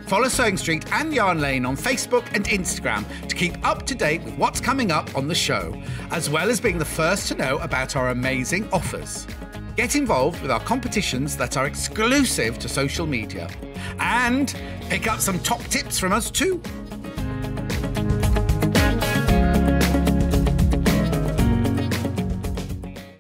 Follow Sewing Street and Yarn Lane on Facebook and Instagram to keep up to date with what's coming up on the show, as well as being the first to know about our amazing offers. Get involved with our competitions that are exclusive to social media. And pick up some top tips from us too.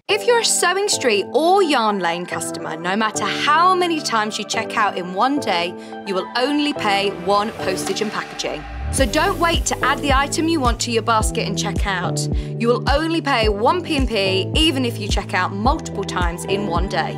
If you're a Sewing Street or Yarn Lane customer, no matter how many times you check out in one day, you will only pay one postage and packaging. So don't wait to add the item you want to your basket and check out. You will only pay one P&P even if you check out multiple times in one day.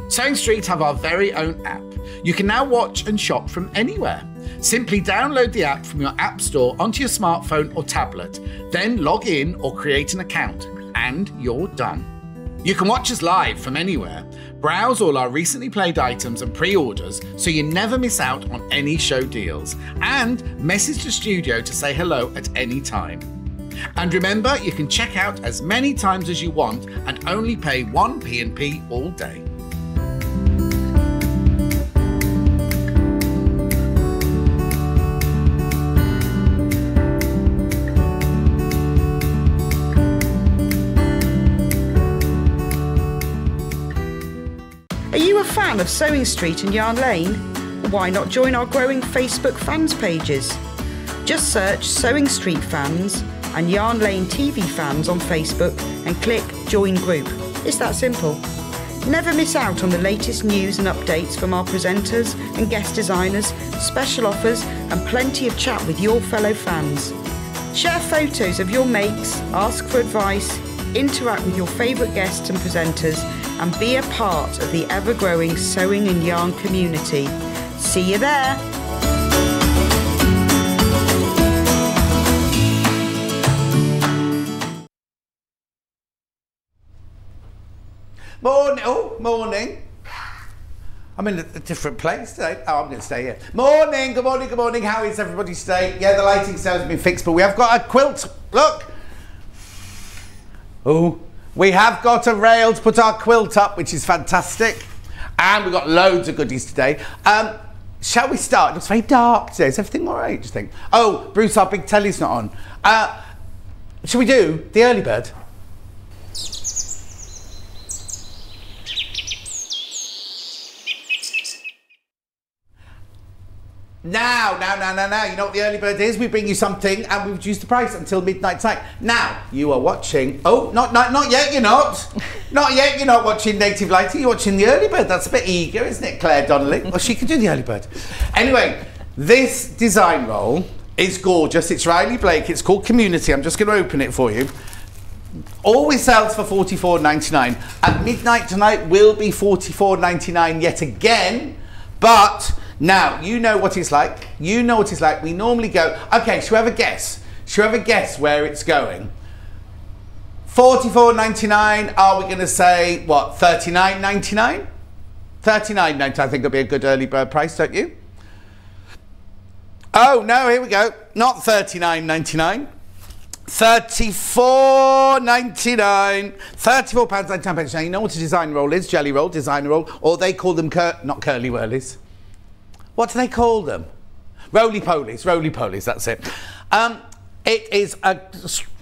Sewing Street have our very own app. You can now watch and shop from anywhere. Simply download the app from your app store onto your smartphone or tablet, then log in or create an account, and you're done. You can watch us live from anywhere, browse all our recently played items and pre-orders so you never miss out on any show deals, and message the studio to say hello at any time. And remember, you can check out as many times as you want and only pay one P&P all day. Are you a fan of Sewing Street and Yarn Lane? Why not join our growing Facebook fans pages? Just search Sewing Street Fans and Yarn Lane TV Fans on Facebook and click Join Group. It's that simple. Never miss out on the latest news and updates from our presenters and guest designers, special offers and plenty of chat with your fellow fans. Share photos of your makes, ask for advice, interact with your favourite guests and presenters, and be a part of the ever-growing sewing and yarn community. See you there! Morning. Oh, morning. I'm in a different place today. Oh, I'm going to stay here. Morning, good morning, good morning. How is everybody's day? Yeah, the lighting still hasn't been fixed, but we have got a quilt. Look. Oh, we have got a rail to put our quilt up, which is fantastic. And we've got loads of goodies today. Shall we start? It's very dark today. Is everything all right, do you think? Oh, Bruce, our big telly's not on. Shall we do the early bird? Now, you know what the early bird is? We bring you something and we reduce the price until midnight tonight. Now, you are watching, oh, not yet, you're not. Not yet, you're not watching Native Lighting, you're watching the early bird. That's a bit eager, isn't it, Claire Donnelly? Well, she can do the early bird. Anyway, this design roll is gorgeous. It's Riley Blake, it's called Community. I'm just going to open it for you. Always sells for $44.99. At midnight tonight will be $44.99 yet again, but now, you know what it's like. You know what it's like. We normally go, okay, shall we have a guess? Shall we have a guess where it's going? $44.99, are we going to say, what, $39.99? $39.99, I think it'll be a good early bird price, don't you? Oh, no, here we go. Not $39.99. £34.99. £34.99. Now, you know what a design roll is? Jelly roll, designer roll, or they call them, not curly whirlies. What do they call them? Roly-polies, that's it. It is a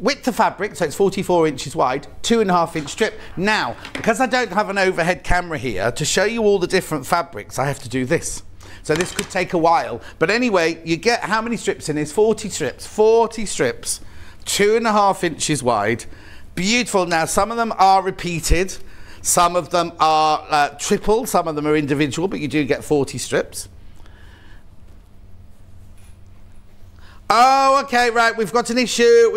width of fabric, so it's 44 inches wide, 2.5 inch strip. Now, because I don't have an overhead camera here, to show you all the different fabrics, I have to do this. So this could take a while. But anyway, you get how many strips in this? 40 strips. 40 strips, 2.5 inches wide. Beautiful. Now, some of them are repeated. Some of them are triple. Some of them are individual, but you do get 40 strips. Oh, okay, right, we've got an issue.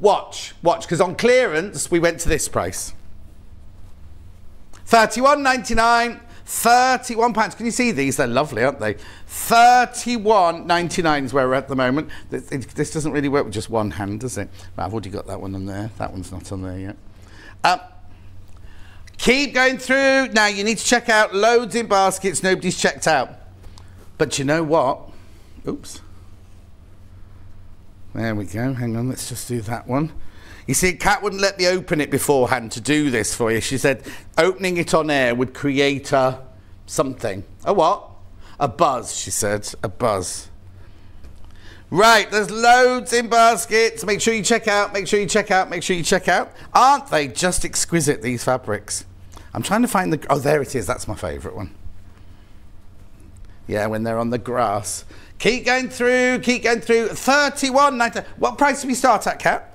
Watch, because on clearance, we went to this price. £31.99, £31. Can you see these? They're lovely, aren't they? £31.99 is where we're at the moment. This doesn't really work with just one hand, does it? Right, I've already got that one on there. That one's not on there yet. Keep going through. Now, you need to check out loads in baskets nobody's checked out. But you know what? Oops. There we go. Hang on, let's just do that one. You see, Kat wouldn't let me open it beforehand to do this for you. She said opening it on air would create a something. A what? A buzz, she said. A buzz. Right, there's loads in baskets. Make sure you check out, make sure you check out, make sure you check out. Aren't they just exquisite, these fabrics? I'm trying to find the... Oh, there it is. That's my favourite one. Yeah, when they're on the grass. Keep going through, keep going through. 31.99. What price did we start at, Kat?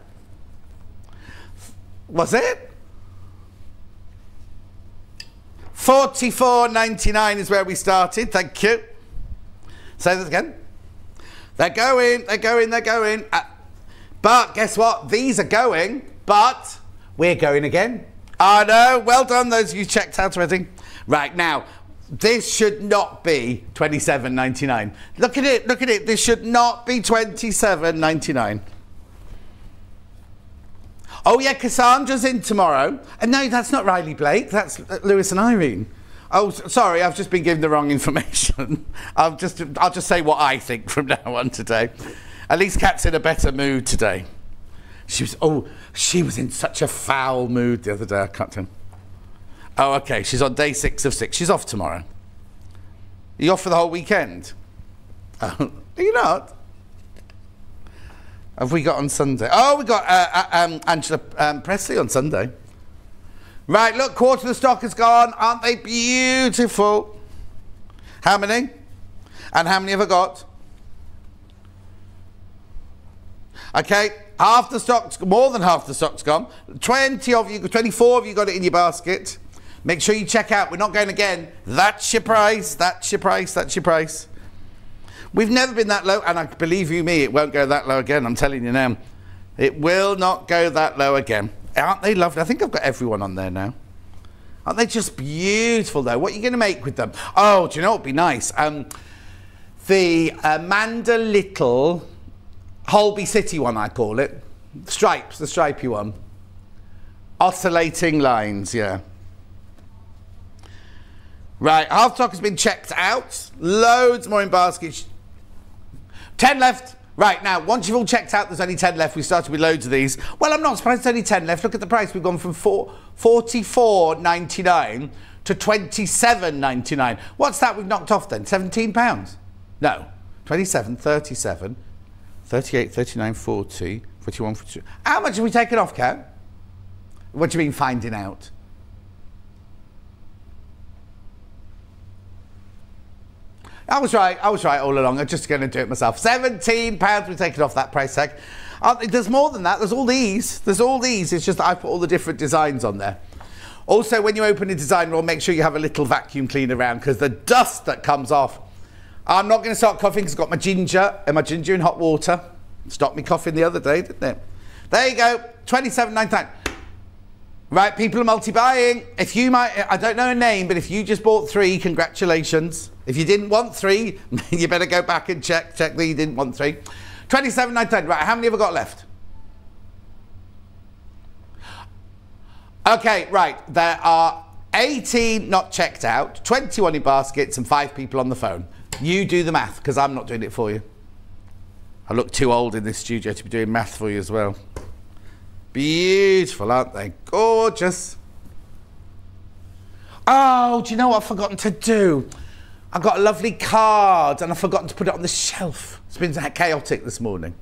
Was it? 44.99 is where we started. Thank you. Say that again. They're going, they're going, they're going. But guess what? These are going, but we're going again. Oh no, well done those of you checked out already. Right, now, this should not be $27.99. Look at it, look at it. This should not be $27.99. Oh yeah, Cassandra's in tomorrow. And no, that's not Riley Blake, that's Lewis and Irene. Oh, sorry, I've just been given the wrong information. I'll just say what I think from now on today. At least Kat's in a better mood today. She was in such a foul mood the other day, I can't tell. Oh, okay, she's on day 6 of 6. She's off tomorrow. Are you off for the whole weekend? Oh, are you not? Have we got on Sunday? Oh, we got Angela Presley on Sunday. Right, look, quarter of the stock is gone. Aren't they beautiful? How many? And how many have I got? Okay, half the stock's, more than half the stock's gone. 20 of you, 24 of you got it in your basket. Make sure you check out. We're not going again. That's your price, that's your price, that's your price. We've never been that low, and I believe you me, it won't go that low again. I'm telling you now. It will not go that low again. Aren't they lovely? I think I've got everyone on there now. Aren't they just beautiful, though? What are you going to make with them? Oh, do you know what would be nice? The Amanda Little Holby City one, I call it. Stripes, the stripy one. Oscillating lines, yeah. Right, half stock has been checked out. Loads more in baskets. 10 left. Right, now, once you've all checked out, there's only 10 left. We started with loads of these. Well, I'm not surprised there's only 10 left. Look at the price. We've gone from $44.99 to $27.99. What's that we've knocked off then? £17? No. 27, 37, 38, 39, 40, 41, 42. How much have we taken off, Kat? What do you mean finding out? I was right all along. I'm just going to do it myself. £17 we've taken off that price tag. There's more than that. There's all these. There's all these. It's just that I've put all the different designs on there. Also, when you open a design roll, make sure you have a little vacuum cleaner around because the dust that comes off. I'm not going to start coughing because I've got my ginger in hot water. Stopped me coughing the other day, didn't it? There you go. £27.99. Right, people are multi-buying. If you might, I don't know a name, but if you just bought 3, congratulations. If you didn't want 3, you better go back and check that you didn't want 3. £27.99. Right, how many have I got left? Okay, right. There are 18 not checked out, 21 in baskets, and 5 people on the phone. You do the math, because I'm not doing it for you. I look too old in this studio to be doing math for you as well. Beautiful, aren't they? Gorgeous. Oh, do you know what I've forgotten to do? I've got a lovely card and I've forgotten to put it on the shelf. It's been chaotic this morning.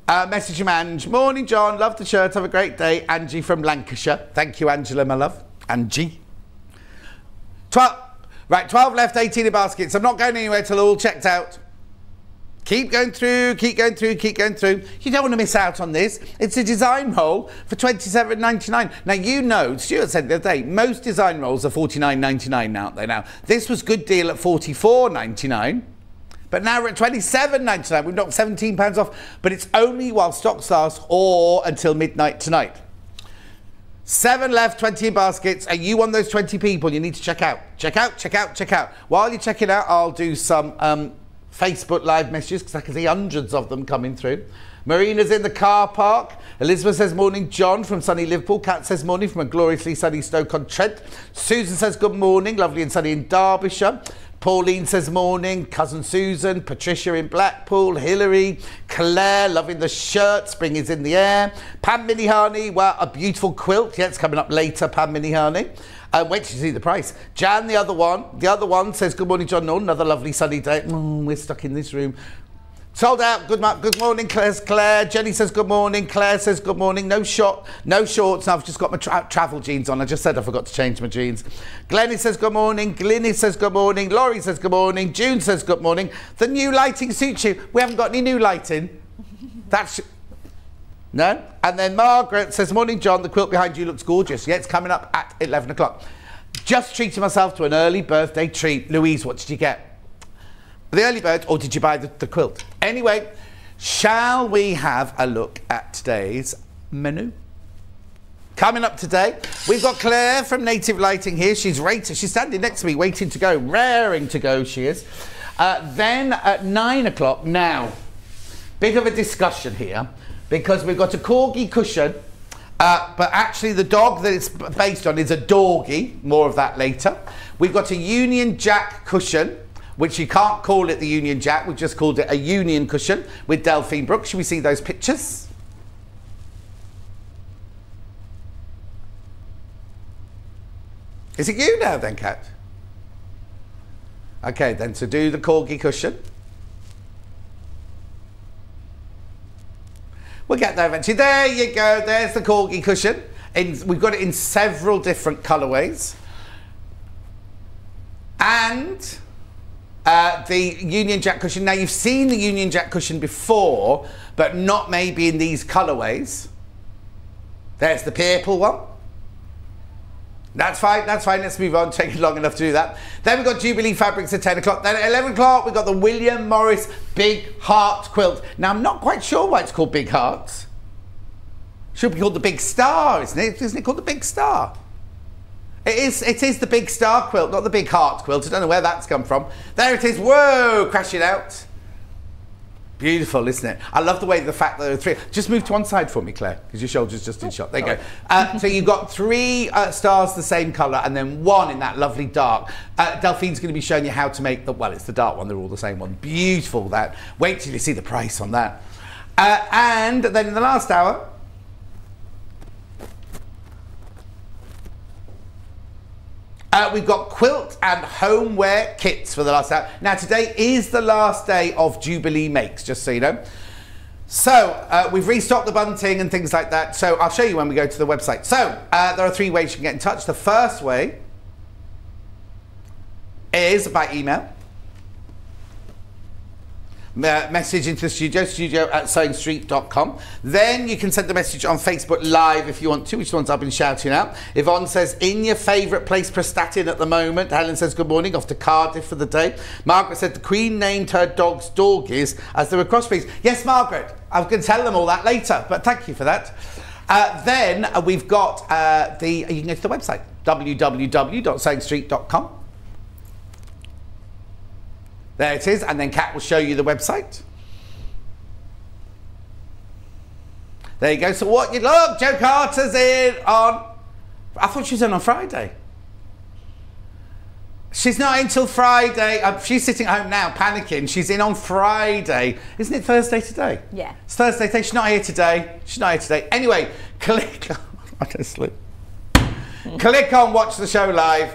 Message from Ange. Morning, John. Love the shirt. Have a great day. Angie from Lancashire. Thank you, Angela, my love. Angie. 12 left, 18 in baskets. I'm not going anywhere till they're all checked out. Keep going through, keep going through, keep going through. You don't want to miss out on this. It's a design roll for £27.99. Now, you know, Stuart said the other day, most design rolls are £49.99 out there now. This was good deal at £44.99. But now we're at £27.99. We've knocked £17 off. But it's only while stock starts or until midnight tonight. 7 left, 20 in baskets. Are you one of those 20 people you need to check out? Check out, check out, check out. While you're checking out, I'll do some Facebook live messages because I can see hundreds of them coming through. Marina's in the car park. Elizabeth says morning, John from sunny Liverpool. Kat says morning from a gloriously sunny Stoke-on-Trent. Susan says good morning, lovely and sunny in Derbyshire. Pauline says morning. Cousin Susan, Patricia in Blackpool, Hilary, Clare, loving the shirt, spring is in the air. Pam Minihani, well, a beautiful quilt. Yeah, it's coming up later, Pam Minihani. Wait till you see the price. Jan, the other one says, good morning, John Norton, another lovely sunny day. We're stuck in this room. Sold out. Good morning, Claire. Jenny says good morning. Claire says good morning. No shorts. No, I've just got my travel jeans on. I just said I forgot to change my jeans. Glennie says good morning. Glennie says good morning. Laurie says good morning. June says good morning. The new lighting suits you. We haven't got any new lighting. That's... No? And then Margaret says, morning, John. The quilt behind you looks gorgeous. Yeah, it's coming up at 11 o'clock. Just treating myself to an early birthday treat. Louise, what did you get? The early bird, or did you buy the quilt? Anyway, shall we have a look at today's menu? Coming up today, we've got Claire from Native Lighting here. She's standing next to me, waiting to go, raring to go, she is. Then at 9 o'clock, now, bit of a discussion here, because we've got a Corgi cushion, but actually the dog that it's based on is a Dorgie, more of that later. We've got a Union Jack cushion, which you can't call it the Union Jack, we've just called it a Union cushion with Delphine Brooks. Should we see those pictures? Is it you now then, Kat? Okay, then to do the Corgi cushion. We'll get there eventually. There you go, there's the Corgi cushion. We've got it in several different colourways. And the Union Jack cushion. Now, you've seen the Union Jack cushion before, but not maybe in these colourways. There's the purple one. That's fine, let's move on, taking long enough to do that. Then we've got Jubilee Fabrics at 10 o'clock. Then at 11 o'clock, we've got the William Morris Big Heart quilt. Now, I'm not quite sure why it's called Big Hearts. Should be called the Big Star, isn't it? Isn't it called the Big Star? It is the Big Star quilt, not the Big Heart quilt. I don't know where that's come from. There it is. Whoa, crashing out. Beautiful, isn't it? I love the way the fact that there are three. Just move to one side for me, Claire, because your shoulder's just in shot. There you go. So you've got three stars the same colour and then one in that lovely dark. Delphine's going to be showing you how to make the, well, it's the dark one. They're all the same one. Beautiful, that. Wait till you see the price on that. And then in the last hour, we've got quilt and homeware kits for the last hour. Now, today is the last day of Jubilee makes, just so you know. So, we've restocked the bunting and things like that. So, I'll show you when we go to the website. So, there are three ways you can get in touch. The first way is by email. Message into the studio@sewingstreet.com. Then you can send a message on Facebook Live if you want to, which ones I've been shouting out. Yvonne says, in your favourite place, Prestatyn at the moment. Helen says, good morning, off to Cardiff for the day. Margaret said, the Queen named her dogs Dorgies as they were crossbreeds. Yes, Margaret, I was going to tell them all that later, but thank you for that. Then we've got you can go to the website, www.sewingstreet.com. There it is, and then Kat will show you the website. There you go. So what you look, Jo Carter's in on. I thought she was in on Friday. She's not in till Friday. She's sitting at home now, panicking. She's in on Friday. Isn't it Thursday today? Yeah. It's Thursday today. She's not here today. She's not here today. Anyway, click. Honestly, click on Watch the Show Live.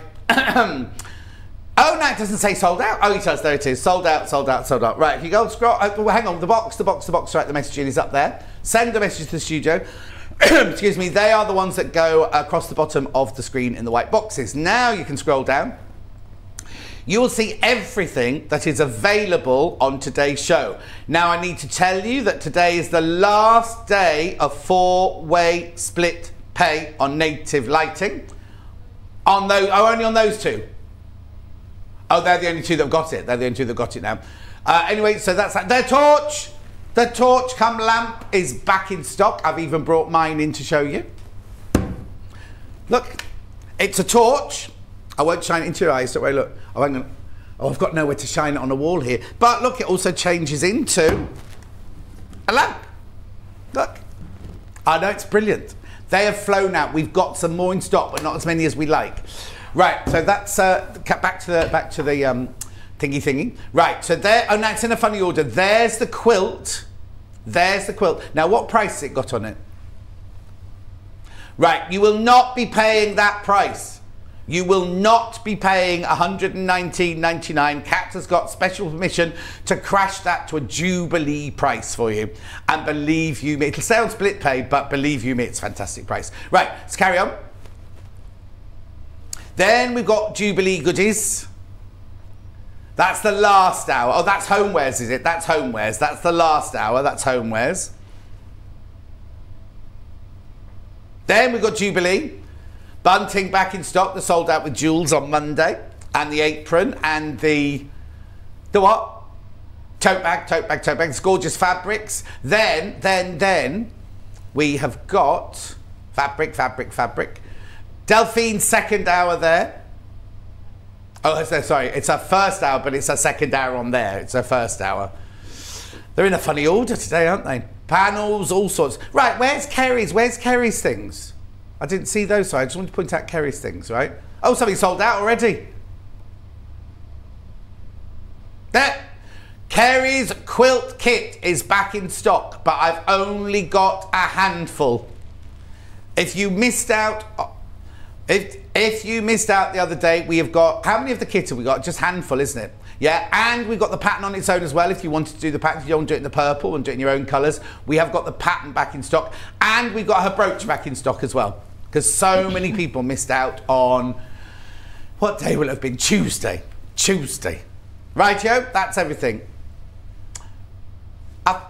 Oh, no, it doesn't say sold out. Oh, it does. There it is. Sold out, sold out, sold out. Right, if you go scroll, hang on, the box, right, the messaging is up there. Send a message to the studio. Excuse me, they are the ones that go across the bottom of the screen in the white boxes. Now you can scroll down. You will see everything that is available on today's show. Now, I need to tell you that today is the last day of 4-way split pay on Native Lighting. On those, only on those two. Oh, they're the only two that have got it. They're the only two that got it now. Anyway, so that's that. The torch come lamp is back in stock. I've even brought mine in to show you. Look, it's a torch. I won't shine it into your eyes. Don't worry, look. Oh, I've got nowhere to shine it on a wall here. But look, it also changes into a lamp. Look. I know, it's brilliant. They have flown out. We've got some more in stock, but not as many as we like. Right, so that's back to the thingy. Right, so there, oh, that's in a funny order. There's the quilt. There's the quilt. Now, what price has it got on it? Right, you will not be paying that price. You will not be paying $119.99. Kat has got special permission to crash that to a Jubilee price for you. And believe you me, it'll say on split pay, but believe you me, it's a fantastic price. Right, let's carry on. Then we've got Jubilee goodies. That's the last hour. Oh, that's Homewares, is it? That's Homewares. That's the last hour. That's Homewares. Then we've got Jubilee. Bunting back in stock. They're sold out with jewels on Monday. And the apron and the what? Tote bag. It's gorgeous fabrics. Then we have got fabric. Delphine second hour there. Oh, sorry, it's our first hour, but it's our second hour on there. It's our first hour. They're in a funny order today, aren't they? Panels, all sorts. Right, where's Kerry's? Where's Kerry's things? I didn't see those, so I just want to point out Kerry's things, right? Oh, something sold out already. There. Kerry's quilt kit is back in stock, but I've only got a handful. If you missed out... If you missed out the other day, we have got, how many of the kit have we got? Just a handful, isn't it? Yeah, and we've got the pattern on its own as well. If you wanted to do the pattern, if you don't want to do it in the purple and do it in your own colours, we have got the pattern back in stock. And we've got her brooch back in stock as well. Because so many people missed out on, what day will it have been? Tuesday. Rightio, that's everything. I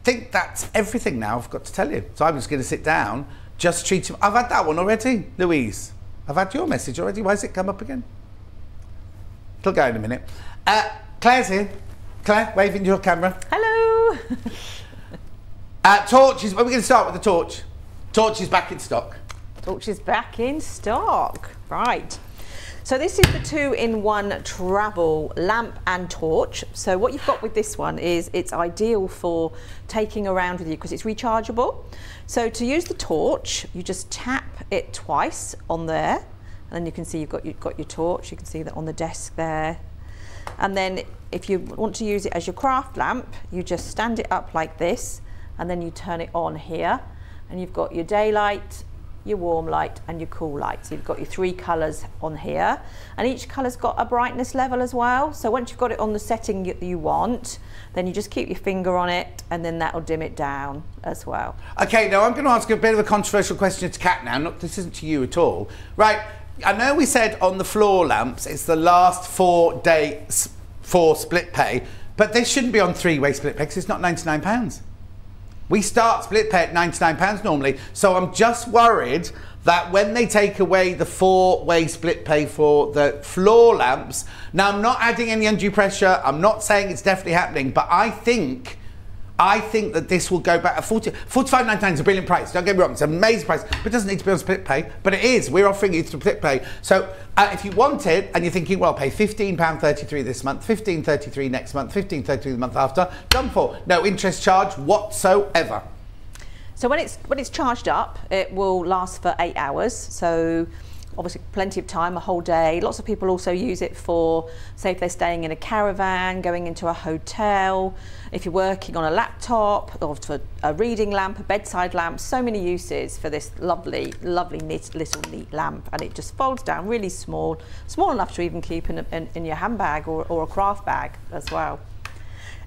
think that's everything now, I've got to tell you. So I'm just going to sit down. Just treat him. I've had that one already, Louise. I've had your message already. Why has it come up again? It'll go in a minute. Claire's here. Claire, waving to your camera. Hello. Torches. We're going to start with the torch. Torch is back in stock. Torch is back in stock. Right. So this is the 2-in-1 travel lamp and torch. So what you've got with this one is it's ideal for taking around with you because it's rechargeable. So to use the torch, you just tap it twice on there, and then you can see you've got your torch. You can see that on the desk there. And then if you want to use it as your craft lamp, you just stand it up like this, and then you turn it on here, and you've got your daylight, your warm light and your cool light. So you've got your 3 colours on here, and each colour's got a brightness level as well. So once you've got it on the setting you want, then you just keep your finger on it and then that'll dim it down as well. Okay, now I'm going to ask a bit of a controversial question to Kat now. This isn't to you at all. Right, I know we said on the floor lamps it's the last 4 days for split pay, but they shouldn't be on 3-way split pay because it's not £99. We start split pay at £99 normally, so I'm just worried that when they take away the 4-way split pay for the floor lamps, now I'm not adding any undue pressure, I'm not saying it's definitely happening, but I think that this will go back. £45.99 is a brilliant price, don't get me wrong, it's an amazing price, but it doesn't need to be on split pay, but it is, we're offering you split pay. So if you want it and you're thinking, well, I'll pay £15.33 this month, £15.33 next month, £15.33 the month after, done for. No interest charge whatsoever. So when it's charged up, it will last for 8 hours. So obviously plenty of time, a whole day. Lots of people also use it for, say, if they're staying in a caravan, going into a hotel, if you're working on a laptop, or for a reading lamp, a bedside lamp. So many uses for this lovely little neat lamp, and it just folds down really small enough to even keep in your handbag or a craft bag as well.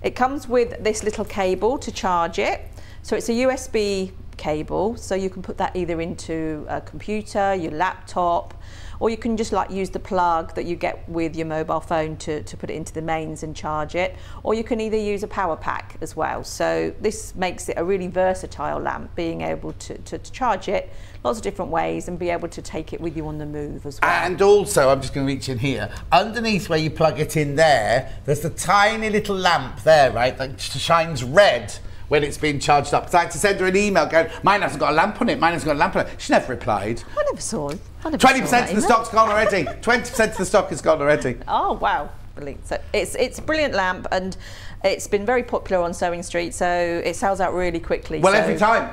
It comes with this little cable to charge it. So it's a USB cable, so you can put that either into a computer, your laptop, or you can just like use the plug that you get with your mobile phone to put it into the mains and charge it, or you can either use a power pack as well. So this makes it a really versatile lamp, being able to charge it lots of different ways and be able to take it with you on the move as well. And also, I'm just going to reach in here, underneath where you plug it in there, there's a tiny little lamp there, right, that shines red when it's been charged up. So I had to send her an email going, mine hasn't got a lamp on it, mine hasn't got a lamp on it. She never replied. I never saw it. 20% of the stock's gone already. 20% of the stock is gone already. Oh, wow. Brilliant. So it's a brilliant lamp, and it's been very popular on Sewing Street, so it sells out really quickly. Well, so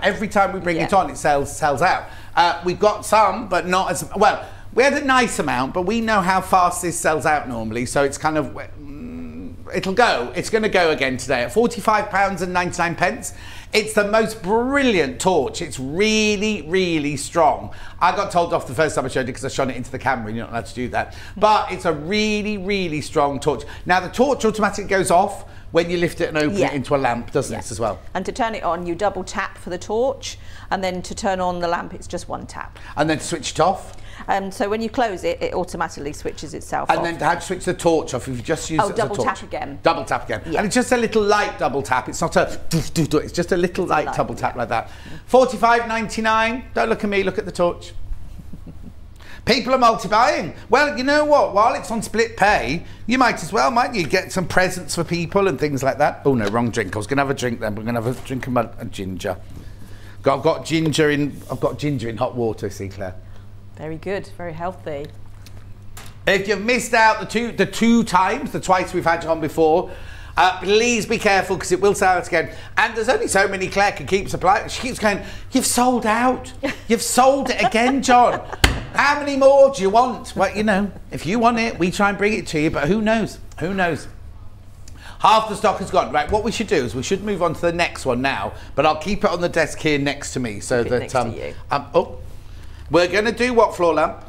every time we bring it on, it sells out. We've got some, but not as, well, we had a nice amount, but we know how fast this sells out normally, so it's kind of it'll go. It's going to go again today at £45.99. It's the most brilliant torch. It's really, really strong. I got told off the first time I showed it because I shone it into the camera and you're not allowed to do that. But it's a really, really strong torch. Now the torch automatically goes off when you lift it and open it into a lamp, doesn't it, as well? And to turn it on, you double tap for the torch, and then to turn on the lamp, it's just one tap. And then to switch it off? So when you close it, it automatically switches itself off. And then how to switch the torch off if you just use it as a torch? Double tap again. Double tap again. Yeah. And it's just a little light double tap. It's not a it's just a little light double tap like that. £45.99. Don't look at me, look at the torch. People are multi-buying. Well, you know what? While it's on split pay, you might as well, mightn't you? Get some presents for people and things like that. Oh no, wrong drink. I was going to have a drink then. We're going to have a drink of ginger. I've got ginger in hot water, see, Claire. Very good, very healthy. If you've missed out the twice we've had you on before, please be careful because it will sell out again. And there's only so many Claire can keep supplying. She keeps going, you've sold out. You've sold it again, John. How many more do you want? Well, you know, if you want it, we try and bring it to you, but who knows? Who knows? Half the stock is gone. Right, what we should do is we should move on to the next one now, but I'll keep it on the desk here next to me so that... next to you. We're going to do what floor lamp?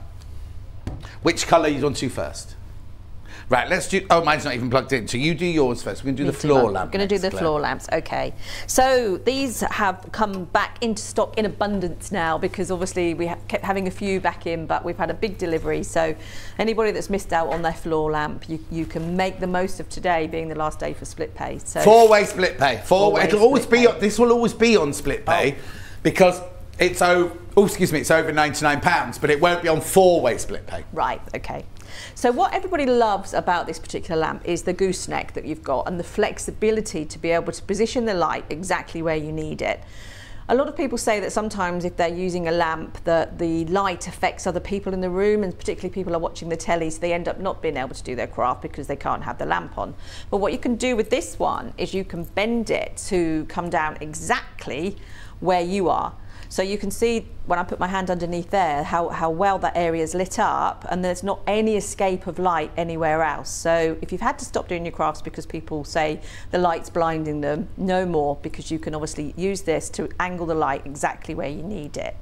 Which colour you want to do first? Right, let's do... Oh, mine's not even plugged in. So you do yours first. We're going to do the floor lamp. We're going to do the floor lamps, okay. So these have come back into stock in abundance now because obviously we kept having a few back in, but we've had a big delivery. So anybody that's missed out on their floor lamp, you can make the most of today being the last day for split pay. So four-way split pay. It'll always be... This will always be on split pay because it's over... Oh, excuse me, it's over £99, but it won't be on four-way split pay. Right, okay. So what everybody loves about this particular lamp is the gooseneck that you've got and the flexibility to be able to position the light exactly where you need it. A lot of people say that sometimes if they're using a lamp that the light affects other people in the room, and particularly people are watching the telly, so they end up not being able to do their craft because they can't have the lamp on. But what you can do with this one is you can bend it to come down exactly where you are. So you can see when I put my hand underneath there how well that area is lit up, and there's not any escape of light anywhere else. So if you've had to stop doing your crafts because people say the light's blinding them, no more, because you can obviously use this to angle the light exactly where you need it.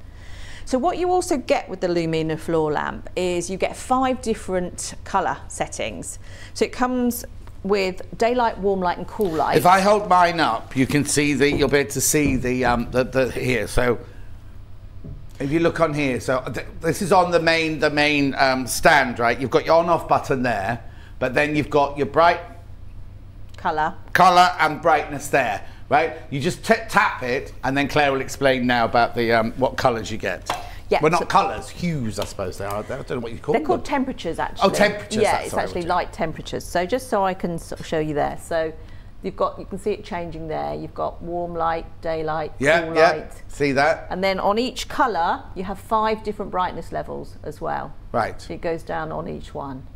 So what you also get with the Lumina floor lamp is you get 5 different colour settings. So it comes with daylight, warm light and cool light. If I hold mine up, you can see you'll be able to see the here. So if you look on here, so this is on the main stand, right? You've got your on-off button there, but then you've got your bright colour and brightness there, right? You just tap it, and then Claire will explain now about the what colours you get. Yeah, well, not colours, hues, I suppose they are. I don't know what you call them. They're called temperatures, actually. Oh, temperatures. Yeah, it's actually light temperatures. So just so I can sort of show you there. So you can see it changing there. You've got warm light, daylight, cool light. See that? And then on each colour, you have 5 different brightness levels as well. Right. So it goes down on each one.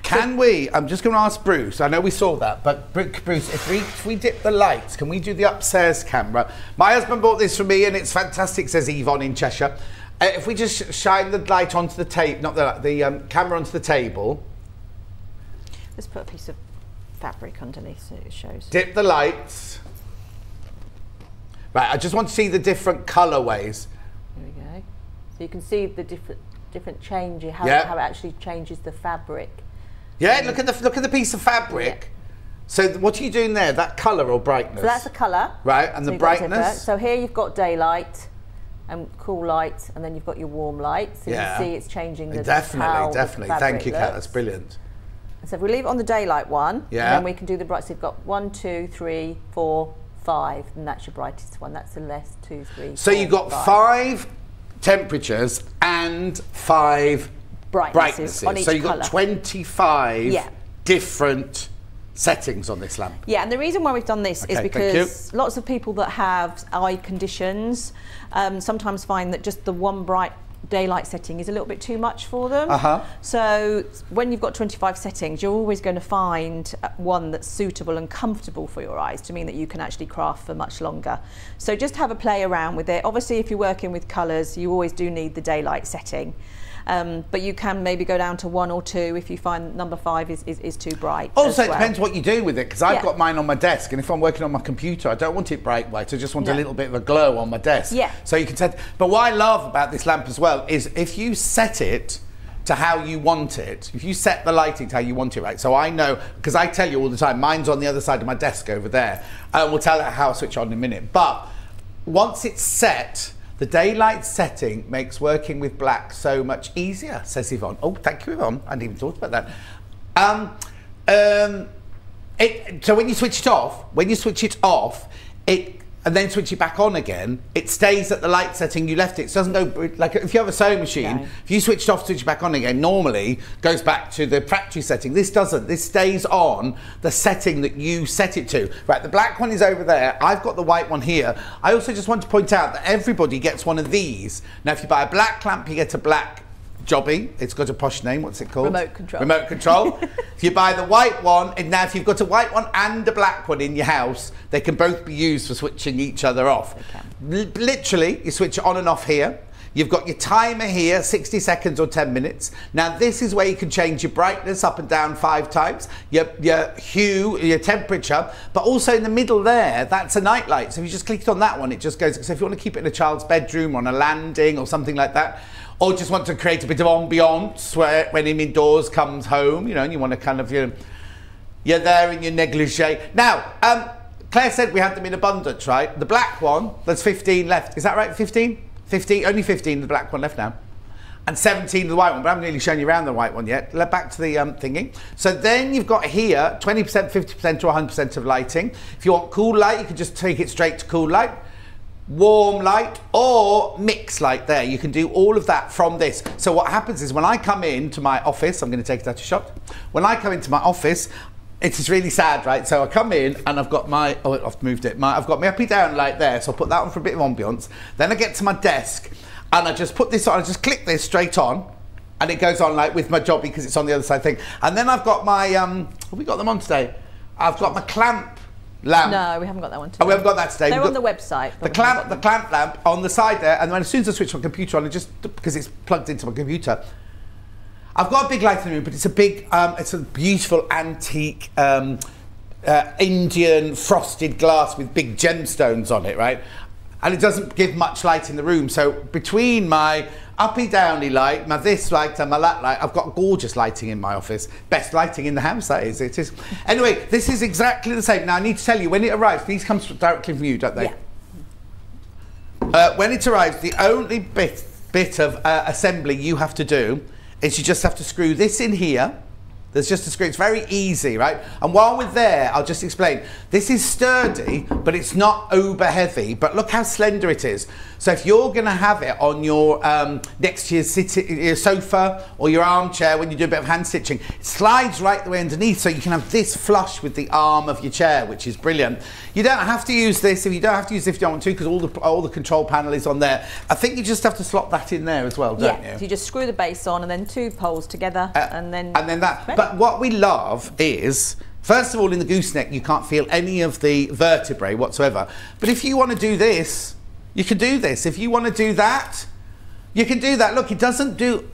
Can we, I'm just going to ask Bruce, I know we saw that, but Bruce, if we dip the lights, can we do the upstairs camera? My husband bought this for me and it's fantastic, says Yvonne in Cheshire. If we just shine the light onto the tape, not the camera onto the table. Let's put a piece of fabric underneath so it shows. Dip the lights. Right, I just want to see the different colourways. There we go. So you can see the different change, how it actually changes the fabric. Yeah, look at the piece of fabric. Yeah. So what are you doing there? That colour or brightness? So that's the colour. Right, and so the brightness. So here you've got daylight and cool light, and then you've got your warm light. So you can see it's changing the Definitely. Thank you, Kat. That's brilliant. So if we leave it on the daylight one, then we can do the bright. So you've got 1, 2, 3, 4, 5, and that's your brightest one. That's the less 2, 3. So you've got 5 temperatures and 5 brightnesses on each so you've colour. Got 25 different settings on this lamp. Yeah, and the reason why we've done this is because lots of people that have eye conditions sometimes find that just the one bright daylight setting is a little bit too much for them. So when you've got 25 settings, you're always going to find one that's suitable and comfortable for your eyes to mean that you can actually craft for much longer. So just have a play around with it. Obviously, if you're working with colours, you always do need the daylight setting. But you can maybe go down to 1 or 2 if you find number 5 is too bright. Also, as well. it depends what you do with it, because I've got mine on my desk, and if I'm working on my computer, I don't want it bright white. I just want a little bit of a glow on my desk. Yeah. So you can set. But what I love about this lamp as well is if you set it to how you want it, if you set the lighting to how you want it, right? So I know, because I tell you all the time, mine's on the other side of my desk over there. We'll tell it how I switch on in a minute. But once it's set, the daylight setting makes working with black so much easier, says Yvonne. Oh, thank you, Yvonne. I hadn't even thought about that. So when you switch it off, and then switch it back on again, it stays at the light setting you left it. It doesn't go, like if you have a sewing machine, if you switch it off, switch it back on again, normally goes back to the factory setting. This doesn't. This stays on the setting that you set it to. Right, the black one is over there. I've got the white one here. I also just want to point out that everybody gets one of these. Now, if you buy a black lamp, you get a black Jobby. It's got a posh name. What's it called? Remote control. Remote control. If you buy the white one, and now if you've got a white one and a black one in your house, they can both be used for switching each other off. Literally, you switch it on and off here. You've got your timer here, 60 seconds or 10 minutes. Now this is where you can change your brightness up and down 5 times, your hue, your temperature, but also in the middle there, that's a night light. So if you just click on that one, it just goes, so if you want to keep it in a child's bedroom, on a landing or something like that, or just want to create a bit of ambiance where when him indoors comes home, you know, and you want to kind of, you're there in your negligee. Now, Claire said we had them in abundance, right? The black one, there's 15 left. Is that right, 15? 15, only 15 the black one left now. And 17 the white one, but I haven't really shown you around the white one yet. Back to the thingy. So then you've got here 20%, 50% to 100% of lighting. If you want cool light, you can just take it straight to cool light. Warm light or mix light there. You can do all of that from this. So what happens is when I come into my office, I'm going to take that a shot. When I come into my office, it is really sad, right? So I come in and I've got my, I've moved it. I've got my uppy down light there. So I'll put that on for a bit of ambience. Then I get to my desk and I just put this on, I just click this straight on and it goes on like with my Jobby because it's on the other side thing. And then I've got my, have we got them on today? I've got my clamp lamp. No, we haven't got that one today. Oh, we haven't got that today. They're on the website. The clamp lamp on the side there, and then as soon as I switch my computer on, it just, because it's plugged into my computer, I've got a big light in the room, but it's a big, it's a beautiful antique Indian frosted glass with big gemstones on it, right? And it doesn't give much light in the room. So between my uppy downy light, my this light and my that light, I've got gorgeous lighting in my office. Best lighting in the house, that is. It is. Anyway, this is exactly the same. Now I need to tell you, when it arrives, these come directly from you, don't they? Yeah. When it arrives, the only bit of assembly you have to do is you just have to screw this in here. There's just a screw. It's very easy, right? And while we're there, I'll just explain. This is sturdy, but it's not uber heavy. But look how slender it is. So if you're going to have it on your next to your sofa or your armchair when you do a bit of hand stitching, it slides right the way underneath, so you can have this flush with the arm of your chair, which is brilliant. You don't have to use this if you don't have to use this if you don't want to, because all the control panel is on there. I think you just have to slot that in there as well, don't you? Yeah. So you just screw the base on and then 2 poles together, and then that. Ready. But what we love is, first of all, in the gooseneck you can't feel any of the vertebrae whatsoever. But if you want to do this, you can do this. If you want to do that, you can do that. Look, it doesn't do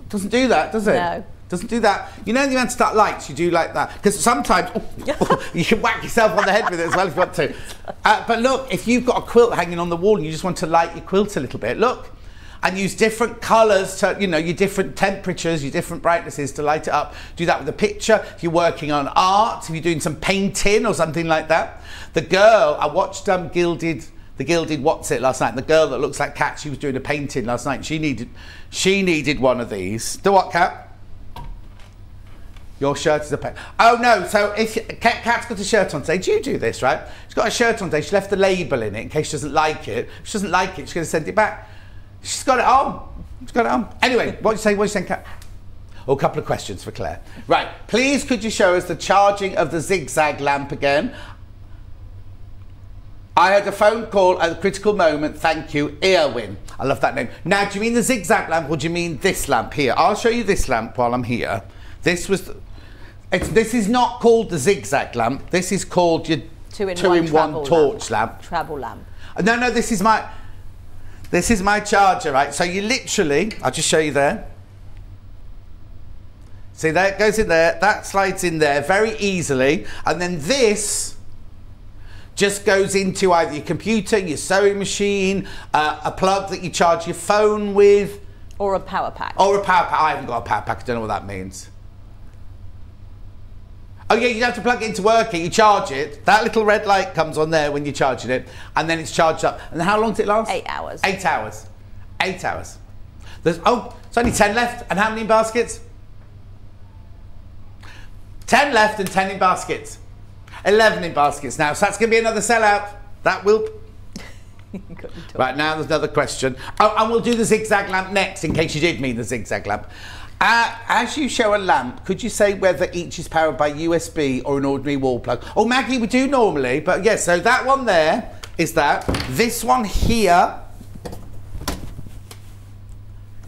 that, does it? No. Doesn't do that. You know, the anti-start lights, you do like that. Because sometimes you can whack yourself on the head with it as well if you want to. But look, if you've got a quilt hanging on the wall and you just want to light your quilt a little bit, look. And use different colours to, you know, your different temperatures, your different brightnesses to light it up. Do that with a picture. If you're working on art, if you're doing some painting or something like that. The girl, I watched the Gilded What's It last night. The girl that looks like Kat, she was doing a painting last night. She needed one of these. The what, Kat? Your shirt is a paint. Oh no, so if Kat's got a shirt on today, do you do this, right? She's got a shirt on today, she left the label in it in case she doesn't like it. If she doesn't like it, she's going to send it back. She's got it on. She's got it on. Anyway, what do you say, Kat? Oh, a couple of questions for Claire. Right, please could you show us the charging of the zigzag lamp again? I had a phone call at a critical moment. Thank you, Eowyn. I love that name. Now, do you mean the zigzag lamp or do you mean this lamp here? I'll show you this lamp while I'm here. This is not called the zigzag lamp. This is called your two-in-one torch lamp. Travel lamp. No, this is my... This is my charger, right? So you literally, I'll just show you there. See, there it goes in there. That slides in there very easily. And then this just goes into either your computer, your sewing machine, a plug that you charge your phone with. Or a power pack. Or a power pack. I haven't got a power pack. I don't know what that means. Oh yeah, you have to plug it into work it. You charge it. That little red light comes on there when you're charging it, and then it's charged up. And how long does it last? 8 hours. 8 hours. 8 hours. There's it's only 10 left. And how many in baskets? 10 left and 10 in baskets. 11 in baskets now. So that's going to be another sellout. That will. Right, now there's another question. Oh, and we'll do the zigzag lamp next, in case you did mean the zigzag lamp. As you show a lamp, could you say whether each is powered by USB or an ordinary wall plug? Oh, Maggie, we do normally, but yes, so that one there is that. This one here.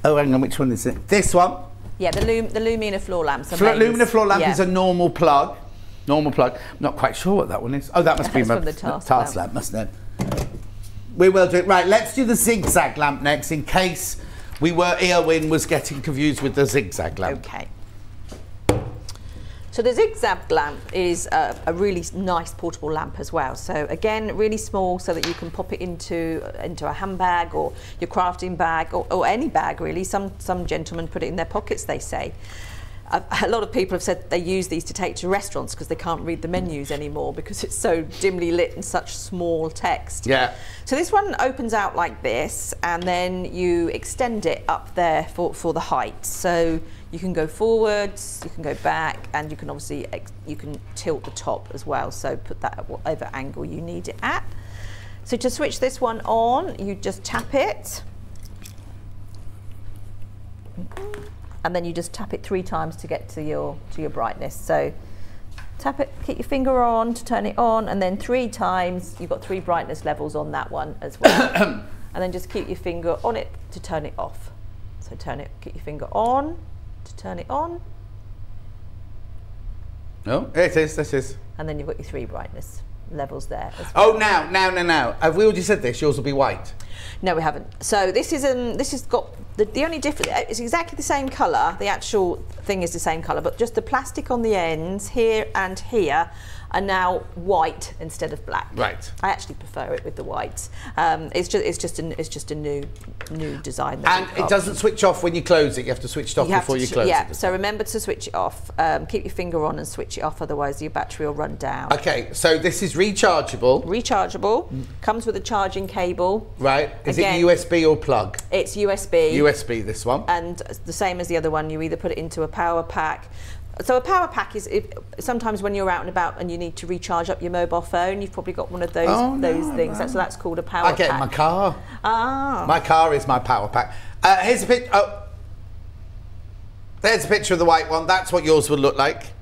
Oh, hang on, which one is it? This one. Yeah, the Lumina floor lamps. Lumina floor lamp is a normal plug. Normal plug. I'm not quite sure what that one is. Oh, that must be from the task lamp, mustn't it? We will do it. Right, let's do the zigzag lamp next, in case Eowyn was getting confused with the zigzag lamp. Okay. So the zigzag lamp is a really nice portable lamp as well. So again, really small, so that you can pop it into a handbag or your crafting bag or any bag really. Some gentlemen put it in their pockets, they say. A lot of people have said they use these to take to restaurants because they can't read the menus anymore because it's so dimly lit and such small text. Yeah. So this one opens out like this, and then you extend it up there for the height. So you can go forwards, you can go back, and you can obviously tilt the top as well. So put that at whatever angle you need it at. So to switch this one on, you just tap it. And then you just tap it 3 times to get to your brightness. So tap it, keep your finger on to turn it on, and then 3 times. You've got 3 brightness levels on that one as well. And then just keep your finger on it to turn it off. So keep your finger on to turn it on. Oh, it is, this is. And then you've got your 3 brightness levels there as well. Oh, now. Have we already said this? Yours will be white. No, we haven't. So this has got the only difference. It's exactly the same colour. The actual thing is the same colour, but just the plastic on the ends here and here are now white instead of black. Right. I actually prefer it with the white. It's just a new design. And it doesn't switch off when you close it. You have to switch it off before you close it. Yeah. So remember to switch it off. Keep your finger on and switch it off. Otherwise, your battery will run down. Okay. So this is rechargeable. Rechargeable. Comes with a charging cable. Right. Is it USB or plug? It's USB. USB. This one. And the same as the other one. You either put it into a power pack. So a power pack is sometimes when you're out and about and you need to recharge up your mobile phone, you've probably got one of those things. No. So that's called a power pack. I get in my car. Ah. My car is my power pack. Here's a picture. Oh, there's a picture of the white one. That's what yours would look like.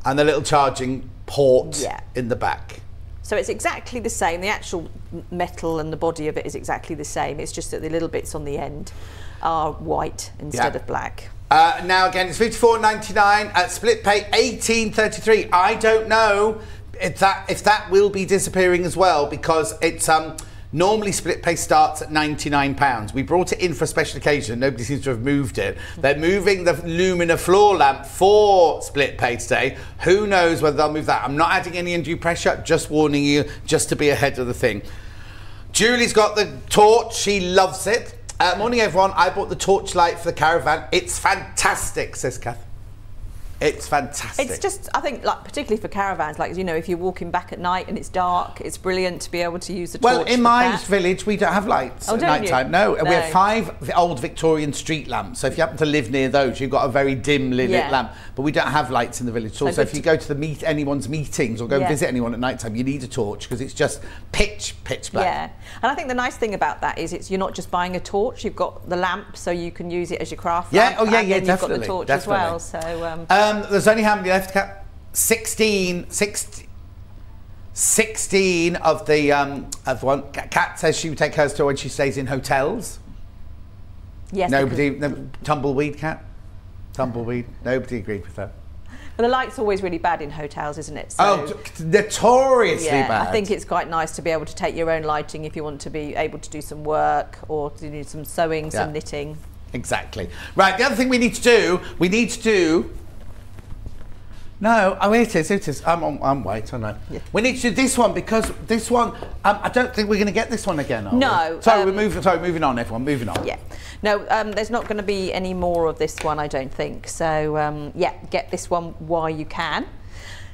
And the little charging port in the back. So it's exactly the same. The actual metal and the body of it is exactly the same. It's just that the little bits on the end are white instead of black. Now again, it's £54.99 at split pay £18.33. I don't know if that will be disappearing as well, because it's normally split pay starts at £99. We brought it in for a special occasion. Nobody seems to have moved it. They're moving the Lumina floor lamp for split pay today. Who knows whether they'll move that? I'm not adding any undue pressure, just warning you, just to be ahead of the thing. Julie's got the torch. She loves it. Morning everyone, I bought the torchlight for the caravan. It's fantastic, says Kath. It's fantastic. It's just, I think, like particularly for caravans, like, you know, if you're walking back at night and it's dark, it's brilliant to be able to use the torch. Well, in my village, we don't have lights at night time. No, we have 5 old Victorian street lamps. So if you happen to live near those, you've got a very dimly lit lamp. But we don't have lights in the village. So if you go to anyone's meetings or go visit anyone at night time, you need a torch because it's just pitch black. Yeah, and I think the nice thing about that is you're not just buying a torch. You've got the lamp, so you can use it as your craft lamp. Oh yeah, and definitely. You've got the torch as well. So. There's only how many left, Kat? 16 of the of one. Kat says she would take hers to when she stays in hotels. Yes. Tumbleweed, Kat. Tumbleweed. Nobody agreed with that. the light's always really bad in hotels, isn't it? So, notoriously bad. I think it's quite nice to be able to take your own lighting if you want to be able to do some work or to do some sewing, some knitting. Exactly. Right, the other thing we need to do, no, oh, it is. I'm wait, I know. Yeah. We need to do this one because this one, I don't think we're going to get this one again, are no. we? Sorry, moving on, everyone, moving on. Yeah. No, there's not going to be any more of this one, I don't think. So, yeah, get this one while you can.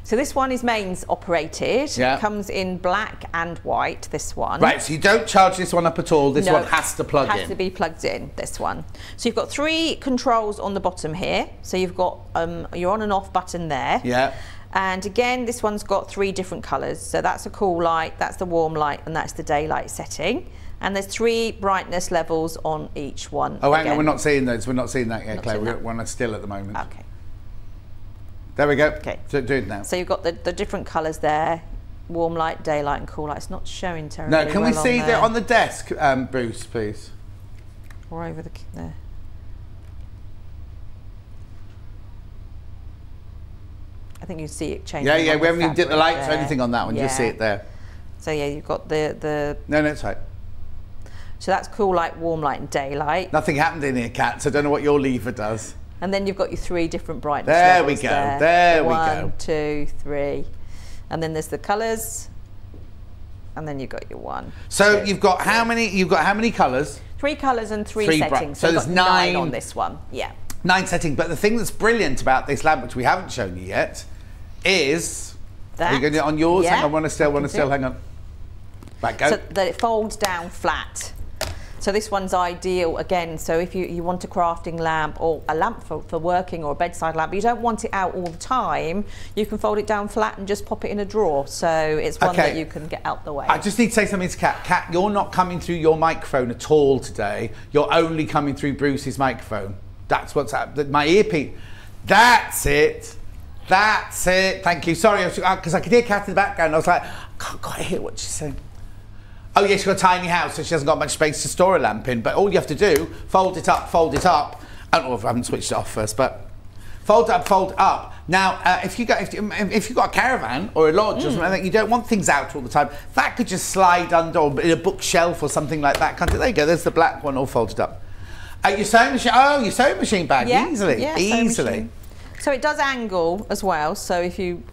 So this one is mains operated. Yeah. Comes in black and white, this one. Right, so you don't charge this one up at all. This one has to plug in. Has to be plugged in, this one. So you've got 3 controls on the bottom here. So you've got your on and off button there. Yeah. And again, this one's got 3 different colours. So that's a cool light, that's the warm light, and that's the daylight setting. And there's 3 brightness levels on each one. Oh, hang on, we're not seeing those. We're not seeing that yet, Claire. We're one still at the moment. Okay. There we go. Okay. Do it now. So you've got the different colours there. Warm light, daylight and cool light. It's not showing terribly well. No, can we see that on the desk, Bruce, please? Or over there. I think you see it changing. Yeah, we haven't even did the lights or anything on that one. Yeah. Just see it there. So yeah, you've got the... No, it's right. So that's cool light, warm light and daylight. Nothing happened in here, Kat, so I don't know what your lever does. And then you've got your 3 different brightness levels. There we go. There we go. 1, 2, 3. And then there's the colours. And then you've got your 1. So you've got how many colours? 3 colours and 3 settings. So there's 9 on this one. Yeah. 9 settings. But the thing that's brilliant about this lamp, which we haven't shown you yet, is that. Are you going to do it on yours? Yeah, hang on, hang on. Right, go. So that it folds down flat. So this one's ideal again. So if you want a crafting lamp or a lamp for working or a bedside lamp, but you don't want it out all the time, you can fold it down flat and just pop it in a drawer. So it's one that you can get out the way. I just need to say something to Kat. Kat, you're not coming through your microphone at all today. You're only coming through Bruce's microphone. That's what's happened. My earpiece. That's it. That's it. Thank you. Sorry, because I could hear Kat in the background. I was like, I can't quite hear what she's saying. Oh yeah, she's got a tiny house, so she hasn't got much space to store a lamp in. But all you have to do, fold it up. I don't know if I haven't switched it off first, but fold it up. Now, if you've got a caravan or a lodge or something like that, you don't want things out all the time. That could just slide under or in a bookshelf or something like that. Can't it? There you go. There's the black one all folded up. Your sewing machine. Oh, your sewing machine bag easily. Yeah, easily. So it does angle as well. So if you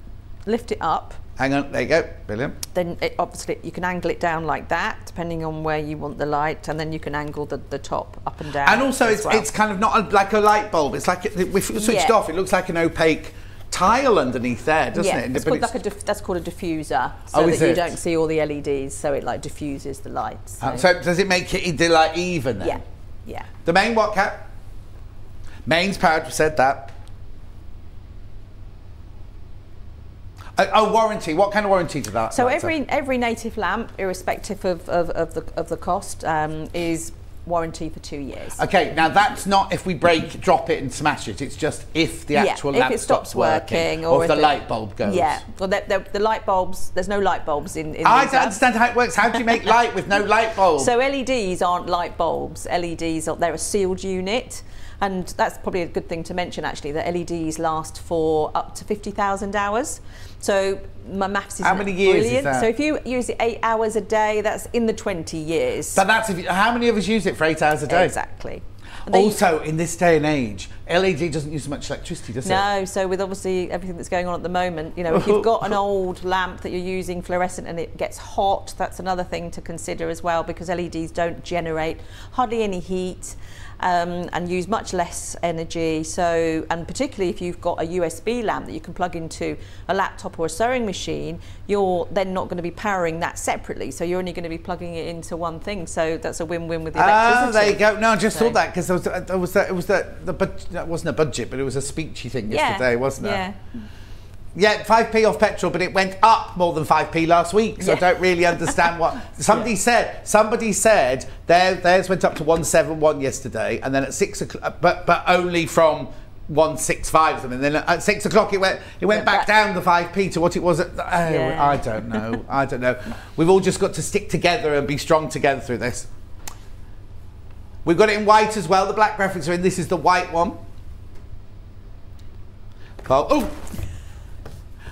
lift it up. Hang on, there you go, brilliant. Then obviously you can angle it down like that, depending on where you want the light, and then you can angle the top up and down. And also it's kind of not like a light bulb, it's like, if you switch it off, it looks like an opaque tile underneath there, doesn't it? It's called that's called a diffuser, so that you don't see all the LEDs, so it like diffuses the lights. So does it make it like even then? Yeah, yeah. The main what, Kat? Mains powered, we said that. Oh, warranty. What kind of warranty does that? So every native lamp, irrespective of the cost, is warranty for 2 years. Okay, now that's not if we drop it and smash it. It's just if the actual lamp stops working, or if the light bulb goes. Yeah. Well, the light bulbs. There's no light bulbs in. I don't understand how it works. How do you make light with no light bulb? So LEDs aren't light bulbs. They're a sealed unit. And that's probably a good thing to mention, actually, that LEDs last for up to 50,000 hours. So my maths is how many years brilliant. Is that? So if you use it 8 hours a day, that's in the 20 years. But that's how many of us use it for 8 hours a day? Exactly. Also, in this day and age, LED doesn't use much electricity, does it? No, so with obviously everything that's going on at the moment, you know, if you've got an old lamp that you're using fluorescent and it gets hot, that's another thing to consider as well, because LEDs don't generate hardly any heat. And use much less energy. So, and particularly if you've got a USB lamp that you can plug into a laptop or a sewing machine, you're then not going to be powering that separately. So you're only going to be plugging it into one thing. So that's a win-win with the electricity. Oh, there you go. No, I just thought that because that wasn't a budget, but it was a speechy thing yesterday, wasn't it? Yeah. Yeah, 5p off petrol, but it went up more than 5p last week, so I don't really understand what... Somebody said theirs went up to 171 yesterday, and then at 6 o'clock, but only from 165 or something, and then at 6 o'clock it went back down the 5p to what it was at... I don't know, I don't know. We've all just got to stick together and be strong together through this. We've got it in white as well, the black graphics are in, this is the white one. Oh!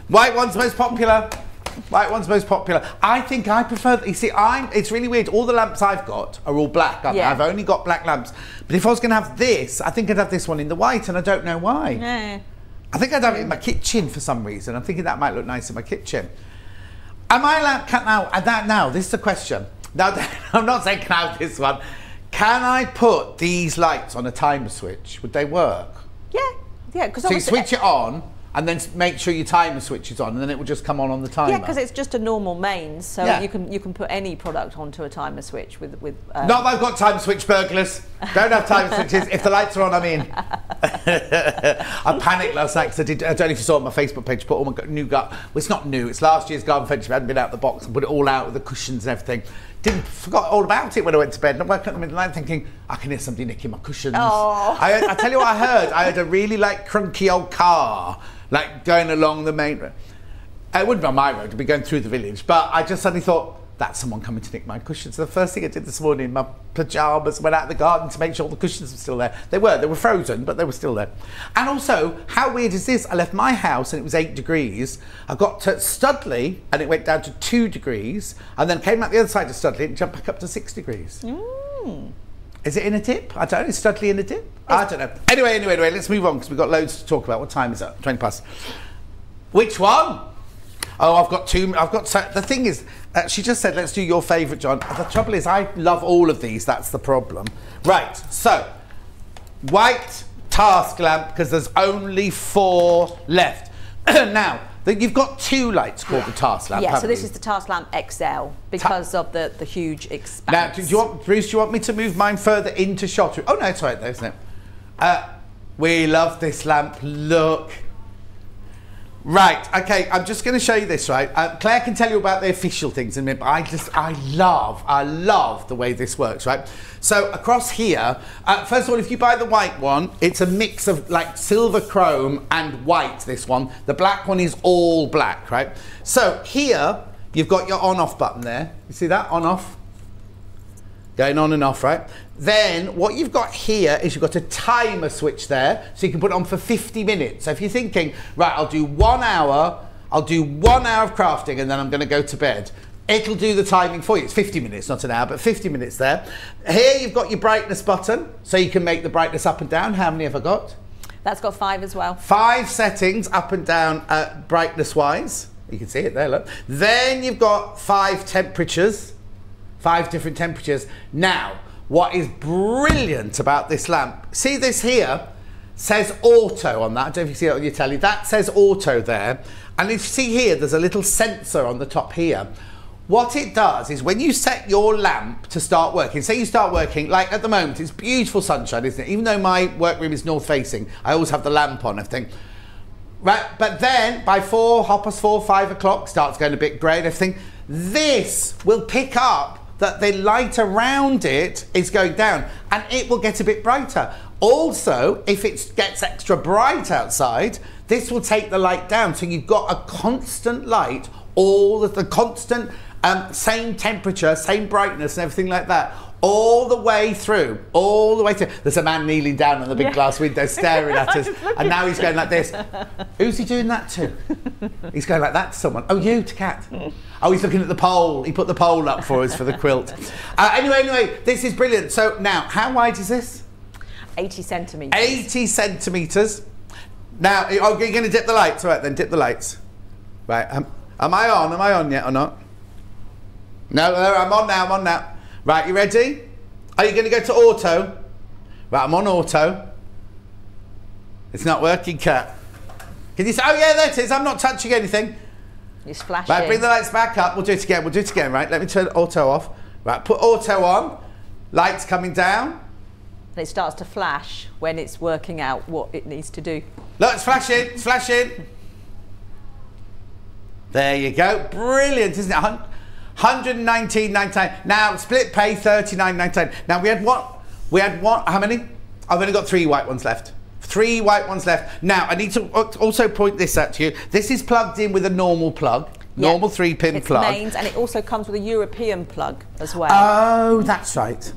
White one's most popular. White one's most popular. I think I prefer, you see, it's really weird. All the lamps I've got are all black, aren't they? I've only got black lamps. But if I was going to have this, I think I'd have this one in the white, and I don't know why. Yeah. I think I'd have it in my kitchen for some reason. I'm thinking that might look nice in my kitchen. Am I allowed, now, this is the question. Now, I'm not saying can I have this one. Can I put these lights on a timer switch? Would they work? Yeah, yeah. Because so you switch it on, and then make sure your timer switch is on, and then it will just come on the timer. Yeah, because it's just a normal mains, so you can put any product onto a timer switch with. Not that I've got timer switch burglars. Don't have timer switches. If the lights are on, I'm in. I panicked last night because I don't know if you saw it on my Facebook page. Put all my new well, it's not new. It's last year's garden furniture. I hadn't been out of the box and put it all out with the cushions and everything. Forgot all about it when I went to bed. And I'm working at the middle of the night thinking, I can hear somebody nicking my cushions. Oh. I tell you what I heard. I heard a really crunky old car. Going along the main road. It wouldn't be on my road, it'd be going through the village. But I just suddenly thought, that's someone coming to nick my cushions. So the first thing I did this morning, my pyjamas, went out in the garden to make sure the cushions were still there. They were frozen, but they were still there. And also, how weird is this? I left my house and it was 8 degrees. I got to Studley and it went down to 2 degrees. And then came out the other side of Studley and jumped back up to 6 degrees. Is it in a dip? I don't know. Is Studley in a dip? I don't know. Anyway, let's move on because we've got loads to talk about. What time is it? 20 past. Which one? Oh, I've got two. The thing is, she just said, let's do your favourite, John. The trouble is, I love all of these. That's the problem. Right. So, white task lamp because there's only 4 left. Now, you've got 2 lights called the task lamp. Yeah, so this is the task lamp XL because of the huge expanse. Now, Bruce, do you want me to move mine further into shot? Oh no, it's right there, isn't it? We love this lamp. Look. Right, okay, I'm just going to show you this, right? Claire can tell you about the official things in a minute, but I love the way this works, right? So across here, first of all, if you buy the white one, it's a mix of silver chrome and white, this one. The black one is all black, right? So here, you've got your on-off button there. You see that? On-off. Going on and off, right? Then what you've got here is you've got a timer switch there, so you can put it on for 50 minutes. So if you're thinking, right, I'll do 1 hour of crafting and then I'm going to go to bed. It'll do the timing for you. It's 50 minutes, not an hour, but 50 minutes there. Here you've got your brightness button, so you can make the brightness up and down. How many have I got? That's got 5 as well. 5 settings up and down brightness-wise. You can see it there, look. Then you've got 5 temperatures. 5 different temperatures. Now, what is brilliant about this lamp, see this here, says auto on that. I don't know if you see it on your telly. That says auto there. And if you see here, there's a little sensor on the top here. What it does is when you set your lamp to start working, say you start working, like at the moment, it's beautiful sunshine, isn't it? Even though my workroom is north facing, I always have the lamp on, I think. Right, but then by 4, 5 o'clock, starts going a bit grey and everything. This will pick up that the light around it is going down and it will get a bit brighter. Also, if it gets extra bright outside, this will take the light down. So you've got a constant light, all the constant same temperature, same brightness and everything like that, all the way through, There's a man kneeling down on the big glass window staring at us and now he's going like this. Who's he doing that to? He's going like that to someone. Oh, you, to Kat. Oh, he's looking at the pole. He put the pole up for us for the quilt. Anyway, this is brilliant. So now, how wide is this? 80 centimetres. 80 centimetres. Now, you're going to dip the lights. All right, then dip the lights. Right, am I on? Am I on yet or not? No, I'm on now. Right, you ready? Are you going to go to auto? Right, I'm on auto. It's not working, Kat. Can you say, oh yeah, there it is. I'm not touching anything. It's flashing. Right, bring the lights back up. We'll do it again. Right, let me turn auto off. Right, put auto on. Lights coming down. And it starts to flash when it's working out what it needs to do. Look, it's flashing. There you go. Brilliant, isn't it? 119.99. Now, split pay 39.99. Now, we had what? How many? I've only got 3 white ones left. 3 white ones left. Now, I need to also point this out to you. This is plugged in with a normal plug. Normal 3-pin plug. It's mains, and it also comes with a European plug as well. Oh, that's right.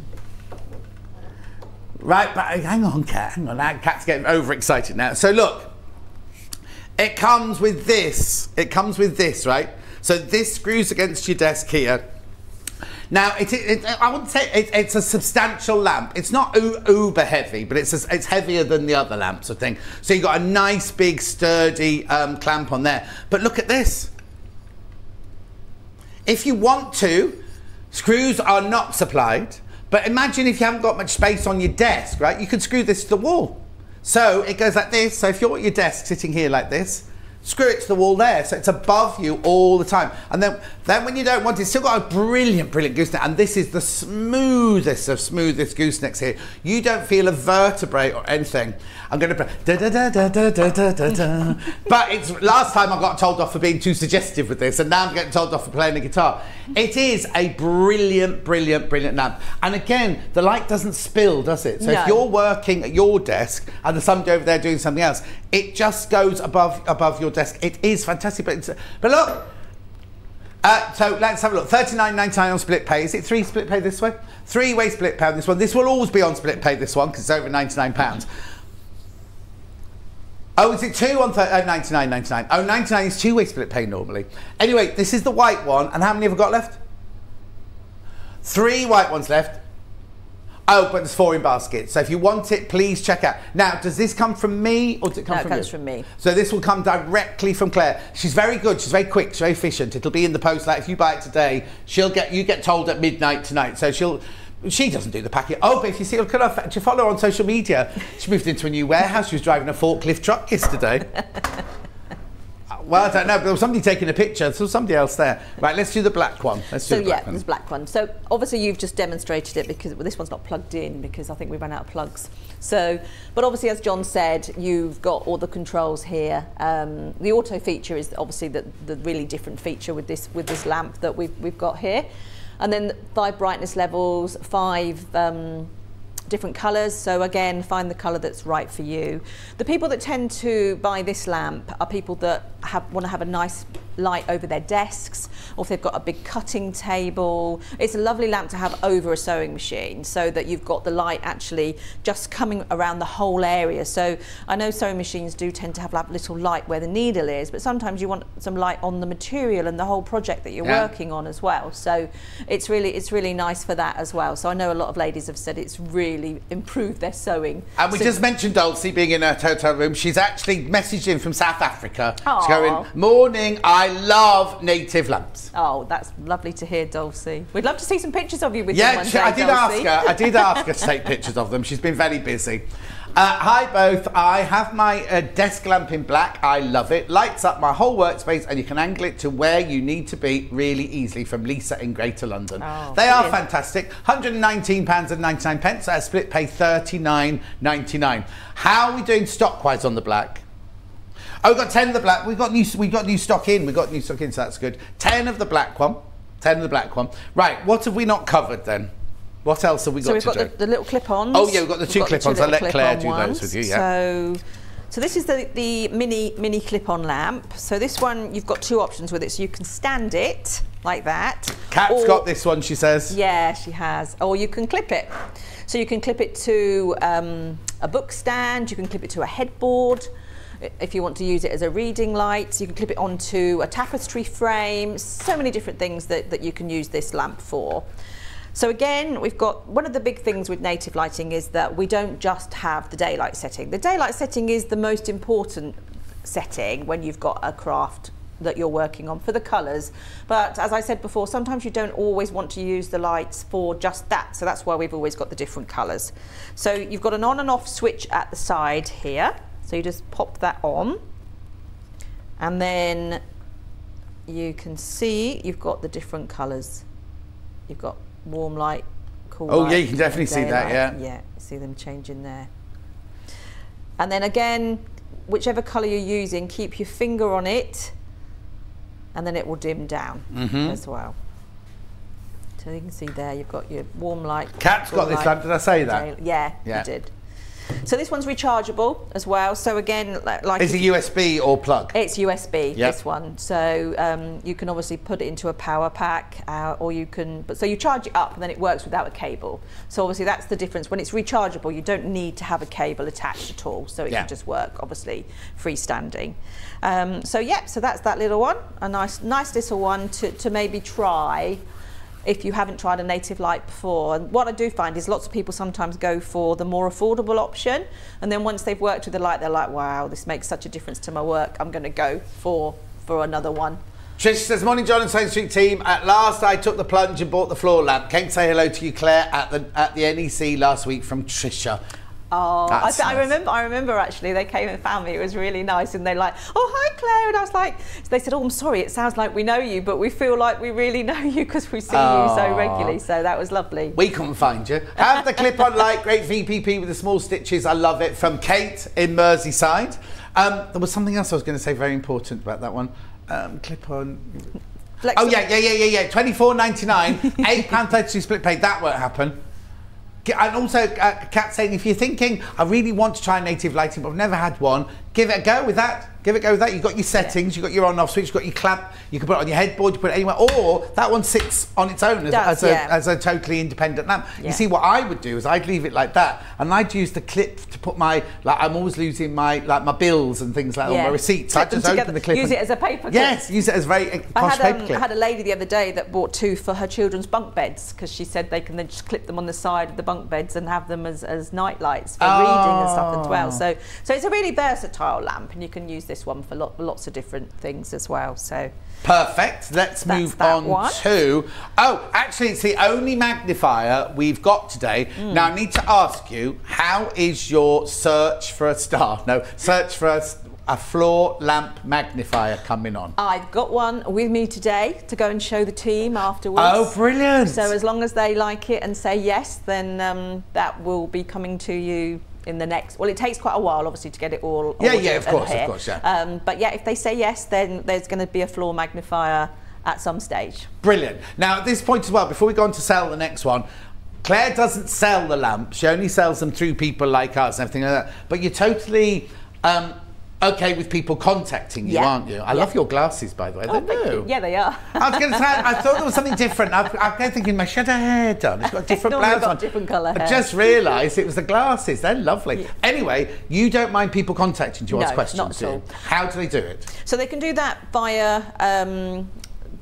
Right, but hang on, Kat. Hang on. Kat's getting overexcited now. So, look. It comes with this. It comes with this, right? So this screws against your desk here. Now, I wouldn't say it's a substantial lamp. It's not uber heavy, but it's heavier than the other lamps, I think. So you've got a nice, big, sturdy clamp on there. But look at this. If you want to, screws are not supplied. But imagine if you haven't got much space on your desk, right? You could screw this to the wall. So it goes like this. So if you're at your desk sitting here like this, screw it to the wall there, so it's above you all the time. And then when you don't want it, it's still got a brilliant gooseneck. And this is the smoothest of smoothest goosenecks here. You don't feel a vertebrae or anything. I'm going to play da da da da da da da da da. But it's last time I got told off for being too suggestive with this, and now I'm getting told off for playing the guitar. It is a brilliant lamp. And again, the light doesn't spill, does it? So if you're working at your desk and there's somebody over there doing something else, it just goes above your desk. It is fantastic, but look. So let's have a look. $39.99 on split pay. Is it 3 split pay this way? 3-way split pay on this one. This will always be on split pay, this one, because it's over £99. Oh, is it 2 on $99.99? Oh, $99 is 2-way split pay normally. Anyway, this is the white one, and how many have I got left? 3 white ones left. Oh, but there's 4 in basket. So if you want it, please check out. Now, does this come from me or does it come from you? No, it comes from me. So this will come directly from Claire. She's very good. She's very quick. She's very efficient. It'll be in the post. Like if you buy it today, you get told at midnight tonight. So she doesn't do the packing. Oh, but if you see, look at her. Do you follow her on social media? She moved into a new warehouse. She was driving a forklift truck yesterday. Well, I don't know, but there was somebody taking a picture. So somebody else there. Right, let's do the black one. There's black one. So obviously you've just demonstrated it because this one's not plugged in because I think we ran out of plugs. So, but obviously as John said, you've got all the controls here. The auto feature is obviously the really different feature with this lamp that we've got here. And then 5 brightness levels, 5 different colours, so again, find the colour that's right for you. The people that tend to buy this lamp are people that want to have a nice light over their desks, or if they've got a big cutting table. It's a lovely lamp to have over a sewing machine so that you've got the light actually just coming around the whole area. So I know sewing machines do tend to have like little light where the needle is, but sometimes you want some light on the material and the whole project that you're working on as well. So it's really nice for that as well. So I know a lot of ladies have said it's really improved their sewing. And we just mentioned Dulcie being in her hotel room. She's actually messaged in from South Africa. She's going, morning, I love native lamps. Oh, that's lovely to hear, Dulcie. We'd love to see some pictures of you with them one day, I did ask her to take pictures of them. She's been very busy. Hi both, I have my desk lamp in black. I love it. Lights up my whole workspace and you can angle it to where you need to be really easily, from Lisa in Greater London. Oh, they are fantastic. £119.99, so split pay $39.99. How are we doing stock-wise on the black? Oh, we've got 10 of the black. We've got new stock in. So that's good. 10 of the black one. 10 of the black one. Right, what have we not covered then? What else have we got to do? So we've got the little clip-ons. Oh yeah, we've got the 2 clip-ons. I'll let Claire do those with you. Yeah. So this is the mini clip-on lamp. So this one, you've got 2 options with it. So you can stand it like that. Kat's got this one, she says. Yeah, she has. Or you can clip it. So you can clip it to a book stand. You can clip it to a headboard. If you want to use it as a reading light, you can clip it onto a tapestry frame. So many different things that you can use this lamp for. So again, we've got one of the big things with native lighting is that we don't just have the daylight setting. The daylight setting is the most important setting when you've got a craft that you're working on for the colours. But as I said before, sometimes you don't always want to use the lights for just that. So that's why we've always got the different colours. So you've got an on and off switch at the side here. So you just pop that on. And then you can see you've got the different colours. You've got warm light, cool light. Oh yeah, you can definitely see that, yeah. Yeah, see them changing there. And then again, whichever colour you're using, keep your finger on it and then it will dim down as well. So you can see there, you've got your warm light. Kat's got this lamp, did I say that? Yeah, you did. So this one's rechargeable as well. So again, like is it USB or plug? It's USB. Yep. This one. So you can obviously put it into a power pack, or you can. But so you charge it up, and then it works without a cable. So obviously that's the difference. When it's rechargeable, you don't need to have a cable attached at all. So it can just work, obviously, freestanding. So yeah, so that's that little one. A nice little one to maybe try if you haven't tried a native light before. And what I do find is lots of people sometimes go for the more affordable option, and then once they've worked with the light, they're like, wow, this makes such a difference to my work, I'm going to go for another one. Trish says, morning John and Sewing Street team. At last I took the plunge and bought the floor lamp. Came to say hello to you, Claire, at the NEC last week from Trisha. Oh, That's I nice. remember actually they came and found me. It was really nice, and they're like, oh, hi Claire, and I was like, they said, oh, I'm sorry, it sounds like we know you, but we feel like we really know you because we see you so regularly, so that was lovely. We couldn't find you. Have the clip-on light, great VPP with the small stitches, I love it, from Kate in Merseyside. There was something else I was going to say very important about that one. Clip-on... Oh yeah, £24.99, £8.32 split pay, that won't happen. And also, Kat saying, if you're thinking, I really want to try native lighting, but I've never had one, give it a go with that. Give it a go with that. You've got your settings, you've got your on-off switch, you've got your clamp, you can put it on your headboard, you put it anywhere, or that one sits on its own as a totally independent lamp. You see, what I would do is I'd leave it like that, and I'd use the clip to put my, like, I'm always losing my, like, my bills and things like that, or my receipts. I just open the clip. Use it as a paper clip. Yes, use it as a very posh paper clip. I had a lady the other day that bought 2 for her children's bunk beds, because she said they can then just clip them on the side of the bunk beds and have them as night lights for reading and stuff as well. So it's a really versatile lamp, and you can use this one for lots of different things as well. So perfect. Let's move on to... Oh, actually, it's the only magnifier we've got today. Now, I need to ask you, how is your search for a star? No, search for a floor lamp magnifier coming on? I've got one with me today to go and show the team afterwards. Oh, brilliant. So as long as they like it and say yes, then that will be coming to you in the next, well, it takes quite a while obviously to get it all of course, yeah. But yeah, if they say yes, then there's going to be a floor magnifier at some stage. Brilliant. Now at this point as well, before we go on to sell the next one, Claire doesn't sell the lamps, she only sells them through people like us and everything like that, but you're totally okay with people contacting you, aren't you? I love your glasses, by the way. They're new. Yeah, they are. I was going to say, I thought there was something different. I'm thinking, my shadow hair done. It's got a different blouse on. Different colour hair. I just realised it was the glasses. They're lovely. Yeah. Anyway, you don't mind people contacting you to ask questions, not at all. How do they do it? So they can do that via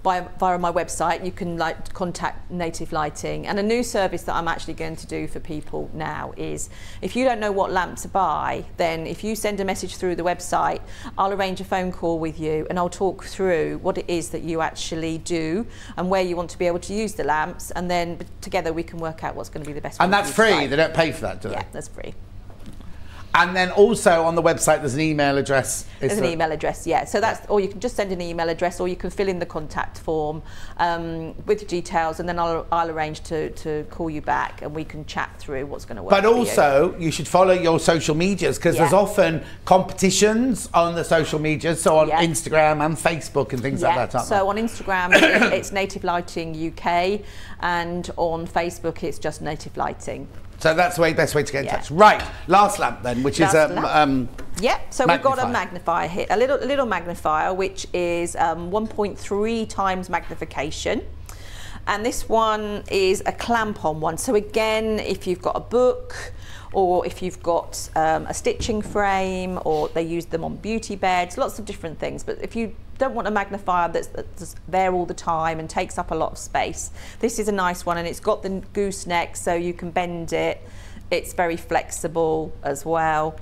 my website. You can contact Native Lighting, and a new service that I'm actually going to do for people now is, if you don't know what lamp to buy, then if you send a message through the website, I'll arrange a phone call with you and I'll talk through what it is that you actually do and where you want to be able to use the lamps, and then together we can work out what's going to be the best. And that's free? They don't pay for that, do they? Yeah, that's free. And then also on the website there's an email address. There's an email address, yeah. So that's, or you can just send an email address, or you can fill in the contact form with your details, and then I'll arrange to call you back and we can chat through what's going to work. But also you should follow your social medias, because there's often competitions on the social medias, so on Instagram and Facebook and things like that, aren't so on Instagram it's Native Lighting UK, and on Facebook it's just Native Lighting. So that's the best way to get in touch. Right, last lamp then, which is so we've got a magnifier here, a little magnifier, which is 1.3 times magnification. And this one is a clamp-on one. So again, if you've got a book, or if you've got a stitching frame, or they use them on beauty beds, lots of different things. But if you don't want a magnifier that's there all the time and takes up a lot of space, this is a nice one, and it's got the gooseneck so you can bend it. It's very flexible as well.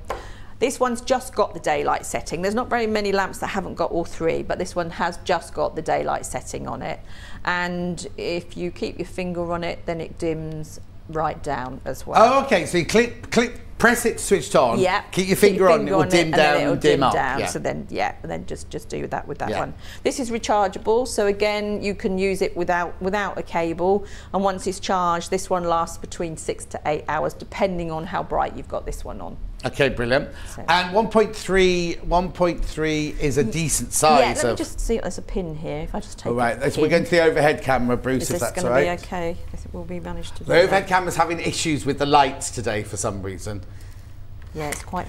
This one's just got the daylight setting. There's not very many lamps that haven't got all three, but this one has just got the daylight setting on it. And if you keep your finger on it, then it dims right down as well. Oh, okay, so you press it switched on, keep your finger on it, it will dim down and dim up. Yeah. So then, and then just do that with that one. This is rechargeable, so again, you can use it without a cable, and once it's charged, this one lasts between 6 to 8 hours, depending on how bright you've got this one on. Okay, brilliant. So. And 1.3 is a decent size. Yeah, let me just see, there's a pin here, if I just take it. We're going to the overhead camera, Bruce, if that's all right. Is this going to be okay? I think we'll be managed to do The overhead camera's having issues with the lights today for some reason. Yeah, it's quite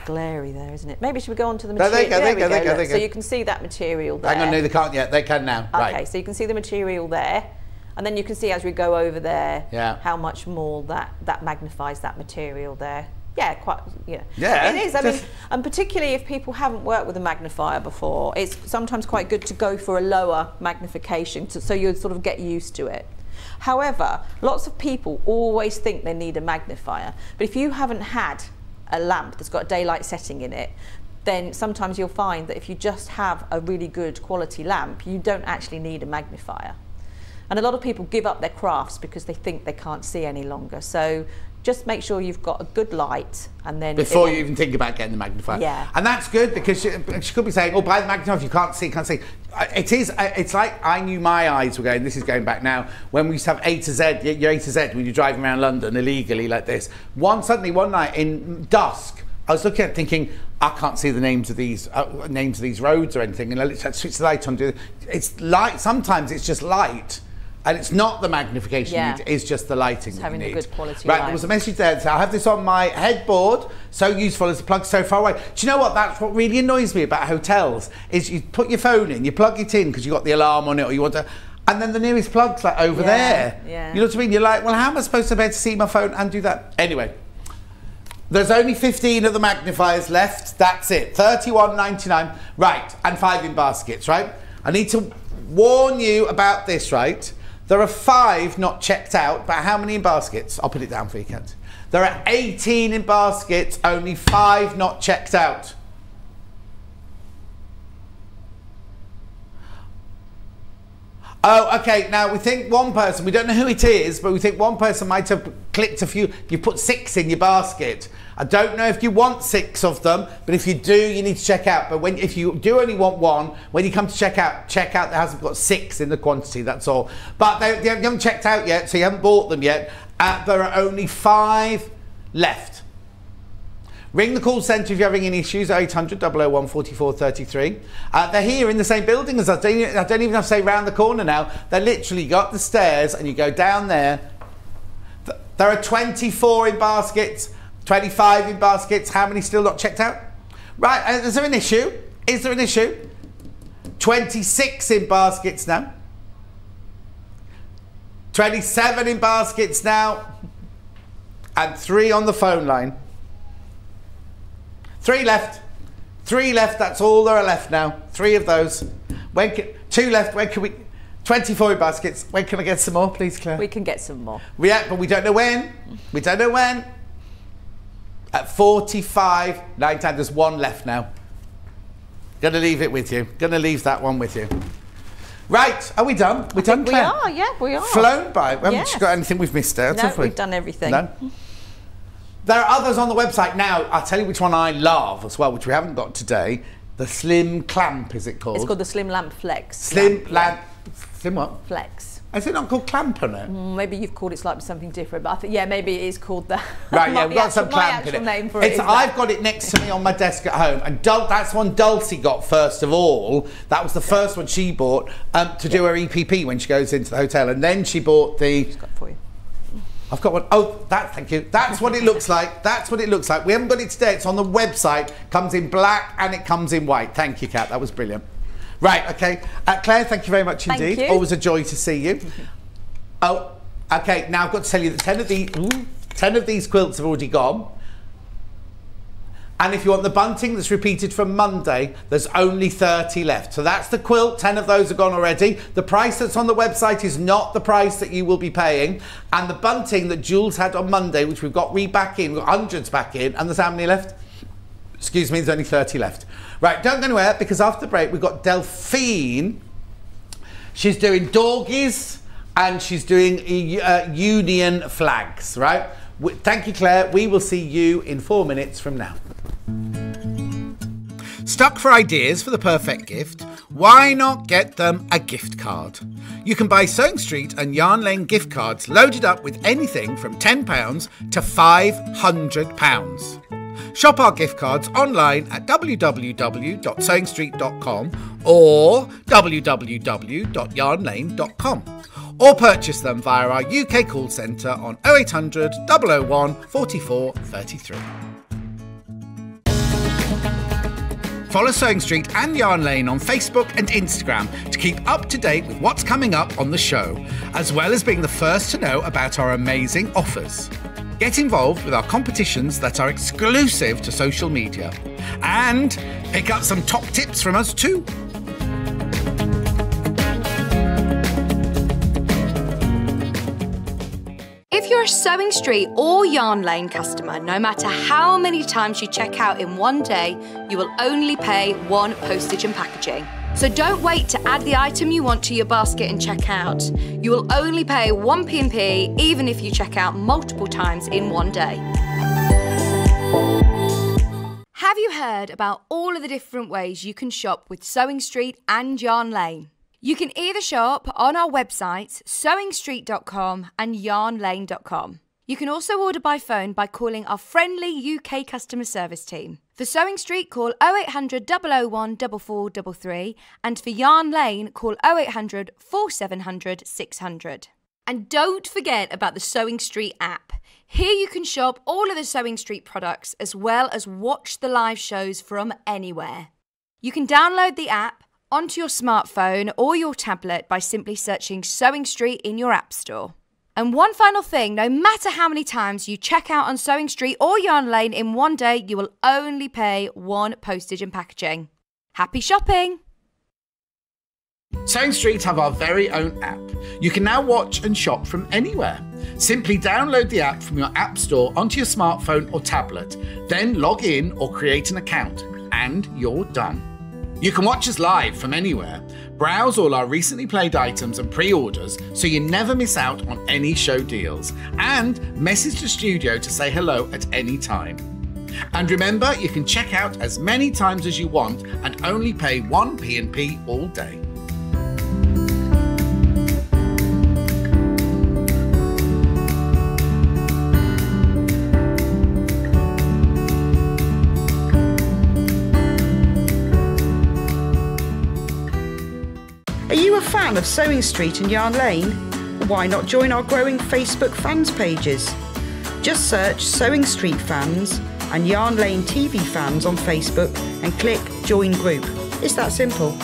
glary there, isn't it? Maybe should we go on to the There material? they go. So you can see that material there. Hang on, no, they can't yet. They can now. Okay, Right. so you can see the material there, and then you can see as we go over there how much more that magnifies that material there. Yeah, quite. Yeah, it is. I mean, and particularly if people haven't worked with a magnifier before, it's sometimes quite good to go for a lower magnification, so you sort of get used to it. However, lots of people always think they need a magnifier, but if you haven't had a lamp that's got a daylight setting in it, then sometimes you'll find that if you just have a really good quality lamp, you don't actually need a magnifier. And a lot of people give up their crafts because they think they can't see any longer. So just make sure you've got a good light, and then before you even think about getting the magnifier. Yeah. And that's good, because she could be saying, oh, buy the magnifier if you can't see, It's like I knew my eyes were going, this is going back now, when we used to have A to Z, your A to Z, when you're driving around London illegally like this. Suddenly one night in dusk, I was looking at it thinking, I can't see the names of these roads or anything, and I switched the light on. It's light, sometimes it's just light. And it's not the magnification you need, it's just the lighting it's that you need. having a good quality Right, light. there was a message there that said, I have this on my headboard, so useful as a plug so far away. Do you know what? That's what really annoys me about hotels, is you put your phone in, you plug it in because you've got the alarm on it, or you want to, and then the nearest plug's like over there. Yeah. You know what I mean? You're like, well, how am I supposed to be able to see my phone and do that? Anyway, there's only 15 of the magnifiers left. That's it. £31.99. Right, and 5 in baskets, right? I need to warn you about this, right? There are 5 not checked out, but how many in baskets? I'll put it down for you, Kent. There are 18 in baskets, only 5 not checked out. Oh, okay, now we think one person, we don't know who it is, but we think one person might have clicked a few, you put 6 in your basket. I don't know if you want 6 of them, but if you do, you need to check out. But if you do only want 1, when you come to check out that hasn't got 6 in the quantity, that's all. But they haven't checked out yet, so you haven't bought them yet. There are only 5 left. Ring the call centre if you're having any issues, 800 001 44 33. They're here in the same building as us. I don't even have to say round the corner now. They literally got the stairs and you go down there. There are 24 in baskets, 25 in baskets. How many still not checked out? Right, is there an issue? Is there an issue? 26 in baskets now. 27 in baskets now. And 3 on the phone line. 3 left. 3 left. That's all there are left now. 3 of those. 2 left. When can we? 24 in baskets. When can I get some more, please, Claire? We can get some more. Yeah, but we don't know when. We don't know when. At 45, 9 times, there's 1 left now. Gonna leave it with you. Gonna leave that one with you. Right, are we done? We're done, Claire? We are, yeah, we are. Flown by. We haven't got anything we've missed out, have we? We've done everything. No? There are others on the website now. I'll tell you which one I love as well, which we haven't got today. The Slim Clamp, is it called? It's called the Slim Lamp Flex. Slim Lamp. Slim what? Flex. Is it not called clamp on it? Maybe you've called it slightly something different, but I think, yeah, maybe it is called that. Right, yeah, we've got some clamp in it. Name for it I've got it next to me on my desk at home, and that's one Dulcie got first of all. That was the first one she bought to do her EPP when she goes into the hotel, and then she bought the... Just got it for you. I've got one. Oh, thank you. That's what it looks like. That's what it looks like. We haven't got it today. It's on the website. Comes in black and it comes in white. Thank you, Kat. That was brilliant. Right, okay. Claire, thank you very much indeed. Thank you. Always a joy to see you. Oh, okay. Now I've got to tell you that 10 of these quilts have already gone. And if you want the bunting that's repeated from Monday, there's only 30 left. So that's the quilt, 10 of those are gone already. The price that's on the website is not the price that you will be paying. And the bunting that Jules had on Monday, which we've got back in, we've got hundreds back in, and there's how many left? Excuse me, there's only 30 left. Right, don't go anywhere, because after the break, we've got Delphine. She's doing doggies, and she's doing union flags, right? Thank you, Claire. We will see you in 4 minutes from now. Stuck for ideas for the perfect gift? Why not get them a gift card? You can buy Sewing Street and Yarn Lane gift cards loaded up with anything from £10 to £500. Shop our gift cards online at www.sewingstreet.com or www.yarnlane.com. Or purchase them via our UK call centre on 0800 001 44 33. Follow Sewing Street and Yarn Lane on Facebook and Instagram to keep up to date with what's coming up on the show, as well as being the first to know about our amazing offers. Get involved with our competitions that are exclusive to social media. And pick up some top tips from us too. If you're a Sewing Street or Yarn Lane customer, no matter how many times you check out in one day, you will only pay one postage and packaging. So don't wait to add the item you want to your basket and check out. You will only pay one P&P even if you check out multiple times in one day. Have you heard about all of the different ways you can shop with Sewing Street and Yarn Lane? You can either shop on our websites, sewingstreet.com and yarnlane.com. You can also order by phone by calling our friendly UK customer service team. For Sewing Street, call 0800 001 4433, and for Yarn Lane, call 0800 4700 600. And don't forget about the Sewing Street app. Here you can shop all of the Sewing Street products as well as watch the live shows from anywhere. You can download the app onto your smartphone or your tablet by simply searching Sewing Street in your app store. And one final thing, no matter how many times you check out on Sewing Street or Yarn Lane in one day, you will only pay one postage and packaging. Happy shopping! Sewing Street have our very own app. You can now watch and shop from anywhere. Simply download the app from your app store onto your smartphone or tablet, then log in or create an account, and you're done. You can watch us live from anywhere, browse all our recently played items and pre-orders so you never miss out on any show deals, and message the studio to say hello at any time. And remember, you can check out as many times as you want and only pay one P&P all day. Are you a fan of Sewing Street and Yarn Lane? Why not join our growing Facebook fans pages? Just search Sewing Street fans and Yarn Lane TV fans on Facebook and click Join Group. It's that simple.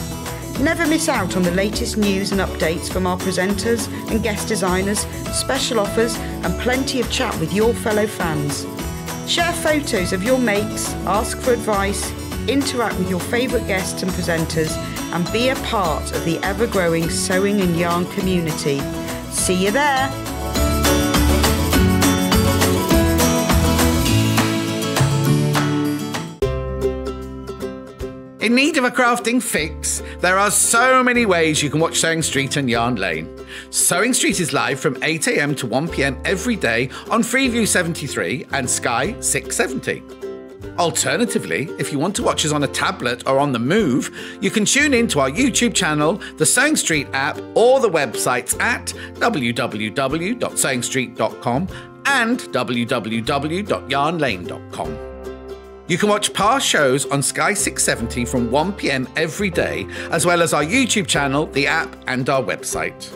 Never miss out on the latest news and updates from our presenters and guest designers, special offers and plenty of chat with your fellow fans. Share photos of your makes, ask for advice, interact with your favourite guests and presenters, and be a part of the ever-growing sewing and yarn community. See you there! In need of a crafting fix? There are so many ways you can watch Sewing Street and Yarn Lane. Sewing Street is live from 8 AM to 1 PM every day on Freeview 73 and Sky 670. Alternatively, if you want to watch us on a tablet or on the move, you can tune in to our YouTube channel, the Sewing Street app, or the websites at www.sewingstreet.com and www.yarnlane.com. You can watch past shows on Sky 670 from 1 PM every day, as well as our YouTube channel, the app, and our website.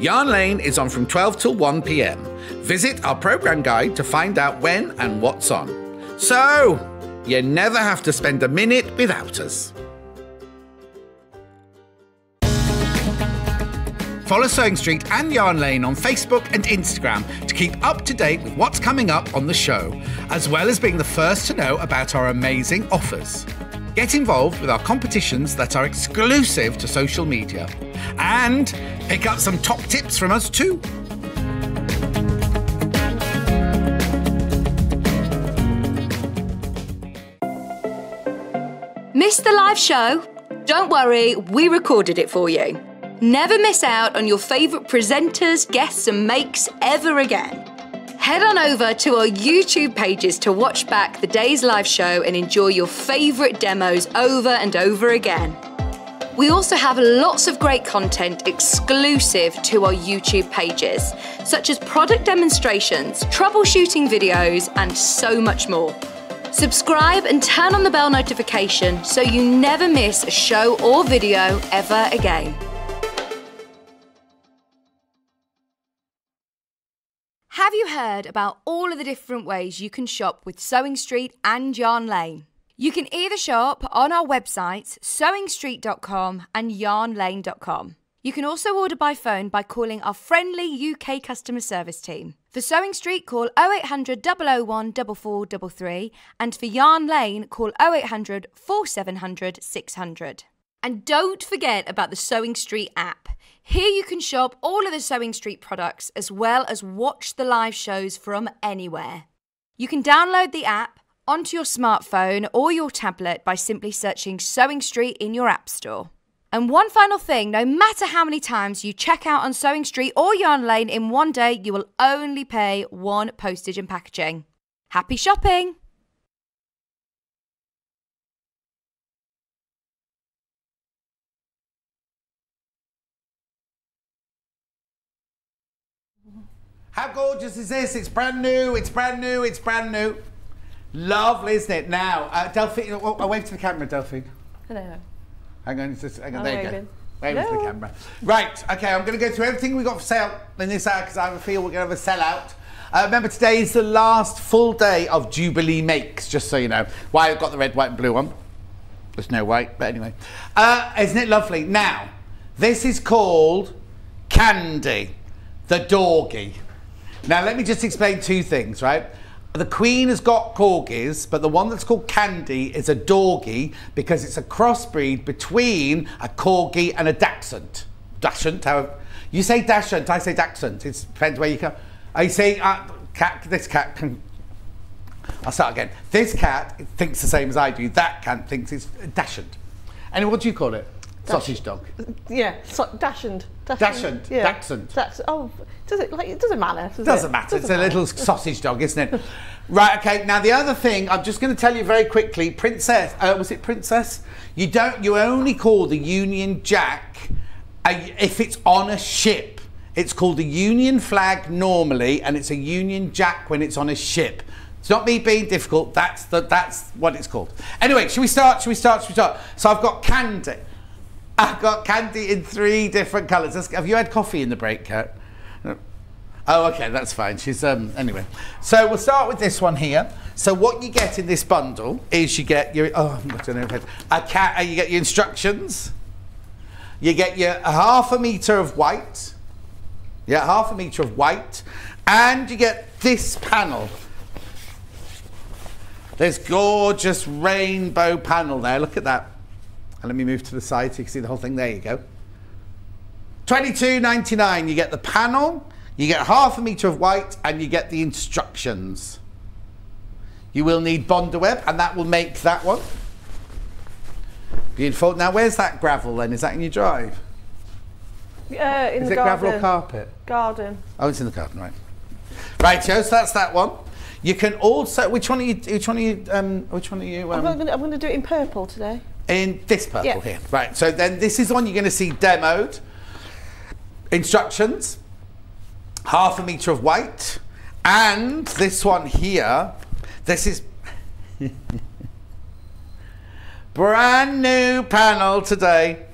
Yarn Lane is on from 12 till 1 PM. Visit our programme guide to find out when and what's on. So, you never have to spend a minute without us. Follow Sewing Street and Yarn Lane on Facebook and Instagram to keep up to date with what's coming up on the show, as well as being the first to know about our amazing offers. Get involved with our competitions that are exclusive to social media. And pick up some top tips from us too. Missed the live show? Don't worry, we recorded it for you. Never miss out on your favourite presenters, guests and makes ever again. Head on over to our YouTube pages to watch back the day's live show and enjoy your favourite demos over and over again. We also have lots of great content exclusive to our YouTube pages, such as product demonstrations, troubleshooting videos, and so much more. Subscribe and turn on the bell notification so you never miss a show or video ever again. Have you heard about all of the different ways you can shop with Sewing Street and Yarn Lane? You can either shop on our websites, sewingstreet.com and yarnlane.com. You can also order by phone by calling our friendly UK customer service team. For Sewing Street, call 0800 001 4433, and for Yarn Lane, call 0800 4700 600. And don't forget about the Sewing Street app. Here you can shop all of the Sewing Street products as well as watch the live shows from anywhere. You can download the app onto your smartphone or your tablet by simply searching Sewing Street in your app store. And one final thing, no matter how many times you check out on Sewing Street or Yarn Lane in one day, you will only pay one postage and packaging. Happy shopping! How gorgeous is this? It's brand new, it's brand new, it's brand new. Lovely, isn't it? Now, Delphine, I'll wave to the camera, Delphine. Hello. Hang on, there you go. Wave to the camera. Right, okay, I'm going to go through everything we've got for sale in this hour because I feel we're going to have a sellout. Remember, today is the last full day of Jubilee Makes, just so you know. Why I've got the red, white and blue on. There's no white, but anyway. Isn't it lovely? Now, this is called Candy, the Dorgy. Now, let me just explain two things, right? The Queen has got corgis, but the one that's called Candy is a Dorgy because it's a crossbreed between a Corgi and a Dachshund. Dachshund, however. You say Dachshund, I say Dachshund. It depends where you come. I say, this cat can... I'll start again. This cat thinks the same as I do. That cat thinks it's Dachshund. And what do you call it? Sausage dog. Yeah, Dachshund. Dachshund. Yeah. Dachshund. Oh, it doesn't matter. Doesn't matter. It's a little sausage dog, isn't it? Right. Okay. Now the other thing, I'm just going to tell you very quickly. Princess. Was it Princess? You only call the Union Jack if it's on a ship. It's called the Union flag normally, and it's a Union Jack when it's on a ship. It's not me being difficult. That's what it's called. Anyway, should we start? So I've got Candy. I've got Candy in 3 different colours. Have you had coffee in the break, Kat? Oh, okay, that's fine. She's anyway. So we'll start with this one here. So what you get in this bundle is you get your you get your instructions. You get your ½ metre of white. Yeah, ½ metre of white, and you get this panel. This gorgeous rainbow panel there. Look at that. And let me move to the side so you can see the whole thing. There you go. $22.99. You get the panel, you get ½ metre of white, and you get the instructions. You will need Bondaweb, and that will make that one. Beautiful. Now, where's that gravel then? Is that in your drive? In the garden. Is it gravel or carpet? Garden. Oh, it's in the garden, right. Right, so that's that one. You can also, which one are you? I'm going to do it in purple today. In this purple here. Right, so then this is one you're going to see demoed. Instructions, ½ metre of white, and this one here, this is brand new panel today,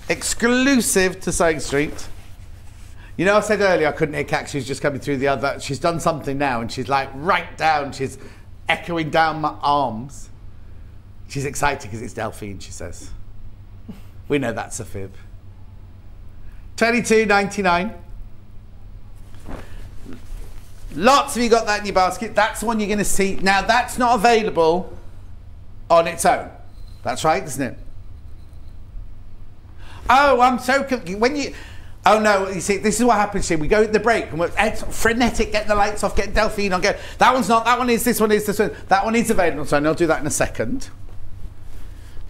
exclusive to Sewing Street. You know, I said earlier I couldn't hear Kat, she's just coming through the other, she's done something now and she's like right down, she's echoing down my arms. She's excited because it's Delphine, she says. We know that's a fib. $22.99. Lots of you got that in your basket. That's the one you're going to see. Now, that's not available on its own. That's right, isn't it? Oh, I'm so confused. When you... Oh no, you see, this is what happens here. We go at the break and we're frenetic, getting the lights off, getting Delphine on, go, that one's not, that one is, this one is, this one. That one is available, so I'll do that in a second.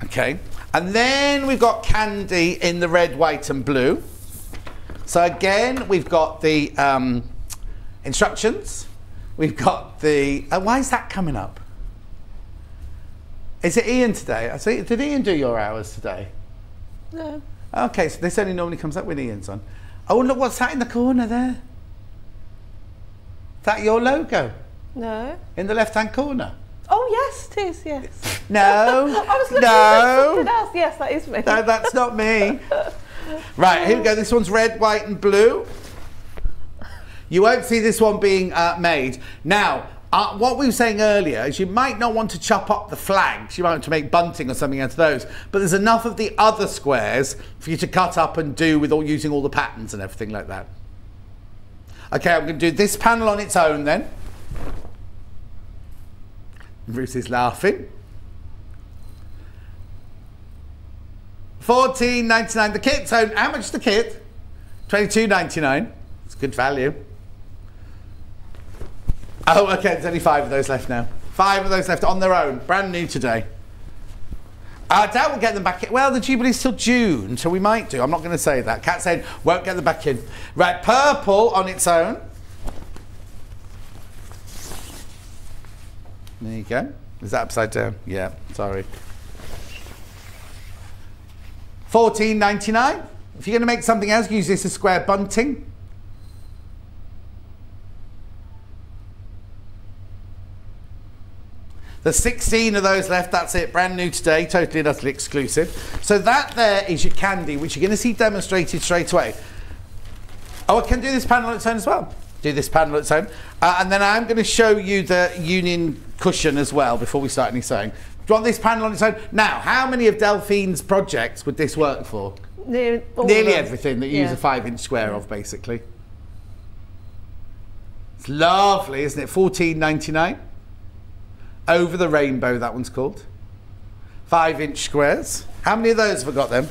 Okay, and then we've got Candy in the red, white and blue. So again, we've got the instructions. We've got the, why is that coming up? Is it Ian today? I see, did Ian do your hours today? No. Okay, so this only normally comes up with Ian's on. Oh, look what's that in the corner there. Is that your logo? No. In the left-hand corner? Oh, yes, it is, yes. No. I was looking at something else. Yes, that is me. No, that's not me. Right, here we go. This one's red, white and blue. You won't see this one being made. Now, what we were saying earlier is you might not want to chop up the flags. You might want to make bunting or something out of those. But there's enough of the other squares for you to cut up and do with using all the patterns and everything like that. Okay, I'm going to do this panel on its own then. Bruce is laughing. $14.99. The kit. So how much is the kit? $22.99. It's good value. Oh, okay. There's only 5 of those left now. 5 of those left on their own. Brand new today. I doubt we'll get them back in. Well, the Jubilee's till June, so we might do. I'm not going to say that. Kat said won't get them back in. Right, purple on its own. There you go. Is that upside down? Yeah, sorry. $14.99. If you're going to make something else, use this as square bunting. There's 16 of those left. That's it. Brand new today. Totally and utterly exclusive. So that there is your candy, which you're going to see demonstrated straight away. Oh, I can do this panel on its own as well. Do this panel on its own. And then I'm going to show you the union cushion as well before we start any sewing. Do you want this panel on its own? Now, how many of Delphine's projects would this work for? Nearly everything that you use a 5-inch square of, basically. It's lovely, isn't it? $14.99. Over the rainbow, that one's called. 5-inch squares. How many of those have I got then?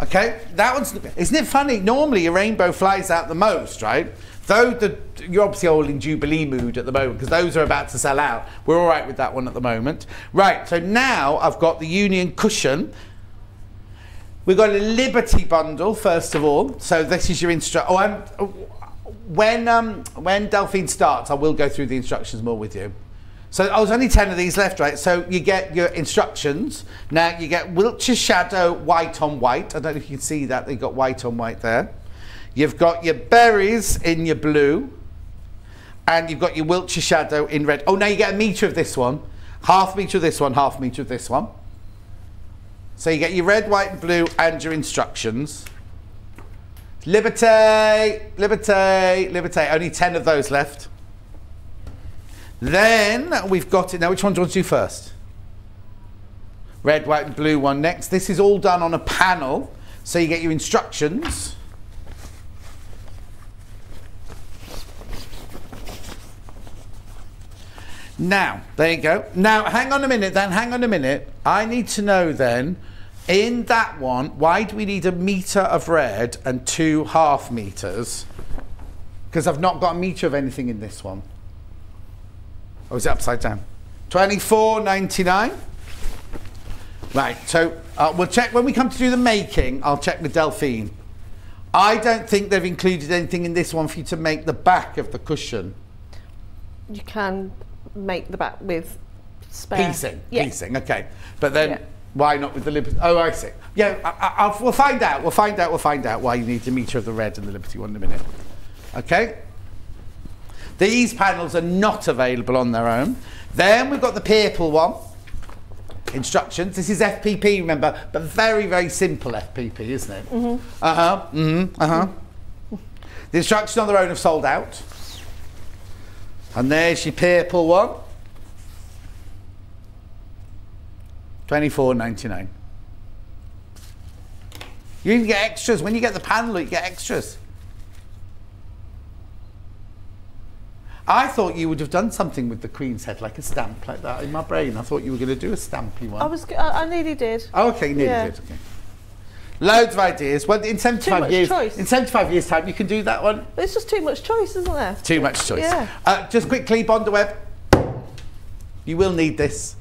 Okay, that one's, isn't it funny? Normally a rainbow flies out the most, right? Though you're obviously all in Jubilee mood at the moment because those are about to sell out. We're all right with that one at the moment. Right, so now I've got the union cushion. We've got a Liberty bundle, first of all. So this is your when Delphine starts, I will go through the instructions more with you. So there's only 10 of these left, right? So you get your instructions. Now you get Wiltshire Shadow white on white. I don't know if you can see that. They've got white on white there. You've got your berries in your blue. And you've got your Wiltshire Shadow in red. Oh, now you get a metre of this one. Half metre of this one, half metre of this one. So you get your red, white and blue and your instructions. Liberty, Liberty, Liberty. Only 10 of those left. Then we've got it. Now, which one do you want to do first? Red, white and blue one next. This is all done on a panel. So you get your instructions. Now, there you go. Now, hang on a minute then, hang on a minute. I need to know then, in that one, why do we need a metre of red and 2 half metres? Because I've not got a metre of anything in this one. Oh, is it upside down? $24.99. Right, so we'll check when we come to do the making. I'll check with Delphine. I don't think they've included anything in this one for you to make the back of the cushion. You can make the back with spare. Piecing, piecing, okay. But then why not with the Liberty? Oh, I see. Yeah, we'll find out. We'll find out why you need the metre of the red and the Liberty one in a minute. Okay. These panels are not available on their own. Then we've got the purple one. Instructions. This is FPP, remember, but very, very simple FPP, isn't it? The instructions on their own have sold out. And there's your purple one. $24.99. You even get extras. When you get the panel, you get extras. I thought you would have done something with the Queen's head, like a stamp like that in my brain. I thought you were going to do a stampy one. I nearly did. Oh, okay, you nearly did. Okay. Loads of ideas. Well, in 75 years, in 75 years' time, you can do that one. But it's just too much choice, isn't there? Too much choice. Yeah. Just quickly, Bonderweb. You will need this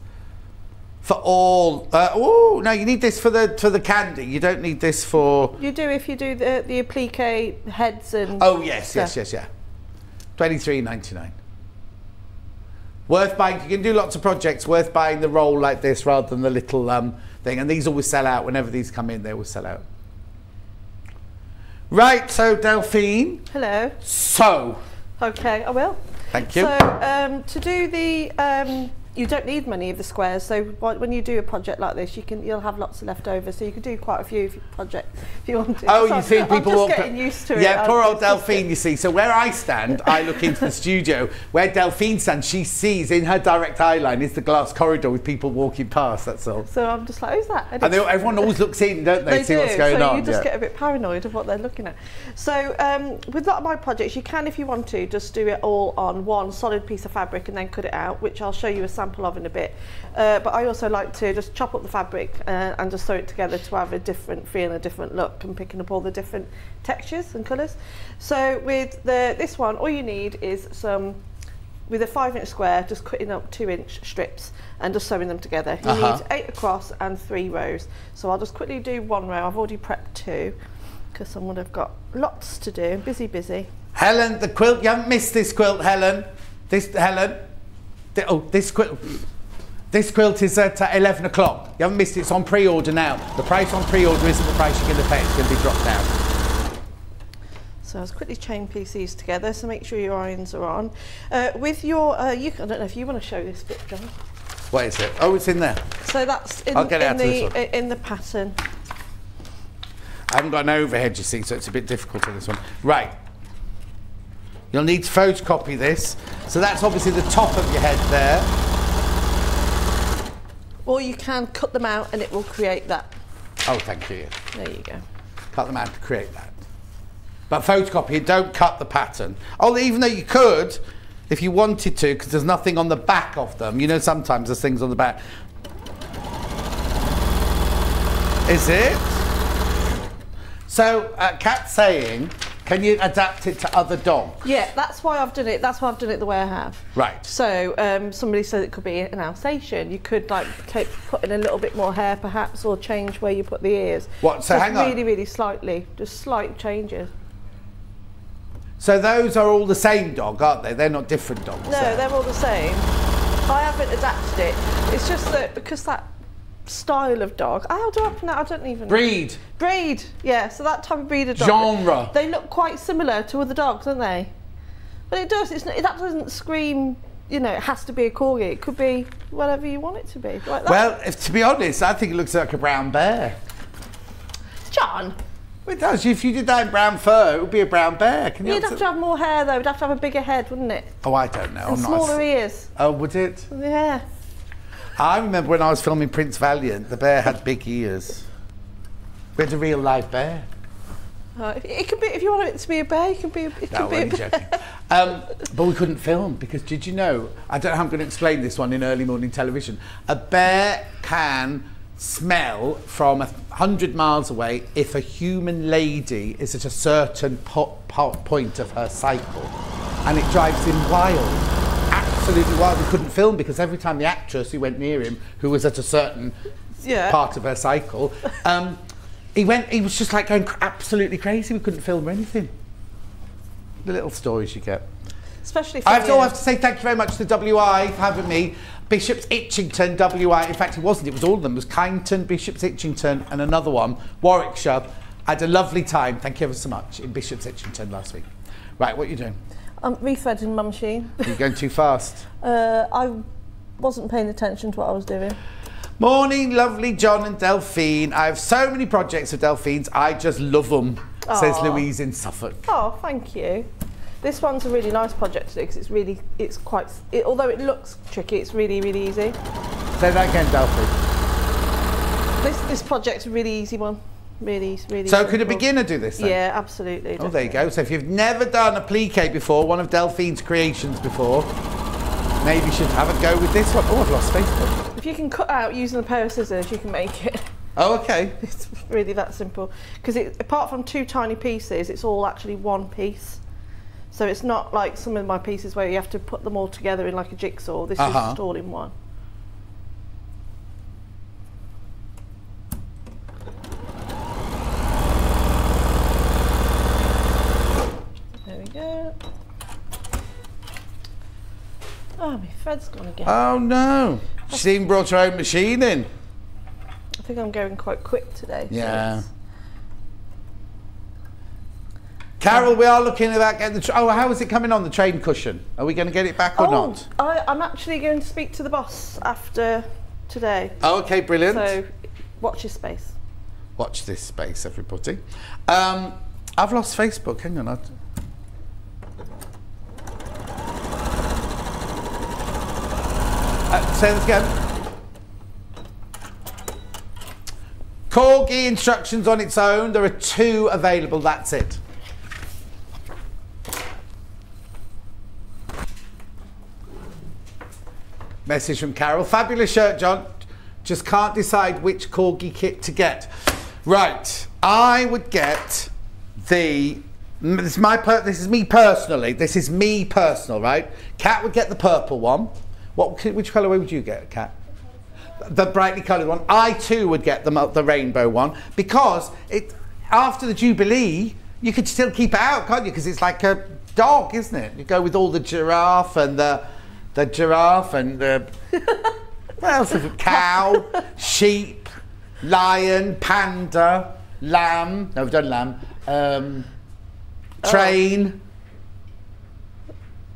for all. Oh no, you need this for the candy. You don't need this for. You do if you do the applique heads and. Oh yes, yeah. $23.99. Worth buying. You can do lots of projects. Worth buying the roll like this rather than the little thing. And these always sell out. Whenever these come in, they always sell out. Right. So Delphine. Hello. So. Okay, I will. Thank you. So to do the you don't need many of the squares, so when you do a project like this, you'll have lots of leftovers, so you can do quite a few projects if you want to. Oh, so you see people I'm walk. just getting used to it. Yeah, poor old Delphine. You see, so where I stand, I look into the studio. Where Delphine stands, she sees in her direct eye line is the glass corridor with people walking past. That's all. So I'm just like, who's that? And everyone always looks in, don't they? See do. what's going on. So you just get a bit paranoid of what they're looking at. So with a lot of my projects, you can, if you want to, just do it all on one solid piece of fabric and then cut it out, which I'll show you a sample of in a bit. But I also like to just chop up the fabric and just sew it together to have a different feel and a different look, and picking up all the different textures and colours. So with this one, all you need is with a 5-inch square, just cutting up 2-inch strips and just sewing them together. You need 8 across and 3 rows. So I'll just quickly do 1 row. I've already prepped 2 because someone have got lots to do. Busy. Helen, the quilt, you haven't missed this quilt, Helen. This quilt. This quilt is at 11 o'clock. You haven't missed it. It's on pre-order now. The price on pre-order isn't the price you're going to pay. It's going to be dropped down. So I'll quically chain pieces together, so make sure your irons are on. With your, I don't know if you want to show this bit, John. What is it? Oh, it's in there. So that's in, I'll get it out in the pattern. I haven't got an overhead, you see, so it's a bit difficult on this one. Right. You'll need to photocopy this. So that's obviously the top of your head there. Or you can cut them out and it will create that. Oh, thank you. There you go. Cut them out to create that. But photocopy it, don't cut the pattern. Oh, even though you could, if you wanted to, because there's nothing on the back of them. You know, sometimes there's things on the back. Is it? So, Kat's saying, can you adapt it to other dogs? Yeah, that's why I've done it. That's why I've done it the way I have. Right. So somebody said it could be an Alsatian. You could like put in a little bit more hair, perhaps, or change where you put the ears. What? So hang on. Really slightly, just slight changes. So those are all the same dog, aren't they? They're not different dogs. No, they're all the same. I haven't adapted it. It's just that because that style of dog. How do I pronounce? I don't even. Breed. Breed. Yeah. So that type of breed of dog. Genre. They look quite similar to other dogs, don't they? But it does. It's not, that doesn't scream. You know, it has to be a corgi. It could be whatever you want it to be. Like that. Well, to be honest, I think it looks like a brown bear. John. It does. If you did that in brown fur, it would be a brown bear. Can you? You'd have to have more hair though. You'd have to have a bigger head, wouldn't it? Oh, I don't know. And smaller ears. Oh, would it? Yeah. I remember when I was filming Prince Valiant, the bear had big ears. We had a real live bear. It could be, if you want it to be a bear, it could be. It could be a bear. Joking. But we couldn't film because did you know? I don't know how I'm going to explain this one in early morning television. A bear can smell from 100 miles away if a human lady is at a certain point of her cycle, and it drives him wild. Absolutely wild. We couldn't film because every time the actress who went near him, who was at a certain part of her cycle, he was just like going absolutely crazy. We couldn't film or anything. The little stories you get. Especially I have to say thank you very much to WI for having me. Bishop's Itchington, WI. In fact, it wasn't. It was all of them. It was Kyneton, Bishop's Itchington, and another one, Warwickshire. I had a lovely time. Thank you ever so much in Bishop's Itchington last week. Right, what are you doing? I'm refeeding my machine. You're going too fast. I wasn't paying attention to what I was doing. Morning, lovely John and Delphine. I have so many projects with Delphines. I just love them, says Louise in Suffolk. Oh, thank you. This one's a really nice project to do because it's quite, although it looks tricky, it's really easy. Say that again, Delphine. This project's a really easy one. Really So simple. could a beginner do this then? Yeah, absolutely. Oh, there you go. So if you've never done a plique before, one of Delphine's creations before, maybe you should have a go with this one. Oh, I've lost Facebook. If you can cut out using a pair of scissors, you can make it. Oh, okay. It's really that simple. Because apart from 2 tiny pieces, it's all actually one piece. So it's not like some of my pieces where you have to put them all together in like a jigsaw. This is just all in one. There we go. Oh, my thread's gone again. Oh no. She's even brought her own machine in. I think I'm going quite quick today. Yeah. So Carol, we are looking at getting the... Oh, how is it coming on, the train cushion? Are we going to get it back or not? I'm actually going to speak to the boss after today. Oh, okay, brilliant. So, watch your space. Watch this space, everybody. I've lost Facebook. Hang on. Say this again. Corgi instructions on its own. There are 2 available. That's it. Message from Carol. Fabulous shirt, John. Just can't decide which Corgi kit to get. Right. I would get the... This is me personally. This is me personal, right? Kat would get the purple one. Which colourway would you get, Kat? The brightly coloured one. I too would get the rainbow one, because after the Jubilee you could still keep it out, can't you? Because it's like a dog, isn't it? You go with all the giraffe and the giraffe and the what else? Cow, sheep, lion, panda, lamb. No, we've done lamb. Train.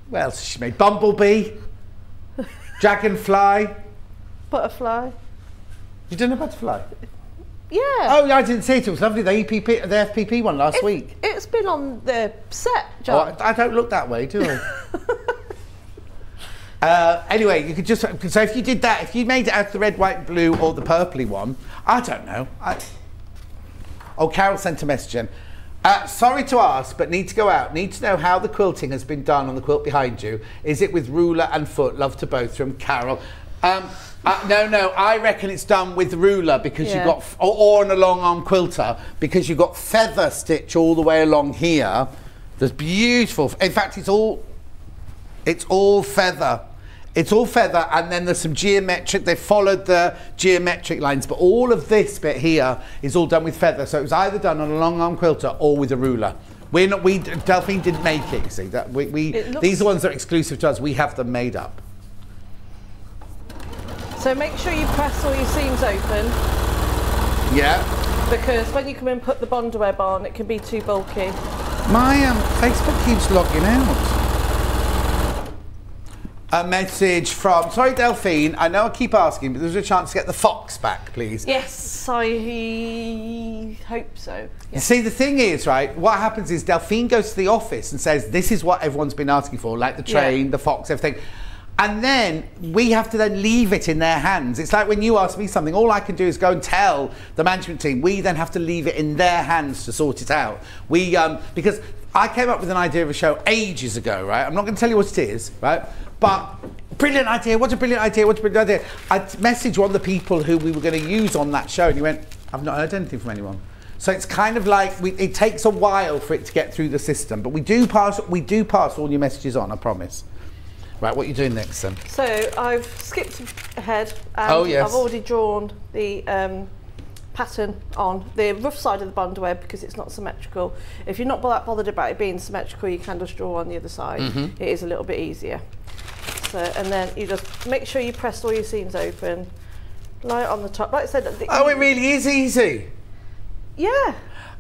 What else has she made? Bumblebee. Dragonfly. Butterfly. You done a butterfly? Yeah. Oh, I didn't see it. It was lovely. The FPP one last week. It's been on the set, John. Oh, I don't look that way, do I? Anyway, you could just... So if you did that, if you made it out of the red, white, blue or the purpley one, I don't know. Oh, Carol sent a message in. Sorry to ask, but need to go out. Need to know how the quilting has been done on the quilt behind you. Is it with ruler and foot? Love to both, from Carol. No, I reckon it's done with ruler, because you've got... Or on a long arm quilter, because you've got feather stitch all the way along here. There's beautiful... In fact, it's all feather. It's all feather, and then there's some geometric... They've followed the geometric lines, but all of this bit here is all done with feather. So it was either done on a long arm quilter or with a ruler. Delphine didn't make it, you see. These are ones that are exclusive to us. We have them made up. So make sure you press all your seams open. Yeah. Because when you come and put the bondweb on, it can be too bulky. My Facebook keeps logging out. A message from... Sorry, Delphine. I know I keep asking, but there's a chance to get the fox back, please. Yes, I hope so. You see, the thing is, right, what happens is Delphine goes to the office and says, this is what everyone's been asking for, like the train, the fox, everything. And then we have to then leave it in their hands. It's like when you ask me something, all I can do is go and tell the management team. We then have to leave it in their hands to sort it out. Because I came up with an idea of a show ages ago, right? I'm not going to tell you what it is, right? But brilliant idea, what a brilliant idea, what a brilliant idea. I messaged one of the people who we were going to use on that show, and he went, I've not heard anything from anyone. So it's kind of like, it takes a while for it to get through the system, but we do pass all your messages on, I promise. Right, what are you doing next then? So I've skipped ahead, and I've already drawn the pattern on the rough side of the bondweb, because it's not symmetrical. If you're not that bothered about it being symmetrical, you can just draw on the other side. It is a little bit easier. So, and then you just make sure you press all your seams open, lie it on the top. Like I said, it really is easy. Yeah.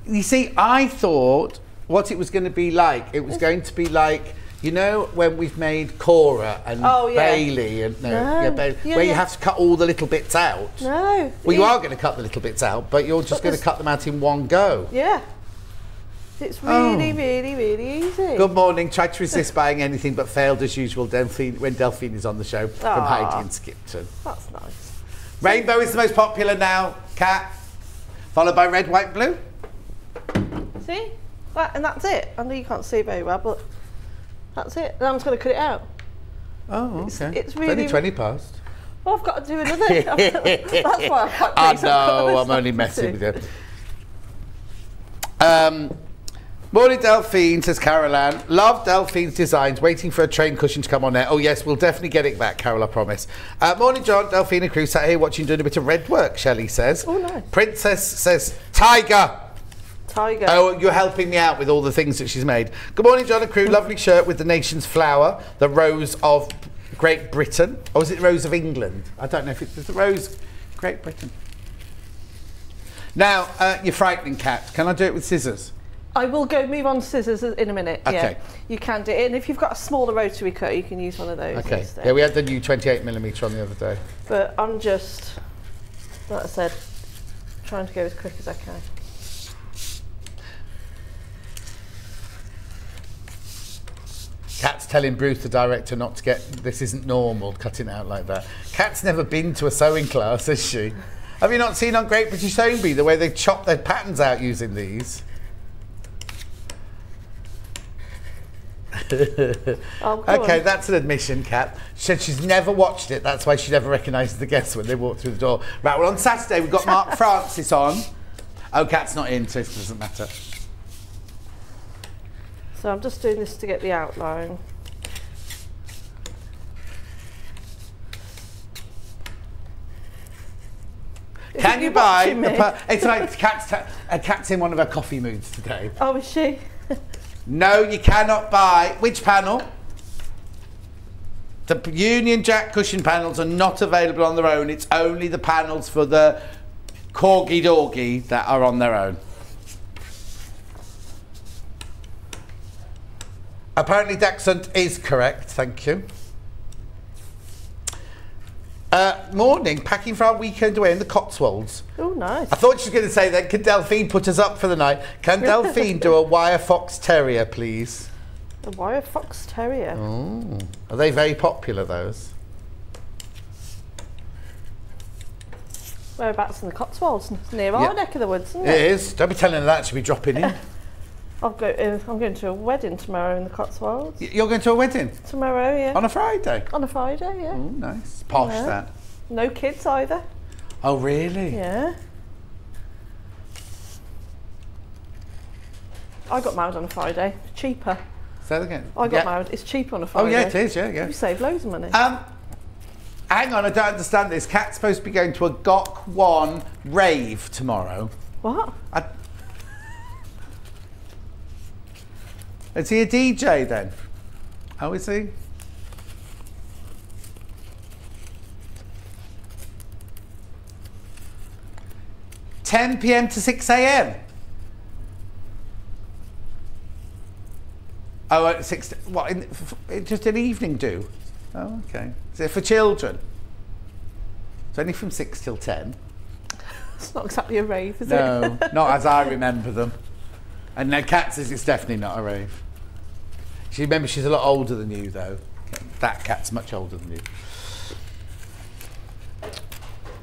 You see, I thought what it was going to be like. It was going to be like, you know, when we've made Cora and Bailey and where you have to cut all the little bits out. No. Well, you are going to cut the little bits out, but you're just going to cut them out in one go. Yeah. It's really, really, really easy. Good morning. Tried to resist buying anything, but failed as usual. When Delphine is on the show, from Heidi and Skipton. That's nice. Rainbow is the most popular now, Kat, followed by red, white, blue. See? And that's it. I know you can't see very well, but that's it. And I'm just going to cut it out. Oh, okay. It's really... only 20 past. Well, I've got to do another. That's why I'm quite pleased. No, I'm only messing with you. Morning, Delphine, says Carol Ann. Love Delphine's designs. Waiting for a train cushion to come on there. Oh, yes, we'll definitely get it back, Carol, I promise. Morning, John. Delphine and crew sat here watching, doing a bit of red work, Shelley says. Oh, nice. Princess says, Tiger. Tiger. Oh, you're helping me out with all the things that she's made. Good morning, John and crew. Lovely shirt with the nation's flower, the rose of Great Britain. Or is it the rose of England? I don't know if it's the rose Great Britain. Now, you're frightening, Kat. Can I do it with scissors? I will go move on to scissors in a minute. Okay. Yeah, you can do it. And if you've got a smaller rotary cutter, you can use one of those. Okay. Instead. Yeah, we had the new 28mm on the other day. But I'm just, like I said, trying to go as quick as I can. Kat's telling Bruce, the director, not to get, this isn't normal, cutting it out like that. Kat's never been to a sewing class, has she? Have you not seen on Great British Sewing Bee the way they chop their patterns out using these? Oh, okay, that's an admission, Kat. She said she's never watched it, that's why she never recognises the guests when they walk through the door. Right, well on Saturday we've got Mark Francis on. Oh, Kat's not in, so it doesn't matter. So I'm just doing this to get the outline. Can you buy? It's like Kat's in one of her coffee moods today. Oh, is she? No, you cannot buy. Which panel? The Union Jack cushion panels are not available on their own. It's only the panels for the Corgi Dorgi that are on their own. Apparently Dachshund is correct, thank you. Morning, packing for our weekend away in the Cotswolds. Oh, nice. I thought she was going to say that, can Delphine put us up for the night? Can Delphine do a wire fox terrier, please? A wire fox terrier? Oh, are they very popular, those? Whereabouts in the Cotswolds? Near our neck of the woods, isn't it? It is. Don't be telling her that, she'll be dropping in. I'm going to a wedding tomorrow in the Cotswolds. You're going to a wedding? Tomorrow, yeah. On a Friday? On a Friday, yeah. Oh, nice. Posh, Yeah. that. No kids either. Oh, really? Yeah. I got married on a Friday. Cheaper. Say that again. I got married. It's cheaper on a Oh, Friday. yeah, it is, yeah, yeah. You save loads of money. Hang on, I don't understand this. Kat's supposed to be going to a GOC 1 rave tomorrow. What? Is he a DJ then? Oh, is he? (10 p.m. to 6 a.m. Oh, at 6. What? Just an evening do? Oh, okay. Is it for children? It's only from 6 till 10. It's not exactly a rave, is it? No, not as I remember them. And now Kat says it's definitely not a rave. She remembers she's a lot older than you, though. That Kat's much older than you.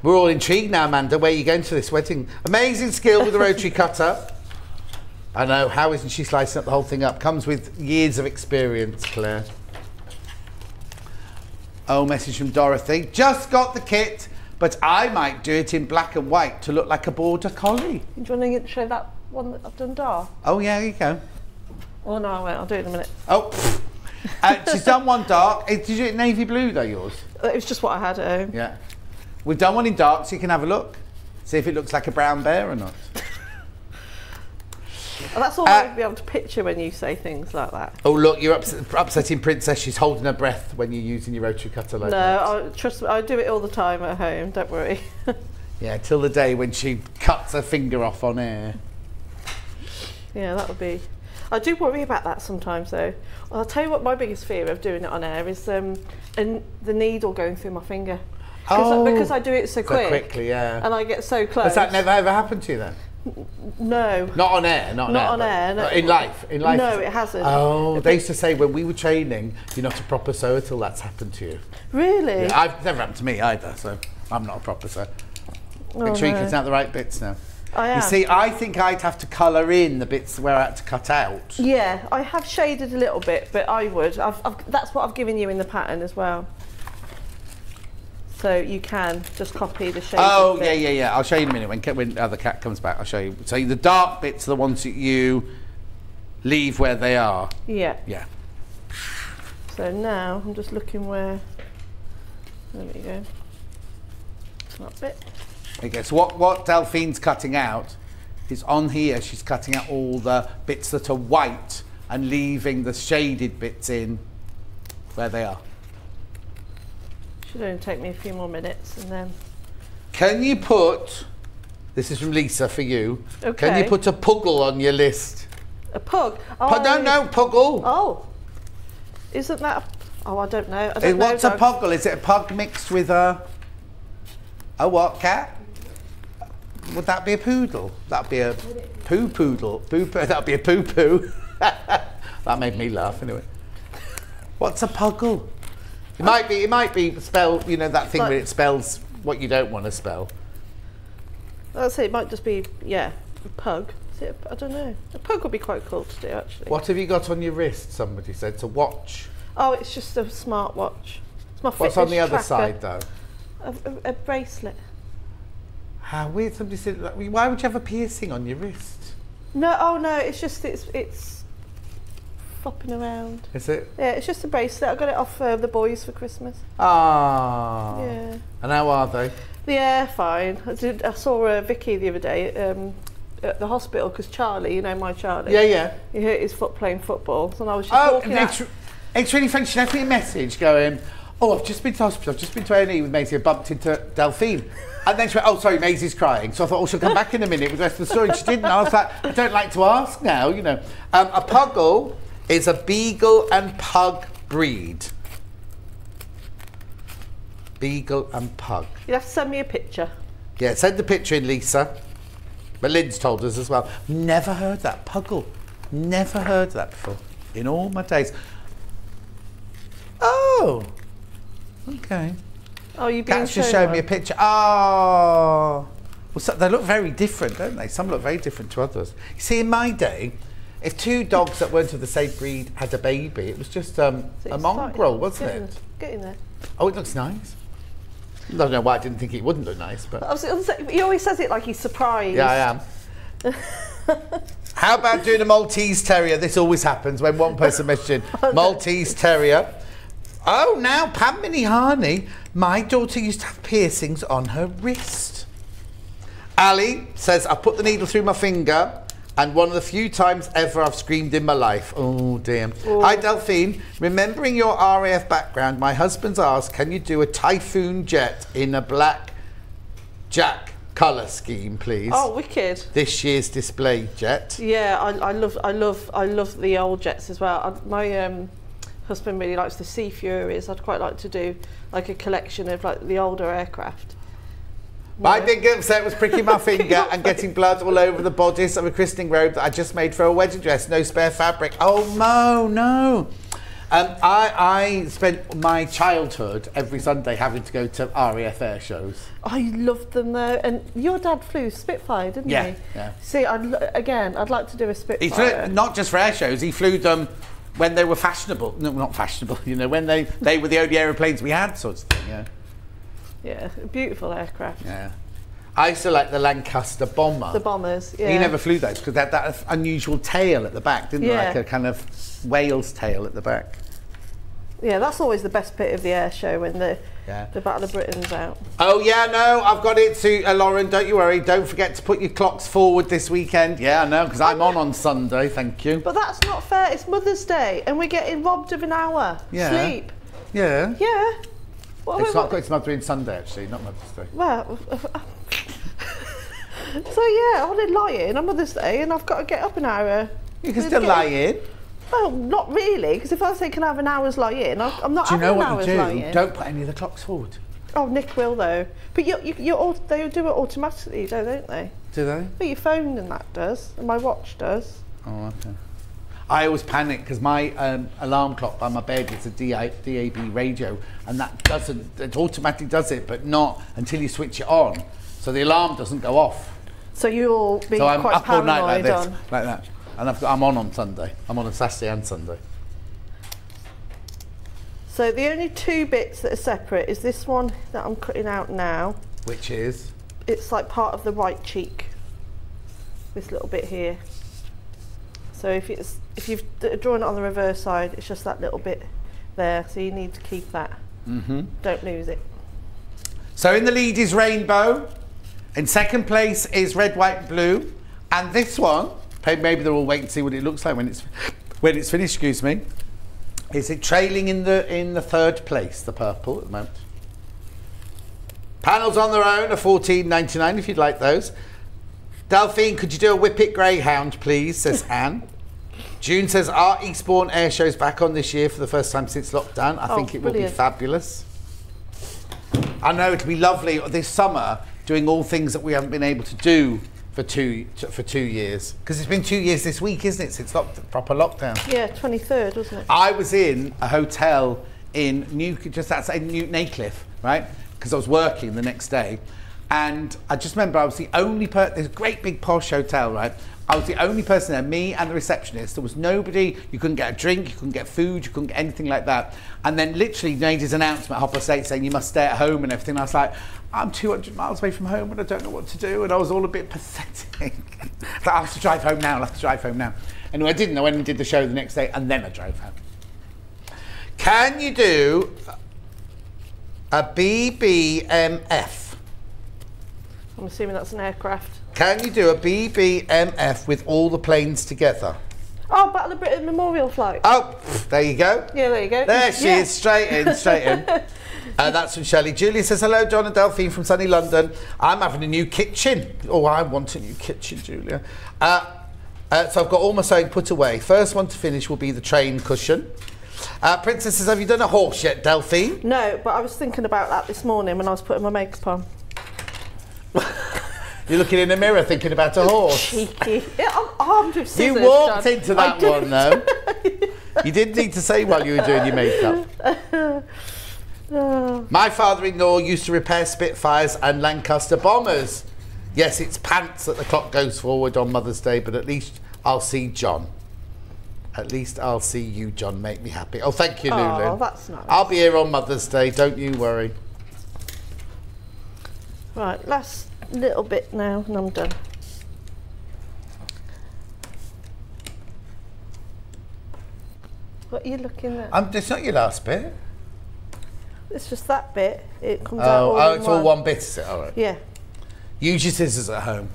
We're all intrigued now, Amanda. Where are you going to this wedding? Amazing skill with the rotary cutter. I know. How isn't she slicing up the whole thing up? Comes with years of experience, Claire. Oh, message from Dorothy. Just got the kit, but I might do it in black and white to look like a border collie. Do you want to show that one that I've done dark? Oh, yeah, here you go. Oh, no, I won't. I'll do it in a minute. Oh, she's done one dark. Did you do it navy blue, though, yours? It was just what I had at home. Yeah. We've done one in dark, so you can have a look. See if it looks like a brown bear or not. Well, that's all I'd be able to picture when you say things like that. Oh, look, you're upsetting Princess. She's holding her breath when you're using your rotary cutter like that. No, trust me, I do it all the time at home, don't worry. Yeah, till the day when she cuts her finger off on air. Yeah, that would be... I do worry about that sometimes, though. Well, I'll tell you what my biggest fear of doing it on air is the needle going through my finger. Because I do it so quickly, yeah. And I get so close. Has that never ever happened to you then? No. Not on air, not on air. No. In life? No, it hasn't. Oh, they used to say when we were training, you're not a proper sewer till that's happened to you. Really? Yeah, it's never happened to me either, so I'm not a proper sewer. Make sure you're cutting out the right bits now. I am. You see, I think I'd have to colour in the bits where I had to cut out. Yeah, I have shaded a little bit, but I would. That's what I've given you in the pattern as well. So you can just copy the shade. Oh, yeah. I'll show you in a minute when the other cat comes back. I'll show you. So the dark bits are the ones that you leave where they are. Yeah. Yeah. So now I'm just looking where. There we go. That bit. Okay. So what Delphine's cutting out is on here. She's cutting out all the bits that are white and leaving the shaded bits in where they are. Should only take me a few more minutes and then... Can you put, this is from Lisa for you, Okay. can you put a puggle on your list? A pug? No, puggle. Oh. Isn't that... Oh, I don't know. What's a puggle? Is it a pug mixed with a what, cat? Would that be a poodle? That'd be a poodle. That'd be a poo-poo. That made me laugh anyway. What's a puggle? It might be spelled, you know, that thing where it spells what you don't want to spell. I'd say it might just be, yeah, a pug. I don't know. A pug would be quite cool to do, actually. What have you got on your wrist, somebody said? To watch? Oh, it's just a smartwatch. It's my What's on the other tracker. side, though? A bracelet. How weird. Somebody said, why would you have a piercing on your wrist? No, oh no, it's just, it's flopping around. Is it? Yeah, it's just a bracelet. I got it off the boys for Christmas. Ah. Yeah. And how are they? Yeah, fine. I saw Vicky the other day at the hospital because Charlie, you know my Charlie. Yeah. He hurt his foot playing football, and I was just walking out. It's really funny. She left me a message going, "Oh, I've just been to hospital. I've just been to A&E with Maisie. I bumped into Delphine." And then she went, "Oh, sorry, Maisie's crying." So I thought, "Oh, she'll come back in a minute with the rest of the story." And she didn't. And I was like, "I don't like to ask now, you know." A puggle is a beagle and pug breed. Beagle and pug. You'll have to send me a picture. Yeah, send the picture in, Lisa. But Lynn's told us as well. Never heard that, puggle. Never heard that before in all my days. Oh, okay. Oh, you've been That's just showing me a picture. Oh, well, so they look very different, don't they? Some look very different to others. You see, in my day, if two dogs that weren't of the same breed had a baby, it was just a mongrel, wasn't it? Get in there. Oh, it looks nice. I don't know why I didn't think it wouldn't look nice, but He always says it like he's surprised. yeah, I am. How about doing a Maltese Terrier? This always happens when one person messages Maltese Terrier. Oh, now Pam Minihani. My daughter used to have piercings on her wrist. Ali says, I put the needle through my finger and one of the few times ever I've screamed in my life. Oh, dear. Oh. Hi, Delphine. Remembering your RAF background, my husband's asked, can you do a Typhoon jet in a black Jack colour scheme, please? Oh, wicked. This year's display jet. Yeah, I love the old jets as well. My husband really likes the Sea Furies. I'd quite like to do like a collection of like the older aircraft. My big upset was pricking my finger and getting blood all over the bodice of a christening robe that I just made for a wedding dress. No spare fabric. Oh, no. I spent my childhood every Sunday having to go to RAF air shows. I loved them though. And your dad flew Spitfire, didn't he? Yeah. See, I'd like to do a Spitfire. He flew, not just for air shows, he flew them when they were fashionable. No, not fashionable, you know, when they were the only aeroplanes we had, sort of thing, yeah. Yeah, beautiful aircraft. Yeah. I used to like the Lancaster bomber. The bombers, yeah. He never flew those because they had that unusual tail at the back, didn't they? Like a kind of whale's tail at the back. Yeah, that's always the best bit of the air show when the Battle of Britain's out. Oh yeah, no, I've got it to Lauren, don't you worry. Don't forget to put your clocks forward this weekend. Yeah, I know, because I'm on Sunday, thank you. But that's not fair, it's Mother's Day and we're getting robbed of an hour sleep. Yeah. Yeah. It's Mother's Sunday actually, not Mother's Day. Well, so yeah, I want to lie in on Mother's Day and I've got to get up an hour. You can still lie in. Well, not really, because if I say can I have an hour's lie in, I'm not having an hour's lie in. Don't put any of the clocks forward. Oh, Nick will though. But they do it automatically, don't they? Do they? But your phone and that does, and my watch does. Oh, okay. I always panic because my alarm clock by my bed is a DAB radio, and that doesn't. It automatically does it, but not until you switch it on. So the alarm doesn't go off. So you'll be I'm quite up paranoid all night like this, on. like that. And I'm on Sunday. I'm on a Saturday and Sunday. So the only two bits that are separate is this one that I'm cutting out now. Which is? It's like part of the right cheek. This little bit here. So if you've drawn it on the reverse side, it's just that little bit there. So you need to keep that. Mm-hmm. Don't lose it. So in the lead is Rainbow. In second place is Red, White, Blue. And this one, maybe they'll all wait and see what it looks like when it's finished, excuse me. Is it trailing in the third place, the purple at the moment. Panels on their own are $14.99 if you'd like those. Delphine, could you do a Whippet Greyhound, please, says Anne. June says, are Eastbourne air shows back on this year for the first time since lockdown? I think it will be fabulous. I know it'll be lovely this summer doing all things that we haven't been able to do for 2 years. Because it's been 2 years this week, isn't it, since proper lockdown? Yeah, 23rd, wasn't it? I was in a hotel in just outside Newton Aycliffe, right? Because I was working the next day. And I just remember I was the only person, there's a great big posh hotel, right? I was the only person there, me and the receptionist. There was nobody, you couldn't get a drink, you couldn't get food, you couldn't get anything like that. And then literally made his announcement at 8:30 saying you must stay at home and everything. And I was like, I'm 200 miles away from home and I don't know what to do. And I was all a bit pathetic. I have to drive home now, I'll have to drive home now. Anyway, I didn't. I went and did the show the next day and then I drove home. Can you do a BBMF? I'm assuming that's an aircraft. Can you do a BBMF with all the planes together? Oh, Battle of Britain Memorial Flight. Oh, there you go. Yeah, there you go. There she is, straight in, straight in. That's from Shelley. Julia says, hello, John and Delphine from sunny London. I'm having a new kitchen. Oh, I want a new kitchen, Julia. So I've got all my sewing put away. First one to finish will be the train cushion. Princess says, have you done a horse yet, Delphine? No, but I was thinking about that this morning when I was putting my makeup on. You're looking in the mirror thinking about a horse. Cheeky. Yeah, I'm armed with scissors. You walked into that one, though. You didn't need to say while you were doing your makeup. My father-in-law used to repair Spitfires and Lancaster bombers. Yes, it's pants that the clock goes forward on Mother's Day, but at least I'll see John. At least I'll see you, John. Make me happy. Oh, thank you, Lulu. Oh, that's nice. I'll be here on Mother's Day. Don't you worry. Right, last little bit now and I'm done. What are you looking at? It's not your last bit. It's just that bit. It comes out all in it's all one bit, is it? All right. Yeah. Use your scissors at home.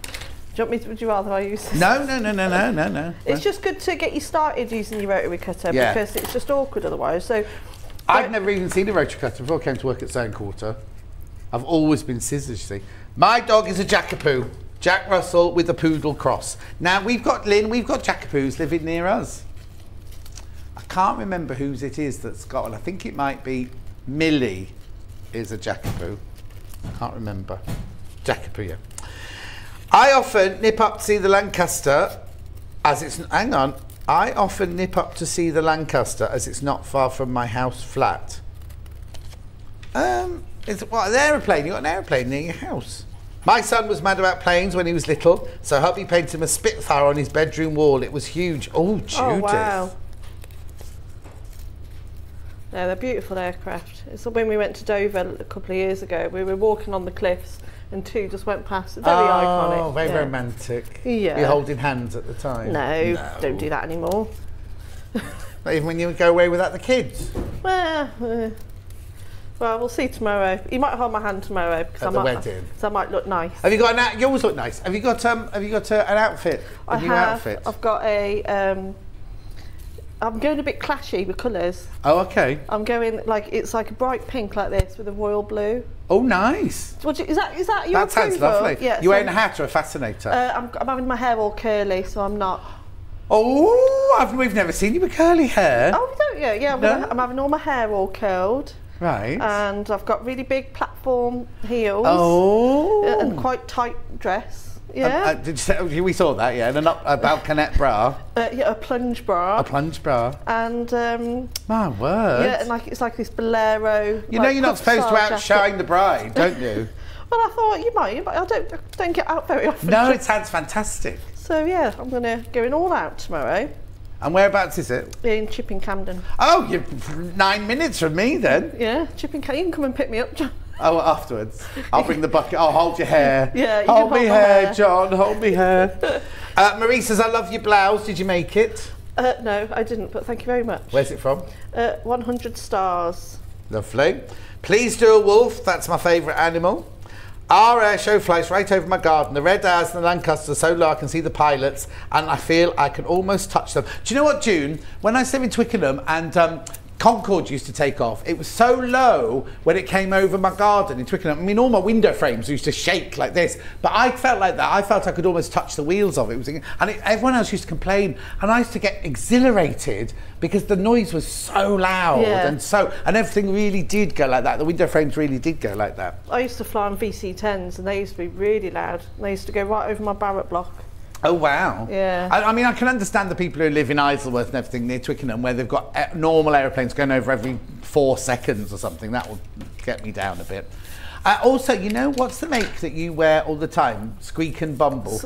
Do you want me to, would you rather I use this? No. It's just good to get you started using your rotary cutter because it's just awkward otherwise. So I've never even seen a rotary cutter before I came to work at Sewing Quarter. I've always been scissors, you see. My dog is a Jackapoo. Jack Russell with a poodle cross. Now, we've got Jackapoos living near us. I can't remember whose it is that's got one. I think it might be Millie is a Jackapoo. I can't remember. Jackapoo, yeah. I often nip up to see the Lancaster as it's... Hang on. I often nip up to see the Lancaster as it's not far from my house flat. It's what, an aeroplane? You got an aeroplane near your house. My son was mad about planes when he was little, so hubby painted him a Spitfire on his bedroom wall. It was huge. Oh, Judith. Oh, wow. No, they're beautiful aircraft. It's when we went to Dover a couple of years ago. We were walking on the cliffs and two just went past. Very iconic. Oh, very romantic. Yeah. You're holding hands at the time. No, don't do that anymore. Not even when you go away without the kids. Well, we'll see tomorrow. You might hold my hand tomorrow because at the wedding. So I might look nice. Have you got you always look nice. Have you got an outfit? New outfit? I've got a. I'm going a bit clashy with colours. Oh, okay. I'm going it's like a bright pink like this with a royal blue. Oh, nice. Is that your That sounds lovely. Yeah. You wearing a hat or a fascinator? I'm having my hair all curly, so I'm not. Oh, we've never seen you with curly hair. Oh, don't you? Yeah, I'm having all my hair all curled. Right. And I've got really big platform heels. Oh. And quite tight dress. Yeah. We saw that, yeah. And a balconette bra. Yeah, a plunge bra. A plunge bra. And my word. Yeah, and it's like this bolero. You know you're not supposed to outshine the bride, don't you? Well, I thought you might, but I don't get out very often. No, it sounds fantastic. So yeah, I'm gonna go in all out tomorrow. And whereabouts is it? In Chipping Camden. Oh, you're 9 minutes from me then. Yeah, Chipping Camden. You can come and pick me up, John. Oh, afterwards. I'll bring the bucket. I'll hold your hair. Yeah, you hold can me hair, John. Hold me hair. Marie says, I love your blouse. Did you make it? No, I didn't, but thank you very much. Where's it from? 100 Stars. Lovely. Please do a wolf. That's my favourite animal. Our air show flies right over my garden. The red eyes and the Lancaster are so low I can see the pilots and I feel I can almost touch them. Do you know what, June? When I was living in Twickenham and Concord used to take off. It was so low when it came over my garden in Twickenham. I mean, all my window frames used to shake like this, but I felt like that. I felt I could almost touch the wheels of it. Everyone else used to complain, and I used to get exhilarated because the noise was so loud, and everything really did go like that. The window frames really did go like that. I used to fly on VC10s, and they used to be really loud. And they used to go right over my Barrett block. Oh wow! Yeah. I mean, I can understand the people who live in Isleworth and everything near Twickenham, where they've got normal aeroplanes going over every 4 seconds or something. That will get me down a bit. Also, you know, what's the make that you wear all the time? Squeak and Bumble.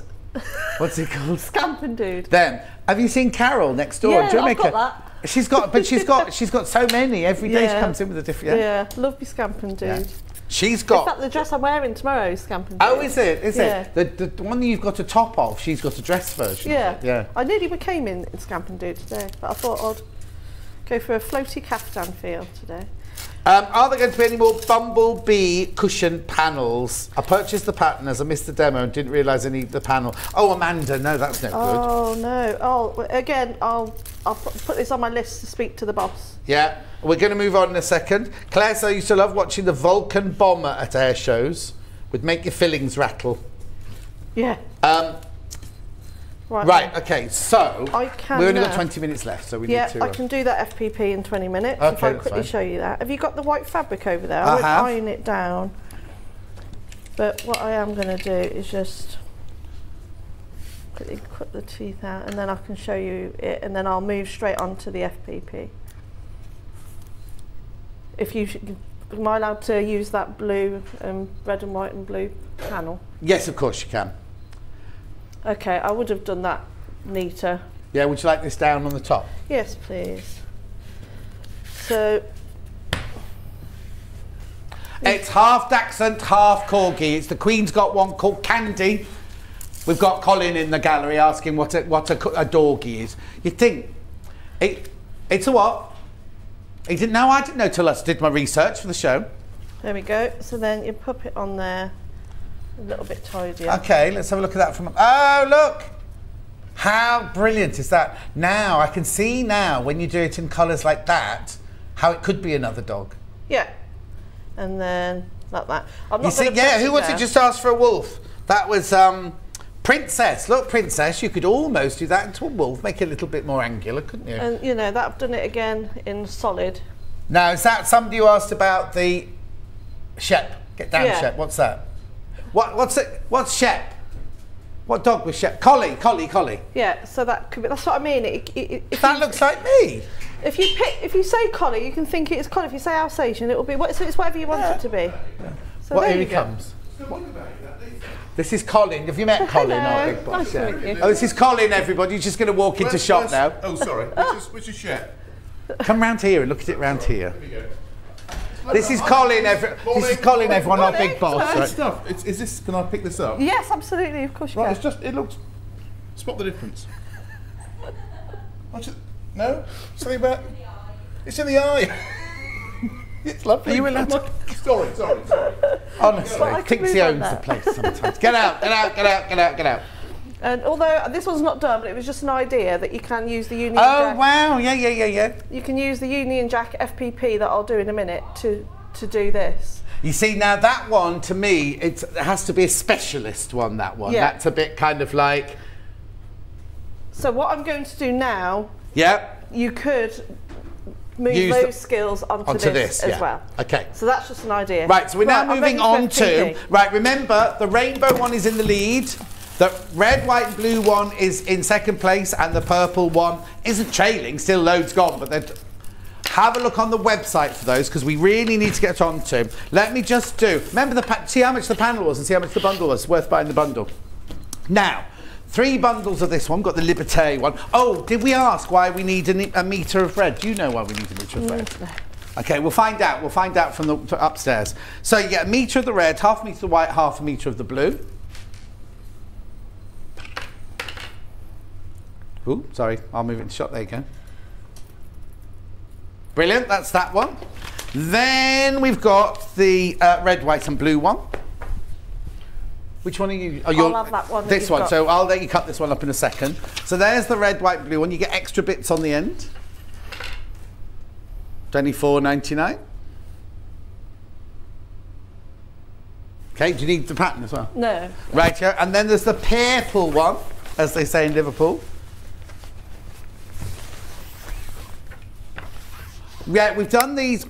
What's it called? Scamping Dude. Them. Have you seen Carol next door? Yeah, Do you I've make got her? that. She's got so many. Every day she comes in with a different. Yeah, love me Scamping Dude. Yeah. She's got. In fact, the dress I'm wearing tomorrow is Scamping Dude. Oh, is it? Is it? The one that you've got a top of, she's got a dress version. Yeah. Yeah. I nearly became in Scamping Dude today, but I thought I'd go for a floaty caftan feel today. Are there going to be any more Bumblebee cushion panels? I purchased the pattern as I missed the demo and didn't realise I need the panel. Oh, Amanda, no, that's no good. Oh no! Oh, again, I'll put this on my list to speak to the boss. Yeah, we're going to move on in a second. Claire, so I used to love watching the Vulcan bomber at air shows. Would make your fillings rattle. Yeah. Right, okay, so I can we've only got 20 minutes left, so we need to... Yeah, I can do that FPP in 20 minutes okay, if I quickly show you that. Have you got the white fabric over there? I won't iron it down. But what I am going to do is just quickly cut the teeth out, and then I can show you it, and then I'll move straight on to the FPP. Am I allowed to use that blue, red and white and blue panel? Yes, of course you can. Okay, I would have done that neater. Yeah, would you like this down on the top? Yes, please. So... It's half Dachshund, half Corgi. It's the Queen's got one called Candy. We've got Colin in the gallery asking what a doggy is. You'd think, it's a what? He didn't know, I didn't know till I did my research for the show. There we go. So then you pop it on there. A little bit tidier. Okay, let's have a look at that from... Oh, look! How brilliant is that? Now, I can see now, when you do it in colours like that, how it could be another dog. Yeah. And then, like that. You see, yeah, who was it just asked for a wolf? That was Princess. Look, Princess, you could almost do that into a wolf, make it a little bit more angular, couldn't you? And, you know, that I've done it again in solid. Now, is that somebody who asked about the Shep? Get down, Shep. What's that? What's it? What's Shep? What dog was Shep? Collie. Yeah, so that could be. That's what I mean. That looks like me. If you say collie, you can think it's collie. If you say Alsatian, it will be. So it's whatever you want it to be. So here he comes. This is Colin. Have you met Colin? Hello. Big boss? Nice to meet you. Oh, this is Colin. Everybody, you're just going to walk into shop now. Oh, sorry. Which is Shep? Come round here and look at it round here. This is Colin. This is Colin. Everyone, our big boss. Right. Stuff. Is this? Can I pick this up? Yes, absolutely. Of course you right. can. It looks. Spot the difference. No. Something about. It's in the eye. It's lovely. Are you allowed to? Sorry. Honestly, thinks he owns the place sometimes. Get out. And although this one's not done, but it was just an idea that you can use the Union Oh Jack. wow! Yeah. You can use the Union Jack FPP that I'll do in a minute to do this. You see, now that one to me, it has to be a specialist one. That one. Yeah. That's a bit kind of like. So what I'm going to do now. Yep. You could move those skills onto this as well. Okay. So that's just an idea. Right. So we're now moving on to. Right. Remember, the rainbow one is in the lead. The red, white and blue one is in second place, and the purple one isn't trailing, still loads gone, but have a look on the website for those, because we really need to get on to. Let me just remember see how much the panel was and see how much the bundle was. It's worth buying the bundle. Now, 3 bundles of this one, got the Liberté one. Oh, did we ask why we need a metre of red? Do you know why we need a metre of red? Okay, we'll find out. We'll find out from the upstairs. So you get a metre of the red, half a metre of the white, half a metre of the blue. Ooh, sorry, I'll move it into shot. There you go. Brilliant, that's that one. Then we've got the red, white and blue one. Which one are you? I'll have that one. This one, so I'll let you cut this one up in a second. So there's the red, white, blue one. You get extra bits on the end. $24.99. Okay, do you need the pattern as well? No. Right, yeah. And then there's the purple one, as they say in Liverpool. Yeah, we've done these.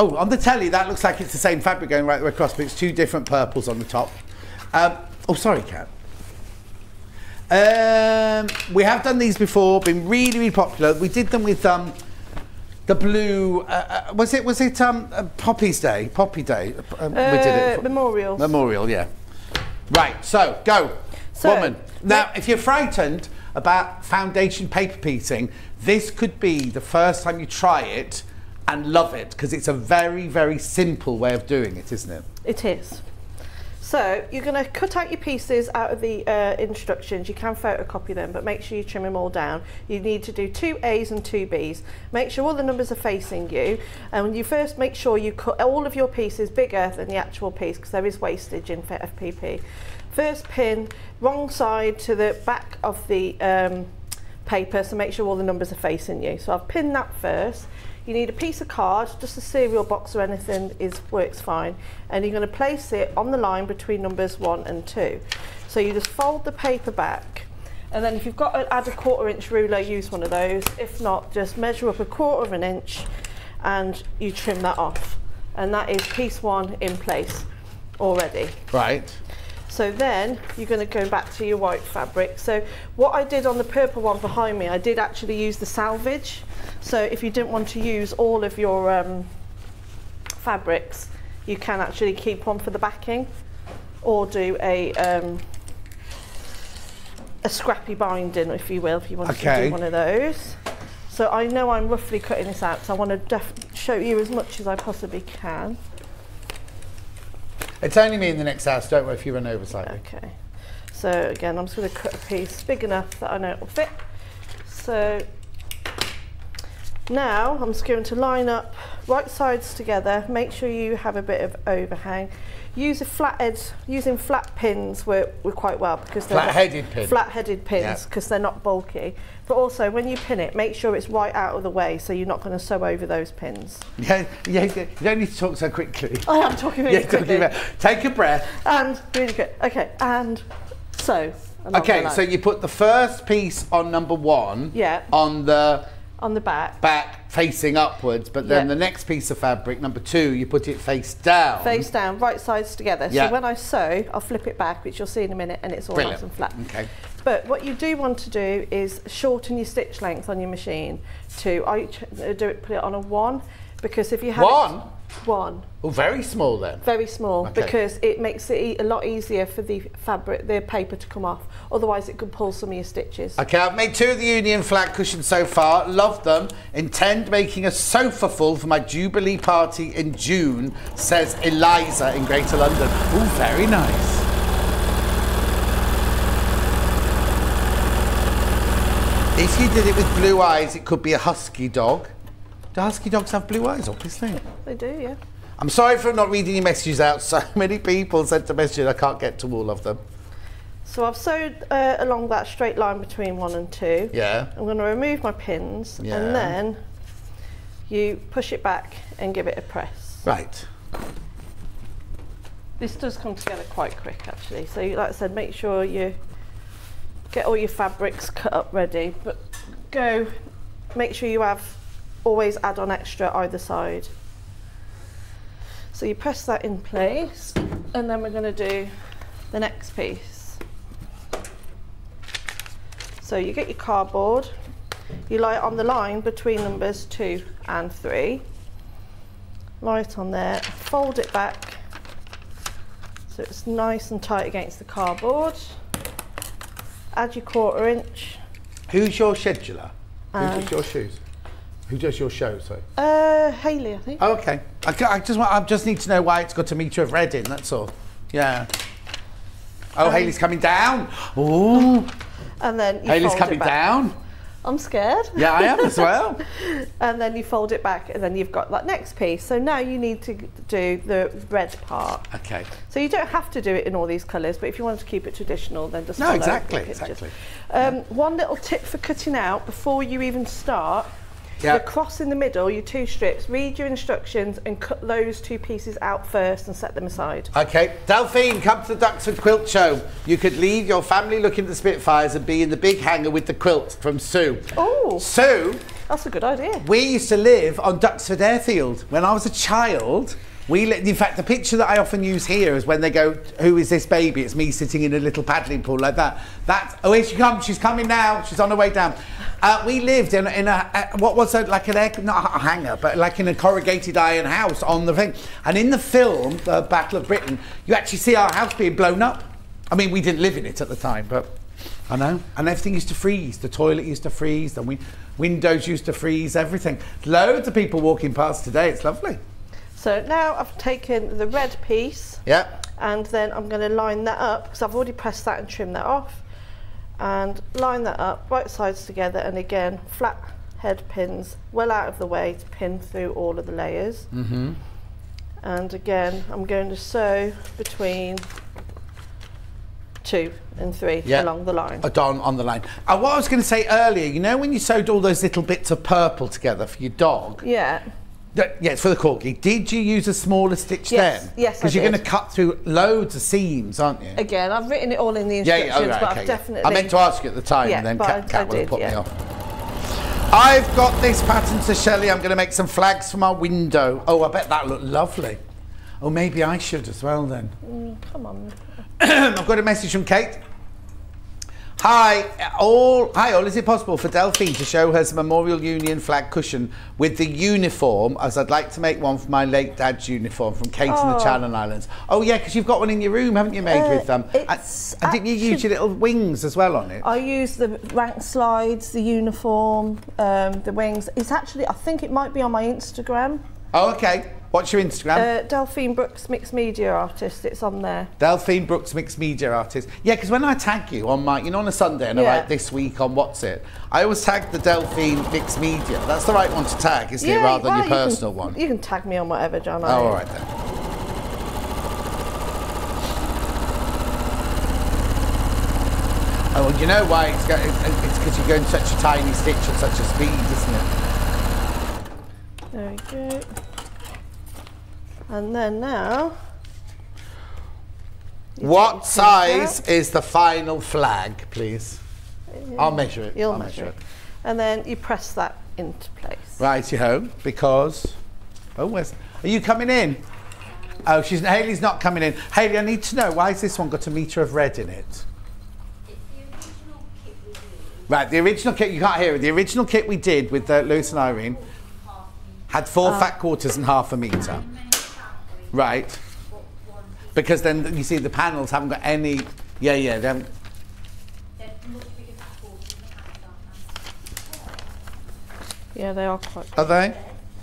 Oh, on the telly, that looks like it's the same fabric going right the way across, but it's two different purples on the top. Oh, sorry, Kat. We have done these before, been really, really popular. We did them with the blue. Was it Poppy Day? We did it. Memorial. Memorial, yeah. Right, so go, woman. Now, if you're frightened about foundation paper piecing, this could be the first time you try it and love it, because it's a very, very simple way of doing it, isn't it? It is. So you're going to cut out your pieces out of the instructions. You can photocopy them, but make sure you trim them all down. You need to do 2 A's and 2 B's. Make sure all the numbers are facing you. And when you first make sure you cut all of your pieces bigger than the actual piece, because there is wastage in FPP. First pin, wrong side to the back of the paper, so make sure all the numbers are facing you. So I've pinned that first. You need a piece of card, just a cereal box or anything works fine, and you're going to place it on the line between numbers 1 and 2. So you just fold the paper back, and then if you've got to add a 1/4 inch ruler, use one of those. If not, just measure up 1/4 inch and you trim that off, and that is piece 1 in place already. Right. So then you're going to go back to your white fabric. So what I did on the purple one behind me, I did actually use the salvage. So if you didn't want to use all of your fabrics, you can actually keep one for the backing, or do a scrappy binding, if you will, if you want to do one of those. So I know I'm roughly cutting this out, so I want to show you as much as I possibly can. It's only me in the next house, don't worry if you run over slightly. Okay, so again, I'm just going to cut a piece big enough that I know it will fit. So now I'm just going to line up right sides together, make sure you have a bit of overhang. Using flat pins work quite well, because they're flat-headed pins, because they're not bulky. But also when you pin it, make sure it's right out of the way, so you're not going to sew over those pins. Yeah, you don't need to talk so quickly. I am talking really quickly. Take a breath. And really good. Okay, and sew. Okay, so you put the first piece on number 1 on the back facing upwards, but then the next piece of fabric, number 2, you put it face down. Face down, right sides together. So when I sew, I'll flip it back, which you'll see in a minute, and it's all nice and flat. Okay. But what you do want to do is shorten your stitch length on your machine to, put it on a 1, because if you have 1. Oh, very small then. Very small, because it makes it a lot easier for the fabric, the paper to come off. Otherwise it could pull some of your stitches. Okay, I've made 2 of the Union flat cushions so far. Love them. Intend making a sofa full for my Jubilee party in June, says Eliza in Greater London. Oh, very nice. If you did it with blue eyes, it could be a husky dog. Do husky dogs have blue eyes, obviously? They do, yeah. I'm sorry for not reading your messages out. So many people sent a message, I can't get to all of them. So I've sewed along that straight line between 1 and 2. Yeah. I'm going to remove my pins, and then you push it back and give it a press. Right. This does come together quite quick, actually. So like I said, make sure you get all your fabrics cut up ready, but make sure you always add on extra either side. So you press that in place, and then we're going to do the next piece. So you get your cardboard, you lie it on the line between numbers 2 and 3, lie it on there, fold it back so it's nice and tight against the cardboard, add your 1/4 inch. Who's your scheduler? Who does your shoes? Who does your show, sorry? Hayley, I think. Oh, okay. I just need to know why it's got a metre of red in, that's all. Yeah. Oh, Hayley's coming down. Ooh. And then you Hayley's coming down. I'm scared. Yeah, I am as well. And then you fold it back, and then you've got that next piece. So now you need to do the red part. Okay. So you don't have to do it in all these colours, but if you want to keep it traditional, then just follow exactly. One little tip for cutting out before you even start. The cross in the middle, your 2 strips, read your instructions and cut those 2 pieces out first and set them aside. Okay, Delphine, come to the Duxford Quilt Show. You could leave your family looking at the Spitfires and be in the big hangar with the quilt from Sue. Oh, Sue, that's a good idea. we used to live on Duxford Airfield. When I was a child, in fact, the picture that I often use here is when they go, who is this baby? It's me sitting in a little paddling pool like that. Oh, here she comes, she's coming now, she's on her way down. We lived in a what was it, like not a hangar, but like in a corrugated iron house on the thing. And in the film, The Battle of Britain, you actually see our house being blown up. I mean, we didn't live in it at the time, but I know. And everything used to freeze. The toilet used to freeze, the windows used to freeze, everything. Loads of people walking past today, it's lovely. So now I've taken the red piece, and then I'm going to line that up, because I've already pressed that and trimmed that off. And line that up, right sides together, and again, flat head pins well out of the way to pin through all of the layers. And again, I'm going to sew between 2 and 3 along the line. On the line. What I was going to say earlier, you know when you sewed all those little bits of purple together for your dog? Yeah. Yes, for the Corgi. Did you use a smaller stitch then? Yes, because you're going to cut through loads of seams, aren't you? Again, I've written it all in the instructions, but I've definitely... I meant to ask you at the time, and then Kat would have put me off. I've got this pattern to Shelley. I'm going to make some flags for my window. Oh, I bet that looked lovely. Oh, maybe I should as well then. Come on. I've got a message from Kate. Hi all, is it possible for Delphine to show her Memorial Union flag cushion with the uniform, as I'd like to make one for my late dad's uniform from Kate in the Channel Islands. Oh yeah, because you've got one in your room, haven't you, made with them? And didn't you use your little wings as well on it? I use the rank slides, the uniform, the wings. It's actually, I think it might be on my Instagram. Oh, okay. What's your Instagram? Delphine Brooks Mixed Media Artist, it's on there. Delphine Brooks Mixed Media Artist. Yeah, because when I tag you on my, on a Sunday and I write this week on what's it, I always tag the Delphine Mixed Media. That's the right one to tag, isn't it, rather than your personal one? You can tag me on whatever, John. Oh, all right then. Oh, well, you know why? It's because you're going such a tiny stitch at such a speed, isn't it? There we go. And then now... What size is the final flag, please? I'll measure it. You'll measure it. And then you press that into place. Righty-ho, because... Oh, are you coming in? Oh, Hayley's not coming in. Hayley, I need to know, why has this one got a metre of red in it? Right, the original kit, you can't hear it, the original kit we did with Lewis and Irene had 4 fat quarters and half a metre. Right. Because then you see the panels haven't got any, they haven't. Yeah, they are quite big. Are they?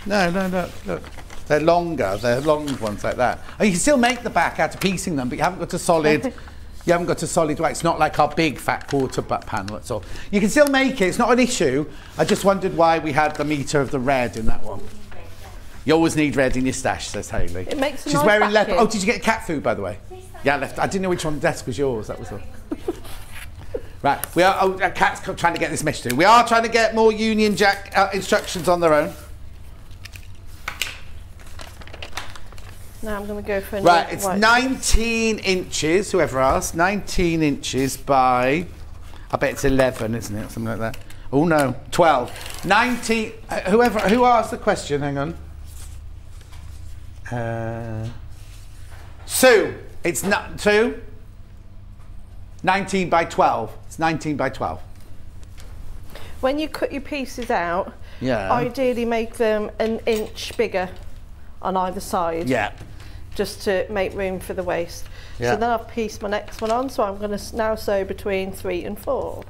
No, look. They're longer, they're long ones like that. And you can still make the back out of piecing them, but you haven't got a solid... You haven't got a solid way. It's not like our big fat quarter panel, that's all. You can still make it, it's not an issue. I just wondered why we had the metre of the red in that one. You always need red in your stash, says Hayley. It makes a She's nice wearing leopard. backing. Oh, did you get cat food, by the way? Yeah, I didn't know which one on the desk was yours, that was all. Right, we are, Kat's trying to get this message through. We are trying to get more Union Jack instructions on their own. Now I'm going to go for a right, it's 19 inches, whoever asked, 19 inches by, I bet it's 11, isn't it, something like that. Oh no, 12. 19, who asked the question, hang on. Sue, it's not, Sue? 19 by 12, it's 19 by 12. When you cut your pieces out, ideally make them an inch bigger on either side. Yeah. Just to make room for the waist. Yeah. So then I've pieced my next one on, so I'm going to now sew between 3 and 4.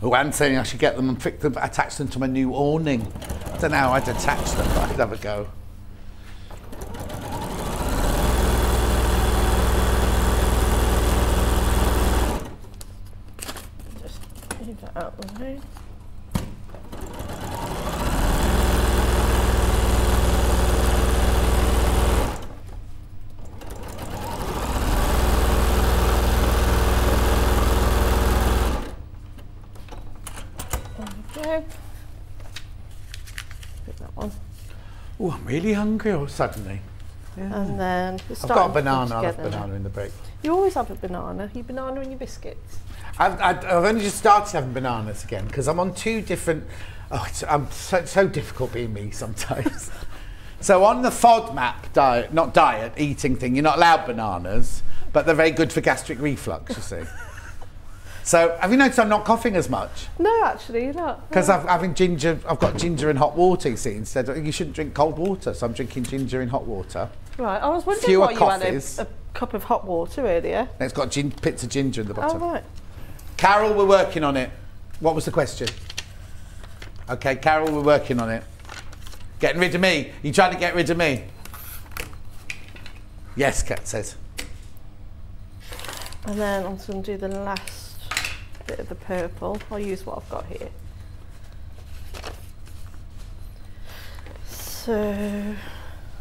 Oh, I'm saying I should get them and attach them to my new awning. I don't know how I'd attach them, but I'd have a go. Just leave that out of the way. Oh, I'm really hungry suddenly. Yeah. And then I've got a banana. I'll have a banana in the break. You always have a banana. You banana in your biscuits. I've only just started having bananas again because I'm on 2 different. Oh, I'm so difficult being me sometimes. So on the FODMAP diet, not diet, eating thing, you're not allowed bananas, but they're very good for gastric reflux, you see. So have you noticed I'm not coughing as much? No, actually, you're not. Because I've got ginger in hot water, you see, instead. You shouldn't drink cold water, so I'm drinking ginger in hot water. Right, I was wondering Fewer why coffees. you had a cup of hot water earlier. And it's got bits of ginger in the bottom. Oh, right. Carol, we're working on it. What was the question? Okay, Carol, we're working on it. Getting rid of me. You trying to get rid of me? Yes, Kat says. And then I'm just going to do the last bit of the purple. I'll use what I've got here. So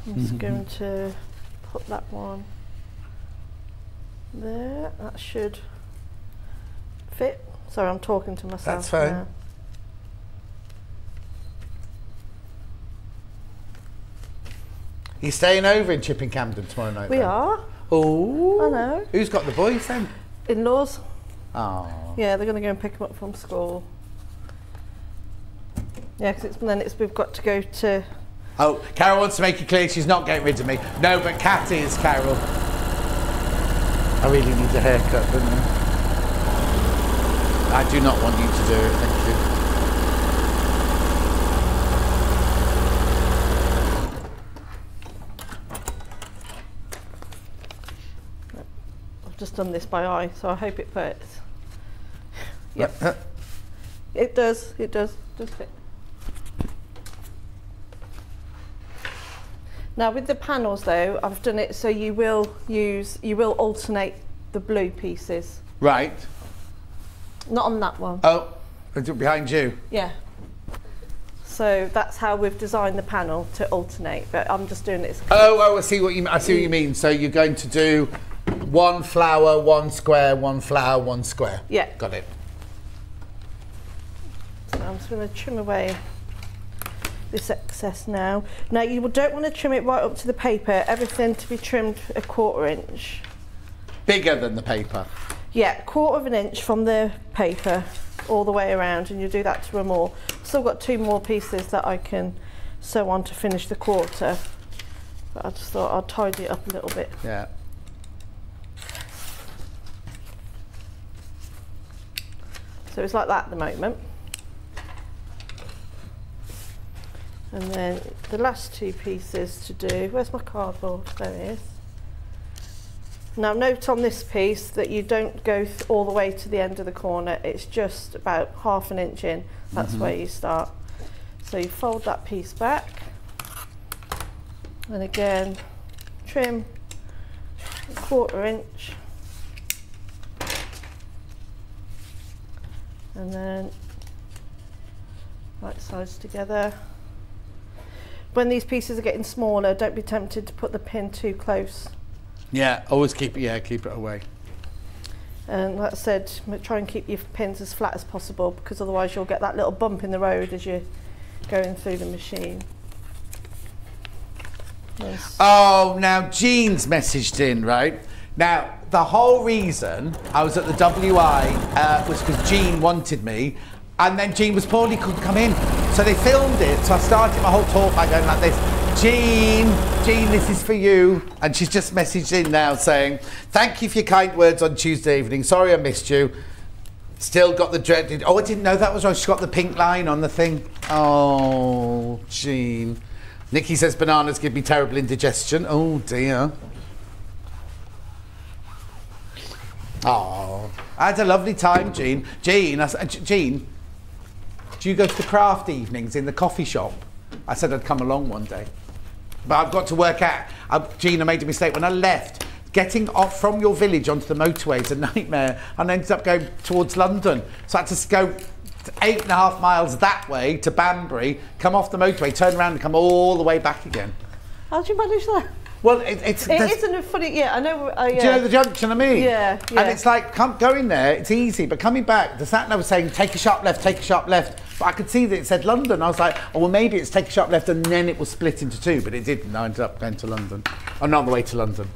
I'm just going to put that one there. That should fit. Sorry, I'm talking to myself. That's fine. Now. You staying over in Chipping Camden tomorrow night? We then? are. Oh. I know. Who's got the boys then? In-laws. Oh. Yeah, they're going to go and pick them up from school. Yeah, because we've got to go to. Oh, Carol wants to make it clear she's not getting rid of me. No, but Kat is, Carol. I really need a haircut, don't I? I do not want you to do it, thank you. Just done this by eye, so I hope it fits. Yep. It does fit. Now with the panels though, I've done it so you will alternate the blue pieces. Right. Not on that one. Oh, behind you? Yeah. So that's how we've designed the panel to alternate, but I'm just doing it. Oh, I see what you mean. So you're going to do 1 flower, 1 square, 1 flower, 1 square. Yeah. Got it. So I'm just going to trim away this excess now. Now you don't want to trim it right up to the paper, everything to be trimmed 1/4 inch. Bigger than the paper? Yeah, 1/4 inch from the paper all the way around, and you do that to them all. Still got 2 more pieces that I can sew on to finish the quarter, but I just thought I'd tidy it up a little bit. Yeah. So it's like that at the moment. And then the last 2 pieces to do, where's my cardboard? There it is. Now note on this piece that you don't go all the way to the end of the corner, it's just about 1/2 inch in, that's where you start. So you fold that piece back, and again trim 1/4 inch, and then right sides together. When these pieces are getting smaller, don't be tempted to put the pin too close. Yeah, always keep it away. And like I said, try and keep your pins as flat as possible, because otherwise you'll get that little bump in the road as you're going through the machine. Yes. Oh, now Jean's messaged in, right? Now, the whole reason I was at the WI was because Jean wanted me, and then Jean was poorly, couldn't come in. So they filmed it, so I started my whole talk by going like this. Jean, this is for you. And she's just messaged in now saying, thank you for your kind words on Tuesday evening. Sorry I missed you. Still got the dreaded, oh, I didn't know that was wrong. She's got the pink line on the thing. Oh, Jean. Nikki says bananas give me terrible indigestion. Oh dear. Oh, I had a lovely time, Jean. Jean, do you go to the craft evenings in the coffee shop? I said I'd come along one day. But I've got to work out. Jean, I made a mistake when I left. Getting off from your village onto the motorway is a nightmare, and I ended up going towards London. So I had to go 8.5 miles that way to Banbury, come off the motorway, turn around and come all the way back again. How did you manage that? Well, it isn't a funny, yeah, I know. Yeah. Do you know the junction I mean? Yeah, yeah. And it's like, going there, it's easy, but coming back, the sat nav was saying, take a sharp left, But I could see that it said London. I was like, oh, well, maybe it's take a sharp left and then it was split into two, but it didn't. I ended up going to London. I'm on the way to London.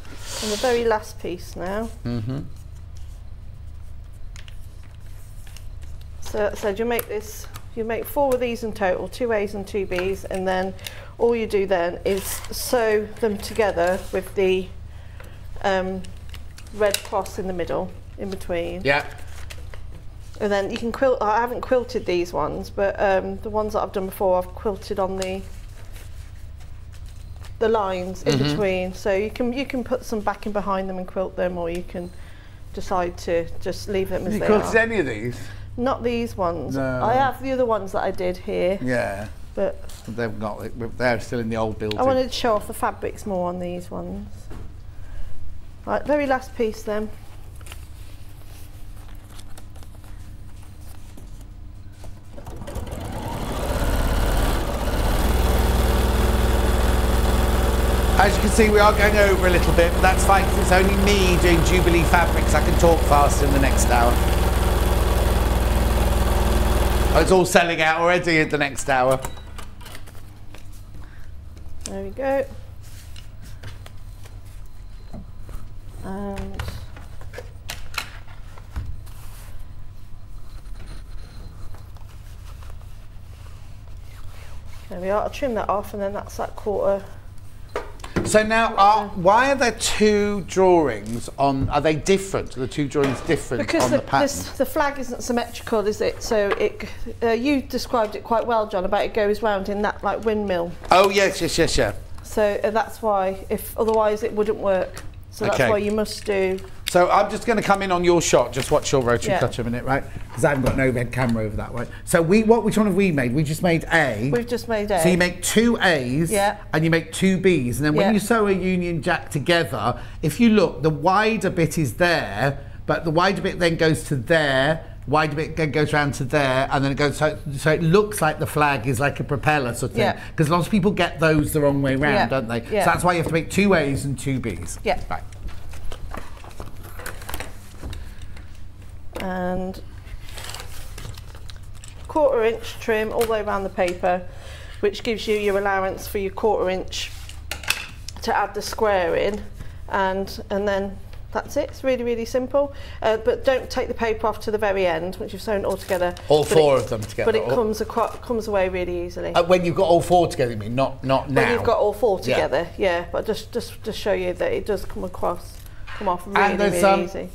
And the very last piece now. Mm-hmm. So you make this, you make 4 of these in total, 2 A's and 2 B's, and then all you do then is sew them together with the red cross in the middle, in between. Yeah. And then you can quilt. I haven't quilted these ones, but the ones that I've done before, I've quilted on the lines in between. So you can put some backing behind them and quilt them, or you can decide to just leave them as they are. You quilted any of these? Not these ones. No. I have the other ones that I did here. Yeah. But they've got it. They're still in the old building. I wanted to show off the fabrics more on these ones. Right, very last piece then. As you can see, we are going over a little bit, but that's fine because it's only me doing Jubilee Fabrics. I can talk faster in the next hour. It's all selling out already in the next hour. There we go. And there we are. I'll trim that off, and then that's that quarter. So now, why are there 2 drawings on? Are they different? Are the 2 drawings different because on the pattern? the flag isn't symmetrical, is it? So it, you described it quite well, John, about it goes round in that like windmill. Oh yes. So that's why, if otherwise it wouldn't work. So that's why you must do. So I'm just going to come in on your shot. Just watch your rotary cutter a minute, right? Because I haven't got an overhead camera over that way. So which one have we made? We just made A. We've just made A. So you make 2 A's and you make 2 B's, and then when you sew a Union Jack together, if you look, the wider bit is there, but the wider bit then goes to there. Wider bit goes round to there, and then it goes so it looks like the flag is like a propeller sort of thing. Because lots of people get those the wrong way round, don't they? So that's why you have to make 2 A's and 2 B's. Yeah. Right. And 1/4 inch trim all the way around the paper, which gives you your allowance for your 1/4 inch to add the square in, and then that's it. It's really, really simple. But don't take the paper off to the very end once you've sewn it all together. All 4 of them together. But it comes away really easily. When you've got all 4 together, you mean? Not now. When you've got all 4 together, yeah. But just show you that it does come off really, really easy.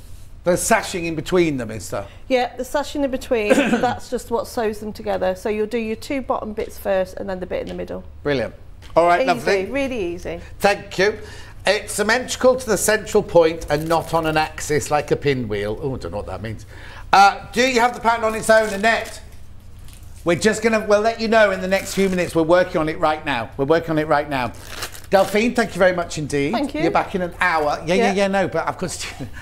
There's sashing in between them, is there? Yeah, the sashing in between, that's just what sews them together. So you'll do your 2 bottom bits first and then the bit in the middle. Brilliant. All right, easy, lovely. Really easy. Thank you. It's symmetrical to the central point and not on an axis like a pinwheel. Oh, I don't know what that means. Do you have the pattern on its own, Annette? We'll let you know in the next few minutes. We're working on it right now. Delphine, thank you very much indeed. Thank you. You're back in an hour. No, but I've got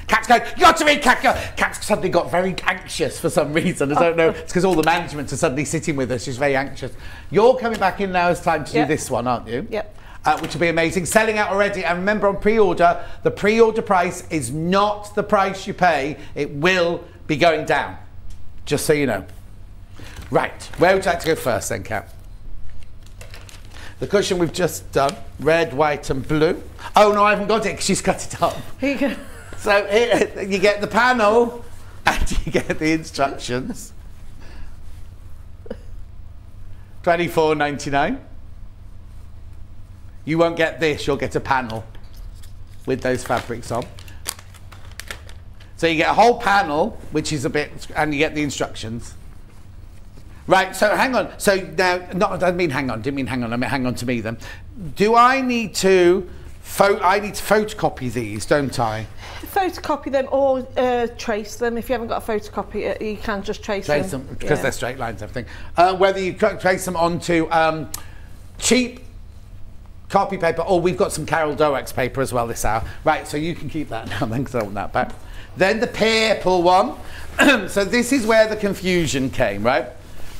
Cat's going, you got to read, Cat. Cat's suddenly got very anxious for some reason. I don't know. It's because all the management are suddenly sitting with us. She's very anxious. You're coming back in now. It's time to do this one, aren't you? Yep. Which will be amazing. Selling out already. And remember, on pre-order, the pre-order price is not the price you pay. It will be going down. Just so you know. Right. Where would you like to go first then, Cat? The cushion we've just done, red, white and blue. Oh no, I haven't got it because she's cut it up. Here you go. So here, you get the panel and you get the instructions. $24.99. You won't get this, you'll get a panel with those fabrics on. So you get a whole panel, which is a bit, and you get the instructions. Right, so hang on. So now, I didn't mean hang on, I meant hang on to me then. Do I need to, photocopy these, don't I? Photocopy them or trace them. If you haven't got a photocopy, you can just trace them. Because they're straight lines, everything. Whether you trace them onto cheap copy paper, or we've got some Carol Doak's paper as well this hour. Right, so you can keep that now then, because I want that back. Then the purple one. So this is where the confusion came, right?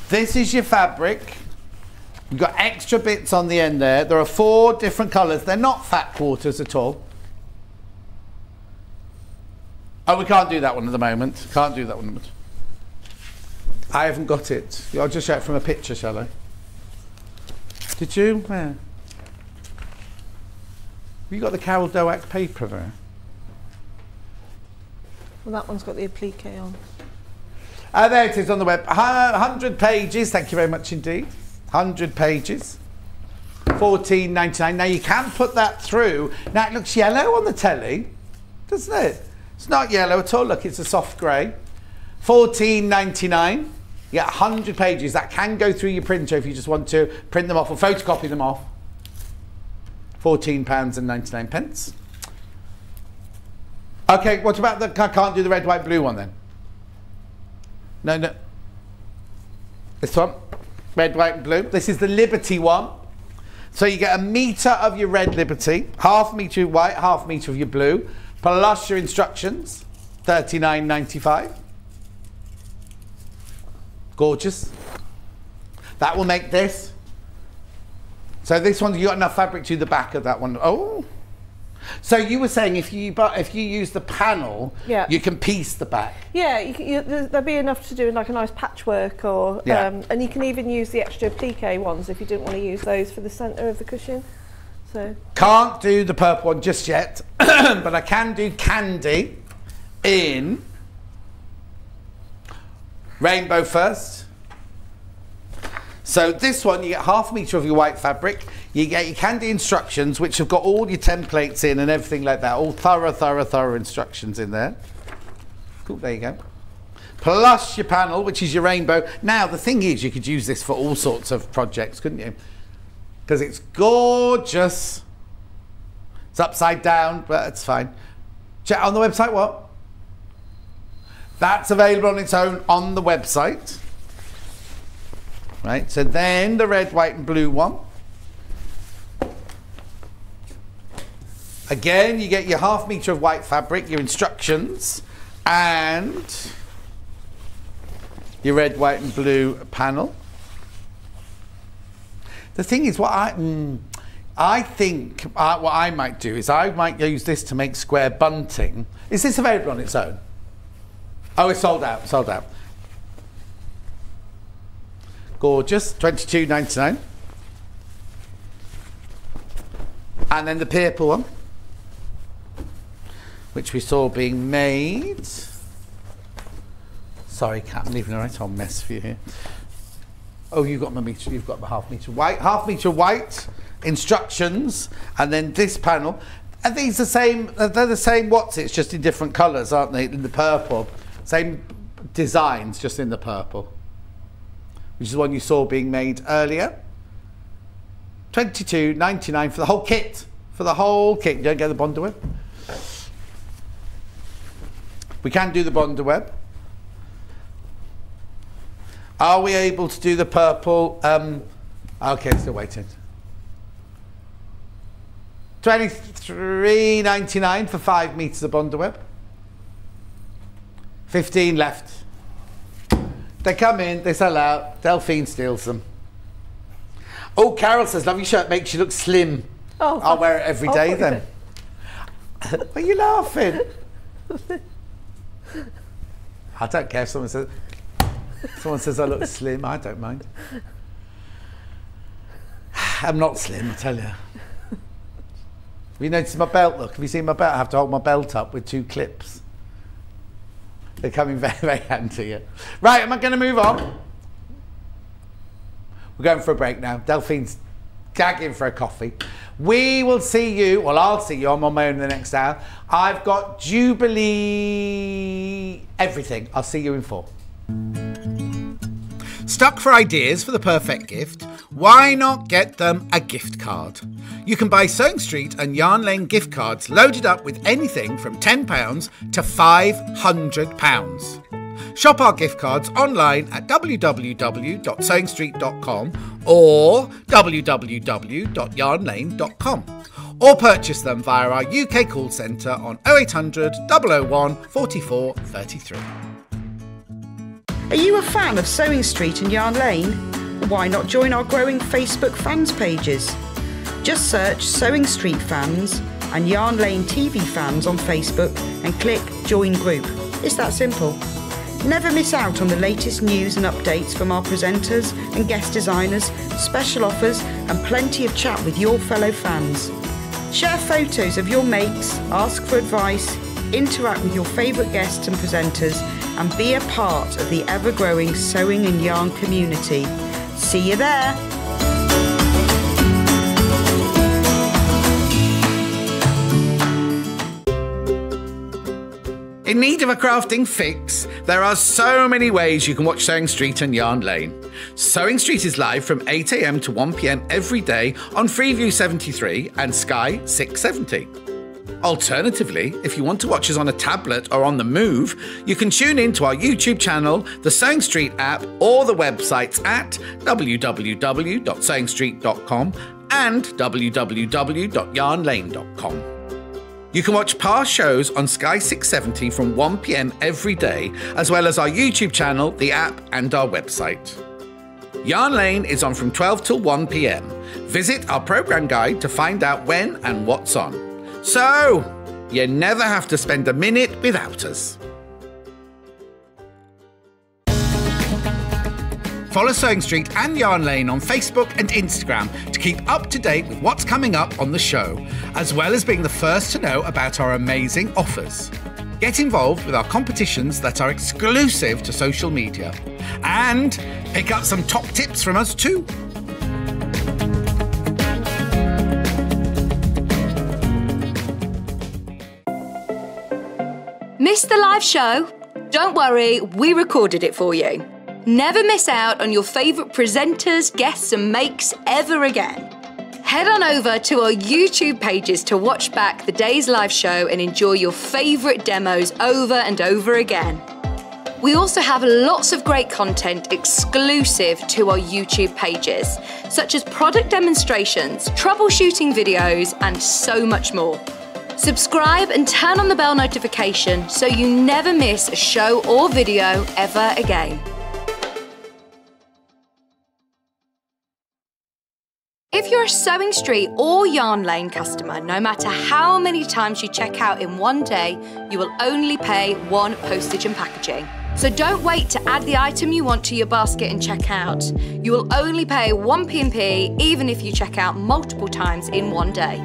This is your fabric. You've got extra bits on the end there. There are 4 different colours. They're not fat quarters at all. Oh, we can't do that one at the moment. I haven't got it. I'll just show it from a picture, shall I? Did you? Where? Have you got the Carol Doak paper there? Well, that one's got the applique on. There it is on the web. 100 pages. Thank you very much indeed. 100 pages. $14.99. Now you can put that through. Now it looks yellow on the telly, doesn't it? It's not yellow at all. Look, it's a soft grey. $14.99. You get 100 pages. That can go through your printer if you just want to print them off or photocopy them off. £14.99. Okay, what about the... I can't do the red, white, blue one then? No. This one. Red, white, and blue. This is the Liberty one. So you get 1 metre of your red Liberty, half metre of white, half metre of your blue, plus your instructions. $39.95. Gorgeous. That will make this. So this one, you got enough fabric to the back of that one. Oh. So you were saying if you use the panel, you can piece the back. Yeah, there'll be enough to do like a nice patchwork, or and you can even use the extra applique ones if you didn't want to use those for the centre of the cushion. So can't do the purple one just yet, but I can do candy in rainbow first. So this one, you get half a metre of your white fabric. You get your candy instructions, which have got all your templates in and everything like that. All thorough instructions in there. Cool, there you go. Plus your panel, which is your rainbow. Now, the thing is, you could use this for all sorts of projects, couldn't you? Because it's gorgeous. It's upside down, but it's fine. Check on the website, what? That's available on its own on the website. Right, so then the red, white and blue one. Again, you get your half metre of white fabric, your instructions, and your red, white and blue panel. The thing is, what I think what I might do is I might use this to make square bunting. Is this available on its own? Oh, it's sold out, sold out. Gorgeous, $22.99. And then the purple one, which we saw being made. Sorry, Kat, I'm leaving a right old mess for you here. Oh, you've got my metre, you've got the half metre white, instructions, and then this panel. And these are they're the same it's just in different colours, aren't they? In the purple. Same designs, just in the purple. Which is the one you saw being made earlier. $22.99 for the whole kit. For the whole kit. You don't get the Bonder Web. We can do the Bonder Web. Are we able to do the purple? Okay, still waiting. $23.99 for 5 metres of Bonder Web. 15 left. They come in, they sell out, Delphine steals them. Oh, Carol says, lovely shirt, makes you look slim. Oh, I'll wear it every day then. Why are you laughing? I don't care if someone says I look slim, I don't mind. I'm not slim, I tell you. Have you noticed my belt? Look, have you seen my belt? I have to hold my belt up with 2 clips. They're coming very, very handy. Yeah. Right, am I going to move on? We're going for a break now. Delphine's gagging for a coffee. We will see you, well, I'll see you. I'm on my own in the next hour. I've got Jubilee everything. I'll see you in 4. Stuck for ideas for the perfect gift? Why not get them a gift card? You can buy Sewing Street and Yarn Lane gift cards loaded up with anything from £10 to £500. Shop our gift cards online at www.sewingstreet.com or www.yarnlane.com, or purchase them via our UK call centre on 0800 001 44 33. Are you a fan of Sewing Street and Yarn Lane? Why not join our growing Facebook fans pages? Just search Sewing Street Fans and Yarn Lane TV Fans on Facebook and click Join Group. It's that simple. Never miss out on the latest news and updates from our presenters and guest designers, special offers and plenty of chat with your fellow fans. Share photos of your makes, ask for advice, interact with your favourite guests and presenters and be a part of the ever-growing sewing and yarn community. See you there! In need of a crafting fix? There are so many ways you can watch Sewing Street and Yarn Lane. Sewing Street is live from 8 AM to 1 PM every day on Freeview 73 and Sky 670. Alternatively, if you want to watch us on a tablet or on the move, you can tune in to our YouTube channel, the Sewing Street app, or the websites at www.sewingstreet.com and www.yarnlane.com. You can watch past shows on Sky 670 from 1 PM every day, as well as our YouTube channel, the app, and our website. Yarn Lane is on from 12 till 1 PM. Visit our programme guide to find out when and what's on. So, you never have to spend a minute without us. Follow Sewing Street and Yarn Lane on Facebook and Instagram to keep up to date with what's coming up on the show, as well as being the first to know about our amazing offers. Get involved with our competitions that are exclusive to social media. And pick up some top tips from us too. Missed the live show? Don't worry, we recorded it for you. Never miss out on your favourite presenters, guests and makes ever again. Head on over to our YouTube pages to watch back the day's live show and enjoy your favourite demos over and over again. We also have lots of great content exclusive to our YouTube pages, such as product demonstrations, troubleshooting videos and so much more. Subscribe and turn on the bell notification so you never miss a show or video ever again. If you're a Sewing Street or Yarn Lane customer, no matter how many times you check out in one day, you will only pay one postage and packaging. So don't wait to add the item you want to your basket and check out. You will only pay one P&P even if you check out multiple times in one day.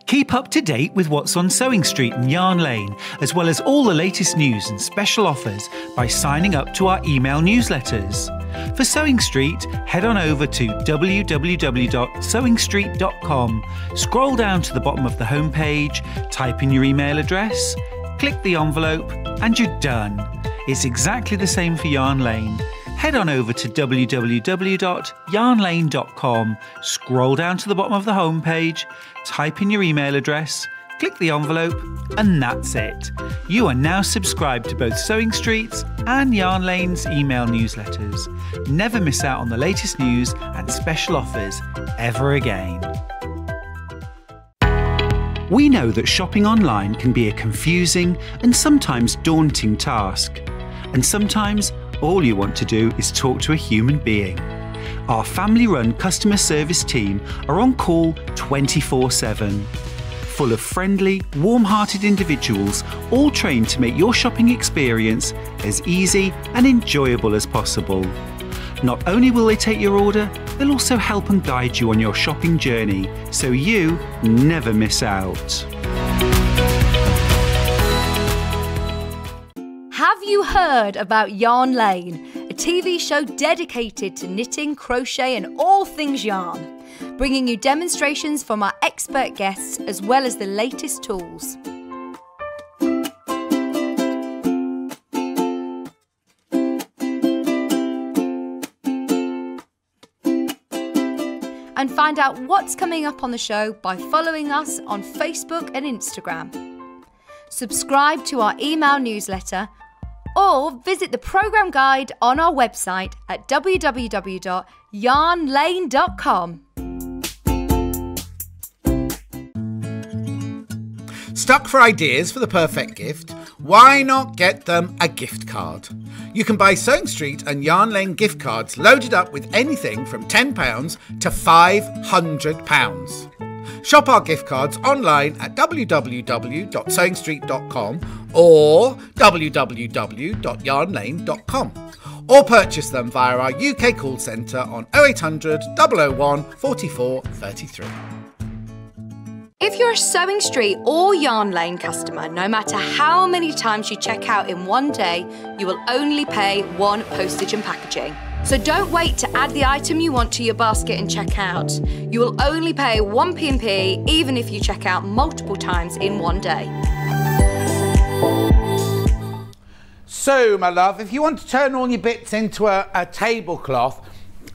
Keep up to date with what's on Sewing Street and Yarn Lane, as well as all the latest news and special offers by signing up to our email newsletters. For Sewing Street, head on over to www.sewingstreet.com, scroll down to the bottom of the homepage, type in your email address, click the envelope, and you're done. It's exactly the same for Yarn Lane. Head on over to www.yarnlane.com, scroll down to the bottom of the homepage, type in your email address, click the envelope, and that's it. You are now subscribed to both Sewing Street's and Yarn Lane's email newsletters. Never miss out on the latest news and special offers ever again. We know that shopping online can be a confusing and sometimes daunting task. And sometimes all you want to do is talk to a human being. Our family-run customer service team are on call 24/7. Full of friendly, warm-hearted individuals, all trained to make your shopping experience as easy and enjoyable as possible. Not only will they take your order, they'll also help and guide you on your shopping journey, so you never miss out. Have you heard about Yarn Lane, a TV show dedicated to knitting, crochet and all things yarn, bringing you demonstrations from our expert guests as well as the latest tools. And find out what's coming up on the show by following us on Facebook and Instagram. Subscribe to our email newsletter or visit the programme guide on our website at www.yarnlane.com. Stuck for ideas for the perfect gift? Why not get them a gift card? You can buy Sewing Street and Yarn Lane gift cards loaded up with anything from £10 to £500. Shop our gift cards online at www.sewingstreet.com or www.yarnlane.com, or purchase them via our UK call centre on 0800 001 44 33. If you're a Sewing Street or Yarn Lane customer, no matter how many times you check out in one day, you will only pay one postage and packaging. So don't wait to add the item you want to your basket and check out. You will only pay one P&P even if you check out multiple times in one day. So, my love, if you want to turn all your bits into a tablecloth,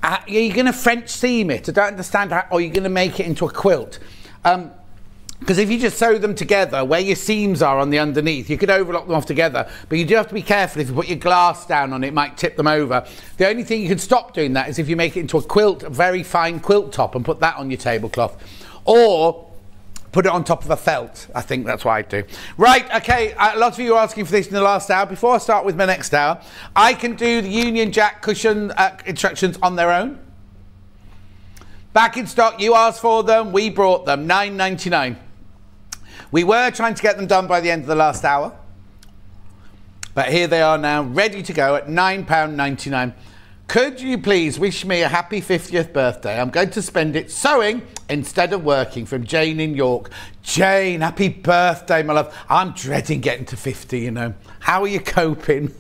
are you going to French seam it? I don't understand how, or are you going to make it into a quilt? Because if you just sew them together, where your seams are on the underneath, you could overlock them off together, but you do have to be careful. If you put your glass down on it, it might tip them over. The only thing you can stop doing that is if you make it into a quilt, a very fine quilt top, and put that on your tablecloth. Or put it on top of a felt. I think that's what I do. Right, okay, a lot of you are asking for this in the last hour. Before I start with my next hour, I can do the Union Jack cushion instructions on their own. Back in stock, you asked for them, we brought them, £9.99. We were trying to get them done by the end of the last hour, but here they are now, ready to go at £9.99. Could you please wish me a happy 50th birthday? I'm going to spend it sewing instead of working. From Jane in York. Jane, happy birthday, my love. I'm dreading getting to 50, you know. How are you coping?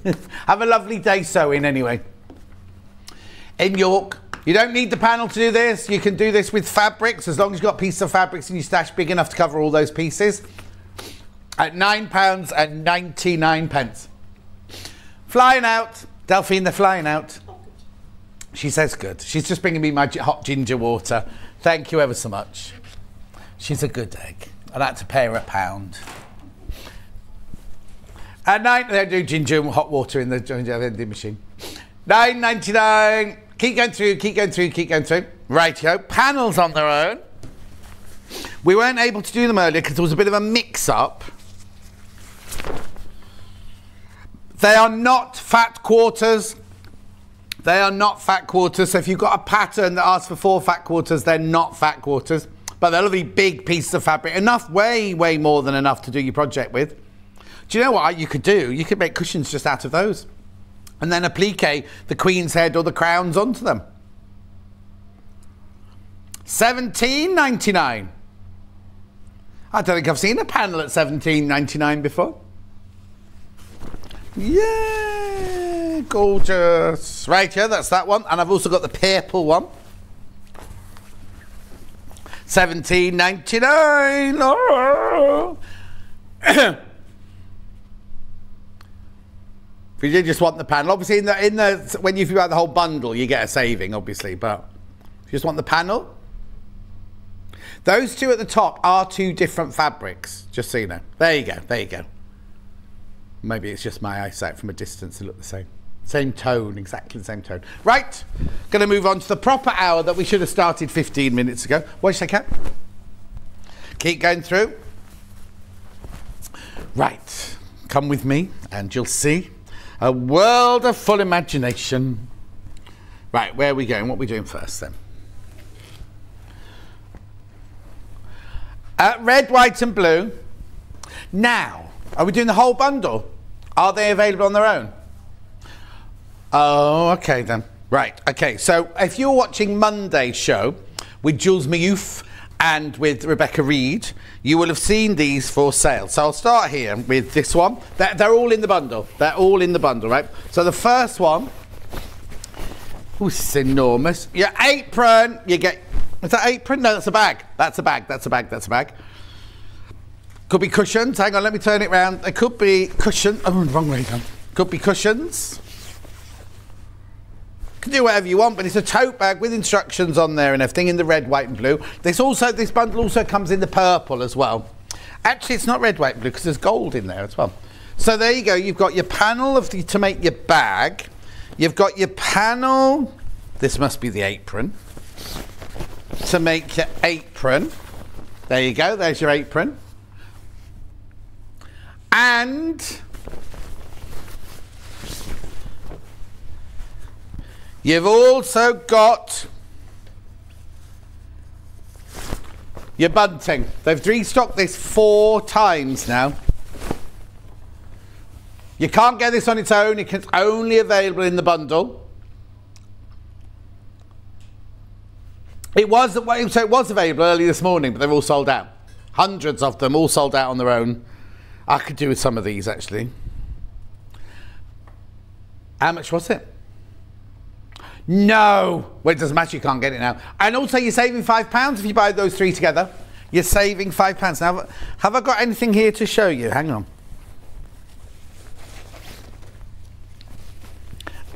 Have a lovely day sewing anyway. In York. You don't need the panel to do this. You can do this with fabrics, as long as you've got pieces of fabrics in your stash big enough to cover all those pieces. At £9.99. Flying out. Delphine, they're flying out. She says good. She's just bringing me my hot ginger water. Thank you ever so much. She's a good egg. I'd like to pay her £1. At night, they do ginger and hot water in the vending machine. £9.99. Keep going through, keep going through, keep going through. Rightio, panels on their own. We weren't able to do them earlier because there was a bit of a mix-up. They are not fat quarters. They are not fat quarters. So if you've got a pattern that asks for 4 fat quarters, they're not fat quarters. But they'll be big pieces of fabric. Enough, way, way more than enough to do your project with. Do you know what you could do? You could make cushions just out of those. And then applique the Queen's head or the crowns onto them. £17.99. I don't think I've seen a panel at £17.99 before. Yeah, gorgeous. Right, yeah, that's that one. And I've also got the purple one. £17.99. Oh. If you just want the panel, obviously when you buy the whole bundle, you get a saving, obviously. But if you just want the panel, those two at the top are 2 different fabrics. Just so you know. There you go. There you go. Maybe it's just my eyesight from a distance. They look the same. Same tone, exactly the same tone. Right, going to move on to the proper hour that we should have started 15 minutes ago. What did you say, Kat? Keep going through. Right, come with me and you'll see a world of full imagination. Right, where are we going? What are we doing first then? Red, white and blue. Now, are we doing the whole bundle? Are they available on their own? Oh, okay then. Right, okay. So if you're watching Monday's show with Jules Mayouf and with Rebecca Reed, you will have seen these for sale. So I'll start here with this one. They're all in the bundle. They're all in the bundle, right? So the first one, oh, it's enormous. Your apron, you get, is that apron? No, that's a bag. That's a bag, that's a bag, that's a bag. Could be cushions. Hang on, let me turn it round. It could be cushion. Oh, wrong way down. Could be cushions. You can do whatever you want, but it's a tote bag with instructions on there and everything in the red, white and blue. This bundle also comes in the purple as well. Actually, it's not red, white and blue because there's gold in there as well. So there you go. You've got your panel to make your bag. You've got your panel. This must be the apron. To make your apron. There you go. There's your apron. And you've also got your bunting. They've restocked this 4 times now. You can't get this on its own. It's only available in the bundle. It was available early this morning, but they're all sold out. Hundreds of them, all sold out on their own. I could do with some of these, actually. How much was it? No! Well, it doesn't matter, you can't get it now. And also, you're saving £5 if you buy those 3 together. You're saving £5. Now, have I got anything here to show you? Hang on.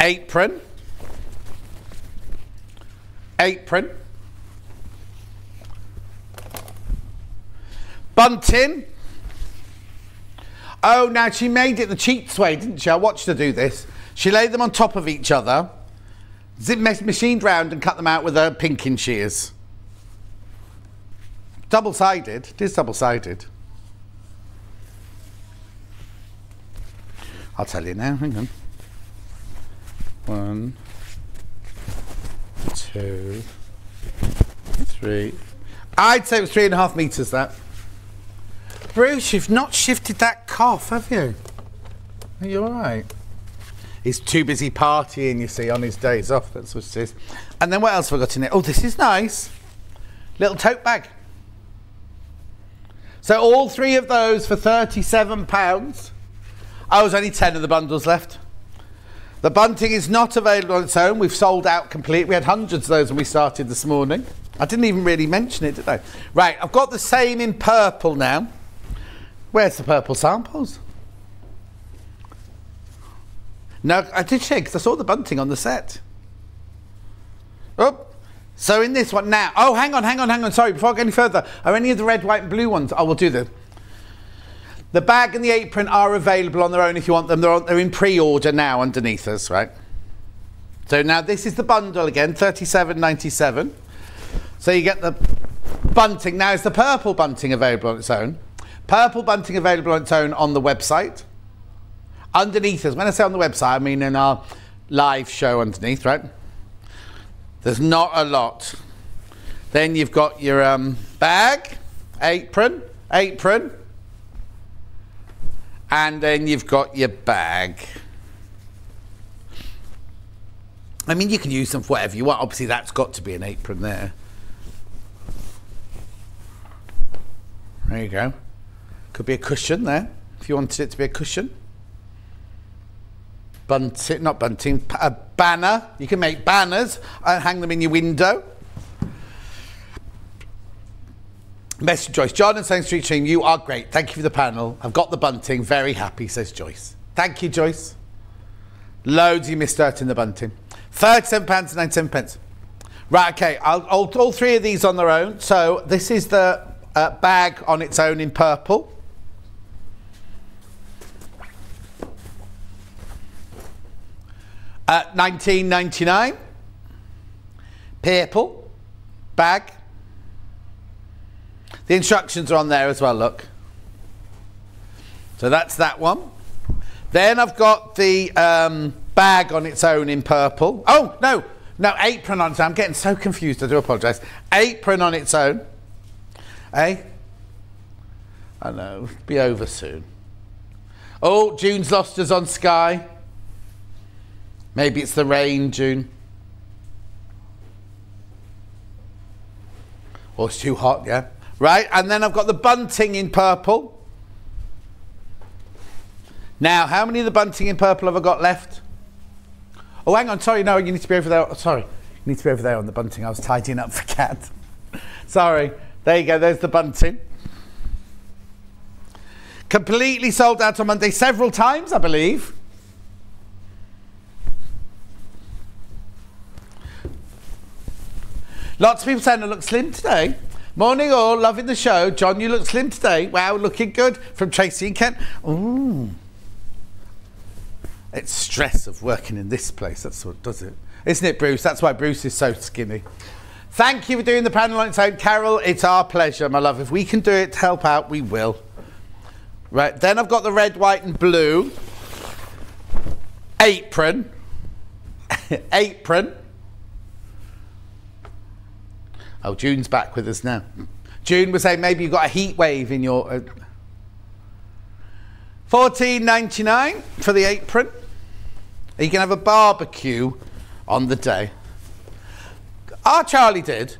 Apron. Apron. Bunting. Oh, now she made it the cheats way, didn't she? I watched her do this. She laid them on top of each other, machined round and cut them out with her pinking shears. Double-sided. It is double-sided. I'll tell you now. Hang on. 1, 2, 3. I'd say it was 3.5 metres, that. Bruce, you've not shifted that cough, have you? Are you all right? He's too busy partying, you see, on his days off. That's what it is. And then what else have I got in it? Oh, this is nice. Little tote bag. So all 3 of those for £37. Oh, there's only 10 of the bundles left. The bunting is not available on its own. We've sold out complete. We had hundreds of those when we started this morning. I didn't even really mention it, did I? Right, I've got the same in purple now. Where's the purple samples? No, I did check because I saw the bunting on the set. Oh, so in this one now. Oh, hang on. Sorry, before I go any further. Are any of the red, white and blue ones? I will do them. The bag and the apron are available on their own if you want them. They're in pre-order now underneath us, right? So now this is the bundle again, £37.97. So you get the bunting. Now is the purple bunting available on its own? Purple bunting available on its own on the website. Underneath us, when I say on the website, I mean in our live show underneath, right? There's not a lot. Then you've got your bag, apron, and then you've got your bag. I mean, you can use them for whatever you want. Obviously, that's got to be an apron there. There you go. Could be a cushion there, if you wanted it to be a cushion. Bunting, not bunting, a banner. You can make banners and hang them in your window. Message Joyce. John and Sewing Street Team, you are great. Thank you for the panel. I've got the bunting. Very happy, says Joyce. Thank you, Joyce. Loads you missed out in the bunting. £37.97. Right, okay. All 3 of these on their own. So this is the bag on its own in purple. £19.99. Purple bag. The instructions are on there as well, look. So that's that one. Then I've got the bag on its own in purple. Oh, no, apron on its own. I'm getting so confused, I do apologise. Apron on its own. Eh? I know, it'll be over soon. Oh, June's lost us on Sky. Maybe it's the rain, June. Or it's too hot, yeah. Right, and then I've got the bunting in purple. Now, how many of the bunting in purple have I got left? Oh, hang on, sorry, no, you need to be over there. Oh, sorry, you need to be over there on the bunting. I was tidying up for Cat. Sorry, there you go, there's the bunting. Completely sold out on Monday several times, I believe. Lots of people saying I look slim today. Morning all, loving the show. John, you look slim today. Wow, looking good. From Tracy and Kent. Ooh. It's stress of working in this place. That's what does it. Isn't it, Bruce? That's why Bruce is so skinny. Thank you for doing the panel on its own. Carol, it's our pleasure, my love. If we can do it to help out, we will. Right, then I've got the red, white and blue. Apron. Apron. Oh, June's back with us now. June was saying maybe you've got a heat wave in your... $14.99 for the apron. You can have a barbecue on the day. Our Charlie did.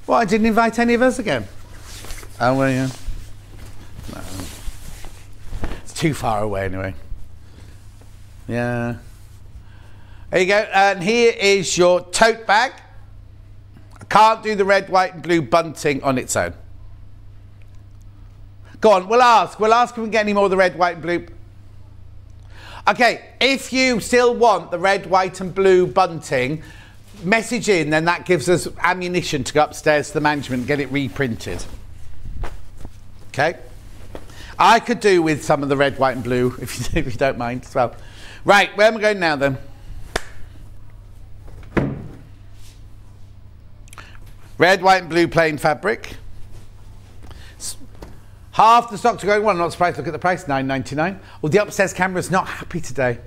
Well, I didn't invite any of us again. Oh, well, yeah. No. It's too far away anyway. Yeah. There you go. And here is your tote bag. I can't do the red, white and blue bunting on its own. Go on, we'll ask. We'll ask if we can get any more of the red, white and blue. Okay, if you still want the red, white and blue bunting, message in, then that gives us ammunition to go upstairs to the management and get it reprinted. Okay? I could do with some of the red, white and blue, if you don't mind as well. Right, where am I going now then? Red, white and blue plain fabric. Half the stock to go. Well, I'm not surprised. Look at the price, $9.99. Well, the upstairs camera's not happy today.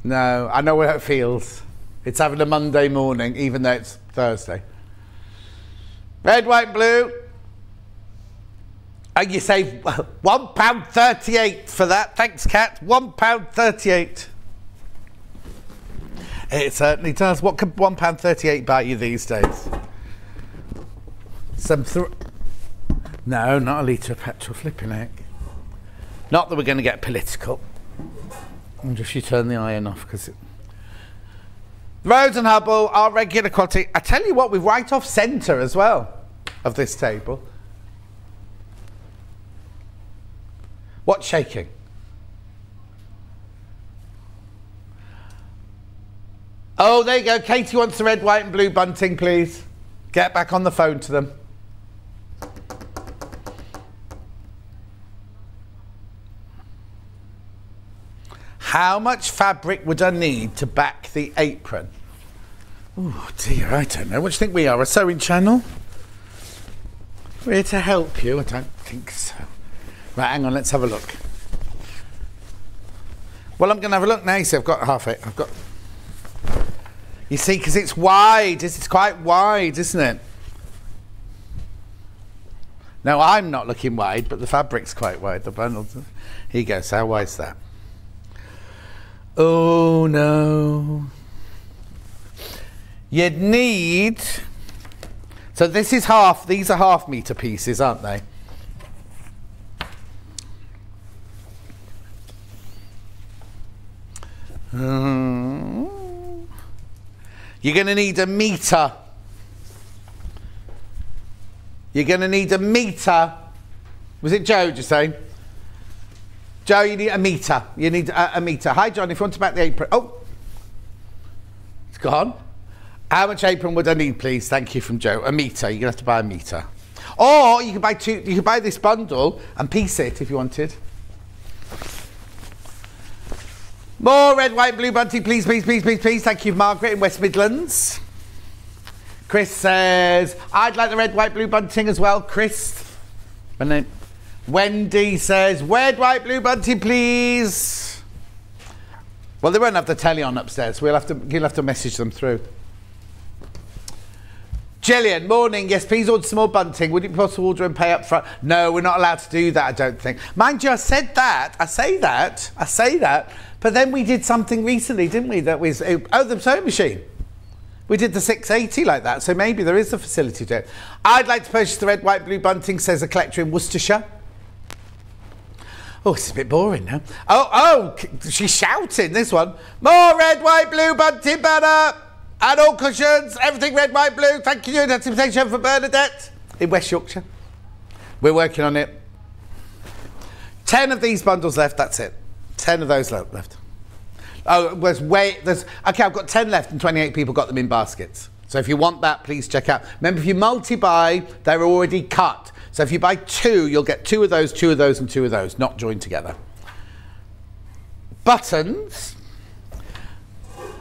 No, I know how it feels. It's having a Monday morning, even though it's Thursday. Red, white, blue. And you save £1.38 for that. Thanks, Kat. £1.38. It certainly does. What can £1.38 buy you these days? No, not a litre of petrol, flipping heck. Not that we're going to get political. I wonder if you turn the iron off, because Rose and Hubble are regular quality. I tell you what, we're right off centre as well of this table. What's shaking? Oh, there you go. Katie wants the red, white and blue bunting, please. Get back on the phone to them. How much fabric would I need to back the apron? Oh dear, I don't know. What do you think we are, a sewing channel? We're here to help you? I don't think so. Right, hang on, let's have a look. Well, I'm going to have a look now. You see, I've got half it. I've got... You see, because it's wide. It's quite wide, isn't it? No, I'm not looking wide, but the fabric's quite wide. The bundles. Here you go. So how wide's that? Oh no. You'd need... So this is half, these are half metre pieces, aren't they? You're going to need a metre. You're going to need a metre. Was it Joe just saying? Joe, you need a metre. You need a metre. Hi, John, if you want to back the apron. Oh, it's gone. How much apron would I need, please? Thank you from Joe. A metre. You're going to have to buy a metre. Or you can buy two. You could buy this bundle and piece it if you wanted. More red, white, blue bunting, please, please, please, please, please. Thank you, Margaret in West Midlands. Chris says, I'd like the red, white, blue bunting as well. Chris. And then Wendy says, red, white, blue bunting, please. Well, they won't have the telly on upstairs. You'll have to message them through. Gillian, morning. Yes, please order some more bunting. Would it be possible to order and pay up front? No, we're not allowed to do that, I don't think. Mind you, I said that. I say that. But then we did something recently, didn't we? That was, oh, the sewing machine. We did the 680 like that, so maybe there is a facility to it. I'd like to purchase the red, white, blue bunting, says a collector in Worcestershire. Oh, it's a bit boring now. Oh, she's shouting, this one. More red, white, blue bunting banner. And all cushions, everything red, white, blue. Thank you. Anticipation for Bernadette in West Yorkshire. We're working on it. 10 of these bundles left, that's it. 10 of those left. Oh, okay, I've got 10 left and 28 people got them in baskets. So if you want that, please check out. Remember, if you multi-buy, they're already cut. So if you buy 2, you'll get 2 of those, 2 of those and 2 of those, not joined together. Buttons.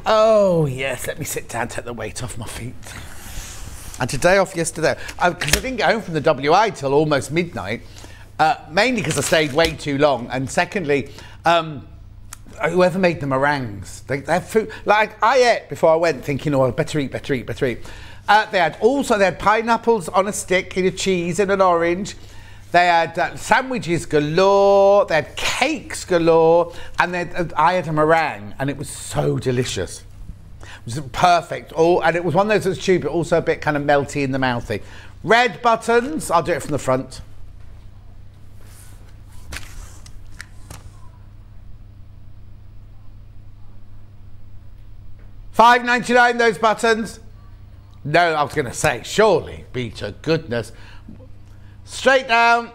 Oh, yes, let me sit down, take the weight off my feet. And today off yesterday, because I didn't get home from the WI till almost midnight, mainly because I stayed way too long, and secondly, whoever made the meringues, they have food, like I ate before I went thinking, oh, better eat. They had pineapples on a stick, in a cheese and an orange. They had sandwiches galore, they had cakes galore, and I had a meringue, and it was so delicious. It was perfect. And it was one of those that's chewy, but also a bit kind of melty in the mouthy. Red buttons, I'll do it from the front. $5.99 those buttons. No, I was going to say, surely, be to goodness. Straight down.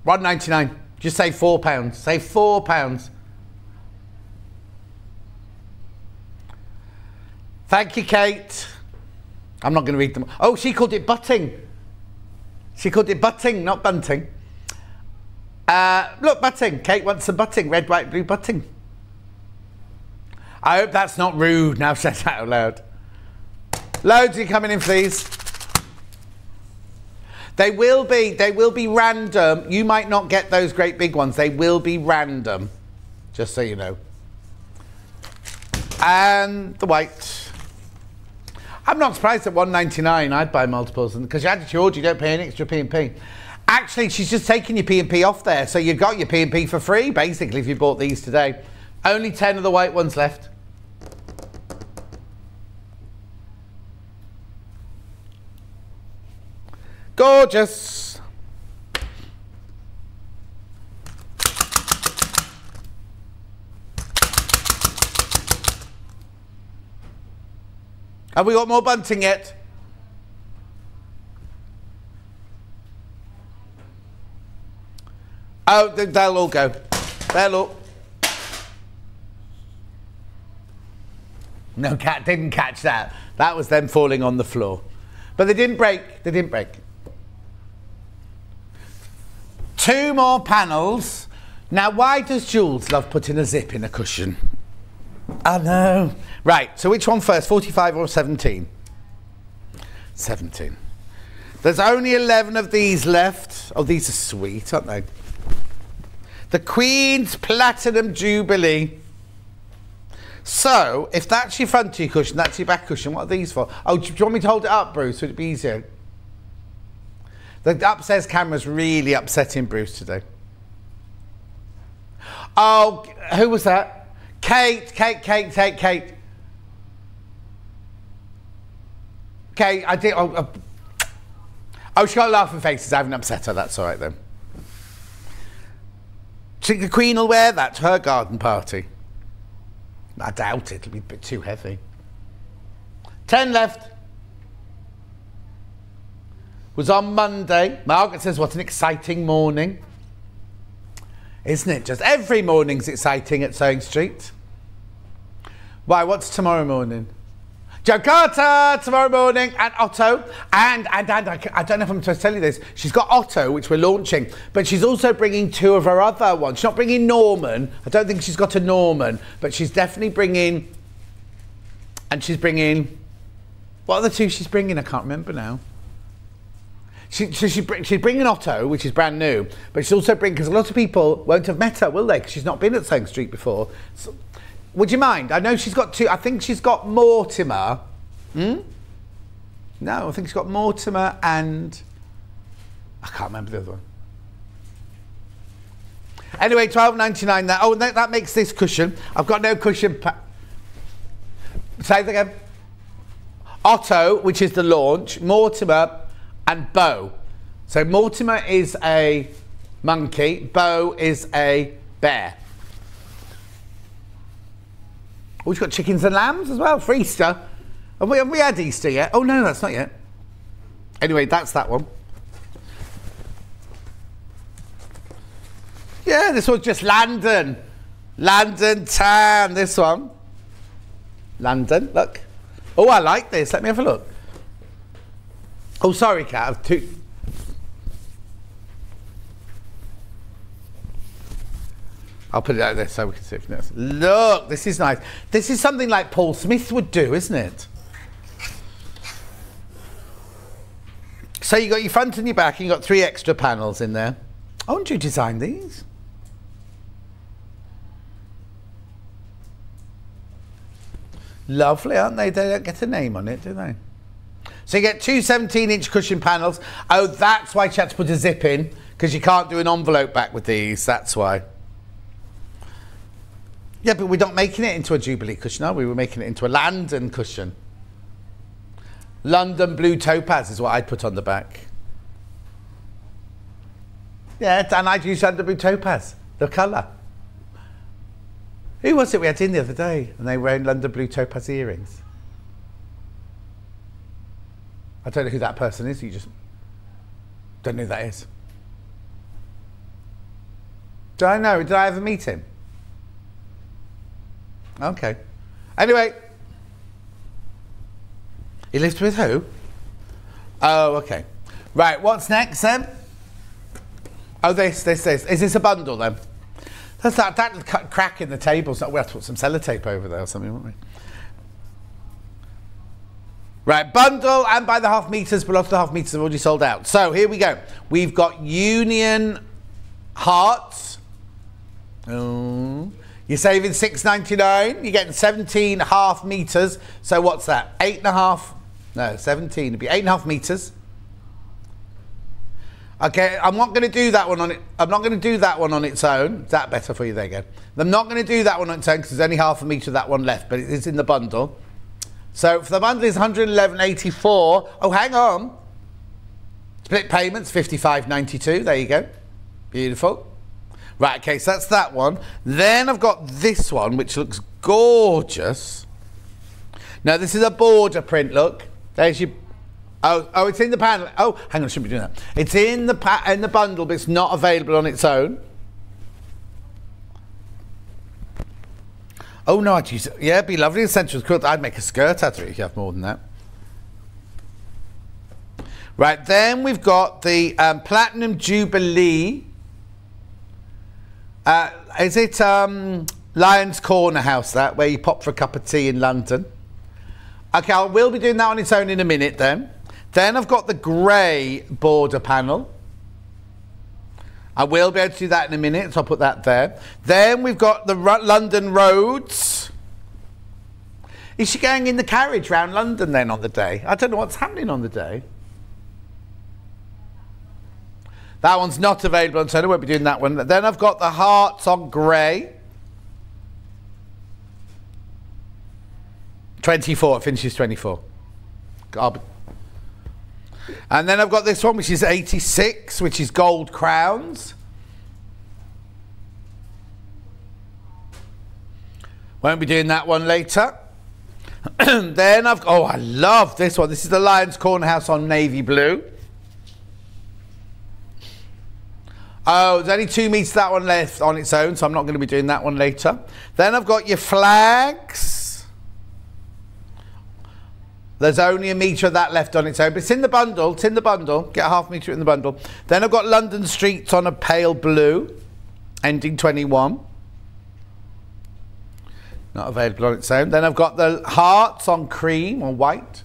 $1.99. Just save £4. Save £4. Thank you, Kate. I'm not going to read them. Oh, she called it butting. She called it butting, not bunting. Look, butting. Kate wants some butting. Red, white, blue butting. I hope that's not rude. Now say that out loud. Loads are coming in, please. They will be random. You might not get those great big ones. They will be random. Just so you know. And the white. I'm not surprised at $1.99 I'd buy multiples, because you add it to your order, you don't pay any extra P&P. Actually, she's just taking your P&P off there, so you've got your P&P for free, basically, if you bought these today. Only 10 of the white ones left. Gorgeous. Have we got more bunting yet? Oh, they'll all go. They'll all. No, cat didn't catch that. That was them falling on the floor. But they didn't break. They didn't break. 2 more panels. Now, why does Jules love putting a zip in a cushion? I know. Right, so which one first, 45 or 17? 17. There's only 11 of these left. Oh, these are sweet, aren't they? The Queen's Platinum Jubilee. So, if that's your front of your cushion, that's your back cushion, what are these for? Oh, do you want me to hold it up, Bruce? Would it be easier? The upstairs camera's really upsetting Bruce today. Oh, who was that? Kate. Okay, I did. Oh, she got laughing faces. I haven't upset her. That's all right then. Do you think the Queen will wear that to her garden party? I doubt it. It'll be a bit too heavy. 10 left. Was on Monday. Margaret says, what an exciting morning. Isn't it? Just every morning's exciting at Sewing Street. Why, what's tomorrow morning? Jakarta tomorrow morning, and Otto, and I don't know if I'm supposed to tell you this, she's got Otto, which we're launching, but she's also bringing 2 of her other ones. She's not bringing Norman. I don't think she's got a Norman, but she's definitely bringing, and she's bringing, what are the 2 she's bringing? I can't remember now. She's bringing Otto, which is brand new, but she's also bringing, because a lot of people won't have met her, will they? Because she's not been at Sewing Street before. So, would you mind? I know she's got 2. I think she's got Mortimer. No, I think she's got Mortimer and I can't remember the other one. Anyway, $12.99 that. Oh, that makes this cushion. I've got no cushion. Say that again. Otto, which is the launch, Mortimer and Bo. So Mortimer is a monkey, Bo is a bear. Oh, we've got chickens and lambs as well for Easter. Have we had Easter yet? Oh, no, that's not yet. Anyway, that's that one. Yeah, this was just London. London town, this one. London, look. Oh, I like this. Let me have a look. Oh, sorry, Kat. I've 2. I'll put it out there so we can see if it's... Look, this is nice. This is something like Paul Smith would do, isn't it? So you got your front and your back, and you got 3 extra panels in there. Oh, did you design these? Lovely, aren't they? They don't get a name on it, do they? So you get two 17-inch cushion panels. Oh, that's why she had to put a zip in, because you can't do an envelope back with these. That's why. Yeah, but we're not making it into a Jubilee cushion, are we? We're making it into a London cushion. London blue topaz is what I'd put on the back. Yeah, and I'd use London blue topaz, the colour. Who was it we had in the other day? And they were wearing London blue topaz earrings. I don't know who that person is. You just don't know who that is. Do I know? Did I ever meet him? Okay. Anyway. He lives with who? Oh, okay. Right, what's next then? Oh, this. Is this a bundle then? That's that crack in the table. So we have to put some sellotape over there or something, won't we? Right, bundle and by the half meters, but lots of the half meters have already sold out. So here we go. We've got Union hearts. Oh, you're saving $6.99. You're getting 17 half meters. So what's that? 8.5. No, 17. It'd be 8.5 meters. Okay, I'm not going to do that one on it. I'm not going to do that one on its own. Is that better for you? There you go. I'm not going to do that one on its own because there's only half a meter of that one left, but it is in the bundle. So for the bundle is 111.84. Oh, hang on. Split payments 55.92. There you go. Beautiful. Right, okay, so that's that one. Then I've got this one, which looks gorgeous. Now this is a border print. Look, there's your. Oh, it's in the panel. Oh, hang on, I shouldn't be doing that. It's in the bundle, but it's not available on its own. Oh no, I'd use it. Yeah, it'd be lovely in Central Quilt. I'd make a skirt out of it if you have more than that. Right, then we've got the Platinum Jubilee. Is it Lion's Corner House, that, where you pop for a cup of tea in London? Okay, I will be doing that on its own in a minute then. Then I've got the grey border panel. I will be able to do that in a minute, so I'll put that there. Then we've got the London Roads. Is she going in the carriage round London then on the day? I don't know what's happening on the day. That one's not available, so I won't be doing that one. Then I've got the hearts on grey. 24, it finishes 24. And then I've got this one, which is 86, which is gold crowns. Won't be doing that one later. Then I've got, oh, I love this one. This is the Lion's Corner House on navy blue. Oh, there's only 2 meters of that one left on its own, so I'm not going to be doing that one later. Then I've got your flags. There's only a metre of that left on its own, but it's in the bundle. It's in the bundle. Get a half metre in the bundle. Then I've got London Streets on a pale blue, ending 21. Not available on its own. Then I've got the hearts on cream or white,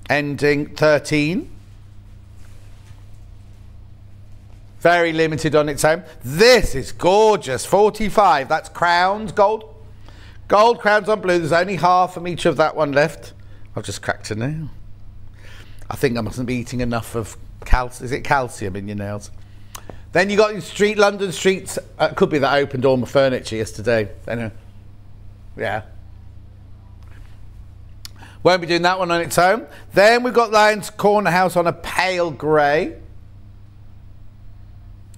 ending 13. Very limited on its own. This is gorgeous. 45. That's crowns, gold. Gold crowns on blue. There's only half a metre of that one left. I've just cracked a nail. I think I mustn't be eating enough of calcium in your nails. Then you got your London Streets. Could be that I opened all my furniture yesterday. Anyway, yeah. Won't be doing that one on its own. Then we've got Lion's Corner House on a pale grey.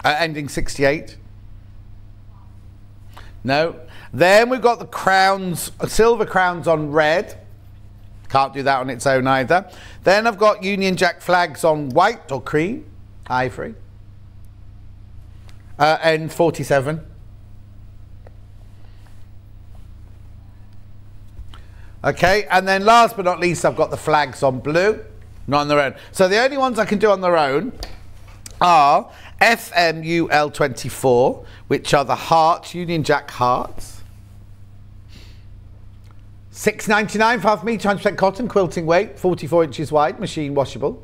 Ending 68. No. Then we've got the crowns, silver crowns on red. Can't do that on its own either. Then I've got Union Jack flags on white or cream, ivory. End 47. Okay, and then last but not least, I've got the flags on blue, not on their own. So the only ones I can do on their own are FMUL24, which are the heart, Union Jack hearts. $6.99 for half metre, 100% cotton, quilting weight, 44 inches wide, machine washable.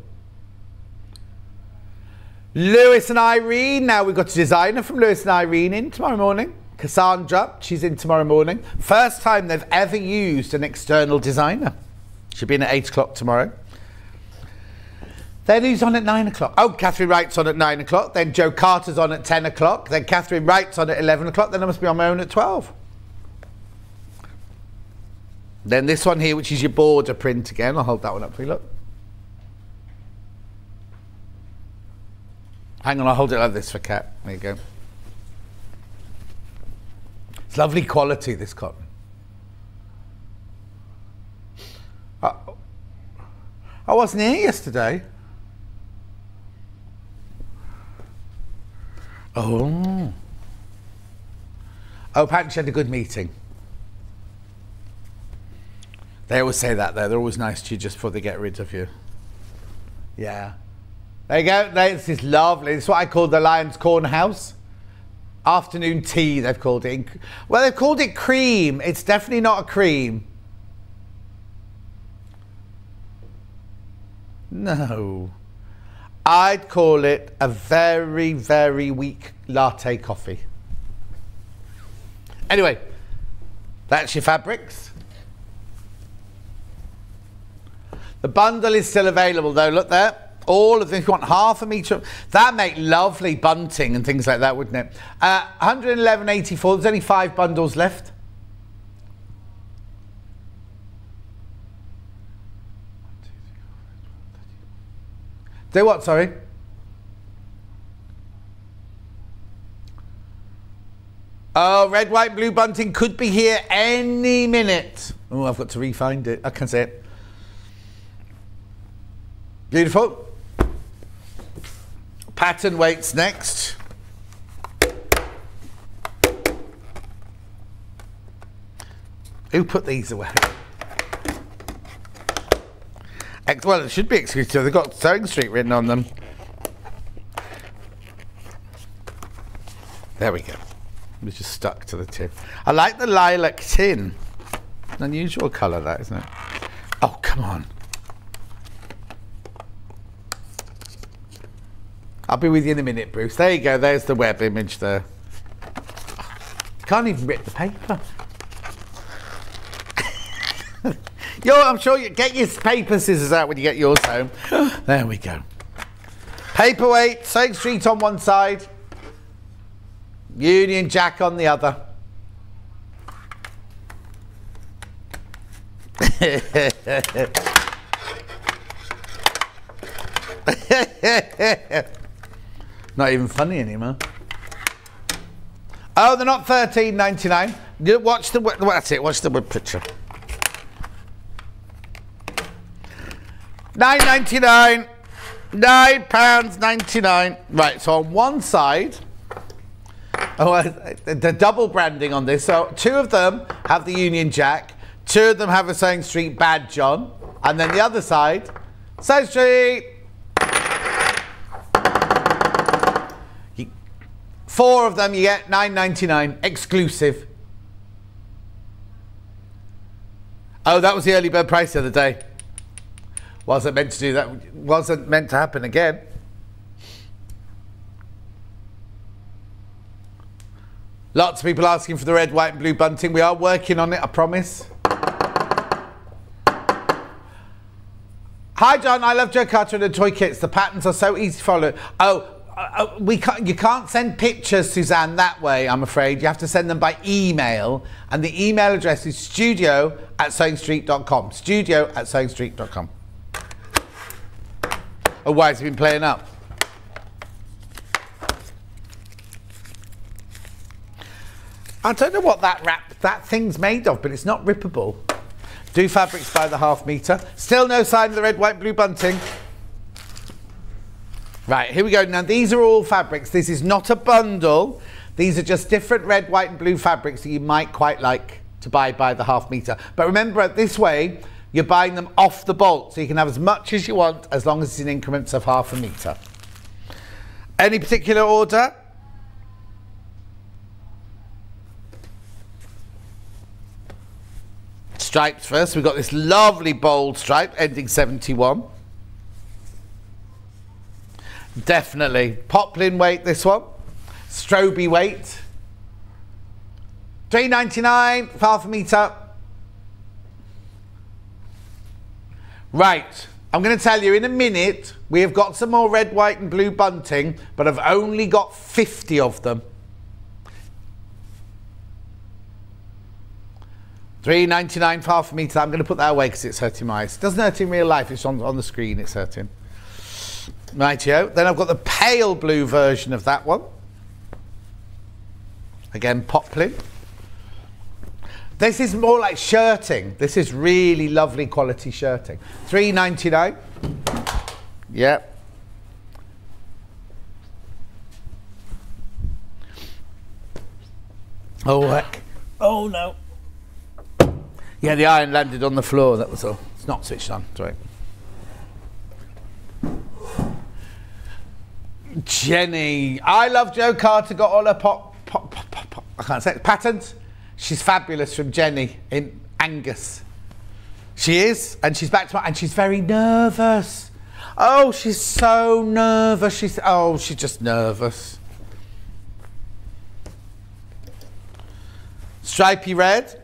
Lewis and Irene, now we've got a designer from Lewis and Irene in tomorrow morning. Cassandra, she's in tomorrow morning. First time they've ever used an external designer. She'll be in at 8 o'clock tomorrow. Then who's on at 9 o'clock? Oh, Catherine Wright's on at 9 o'clock. Then Joe Carter's on at 10 o'clock. Then Catherine Wright's on at 11 o'clock. Then I must be on my own at 12. Then this one here, which is your border print again. I'll hold that one up for you, look. Hang on, I'll hold it like this for Kat. There you go. It's lovely quality, this cotton. I wasn't here yesterday. Oh. Oh, apparently she had a good meeting. They always say that, though. They're always nice to you just before they get rid of you. Yeah. There you go. This is lovely. It's what I call the Lion's Corner House. Afternoon tea, they've called it. Well, they've called it cream. It's definitely not a cream. No. I'd call it a very, very weak latte coffee. Anyway, that's your fabrics. The bundle is still available though, look there. All of them, if you want half a metre, that make lovely bunting and things like that, wouldn't it? 111.84, there's only 5 bundles left. Do what, sorry? Oh, red, white, blue bunting could be here any minute. Oh, I've got to re-find it. I can see it. Beautiful. Pattern weights next. Who put these away? Well, it should be exclusive. They've got Sewing Street written on them. There we go. It was just stuck to the tin. I like the lilac tin. An unusual colour, that, isn't it? Oh, come on. I'll be with you in a minute, Bruce. There you go. There's the web image there. You can't even rip the paper. I'm sure you get your paper scissors out when you get yours home. There we go. Paperweight, Sewing Street on one side, Union Jack on the other. Not even funny anymore. Oh, they're not $13.99. Watch the that's it. Watch the web picture. £9.99. £9.99. Right. So on one side, the double branding on this. So 2 of them have the Union Jack. 2 of them have a Sewing Street badge on, and then the other side, Sewing Street. 4 of them you get £9.99 exclusive. Oh, that was the early bird price the other day. Wasn't meant to do that. Wasn't meant to happen again. Lots of people asking for the red, white and blue bunting. We are working on it, I promise. Hi John, I love Joe Carter and the toy kits. The patterns are so easy to follow. Oh, you can't send pictures, Suzanne, that way, I'm afraid. You have to send them by email, and the email address is studio@sewingstreet.com. studio@sewingstreet.com. Oh, why has it been playing up? I don't know what that thing's made of, but it's not rippable. Do fabrics by the half metre. Still no sign of the red, white, blue bunting. Right, here we go. Now, these are all fabrics. This is not a bundle. These are just different red, white and blue fabrics that you might quite like to buy by the half metre. But remember, this way, you're buying them off the bolt, so you can have as much as you want as long as it's in increments of half a metre. Any particular order? Stripes first. We've got this lovely bold stripe ending 71. Definitely. Poplin weight, this one. Stroby weight. $3.99, half a metre. Right, I'm going to tell you in a minute, we have got some more red, white and blue bunting, but I've only got 50 of them. $3.99 for half a metre. I'm going to put that away because it's hurting my eyes. It doesn't hurt in real life, it's on the screen it's hurting. Rightio. Then I've got the pale blue version of that one. Again, poplin. This is more like shirting. This is really lovely quality shirting. $3.99. Yep. Oh heck. Oh no. Yeah, the iron landed on the floor, that was all. It's not switched on, sorry. Jenny. I love Jo Carter, got all her I can't say it, patterns. She's fabulous from Jenny in Angus. She is, and she's back to and she's very nervous. Oh, she's so nervous. She's just nervous. Stripy red.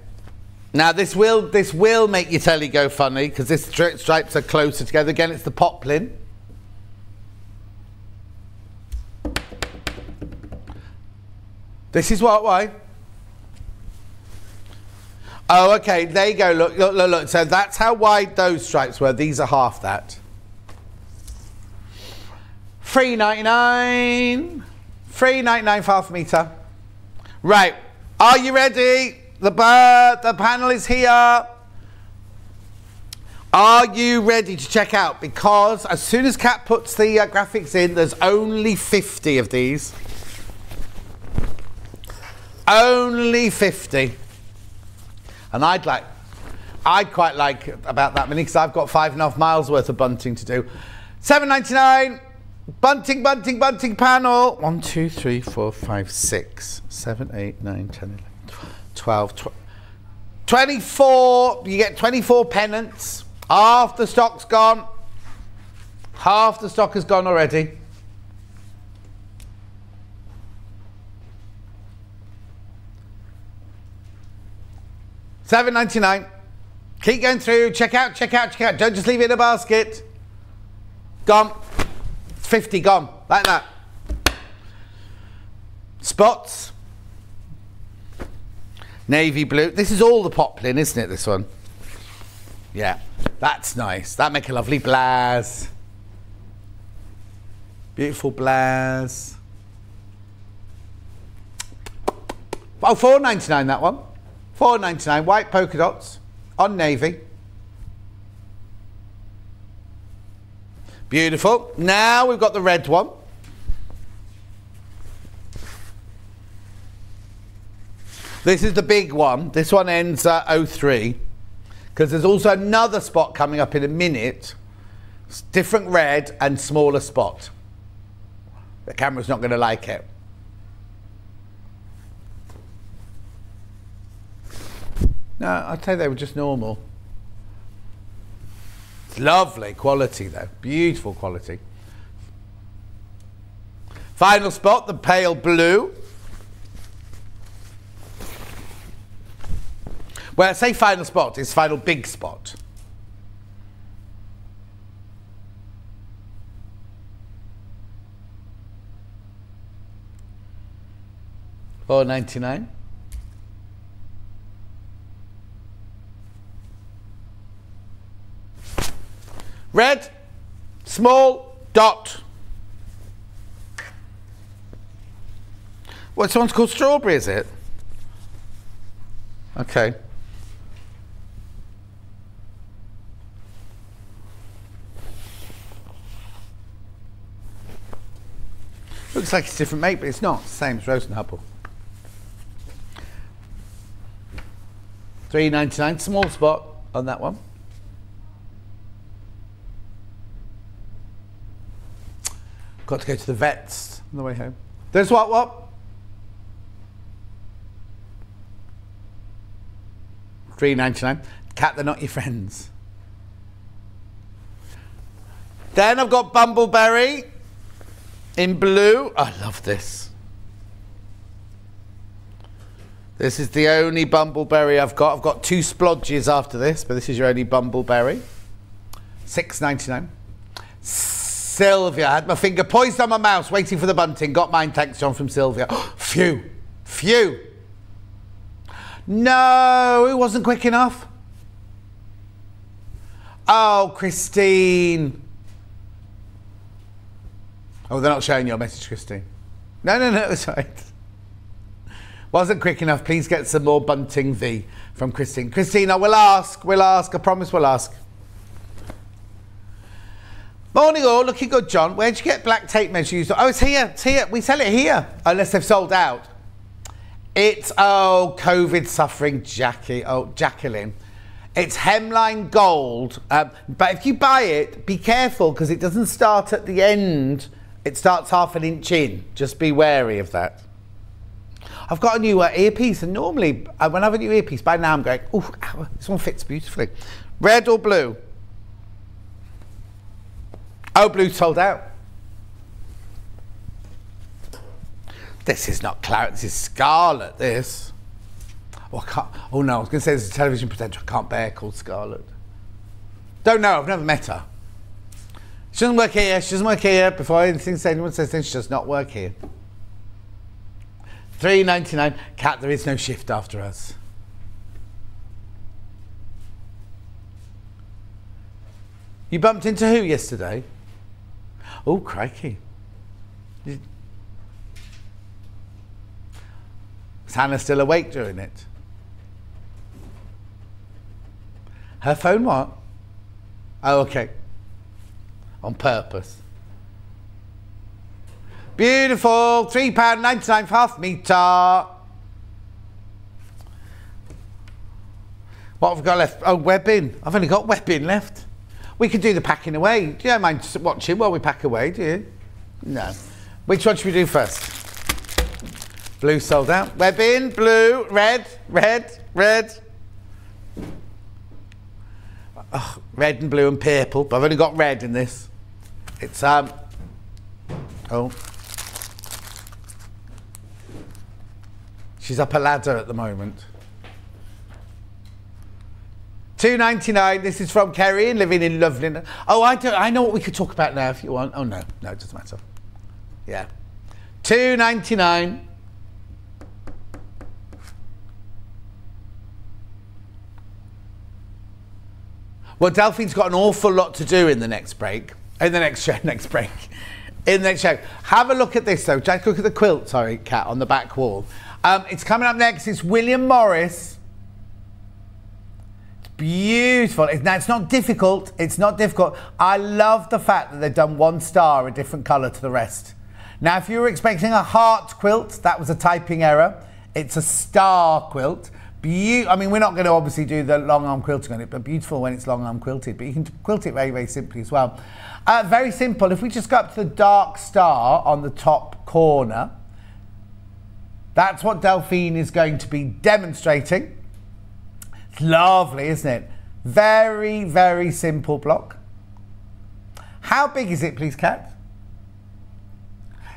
Now this will make your telly go funny because this stripes are closer together. Again, it's the poplin. This is what? Why? Oh, okay. There you go. Look, look, look, look. So that's how wide those stripes were. These are half that. $3.99. $3.99 for half a metre. Right. Are you ready? The panel is here. Are you ready to check out? Because as soon as Kat puts the graphics in, there's only 50 of these. Only 50. And I'd quite like about that many because I've got 5.5 miles worth of bunting to do. $7.99. Bunting, bunting, bunting panel. 1, 2, 3, 4, 5, 6, 7, 8, 9, 10, 11, 12, 24. You get 24 pennants. Half the stock's gone. Half the stock has gone already. $7.99. Keep going through. Check out, check out, check out. Don't just leave it in a basket. Gone. 50 gone. Like that. Spots. Navy blue. This is all the poplin, isn't it, this one? Yeah. That's nice. That make a lovely blaze. Beautiful blaze. Oh, $4.99 that one. $4.99, white polka dots on navy. Beautiful. Now we've got the red one. This is the big one. This one ends at 03 because there's also another spot coming up in a minute. It's different red and smaller spot. The camera's not going to like it. No, I'd say they were just normal. It's lovely quality though, beautiful quality. Final spot, the pale blue. Well, I say final spot, it's final big spot. $4.99. Red, small, dot. What, someone's called strawberry, is it? Okay. Looks like it's a different make, but it's not. It's the same as Rose and Hubble. $3.99, small spot on that one. Got to go to the vets on the way home. There's what? $3.99. Cat, they're not your friends. Then I've got Bumbleberry in blue. I love this. This is the only Bumbleberry I've got. I've got 2 splodges after this, but this is your only Bumbleberry. £6.99. Sylvia, had my finger poised on my mouse, waiting for the bunting. Got mine, thanks, John, from Sylvia. Phew. Phew. No, it wasn't quick enough. Oh, Christine. Oh, they're not showing your message, Christine. No, it's right. Wasn't quick enough. Please get some more bunting V from Christine. Christina, we'll ask. I promise we'll ask. Morning all, looking good, John. Where'd you get black tape measure used? Oh, it's here. We sell it here. Unless they've sold out. It's, COVID suffering Jacqueline. It's hemline gold. But if you buy it, be careful because it doesn't start at the end. It starts half an inch in. Just be wary of that. I've got a new earpiece, and normally when I have a new earpiece, by now I'm going, oh, this one fits beautifully. Red or blue? Oh, blue sold out. This is not Clare, this is Scarlet, this. Oh, I can't, oh no, I was going to say there's a television presenter I can't bear called Scarlet. Don't know, I've never met her. She doesn't work here, Before anyone says anything, she does not work here. £3.99. Cat, there is no shift after us. You bumped into who yesterday? Oh, crikey. Was Hannah still awake during it? Her phone what? Oh, okay. On purpose. Beautiful. £3.99 for half metre. What have we got left? Oh, webbing. I've only got webbing left. We could do the packing away. Do you don't mind watching while we pack away, do you? No. Which one should we do first? Blue sold out. Webbing, blue, red. Oh, red and blue and purple, but I've only got red in this. It's, oh. She's up a ladder at the moment. £2.99. This is from Kerry and living in Loveland. Oh, I know what we could talk about now if you want. Oh, no, it doesn't matter. Yeah. £2.99. Well, Delphine's got an awful lot to do in the next break. In the next show. Have a look at this, though. Jack, look at the quilt, sorry, Cat, on the back wall. It's coming up next. It's William Morris. It's beautiful. Now, it's not difficult. I love the fact that they've done one star a different colour to the rest. Now, if you were expecting a heart quilt, that was a typing error. It's a star quilt. I mean, we're not going to obviously do the long arm quilting on it, but beautiful when it's long arm quilted. But you can quilt it very, very simply as well. Very simple. If we just go up to the dark star on the top corner, that's what Delphine is going to be demonstrating. It's lovely, isn't it? Very, very simple block. How big is it, please, Kat?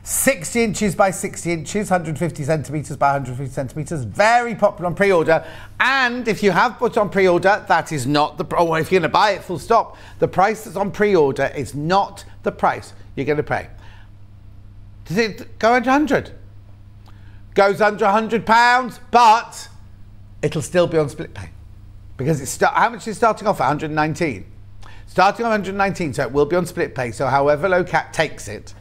60 inches by 60 inches, 150 centimetres by 150 centimetres. Very popular on pre-order. And if you have put on pre-order, that is not the... Oh, if you're going to buy it, full stop. The price that's on pre-order is not the price you're going to pay. Does it go under 100? Goes under £100, but it'll still be on split pay. Because it's how much is starting off at? 119. Starting on 119, so it will be on split pay. So however low Cat takes it,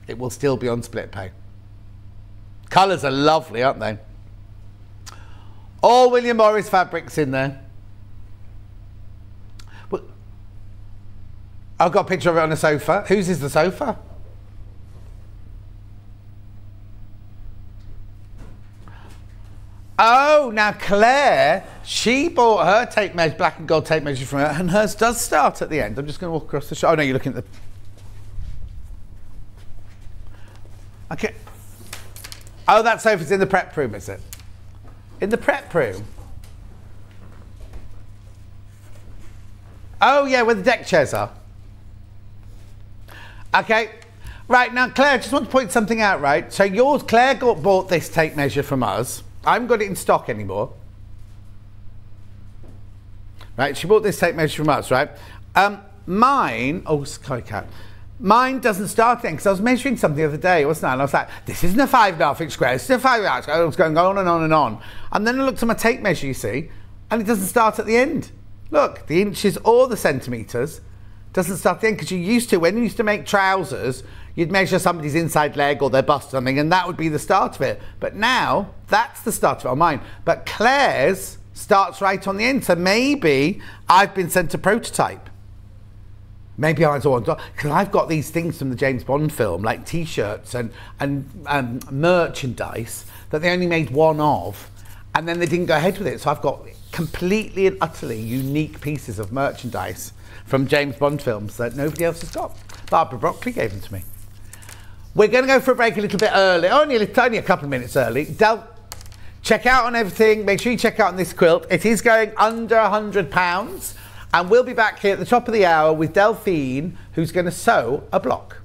it will still be on split pay. Colours are lovely, aren't they? All William Morris fabrics in there. Well, I've got a picture of it on a sofa. Whose is the sofa? Oh, now Claire, she bought her tape measure, black and gold tape measure from her, and hers does start at the end. I'm just going to walk across the shop. Oh no, you're looking at the... Okay. Oh, that sofa's in the prep room, is it? In the prep room? Oh, yeah, where the deck chairs are. Okay. Right, now, Claire, I just want to point something out, right? So yours, Claire bought this tape measure from us. I haven't got it in stock anymore. Right, she bought this tape measure from us, right? Mine, oh, sorry, cat. Mine doesn't start then, because I was measuring something the other day, wasn't I? And I was like, this isn't a 5.5 inch square, it's a 5.5 square. I was going on and on and on. And then I looked at my tape measure, you see, and it doesn't start at the end. Look, the inches or the centimetres doesn't start at the end, because you used to, when you used to make trousers, you'd measure somebody's inside leg or their bust or something, and that would be the start of it. But now, that's the start of it on mine. But Claire's starts right on the end, so maybe I've been sent a prototype. Maybe I was on, because I've got these things from the James Bond film, like T-shirts and merchandise that they only made one of, and then they didn't go ahead with it. So I've got completely and utterly unique pieces of merchandise from James Bond films that nobody else has got. Barbara Broccoli gave them to me. We're going to go for a break a little bit early, only a couple of minutes early. Check out on everything. Make sure you check out on this quilt. It is going under £100. And we'll be back here at the top of the hour with Delphine, who's going to sew a block.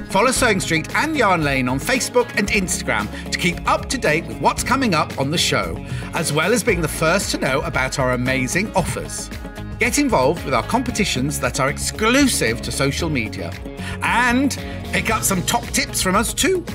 Follow Sewing Street and Yarn Lane on Facebook and Instagram to keep up to date with what's coming up on the show, as well as being the first to know about our amazing offers. Get involved with our competitions that are exclusive to social media. And pick up some top tips from us too.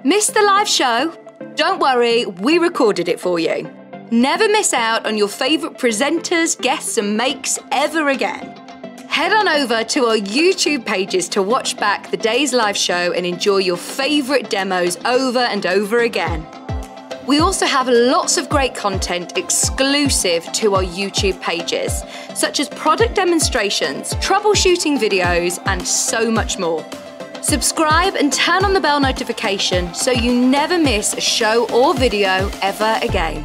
Missed the live show? Don't worry, we recorded it for you. Never miss out on your favourite presenters, guests and makes ever again. Head on over to our YouTube pages to watch back the day's live show and enjoy your favourite demos over and over again. We also have lots of great content exclusive to our YouTube pages, such as product demonstrations, troubleshooting videos and so much more. Subscribe and turn on the bell notification so you never miss a show or video ever again.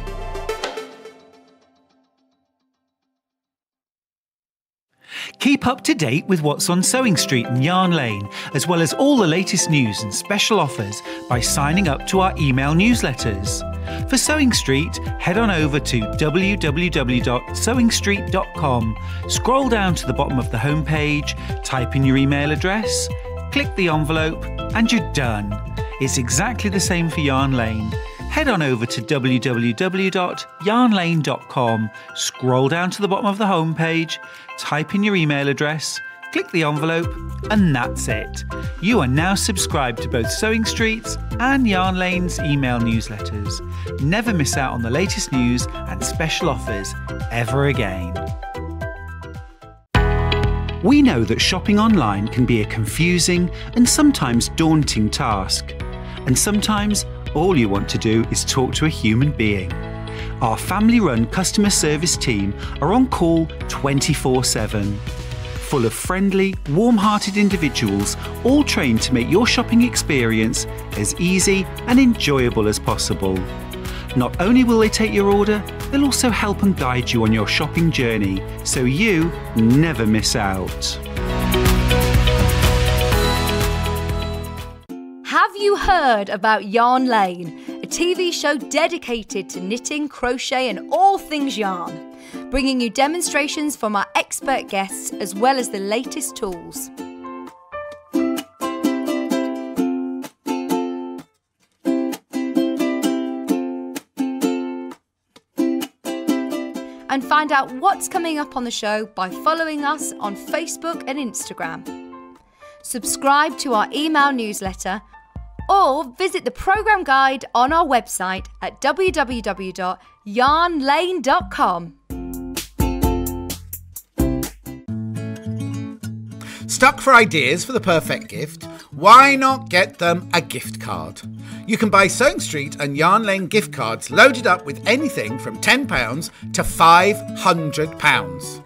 Keep up to date with what's on Sewing Street and Yarn Lane, as well as all the latest news and special offers by signing up to our email newsletters. For Sewing Street, head on over to www.sewingstreet.com, scroll down to the bottom of the homepage, type in your email address, click the envelope, and you're done. It's exactly the same for Yarn Lane. Head on over to www.yarnlane.com, scroll down to the bottom of the homepage, type in your email address, click the envelope, and that's it. You are now subscribed to both Sewing Street's and Yarn Lane's email newsletters. Never miss out on the latest news and special offers ever again. We know that shopping online can be a confusing and sometimes daunting task. And sometimes all you want to do is talk to a human being. Our family-run customer service team are on call 24/7. Full of friendly, warm-hearted individuals, all trained to make your shopping experience as easy and enjoyable as possible. Not only will they take your order, they'll also help and guide you on your shopping journey, so you never miss out. Have you heard about Yarn Lane, a TV show dedicated to knitting, crochet and all things yarn, bringing you demonstrations from our expert guests as well as the latest tools. And find out what's coming up on the show by following us on Facebook and Instagram. Subscribe to our email newsletter or visit the programme guide on our website at www.yarnlane.com. Stuck for ideas for the perfect gift? Why not get them a gift card? You can buy Sewing Street and Yarn Lane gift cards loaded up with anything from £10 to £500.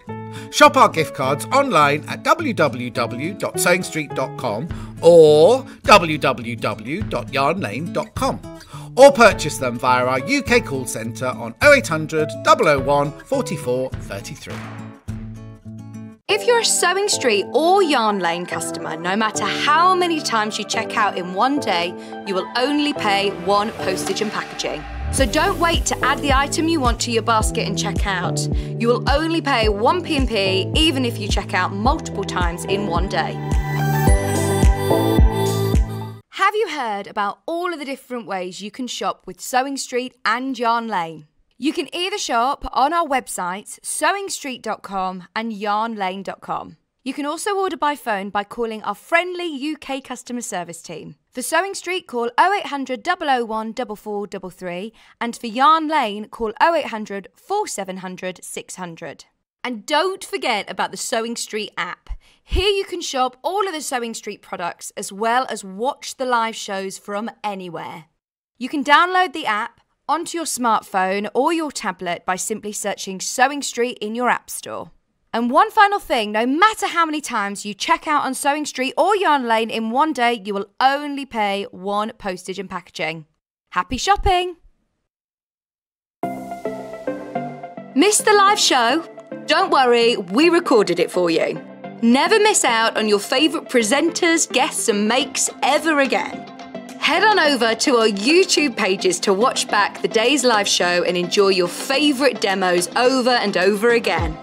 Shop our gift cards online at www.sewingstreet.com or www.yarnlane.com, or purchase them via our UK call centre on 0800 001 44 33. If you're a Sewing Street or Yarn Lane customer, no matter how many times you check out in one day, you will only pay one postage and packaging. So don't wait to add the item you want to your basket and check out. You will only pay one P&P even if you check out multiple times in one day. Have Have you heard about all of the different ways you can shop with Sewing Street and Yarn Lane? You can either shop on our websites, sewingstreet.com and yarnlane.com. You can also order by phone by calling our friendly UK customer service team. For Sewing Street, call 0800 001 4433, and for Yarn Lane, call 0800 4700 600. And don't forget about the Sewing Street app. Here you can shop all of the Sewing Street products as well as watch the live shows from anywhere. You can download the app onto your smartphone or your tablet by simply searching Sewing Street in your app store. And one final thing, no matter how many times you check out on Sewing Street or Yarn Lane in one day, you will only pay one postage and packaging. Happy shopping! Missed the live show? Don't worry, we recorded it for you. Never miss out on your favourite presenters, guests and makes ever again. Head on over to our YouTube pages to watch back the day's live show and enjoy your favourite demos over and over again.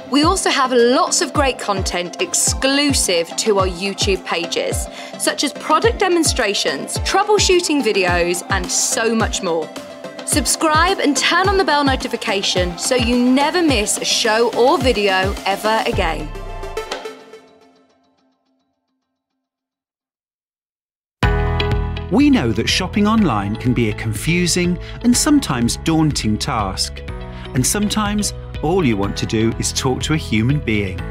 We also have lots of great content exclusive to our YouTube pages, such as product demonstrations, troubleshooting videos, and so much more. Subscribe and turn on the bell notification so you never miss a show or video ever again. We know that shopping online can be a confusing and sometimes daunting task. And sometimes all you want to do is talk to a human being.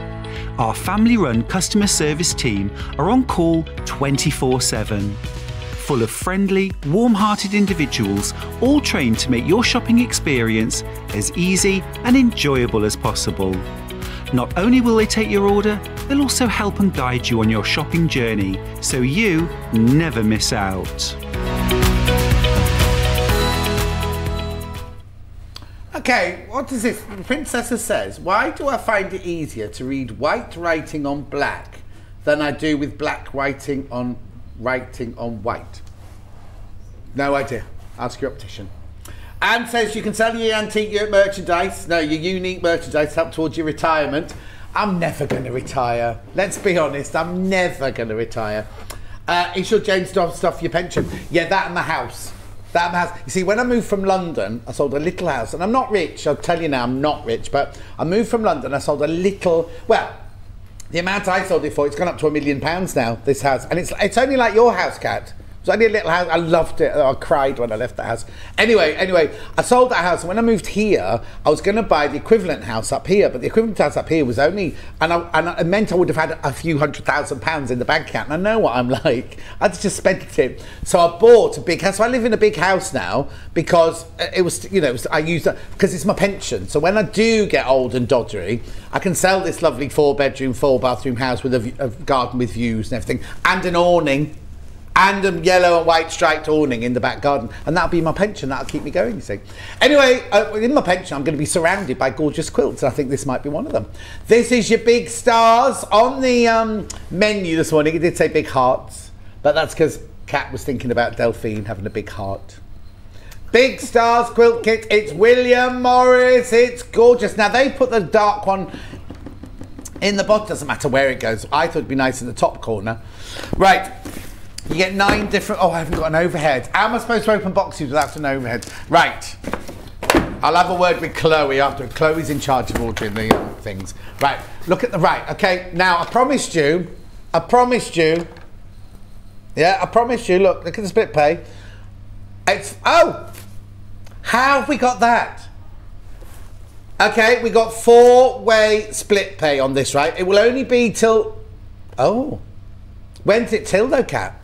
Our family-run customer service team are on call 24/7. Full of friendly, warm-hearted individuals, all trained to make your shopping experience as easy and enjoyable as possible. Not only will they take your order, they'll also help and guide you on your shopping journey, so you never miss out. Okay, what does this? The Princess says, why do I find it easier to read white writing on black than I do with black writing on white? No idea. Ask your optician. Anne says you can sell your antique merchandise, no, your unique merchandise, help towards your retirement. I'm never going to retire. Let's be honest, I'm never going to retire. Is your James stuff your pension? Yeah, that and the house. That and the house. You see, when I moved from London, I sold a little house, and I'm not rich, I'll tell you now, I'm not rich, but I moved from London, I sold a little, well, the amount I sold it for, it's gone up to £1 million now, this house. And it's only like your house, Kat. It was only a little house. I loved it. I cried when I left the house. Anyway, I sold that house, and when I moved here, I was going to buy the equivalent house up here, but the equivalent house up here was only, and it meant I would have had a few £100,000 in the bank account, and I know what I'm like. I just spent it. So I bought a big house. So I live in a big house now because it was, you know, I use that because it's my pension. So when I do get old and doddery, I can sell this lovely 4-bedroom, 4-bathroom house with a garden with views and everything, and an awning. And a yellow and white striped awning in the back garden, and that'll be my pension. That'll keep me going, you see. Anyway, in my pension, I'm going to be surrounded by gorgeous quilts. I think this might be one of them. This is your big stars on the menu this morning. It did say big hearts, but that's because Kat was thinking about Delphine having a big heart. Big stars quilt kit. It's William Morris. It's gorgeous. Now they put the dark one in the bottom. Doesn't matter where it goes. I thought it'd be nice in the top corner. Right. You get 9 different... Oh, I haven't got an overhead. How am I supposed to open boxes without an overhead? Right. I'll have a word with Chloe after. Chloe's in charge of ordering the things. Right. Look at the... Right. Okay. Now, I promised you... Yeah, I promised you. Look at the split pay. It's... Oh! How have we got that? Okay, we got 4-way split pay on this, right? It will only be till... Oh. When's it till, though, Kat?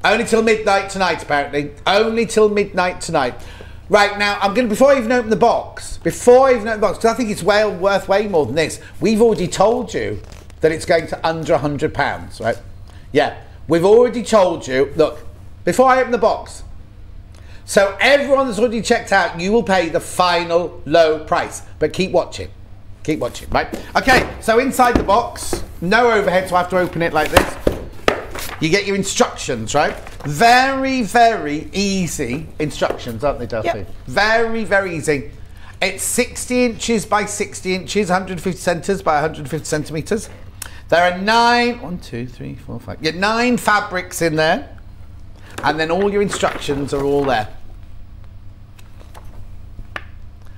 Only till midnight tonight, apparently. Only till midnight tonight. Right, now, I'm going to, before I even open the box, because I think it's worth way more than this, we've already told you that it's going to under £100, right? Yeah, we've already told you, look, before I open the box, so everyone that's already checked out, you will pay the final low price, but keep watching. Keep watching, right? Okay, so inside the box, no overhead, so I have to open it like this. You get your instructions, right? Very, very easy instructions, aren't they, Delphine? Yep. Very, very easy. It's 60 inches by 60 inches, 150 centimetres by 150 centimetres. There are 9, 1, 2, 3, 4, 5. Yeah, 9 fabrics in there. And then all your instructions are all there.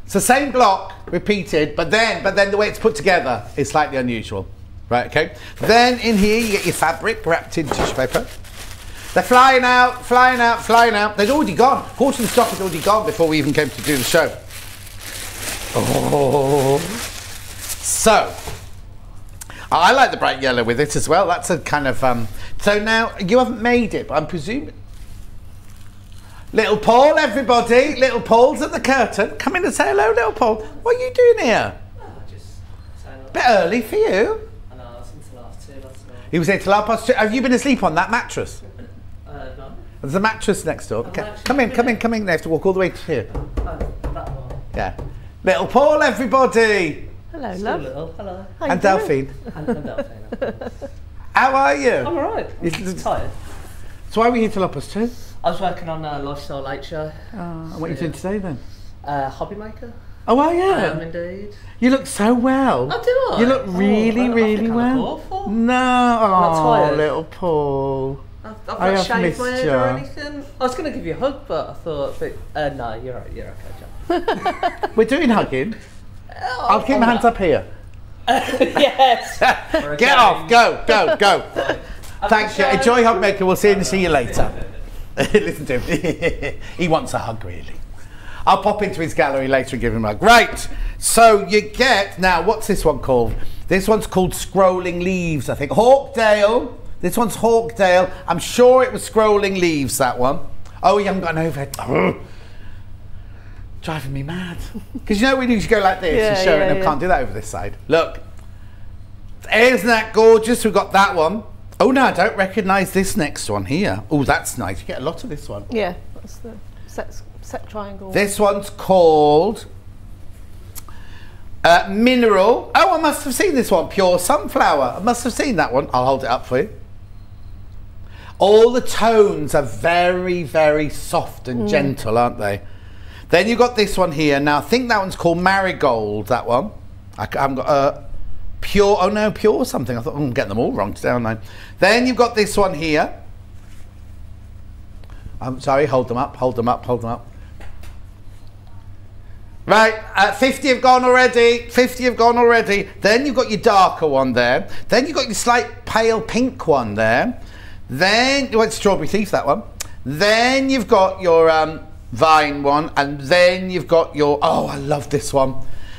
It's the same block repeated, but then the way it's put together is slightly unusual. Right, okay. Then in here you get your fabric wrapped in tissue paper. They're flying out, flying out, flying out. They'd already gone. Quarter of the stock had already gone before we even came to do the show. Oh. So, I like the bright yellow with it as well. That's a kind of, so now, you haven't made it, but I'm presuming. Little Paul, everybody. Little Paul's at the curtain. Come in and say hello, little Paul. What are you doing here? A bit early for you. I know, I was until half 2 last night. He was here till 2:30. Have you been asleep on that mattress? No. There's a mattress next door. Come in. They have to walk all the way to here. Oh, that one. Yeah. Little Paul, everybody. Hello, Still love. little, hello. And Delphine. And Delphine. How are you? I'm alright. Tired. So why were you here till 2:30? I was working on a Lifestyle Late Show. And what are you doing today then? Hobby maker. Oh, are you? I am indeed. You look so well. Oh, do I? You look really, well, really well. Awful. No, not tired. little Paul. I've I not have shaved missed my head you. or anything. I was going to give you a hug, but I thought, no, you're right. You're okay, John. We're doing hugging. I'll keep my hands up here. Yes. Get off. Go. Right. Thanks, you. Enjoy Hug Maker. We'll see you later. Listen to him. He wants a hug, really. I'll pop into his gallery later and give him a hug. Right. So you get, now, what's this one called? This one's called Scrolling Leaves, I think. Hawkdale. This one's Hawkdale. I'm sure it was Scrolling Leaves, that one. Oh, you haven't got an overhead. Driving me mad. Because you know when you go like this and show it, and I can't do that over this side. Look. Isn't that gorgeous? We've got that one. Oh no, I don't recognise this next one here. Oh, that's nice. You get a lot of this one. Yeah, that's the set triangle. This one's called Mineral. Oh, I must have seen this one. Pure Sunflower. I must have seen that one. I'll hold it up for you. All the tones are very, very soft and gentle, aren't they? Then you've got this one here. Now, I think that one's called Marigold, that one. I haven't got Pure, oh no, Pure something. I thought, I'm getting them all wrong today, aren't I? Then you've got this one here. I'm sorry, hold them up. Right, 50 have gone already. 50 have gone already. Then you've got your darker one there. Then you've got your slight pale pink one there. Then, well, it's Strawberry Thief, that one. Then you've got your Vine one. And then you've got your, oh, I love this one.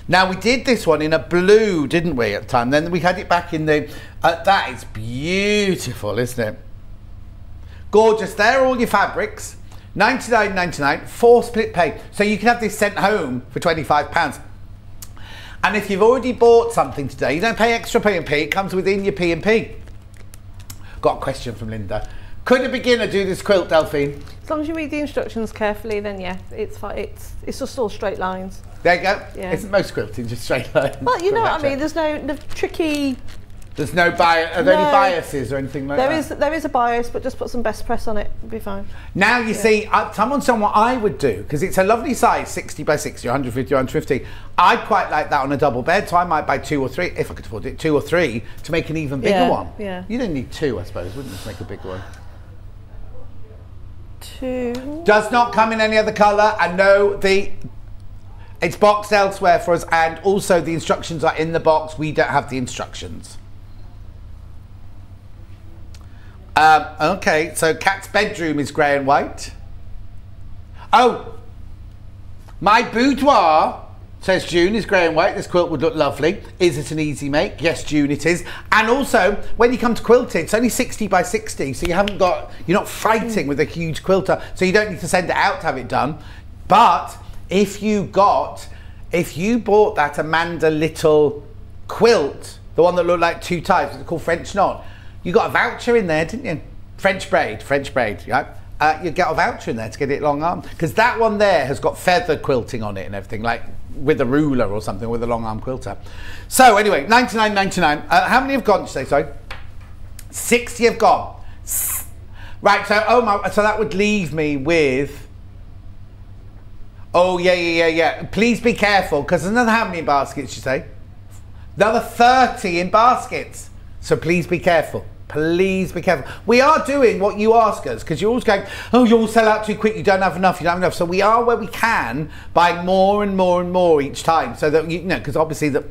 Now, we did this one in a blue, didn't we, at the time? Then we had it back in the... that is beautiful, isn't it? Gorgeous. There are all your fabrics. $99.99, 4 split pay. So you can have this sent home for £25. And if you've already bought something today, you don't pay extra P&P. It comes within your P&P. Got a question from Linda. Could a beginner do this quilt, Delphine? As long as you read the instructions carefully, then yeah, it's fine. It's just all straight lines. There you go. Yeah. Isn't most quilting just straight lines? Well, you know what I mean. There's no tricky. There's no bias. Are there any biases or anything like that? There is a bias, but just put some best press on it. It'll be fine. Now you see, someone's done what I would do, because it's a lovely size, 60 by 60, 150, 150. I'd quite like that on a double bed, so I might buy 2 or 3, if I could afford it, 2 or 3 to make an even bigger one. Yeah. You don't need 2, I suppose, wouldn't you, to make a bigger one? 2. Does not come in any other colour, and no, it's boxed elsewhere for us, and also the instructions are in the box. We don't have the instructions. Okay, so Kat's bedroom is grey and white. Oh, my boudoir, says June, is grey and white. This quilt would look lovely. Is it an easy make? Yes, June, it is. And also, when you come to quilting, it's only 60 by 60, so you're not fighting with a huge quilter, so you don't need to send it out to have it done. But if you bought that Amanda Little quilt, the one that looked like 2 types, it's called French knot, you got a voucher in there, didn't you? French braid, yeah. You get a voucher in there to get it long arm, because that one there has got feather quilting on it and everything, like with a ruler or something, with a long arm quilter. So anyway, $99.99. How many have gone today? Sorry, 60 have gone. Right. So so that would leave me with. Oh yeah. Please be careful, because another how many baskets you say? Another 30 in baskets. So please be careful. Please be careful. We are doing what you ask us, because you're always going, oh, you all sell out too quick, you don't have enough, you don't have enough. So we are, where we can, buying more and more and more each time, so that, you know, because obviously the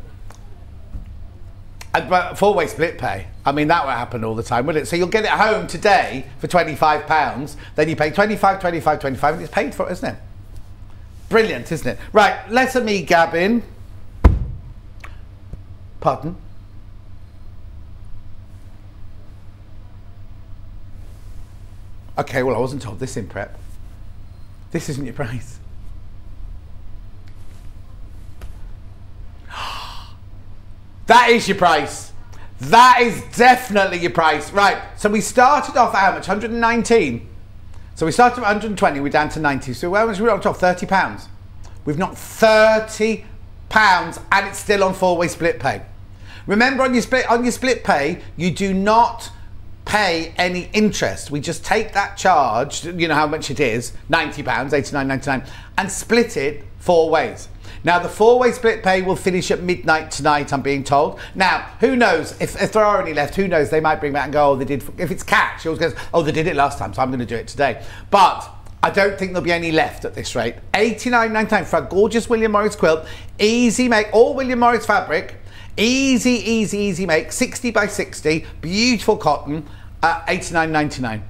four-way split pay, I mean, that will happen all the time, wouldn't it? So you'll get it home today for £25, then you pay 25, 25, 25, and it's paid for, isn't it? Brilliant, isn't it? Right, let me gab in. Pardon? Okay, well, I wasn't told this in prep. This isn't your price. That is your price. That is definitely your price. Right, so we started off at how much? 119. So we started at 120, we're down to 90. So where was we on top? £30. We've knocked £30 and it's still on four-way split pay. Remember, on your split pay, you do not pay any interest. We just take that charge, you know how much it is, £90, £89.99, and split it 4 ways. Now the four-way split pay will finish at midnight tonight, I'm being told. Now, who knows, if there are any left, who knows, they might bring back and go, oh, they did, if it's cat, she always goes, oh, they did it last time, so I'm going to do it today. But I don't think there'll be any left at this rate. £89.99 for a gorgeous William Morris quilt, easy make, all William Morris fabric, easy make, 60 by 60, beautiful cotton, £89.99.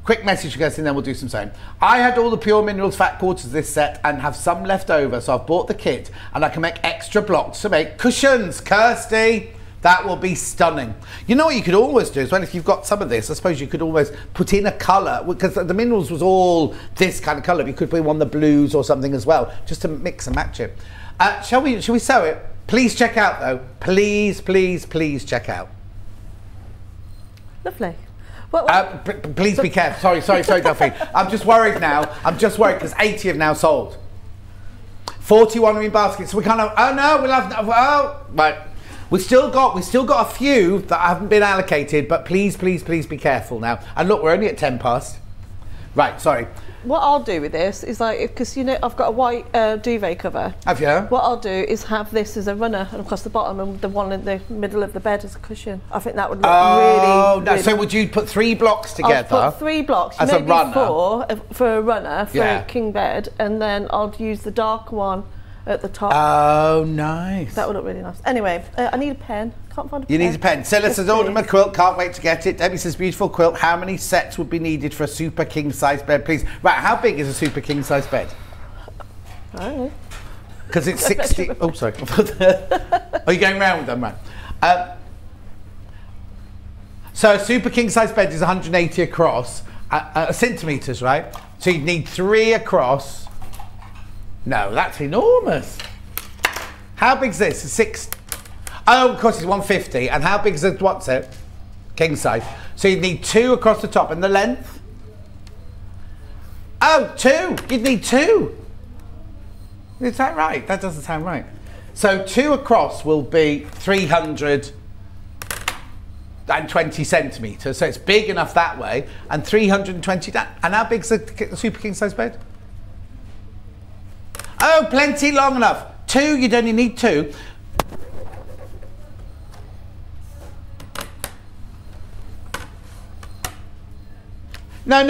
Quick message goes in, then we'll do some sewing. I had all the Pure Minerals fat quarters this set and have some left over, so I've bought the kit and I can make extra blocks to make cushions. Kirsty, that will be stunning. You know what you could always do as well, if you've got some of this, I suppose you could always put in a colour, because the Minerals was all this kind of colour. You could put in one of the blues or something as well, just to mix and match it. Shall we sew it? Please check out though. Please check out. Lovely. Please be careful. Sorry, Delphine. I'm just worried now. I'm just worried because 80 have now sold. 41 are in baskets. So we kind of, oh no, we'll have, oh, right. We still got a few that haven't been allocated, but please be careful now. And look, we're only at 10 past. Right, sorry. What I'll do with this is, like, because, you know, I've got a white duvet cover. Have you? What I'll do is have this as a runner and across the bottom, and the one in the middle of the bed as a cushion. I think that would look really. So would you put 3 blocks together? I'll put 3 blocks as maybe a runner. 4 for a runner for a king bed, and then I'll use the dark one at the top. Oh, nice. That would look really nice. Anyway, I need a pen. Can't find a pen. You need a pen. Silas has ordered my quilt. Can't wait to get it. Debbie says, beautiful quilt. How many sets would be needed for a super king size bed, please? Right, how big is a super king size bed? I don't know. Because it's 60. Oh, sorry. Are you going round with them, right? So a super king size bed is 180 across, centimetres, right? So you'd need 3 across. No, that's enormous. How big is this? 6. Oh, of course, it's 150. And how big is it? What's it? King size. So you'd need 2 across the top, and the length? Oh, 2. You'd need 2. Is that right? That doesn't sound right. So 2 across will be 320 centimetres. So it's big enough that way, and 320 down. And how big's the super king size bed? Oh, plenty long enough. 2, you'd only need 2. No,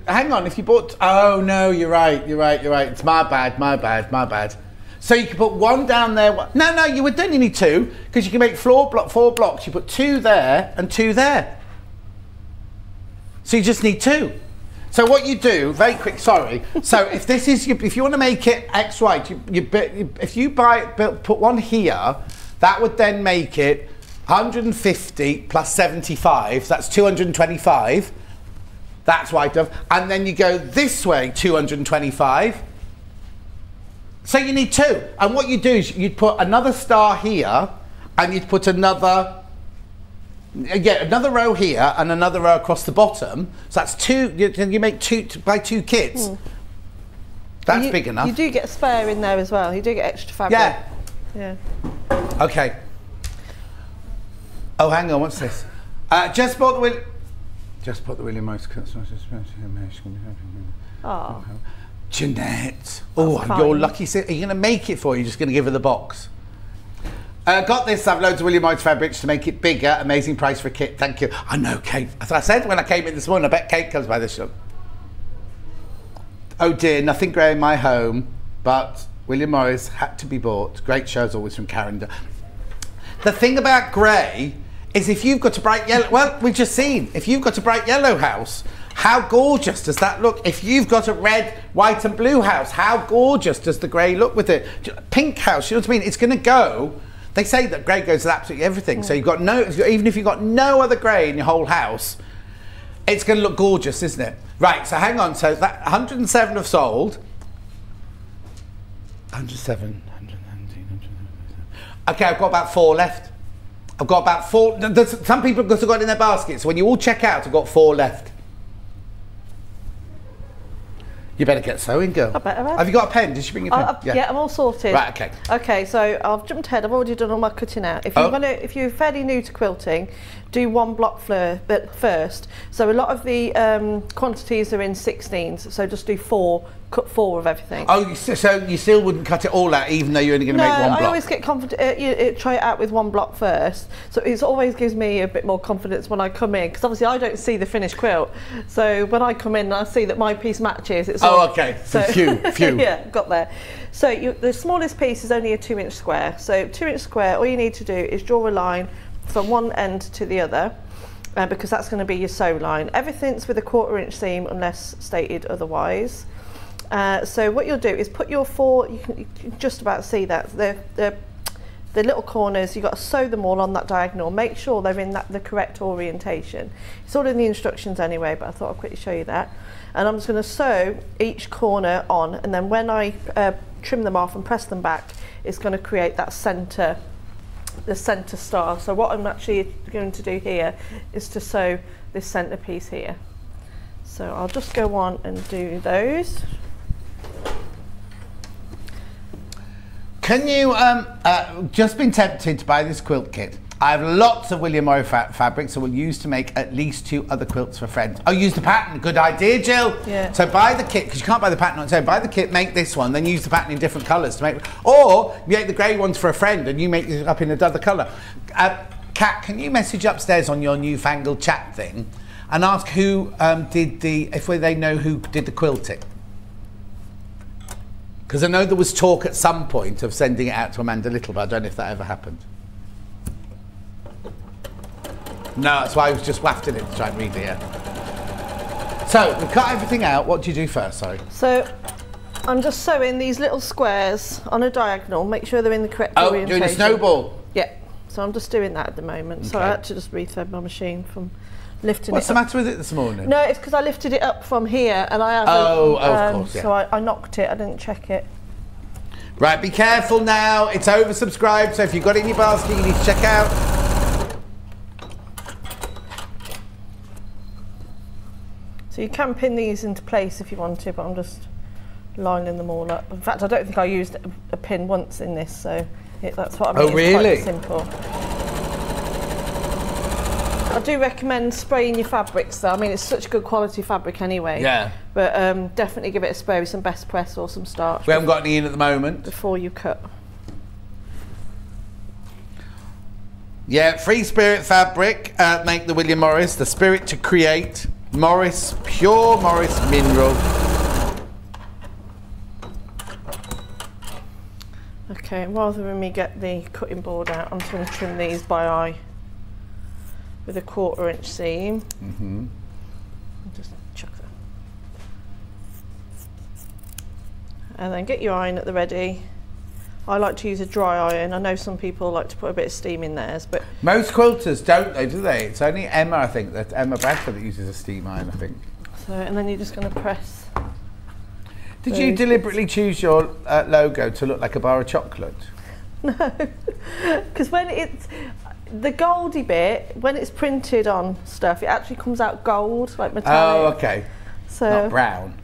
hang on, if you bought, oh no, you're right. It's my bad. So you can put 1 down there. No, you would only need 2, because you can make 4 blocks. You put 2 there and 2 there. So you just need 2. So what you do, very quick, sorry. So if this is, if you want to make it X right, if you put 1 here, that would then make it 150 plus 75, so that's 225. That's right, Dove. And then you go this way, 225. So you need 2. And what you do is you'd put another star here, and you'd put another row here and another row across the bottom. So that's 2. You make 2 by 2 kits. That's big enough. You do get a spare in there as well. You do get extra fabric. Yeah. Okay. Oh, hang on. What's this? Just bought the William Morris. Oh. Jeanette. Oh, you're lucky. Are you going to make it for you? Just going to give her the box. Got this. I've loads of William Morris fabrics to make it bigger. Amazing price for a kit. Thank you. I know, Kate. As I said when I came in this morning, I bet Kate comes by this shop. Oh dear, nothing grey in my home, but William Morris had to be bought. Great shows always from Karen. The thing about grey is if you've got a bright yellow, well, we've just seen, if you've got a bright yellow house, how gorgeous does that look? If you've got a red, white and blue house, how gorgeous does the grey look with it? Pink house, you know what I mean? It's going to go. They say that grey goes with absolutely everything. So you've got no, even if you've got no other grey in your whole house, it's going to look gorgeous, isn't it? Right, so hang on. So that 107 have sold. 107, 119, 119. Okay, I've got about 4 left. I've got about 4. Some people have got it in their baskets. So when you all check out, I've got 4 left. You better get sewing, girl. I better. Have you got a pen? Did she bring your pen? Yeah, I'm all sorted. Right, okay. Okay, so I've jumped ahead. I've already done all my cutting out. If you're fairly new to quilting, do 1 block first. So a lot of the quantities are in 16s. So just do 4. Cut 4 of everything. Oh, so you still wouldn't cut it all out, even though you're only going to make 1 block? I always get confident. Try it out with 1 block first. So it always gives me a bit more confidence when I come in, because obviously I don't see the finished quilt. So when I come in and I see that my piece matches, it's okay. So phew. Yeah, got there. So the smallest piece is only a 2-inch square. So 2-inch square, all you need to do is draw a line from one end to the other, because that's going to be your sew line. Everything's with a 1/4-inch seam unless stated otherwise. So what you'll do is put your 4, you can just about see that, the little corners, you've got to sew them all on that diagonal. Make sure they're in the correct orientation. It's all in the instructions anyway, but I thought I'd quickly show you that. And I'm just going to sew each corner on, and then when I trim them off and press them back, it's going to create that centre, the centre star. So what I'm actually going to do here is to sew this centre piece here. So I'll just go on and do those. Can you, just been tempted to buy this quilt kit. I have lots of William Morris fabrics that we'll use to make at least 2 other quilts for friends. Oh, use the pattern. Good idea, Jill. Yeah. So buy the kit, because you can't buy the pattern on its own. Buy the kit, make this one, then use the pattern in different colours to make. Or you make the grey ones for a friend and you make it up in another colour. Kat, can you message upstairs on your newfangled chat thing and ask who if they know who did the quilting? Because I know there was talk at some point of sending it out to Amanda Little, but I don't know if that ever happened. No, that's why I was just wafting it to try and read it. Yeah. So we've cut everything out. What do you do first? Sorry. So I'm just sewing these little squares on a diagonal. Make sure they're in the correct orientation. Doing a snowball. Yeah. So I'm just doing that at the moment. Okay. So I had to just refurb my machine from lifting What's it the matter with it this morning? No, it's because I lifted it up from here and I haven't. Of course, yeah. So I knocked it. I didn't check it. Right, be careful now. It's oversubscribed, so if you've got it in your basket, you need to check out. So you can pin these into place if you want to, but I'm just lining them all up. In fact, I don't think I used a pin once in this, so that's what I mean. Oh, really? It's quite simple. I do recommend spraying your fabrics though. I mean, it's such good quality fabric anyway. Yeah. But definitely give it a spray with some Best Press or some starch. We haven't got any in at the moment. Before you cut. Yeah, Free Spirit Fabric, make the William Morris, the spirit to create. Morris, pure Morris mineral. Okay, rather than me get the cutting board out, I'm just going to trim these by eye with a 1/4-inch seam. Mm-hmm. Just chuck that. And then get your iron at the ready. I like to use a dry iron. I know some people like to put a bit of steam in theirs, but most quilters don't, though, do they? It's only Emma, I think, that Emma Bradford that uses a steam iron, I think. So, and then you're just going to press. Did you deliberately choose your logo to look like a bar of chocolate? No, because when it's the goldy bit, when it's printed on stuff, it actually comes out gold, like metallic. Oh, okay. So not brown.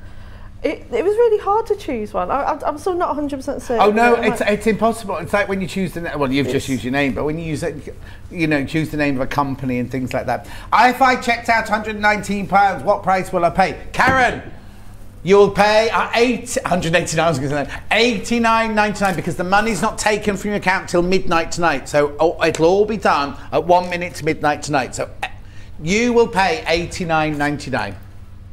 It was really hard to choose one. I'm still not 100% certain. Oh no, it's impossible. It's like when you choose well, you've just used your name, but when you use it, you know, choose the name of a company and things like that. If I checked out £119, what price will I pay? Karen, You'll pay £189, I was going to say, $89.99 because the money's not taken from your account till midnight tonight. So it'll all be done at 1 minute to midnight tonight. So you will pay $89.99.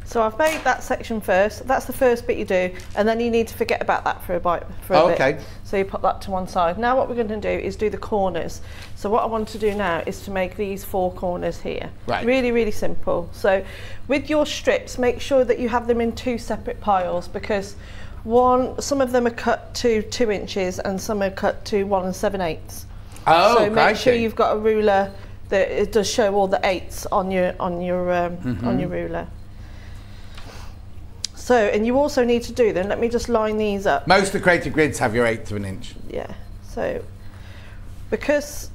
So I've made that section first. That's the first bit you do, and then you need to forget about that for a bit. Okay. So you put that to one side. Now what we're going to do is do the corners. So what I want to do now is to make these 4 corners here. Right. Really, really simple. So with your strips, make sure that you have them in 2 separate piles, because some of them are cut to 2 inches and some are cut to 1 7/8. Oh, so make sure you've got a ruler that it does show all the 8ths on your ruler. So, and you also need to do them, let me just line these up. Most of the creative grids have your 1/8 of an inch. Yeah, so, because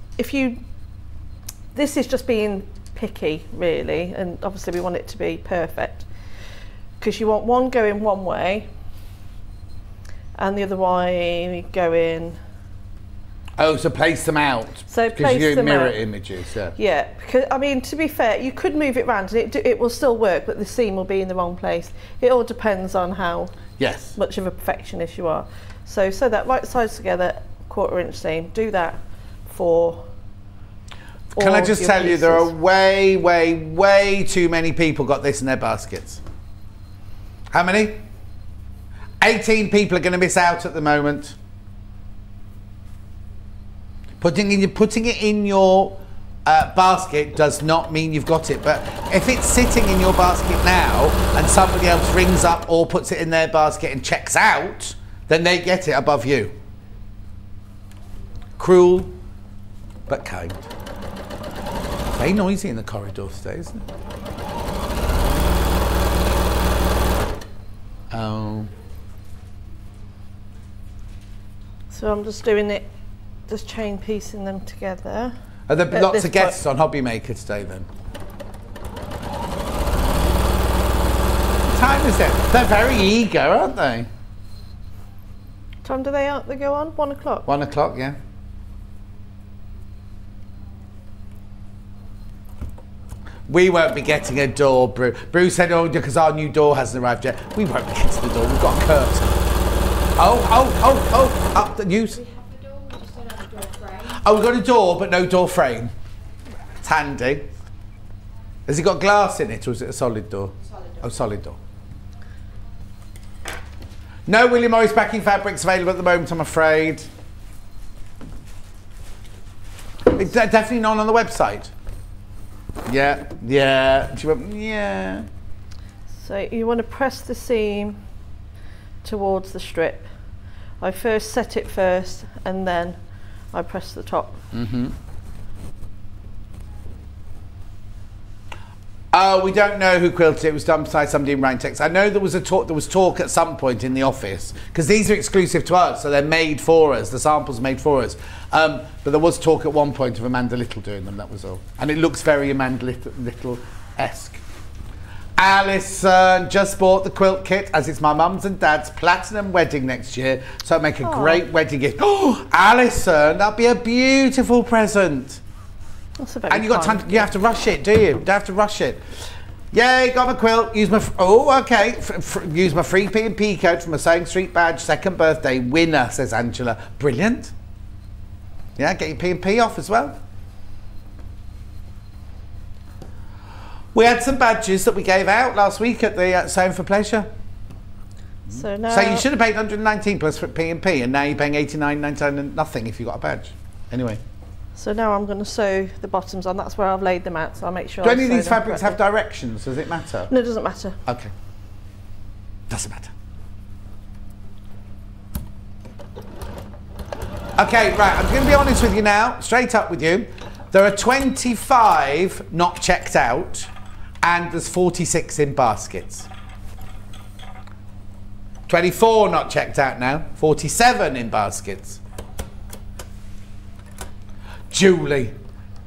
this is just being picky really, and obviously we want it to be perfect. Because you want one going one way, and the other way going. Oh, so place them out. So because place you them mirror out. images, yeah. Yeah, because I mean, to be fair, you could move it round and it will still work, but the seam will be in the wrong place. It all depends on how much of a perfectionist you are. So sew that right sides together, 1/4 inch seam. Do that for. Can I just tell you, there are way too many people got this in their baskets. How many? 18 people are going to miss out at the moment. Putting it in your basket does not mean you've got it, but if it's sitting in your basket now and somebody else rings up or puts it in their basket and checks out, then they get it above you. Cruel, but kind. Very noisy in the corridor today, isn't it? Oh. So I'm just doing it. Just chain piecing them together. Are there lots of guests on Hobby Maker today then? What time is it? They're very eager, aren't they? What time do they go on? 1 o'clock? 1 o'clock, yeah. We won't be getting a door, Bruce said, oh, because our new door hasn't arrived yet. We won't be getting the door, we've got a curtain. Oh, up the news. Oh, we've got a door, but no door frame. It's handy. Has it got glass in it, or is it a solid door? Solid door. Oh, solid door. No William Morris backing fabrics available at the moment, I'm afraid. It's definitely not on the website. Yeah. Yeah. So you want to press the seam towards the strip. I first set it first, and then I press the top. Oh, we don't know who quilted it. It was done by somebody in Rhinetex. I know there was talk at some point in the office, because these are exclusive to us, so they're made for us. The samples are made for us. But there was talk at one point of Amanda Little doing them. That was all. And it looks very Amanda Little-esque. Alison just bought the quilt kit, as it's my mum's and dad's platinum wedding next year, so it'll make a great wedding gift. Oh, Alison, that'll be a beautiful present. That's a very and you got time. You have to rush it, do you? Don't have to rush it. Yay, got my quilt. Use my use my free P&P code for my Sewing Street badge. 2nd birthday winner, says Angela. Brilliant. Yeah, get your P&P off as well. We had some badges that we gave out last week at the Sewing for Pleasure. So now. So you should have paid 119 plus for P&P, and now you're paying 89.99 and nothing if you got a badge. Anyway. So now I'm going to sew the bottoms on. That's where I've laid them out. So I'll make sure. Do any of these fabrics have directions? Does it matter? No, it doesn't matter. Okay. Doesn't matter. Okay, right. I'm going to be honest with you now. Straight up with you. There are 25 not checked out, and there's 46 in baskets. 24 not checked out now, 47 in baskets. Julie,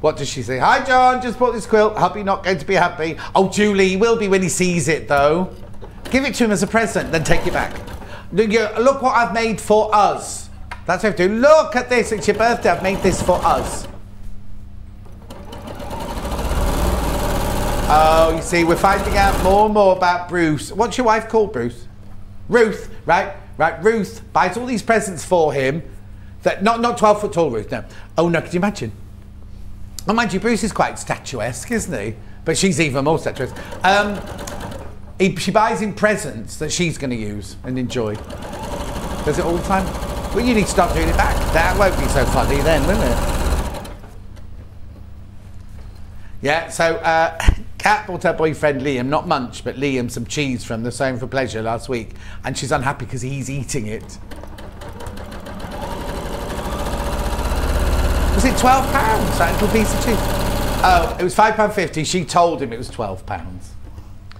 what does she say? Hi John, just bought this quilt. Hubby not going to be happy. Oh Julie, he will be when he sees it though. Give it to him as a present, then take it back. Look what I've made for us. That's what I have to do. Look at this, it's your birthday, I've made this for us. Oh, you see, we're finding out more and more about Bruce. What's your wife called, Bruce? Ruth, right, Ruth buys all these presents for him. That not 12 foot tall Ruth, no. Oh no, could you imagine? Oh, mind you, Bruce is quite statuesque, isn't he? But she's even more statuesque. She buys him presents that she's going to use and enjoy. Does it all the time? Well, you need to start doing it back. That won't be so funny then, will it? Yeah, so Kat bought her boyfriend Liam, not Munch, but Liam, some cheese from the Sewing for Pleasure last week, and she's unhappy because he's eating it. Was it £12, that little piece of cheese? Oh, it was £5.50. She told him it was £12.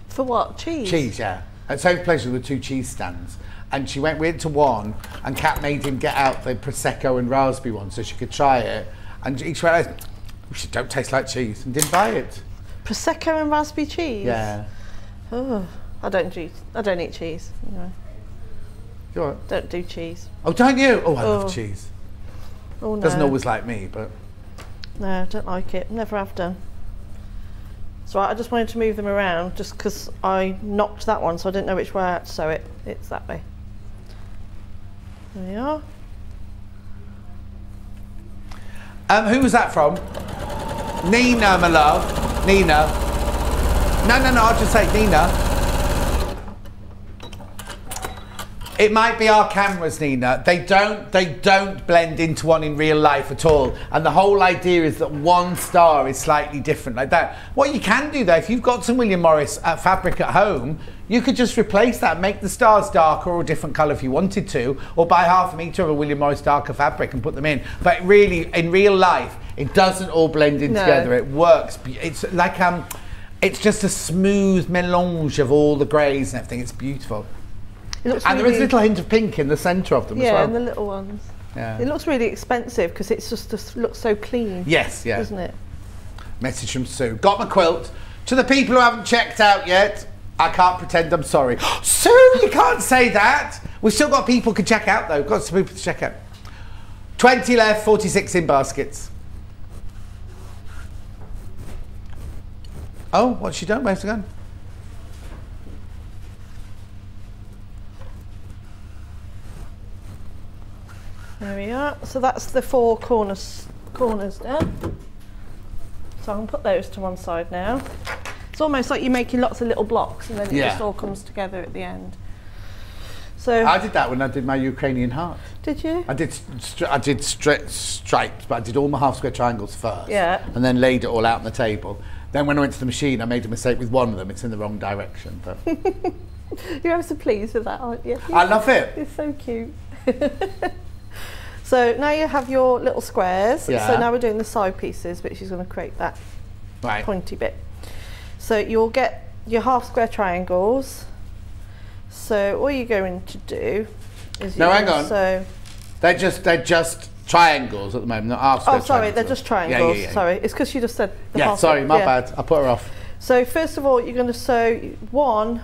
For what? Cheese? Cheese, yeah. At Sewing for Pleasure there were 2 cheese stands. And she went to one, and Kat made him get out the Prosecco and raspberry one so she could try it. And she went, oh, she don't taste like cheese, and didn't buy it. Prosecco and raspberry cheese? Yeah. Oh, I don't eat cheese. Anyway. You what? Don't do cheese. Oh, don't you? Oh, I love cheese. Oh, no. Doesn't always like me, but... No, don't like it. Never have done. So I just wanted to move them around just because I knocked that one, so I didn't know which way I had to sew it. It's that way. There we are. Who was that from? Nina, my love. Nina. No, I'll just say Nina. It might be our cameras, Nina. They don't blend into one in real life at all. And the whole idea is that one star is slightly different like that. What you can do though, if you've got some William Morris fabric at home, you could just replace that, make the stars darker or a different colour if you wanted to, or buy half a metre of a William Morris darker fabric and put them in. But really, in real life, it doesn't all blend in together. It works. It's like, it's just a smooth melange of all the greys and everything. It's beautiful. And there is a little hint of pink in the centre of them as well. Yeah, and the little ones. Yeah. It looks really expensive because it just looks so clean. Yes, yeah. Doesn't it? Message from Sue. Got my quilt. To the people who haven't checked out yet, I can't pretend I'm sorry. Sue, you can't say that. We've still got people who can check out though. Got some people to check out. 20 left, 46 in baskets. Oh, what's she done? Where's she gone? There we are. So that's the 4 corners there. So I can put those to one side now. It's almost like you're making lots of little blocks and then it just all comes together at the end. So I did that when I did my Ukrainian heart. Did you? I did stripes, but I did all my half square triangles first. Yeah. And then laid it all out on the table. Then when I went to the machine, I made a mistake with one of them. It's in the wrong direction. But you're ever so pleased with that, aren't you? I love it. It's so cute. So now you have your little squares. Yeah. So now we're doing the side pieces, which is going to create that pointy bit. So you'll get your half square triangles. So all you're going to do is hang on. So they're just triangles at the moment, not half square. Oh, sorry, triangles. They're just triangles. Yeah. Sorry, it's because you just said the half sorry, my bad. I put her off. So first of all, you're going to sew one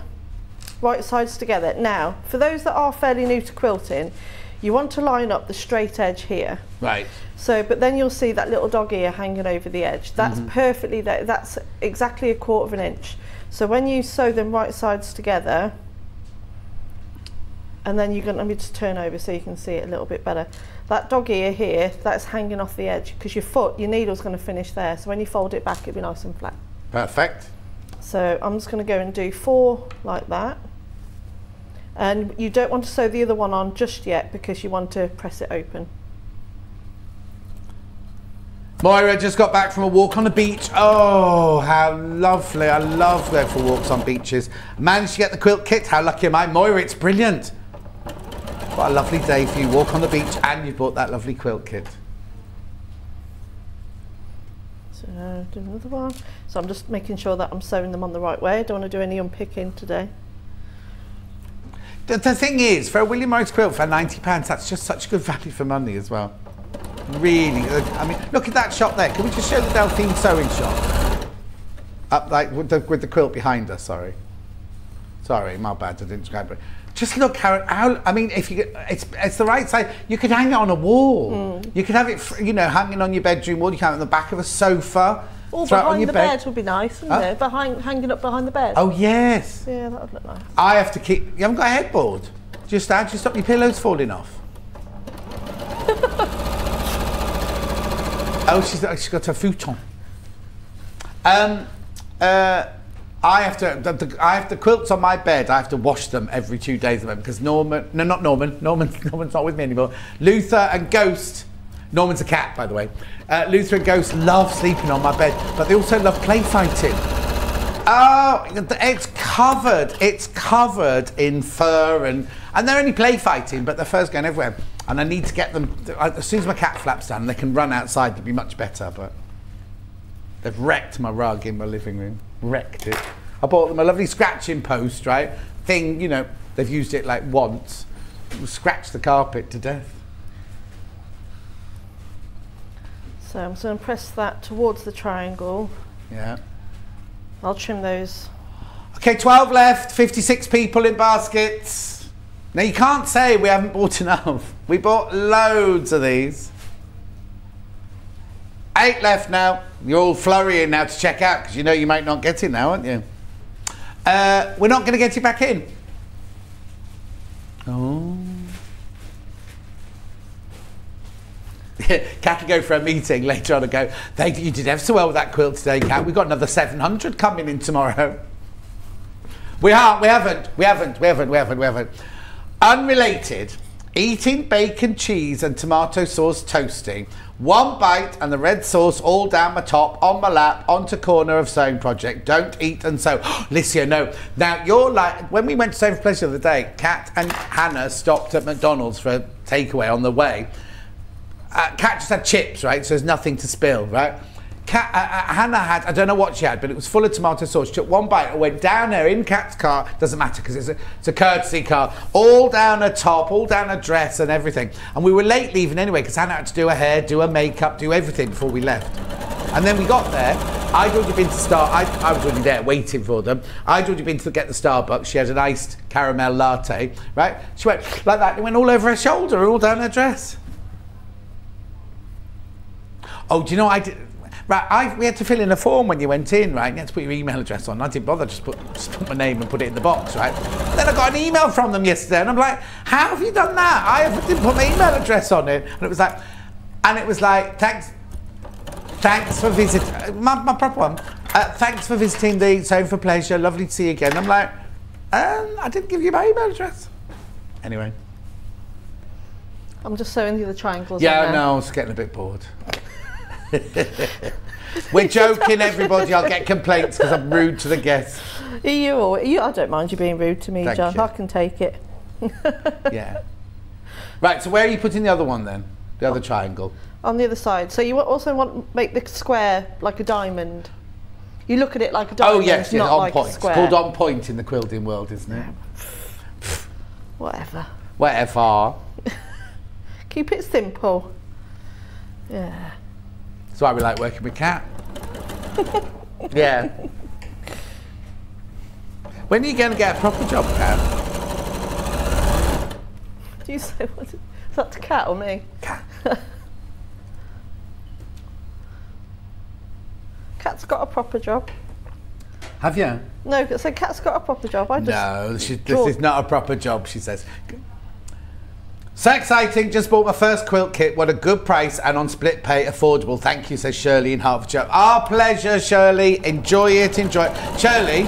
right sides together. Now, for those that are fairly new to quilting, you want to line up the straight edge here. Right. So, but then you'll see that little dog ear hanging over the edge. That's perfectly, that's exactly 1/4 inch. So when you sew them right sides together, and then you're going to, let me just turn over so you can see it a little bit better. That dog ear here, that's hanging off the edge because your needle's going to finish there. So when you fold it back, it'll be nice and flat. Perfect. So I'm just going to go and do 4 like that. And you don't want to sew the other one on just yet because you want to press it open. Moira just got back from a walk on the beach. Oh, how lovely. I love going for walks on beaches. Managed to get the quilt kit. How lucky am I? Moira, it's brilliant. What a lovely day for you. Walk on the beach and you bought that lovely quilt kit. So do another one. So I'm just making sure that I'm sewing them on the right way. I don't want to do any unpicking today. The thing is, for a William Morris quilt for £90, that's just such good value for money as well. Really, I mean, look at that shot there. Can we just show the Delphine sewing shot? Up like with the quilt behind us. Sorry, my bad. I didn't describe it. Just look how I mean, if you it's the right side. You could hang it on a wall. You could have it, hanging on your bedroom wall. You can have it on the back of a sofa. Or Throw it on behind your the bed would be nice, wouldn't it? Hanging up behind the bed. Oh, yes. Yeah, that would look nice. I have to keep... You haven't got a headboard? Just how do you stop your pillows falling off? Oh, she's got her futon. I have the quilts on my bed. I have to wash them every 2 days because Norman's not with me anymore. Luther and Ghost. Norman's a cat, by the way. Luther and Ghost love sleeping on my bed, but they also love play fighting. Oh, it's covered in fur and they're only play fighting, but their fur's going everywhere. And I need to get them, as soon as my cat flaps down, they can run outside, it'll be much better, but they've wrecked my rug in my living room. Wrecked it. I bought them a lovely scratching post, right? Thing, you know, they've used it like once. Scratched the carpet to death. So I'm just going to press that towards the triangle. Yeah. I'll trim those. Okay, 12 left, 56 people in baskets. Now you can't say we haven't bought enough. We bought loads of these. 8 left now. You're all flurrying now to check out because you know you might not get in now, aren't you? We're not going to get you back in. Oh. Kat will go for a meeting later on and go, you did ever so well with that quilt today, Kat. We've got another 700 coming in tomorrow. We haven't. Unrelated. Eating bacon, cheese and tomato sauce toasting. One bite and the red sauce all down my top, on my lap, onto corner of sewing project. Don't eat and sew. Licia, no. Now, you're like, when we went to Sewing for Pleasure the other day, Kat and Hannah stopped at McDonald's for a takeaway on the way. Kat just had chips, right? So there's nothing to spill, right? Hannah had, I don't know what she had, but it was full of tomato sauce. She took one bite and went down there in Kat's car. Doesn't matter because it's a courtesy car. All down her top, all down her dress and everything. And we were late leaving anyway because Hannah had to do her hair, do her makeup, do everything before we left. And then we got there. I'd already been to I was already there waiting for them. I'd already been to get the Starbucks. She had an iced caramel latte, right? She went like that. It went all over her shoulder and all down her dress. Oh, do you know I did? Right, we had to fill in a form when you went in, right? You had to put your email address on. I didn't bother, just put my name and put it in the box, right? And then I got an email from them yesterday, and I'm like, how have you done that? I didn't put my email address on it. And it was like, thanks for visiting, my proper one. Thanks for visiting the Sewing for Pleasure. Lovely to see you again. I'm like, I didn't give you my email address. Anyway. I'm just sewing the other triangles. Yeah, no, I was getting a bit bored. We're joking, everybody. I'll get complaints because I'm rude to the guests. I don't mind you being rude to me, Thank John. you. I can take it. Yeah. Right, so where are you putting the other one then? The other triangle? On the other side. So you also want to make the square like a diamond. You look at it like a diamond, oh, yes, not on like point. a square. It's called on point in the quilting world, isn't it? Whatever. Whatever. Keep it simple. Yeah. That's why we like working with Kat. Yeah. When are you going to get a proper job, Kat? Do you say, is that to Kat or me? Kat. Kat's got a proper job. Have you? No, so Kat's got a proper job. No, this is not a proper job, she says. So exciting, just bought my first quilt kit. What a good price and on split pay, affordable. Thank you, says Shirley in Hertfordshire. Our pleasure, Shirley. Enjoy it, enjoy it. Shirley,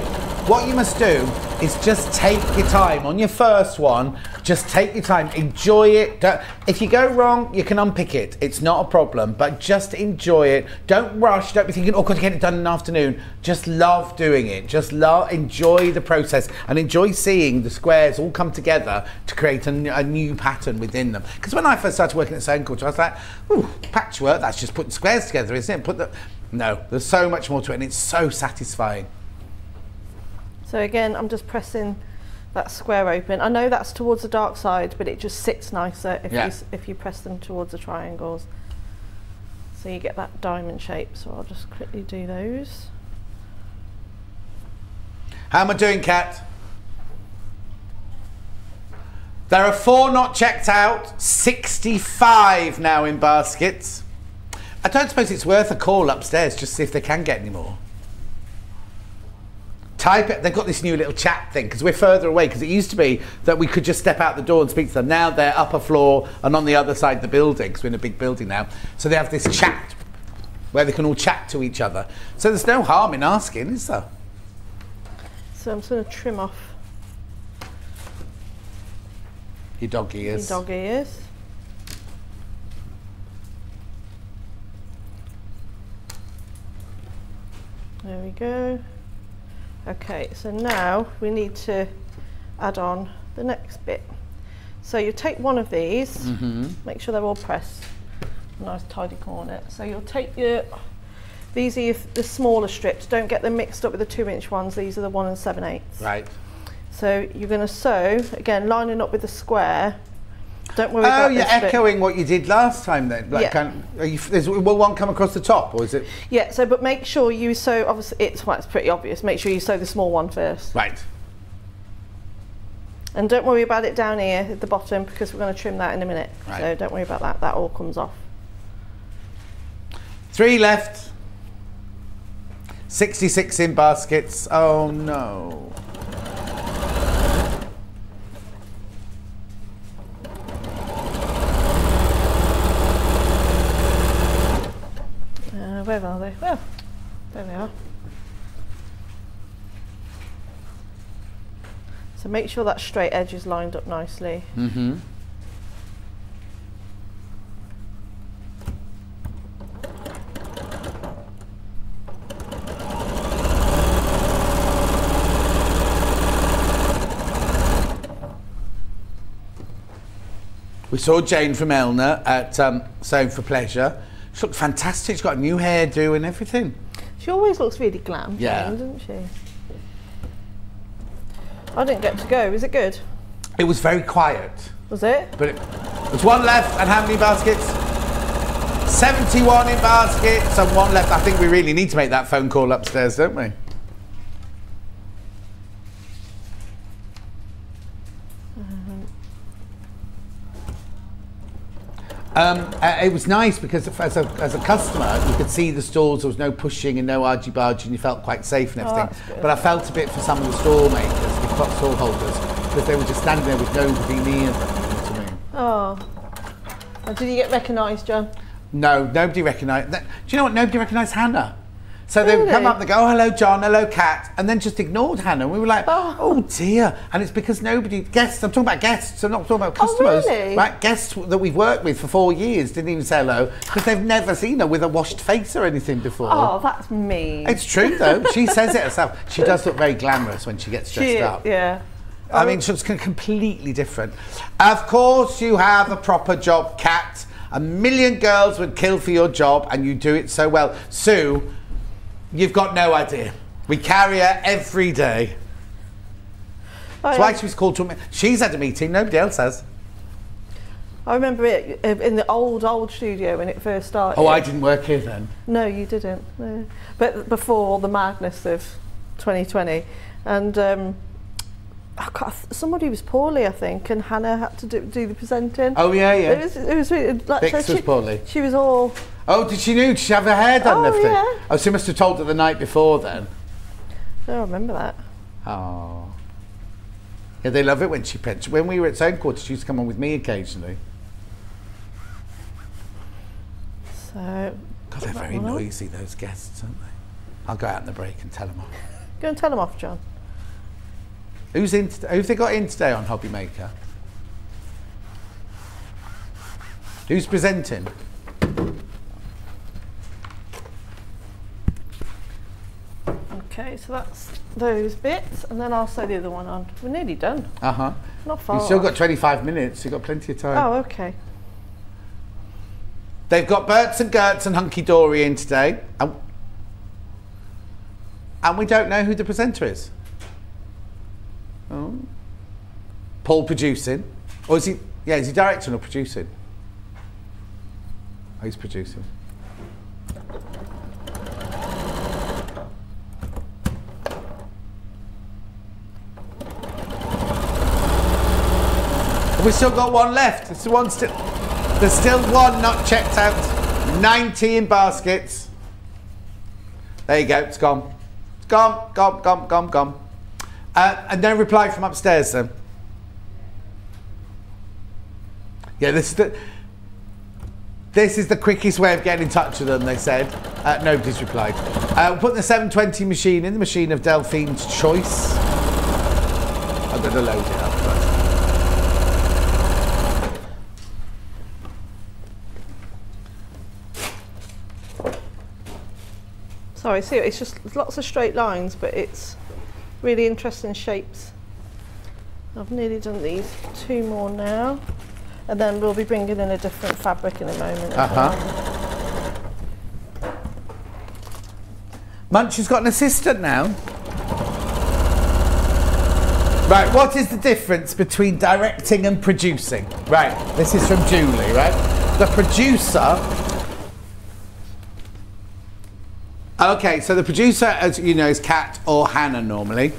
what you must do is just take your time. On your first one, just take your time. Enjoy it. If you go wrong, you can unpick it. It's not a problem, but just enjoy it. Don't rush. Don't be thinking, oh, got to get it done in the afternoon. Just love doing it. Just enjoy the process and enjoy seeing the squares all come together to create a new pattern within them. Because when I first started working at Sewing Culture, I was like, ooh, patchwork, that's just putting squares together, isn't it? No, there's so much more to it and it's so satisfying. So again, I'm just pressing that square open. I know that's towards the dark side, but it just sits nicer if you press them towards the triangles. So you get that diamond shape. So I'll just quickly do those. How am I doing, Kat? There are 4 not checked out, 65 now in baskets. I don't suppose it's worth a call upstairs just to see if they can get any more. Type it. They've got this new little chat thing because we're further away, because it used to be that we could just step out the door and speak to them. Now they're upper floor and on the other side of the building, because we're in a big building now. So they have this chat where they can all chat to each other. So there's no harm in asking, is there? So I'm just going to trim off your dog ears. Your dog ears. There we go. Okay, so now we need to add on the next bit. So you take one of these, make sure they're all pressed, nice tidy corner. So you'll take these are the smaller strips, don't get them mixed up with the 2-inch ones, these are the 1 7/8. Right. So you're going to sew, again lining up with the square. Don't worry about this. Oh, you're echoing what you did last time then? Like, yeah. Will one come across the top, or is it? Yeah, so but make sure you sew, obviously it's pretty obvious, make sure you sew the small one first. Right. And don't worry about it down here at the bottom, because we're going to trim that in a minute. Right. So don't worry about that, that all comes off. 3 left. 66 in baskets. Oh no. Where are they? Well, there they are. So make sure that straight edge is lined up nicely. We saw Jane from Elna at Sewing for Pleasure. She looked fantastic. She's got a new hairdo and everything. She always looks really glam, yeah, Jane, doesn't she? I didn't get to go. Was it good? It was very quiet. Was it? But there's 1 left, and how many baskets? 71 in baskets and 1 left. I think we really need to make that phone call upstairs, don't we? It was nice because as a customer you could see the stalls, there was no pushing and no argy-bargy, and you felt quite safe and everything. But I felt a bit for some of the stall makers, the stall holders, because they were just standing there with nobody near them. You know what I mean? Oh. And did you get recognised, John? No, nobody recognised. Do you know what? Nobody recognised Hannah. So they would come up, they go, oh, hello, John, hello, Kat, and then just ignored Hannah. And we were like, oh dear. And it's because guests, I'm talking about guests, I'm not talking about customers. Oh, really? Right? Guests that we've worked with for 4 years didn't even say hello, because they've never seen her with a washed face or anything before. Oh, that's mean. It's true, though. She says it herself. She does look very glamorous when she gets dressed up. Yeah. I mean, she's completely different. Of course, you have a proper job, Kat. 1 million girls would kill for your job, and you do it so well. Sue, you've got no idea. We carry her every day. That's why she was called to a meeting. She's had a meeting, nobody else has. I remember it in the old studio when it first started. Oh, I didn't work here then. No, you didn't. No. But before the madness of 2020. And somebody was poorly, I think, and Hannah had to do the presenting. Oh, yeah, yeah. It was really, like, Vix was poorly. She was all... Oh, did she have her hair done and everything? Yeah. Oh, she must have told her the night before then. I don't remember that. Oh. Yeah, they love it when she pets. When we were at Zone Quarter, she used to come on with me occasionally. So... God, they're very noisy, those guests, aren't they? I'll go out in the break and tell them off. Go and tell them off, John. Who's they got in today on Hobby Maker? Who's presenting? Okay, so that's those bits, and then I'll sew the other one on. We're nearly done. Uh-huh. Not far. You've still got 25 minutes, you've got plenty of time. Oh, okay. They've got Berts and Gertz and Hunky Dory in today. And we don't know who the presenter is. Oh. Paul producing. Or is he directing or producing? Oh, he's producing. We've still got one left. There's still one not checked out. 90 in baskets. There you go, it's gone. It's gone, gone. And no reply from upstairs then. Yeah, this is the quickest way of getting in touch with them, they said. Nobody's replied. We'll put the 720 machine in, the machine of Delphine's choice. I'm going to load it up first. Sorry, see, it's just lots of straight lines, but it's really interesting shapes. I've nearly done these 2 more now, and then we'll be bringing in a different fabric in a moment. Munch has got an assistant now. Right, what is the difference between directing and producing? Right, this is from Julie, right? The producer. Okay, so the producer, as you know, is Kat or Hannah normally.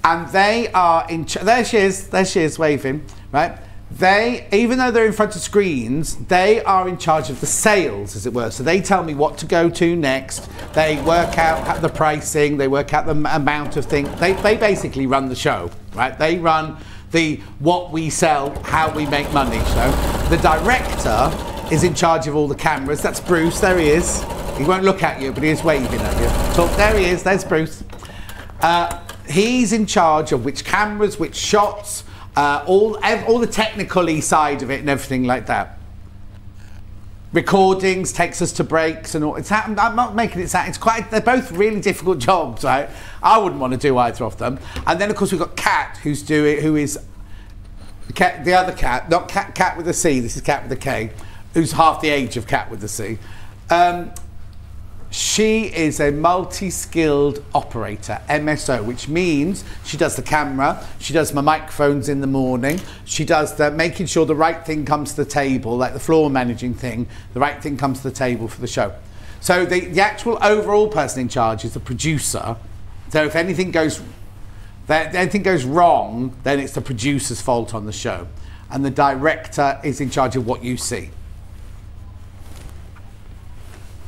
And they are in there she is waving, right? They, even though they're in front of screens, they are in charge of the sales, as it were. So they tell me what to go to next. They work out the pricing, they work out the amount of things. They basically run the show, right? They run the what we sell, how we make money show. The director is in charge of all the cameras. That's Bruce, there he is. He won't look at you, but he is waving at you. So there he is, there's Bruce. He's in charge of which cameras, which shots, all the technical-y side of it and everything like that. Recordings, takes us to breaks and all. I'm not making it sound, they're both really difficult jobs, right? I wouldn't want to do either of them. And then of course we've got Kat, who is the other Kat, not Kat with a C, this is Kat with a K, who's half the age of Kat with a C. She is a multi-skilled operator, MSO, which means she does the camera, she does my microphones in the morning, she does the making sure the right thing comes to the table, like the floor managing thing, the right thing comes to the table for the show. So the actual overall person in charge is the producer. So if anything goes wrong, then it's the producer's fault on the show. And the director is in charge of what you see.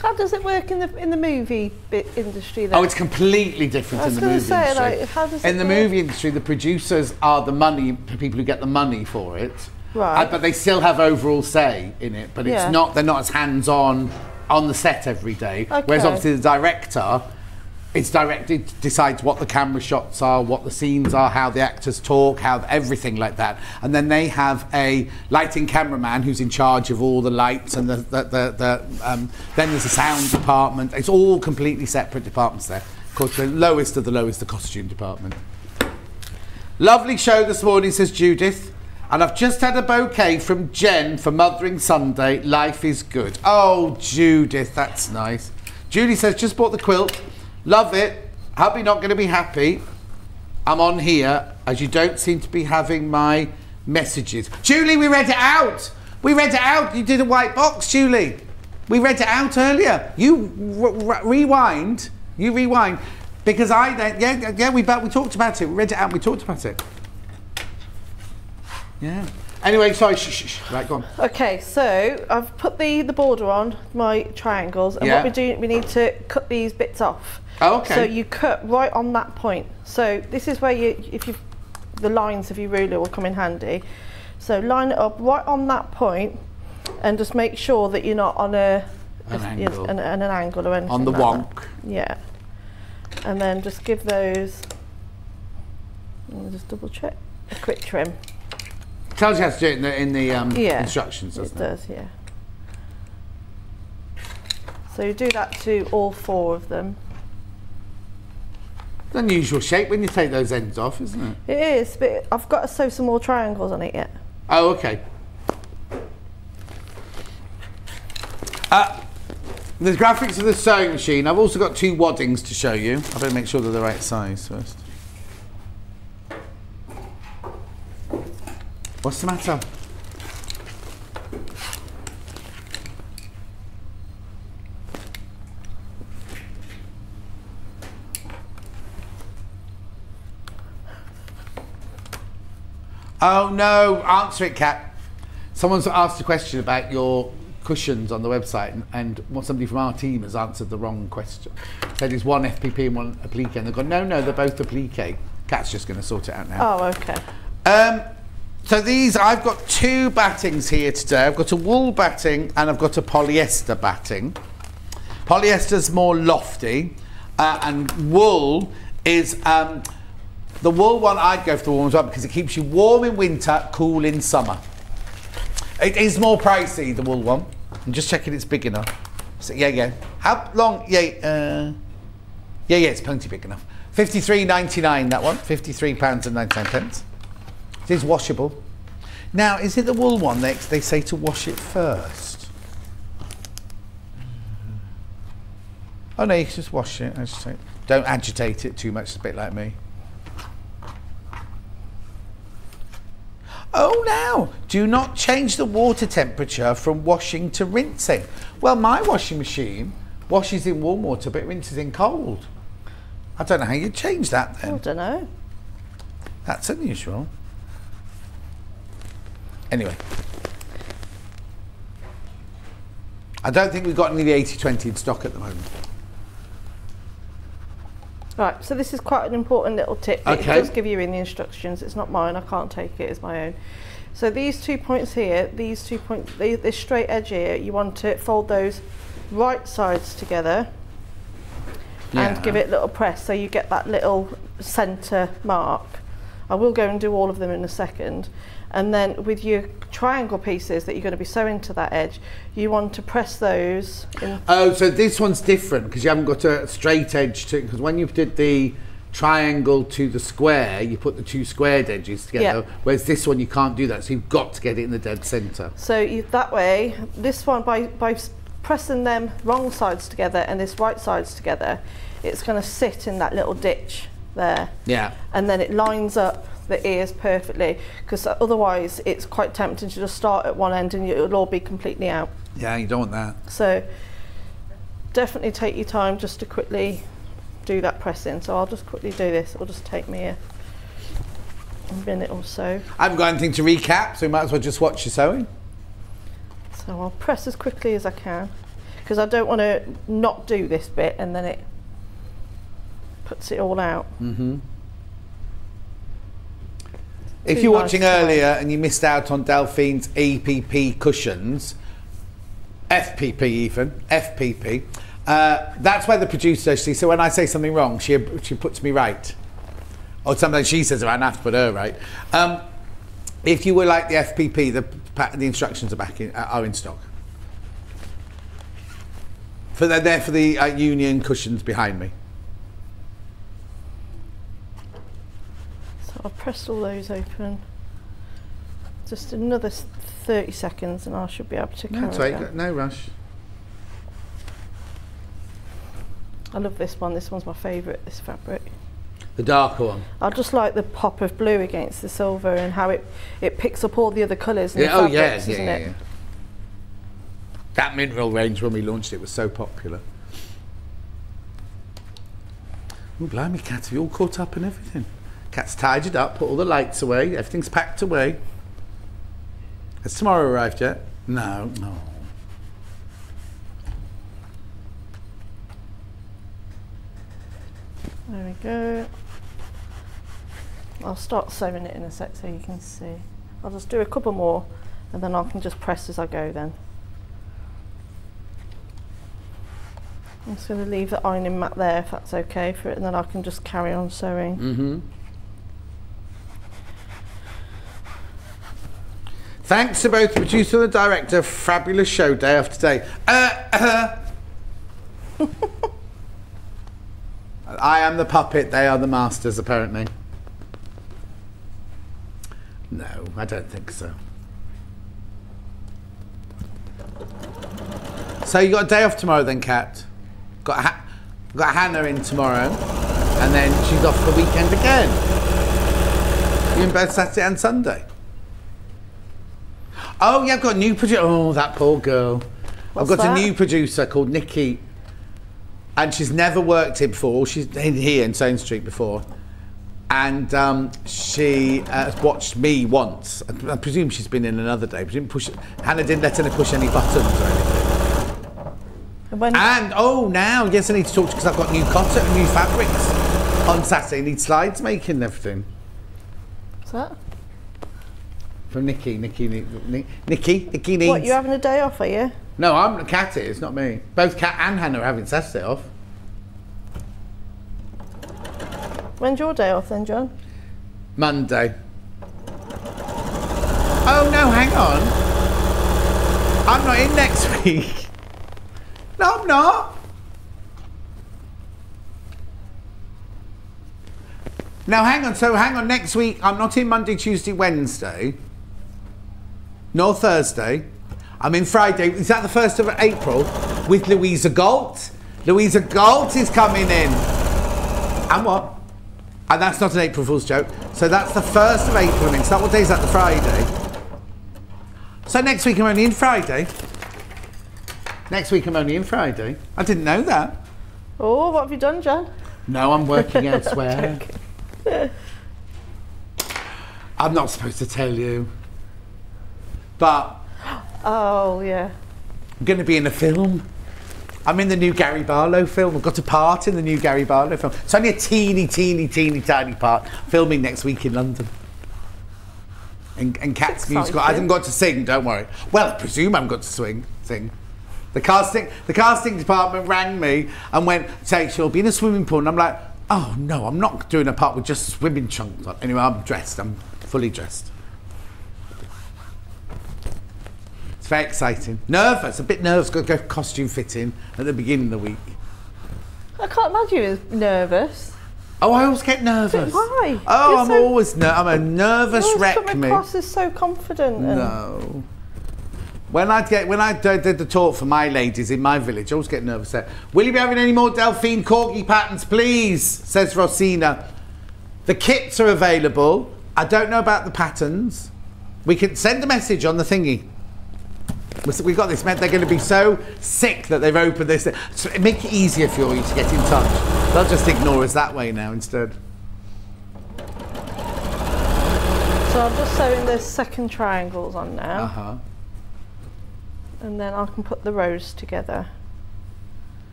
How does it work in the movie industry then? Oh, it's completely different in the movie industry. Like, how does in the movie industry, the producers are the people who get the money for it. Right. But they still have overall say in it. But it's not. They're not as hands-on on the set every day. Okay. Whereas obviously the director, it's directed, decides what the camera shots are, what the scenes are, how the actors talk, how everything like that. And then they have a lighting cameraman who's in charge of all the lights, and then there's a sound department. It's all completely separate departments there. Of course, the lowest of the low is the costume department. Lovely show this morning, says Judith. And I've just had a bouquet from Jen for Mothering Sunday. Life is good. Oh, Judith, that's nice. Julie says, just bought the quilt. Love it. Hubby not going to be happy. I'm on here as you don't seem to be having my messages. Julie, we read it out. We read it out. You did a white box, Julie. We read it out earlier. You rewind. You rewind. Because we talked about it. We read it out and we talked about it. Yeah. Anyway, sorry, shh. Right, go on. Okay, so I've put the border on my triangles, and what we're doing, we need to cut these bits off. Oh, okay. So you cut right on that point. So this is where the lines of your ruler will come in handy. So line it up right on that point, and just make sure that you're not on an angle or anything. On the like wonk. That. Yeah. And then just give those. Let me just double check. A quick trim. Tells you how to do it in the instructions, doesn't it? It does, yeah. So you do that to all 4 of them. It's an unusual shape when you take those ends off, isn't it? It is, but I've got to sew some more triangles on it yet. Oh, okay. The graphics of the sewing machine. I've also got 2 waddings to show you. I better make sure they're the right size first. What's the matter? Oh no, answer it, Kat. Someone's asked a question about your cushions on the website, and somebody from our team has answered the wrong question. Said it's one FPP and one applique, and they've gone, no, they're both applique. Kat's just going to sort it out now. Oh, okay. So these, I've got 2 battings here today. I've got a wool batting and I've got a polyester batting. Polyester's more lofty, and wool is, the wool one I'd go for the warm one because it keeps you warm in winter, cool in summer. It is more pricey, the wool one. I'm just checking it's big enough. So, yeah. How long? Yeah, it's plenty big enough. £53.99 that one. £53.99. It is washable. Now, is it the wool one they say to wash it first? Oh no, you can just wash it. Don't agitate it too much. It's a bit like me. Oh, now, do not change the water temperature from washing to rinsing. Well, my washing machine washes in warm water but rinses in cold. I don't know how you change that then. I don't know. That's unusual. Anyway. I don't think we've got any of the 80/20 in stock at the moment. Right, so this is quite an important little tip. Okay. It does give you in the instructions. It's not mine, I can't take it, it's my own. So these 2 points here, these 2 points, this straight edge here, you want to fold those right sides together and give it a little press so you get that little centre mark. I will go and do all of them in a second. And then with your triangle pieces that you're going to be sewing to that edge, you want to press those in. Oh, so this one's different because you haven't got a straight edge to, because when you did the triangle to the square, you put the 2 squared edges together, whereas this one you can't do that, so you've got to get it in the dead centre. So that way, this one, by pressing them wrong sides together and this right sides together, it's going to sit in that little ditch there. Yeah. And then it lines up the ears perfectly, because otherwise it's quite tempting to just start at one end and it'll all be completely out. Yeah, you don't want that. So definitely take your time just to quickly do that pressing. So I'll just quickly do this. It'll just take me a minute or so. I haven't got anything to recap, so we might as well just watch your sewing. So I'll press as quickly as I can, because I don't want to not do this bit and then it puts it all out. Mm-hmm. If you're watching earlier and you missed out on Delphine's EPP cushions, FPP even, FPP, that's where the producer, see, so when I say something wrong, she puts me right. Or sometimes she says it right and I have to put her right. If you would like the FPP, the instructions are in stock. They're there for the Union cushions behind me. I've pressed all those open. Just another 30 seconds and I should be able to carry on. No rush. I love this one. This one's my favourite, this fabric. The darker one? I just like the pop of blue against the silver and how it picks up all the other colours in the fabrics, isn't it? That mineral range, when we launched it, was so popular. Oh, blimey, Kat, are you all caught up and everything? Kat's tidied up, put all the lights away, everything's packed away. Has tomorrow arrived yet? No. There we go. I'll start sewing it in a sec so you can see. I'll just do a couple more and then I can just press as I go then. I'm just going to leave the ironing mat there if that's okay for it, and then I can just carry on sewing. Mm-hmm. Thanks to both the producer and the director. Fabulous show day after day. I am the puppet, they are the masters, apparently. No, I don't think so. So you got a day off tomorrow then, Kat? Got Hannah in tomorrow, and then she's off for the weekend again. You're in both Saturday and Sunday. Oh yeah, I've got a new producer. Oh, that poor girl. I've got a new producer called Nikki, and she's never worked here before. She's here in Sewing Street before, and she watched me once. I presume she's been in another day. Hannah didn't let her push any buttons or anything. Now, yes, I need to talk to you because I've got new cotton and new fabrics on Saturday. I need slides making and everything. What's that? From Nikki needs. What, you having a day off, are you? No, Kat is, not me. Both Kat and Hannah are having Saturday off. When's your day off then, John? Monday. Oh no, hang on. I'm not in next week. No, I'm not. Now hang on, next week I'm not in Monday, Tuesday, Wednesday. Nor Thursday. I'm in Friday. Is that the 1st of April? With Louisa Galt. Louisa Galt is coming in. And what? And that's not an April Fool's joke. So that's the 1st of April. So what day is that? The Friday. So next week I'm only in Friday. Next week I'm only in Friday. I didn't know that. Oh, what have you done, John? No, I'm working elsewhere. I'm not supposed to tell you. But... Oh, yeah. I'm going to be in a film. I'm in the new Gary Barlow film. I've got a part in the new Gary Barlow film. It's only a teeny tiny part. Filming next week in London. And Kat's musical. I haven't got to sing, don't worry. Well, I presume I've got to sing. The casting department rang me and went, say, she'll be in a swimming pool. And I'm like, oh no, I'm not doing a part with just swimming trunks on. Anyway, I'm dressed. I'm fully dressed. It's very exciting. Nervous, a bit nervous. Got to go costume fitting at the beginning of the week. I can't imagine you as nervous. Oh, I always get nervous. But why? Oh, I'm always I'm a nervous wreck. You come across as so confident. No. When I did the talk for my ladies in my village, I always get nervous there. Will you be having any more Delphine Corgi patterns, please? Says Rosina. The kits are available. I don't know about the patterns. We can send a message on the thingy. We've got this. They're going to be so sick that they've opened this. So make it easier for you to get in touch. They'll just ignore us that way now instead. So I'm just sewing the second triangles on now. And then I can put the rows together.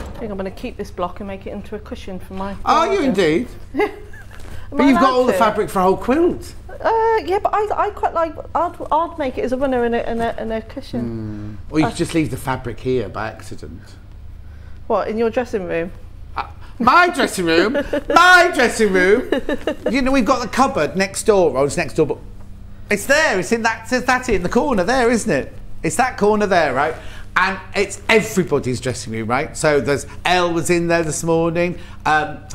I think I'm going to keep this block and make it into a cushion for my... Are you indeed? But you've got all the fabric for a whole quilt. Yeah, but I quite like... I'd make it as a runner and a cushion. Or you could just leave the fabric here by accident. What, in your dressing room? My dressing room? My dressing room? You know, we've got the cupboard next door. Oh, it's next door, but it's there. It's in that... Says that in the corner there, isn't it? It's that corner there, right? And it's everybody's dressing room, right? So there's Elle was in there this morning. I've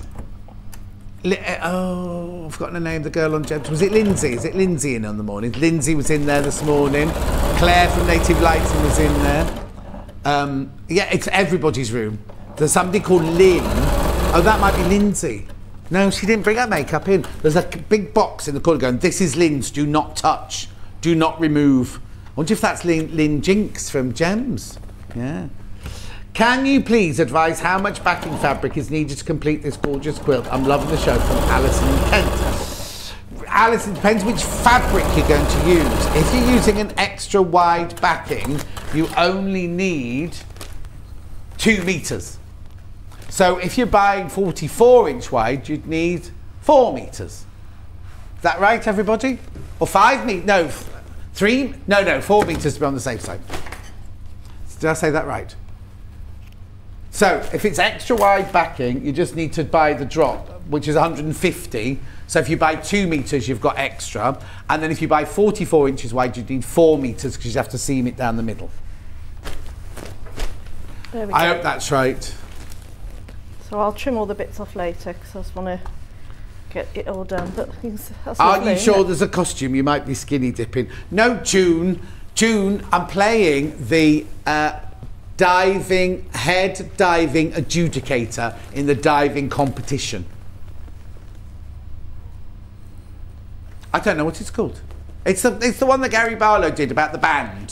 forgotten the name of the girl on Gems. Was it Lindsay? Is it Lindsay in on the morning? Lindsay was in there this morning. Clare from Native Lighting was in there. Yeah, it's everybody's room. There's somebody called Lynn. Oh, that might be Lindsay. No, she didn't bring her makeup in. There's a big box in the corner going, this is Lynn's, do not touch, do not remove. I wonder if that's Lynn Jinks from Gems. Yeah. Can you please advise how much backing fabric is needed to complete this gorgeous quilt? I'm loving the show. From Alison in Kent. Alison, depends which fabric you're going to use. If you're using an extra wide backing, you only need 2 meters. So if you're buying 44-inch wide, you'd need 4 meters. Is that right, everybody? Or 5 meters? No. 3? No, 4 meters to be on the safe side. Did I say that right? So if it's extra wide backing, you just need to buy the drop, which is 150. So if you buy 2 meters, you've got extra. And then if you buy 44 inches wide, you need 4 meters because you have to seam it down the middle. There we I go. hope that's right. So I'll trim all the bits off later because I just want to get it all done. But that's Are lovely, you sure isn't it? there's a costume? You might be skinny dipping. No, June, I'm playing the head diving adjudicator in the diving competition. I don't know what it's called. It's the one that Gary Barlow did about the band.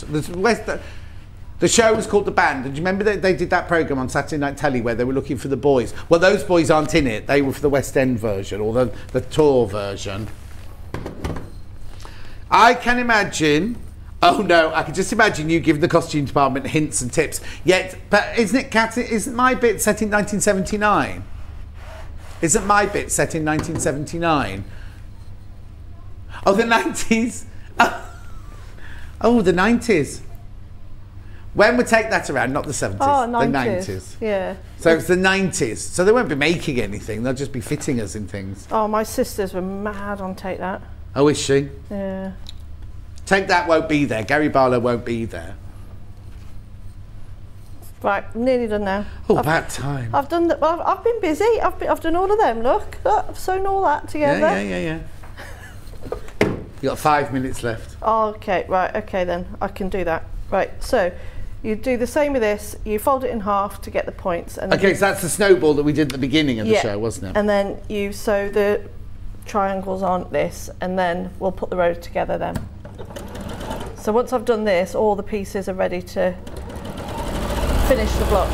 The show was called The Band. And do you remember that they did that programme on Saturday Night Telly where they were looking for the boys? Well, those boys aren't in it. They were for the West End version or the tour version. I can imagine... Oh no, I can just imagine you giving the costume department hints and tips. Yet, but isn't my bit set in 1979? Isn't my bit set in 1979? Oh, the 90s. Oh, the 90s. When would take that around? Not the 70s. Oh, 90s. The 90s. Yeah. So it's the 90s. So they won't be making anything. They'll just be fitting us in things. Oh, my sisters were mad on Take That. Oh, is she? Yeah. Take That won't be there. Gary Barlow won't be there. Right, nearly done now. Oh, about time. I've done that. Well, I've been busy. I've done all of them. Look, I've sewn all that together. Yeah. You got 5 minutes left. Oh, okay, right. Okay, then I can do that. Right. So you do the same with this. You fold it in half to get the points. And okay, so that's the snowball that we did at the beginning of the show, wasn't it? And then you sew the triangles on this, and then we'll put the rows together then. So once I've done this, all the pieces are ready to finish the block.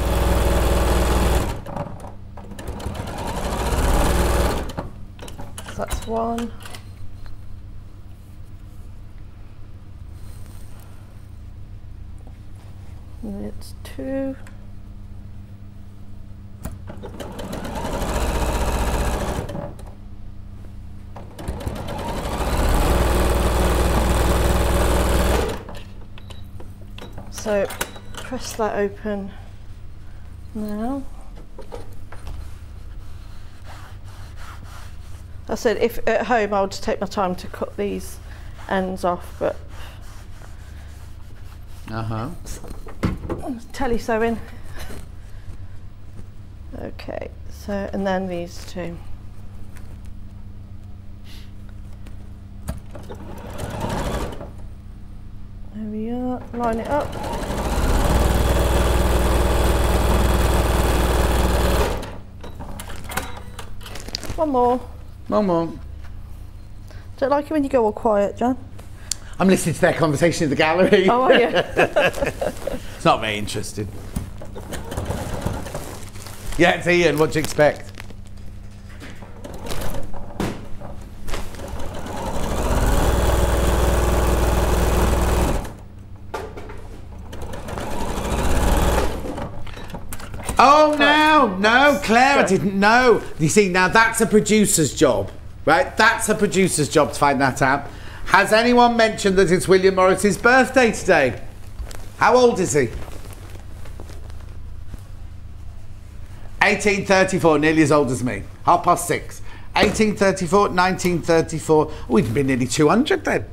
So that's one. And it's two. So press that open now. I said if at home I would take my time to cut these ends off, but telly sewing. Okay, so and then these two. There we are, line it up. One more. One more. Don't like it when you go all quiet, John. I'm listening to their conversation in the gallery. Oh, are you? It's not very interesting. Yeah, it's Ian. What do you expect? Oh, no, Claire, I didn't know. You see, now that's a producer's job, right? That's a producer's job to find that out. Has anyone mentioned that it's William Morris's birthday today? How old is he? 1834, nearly as old as me. 6:30. 1834, 1934. Oh, we've been nearly 200 then.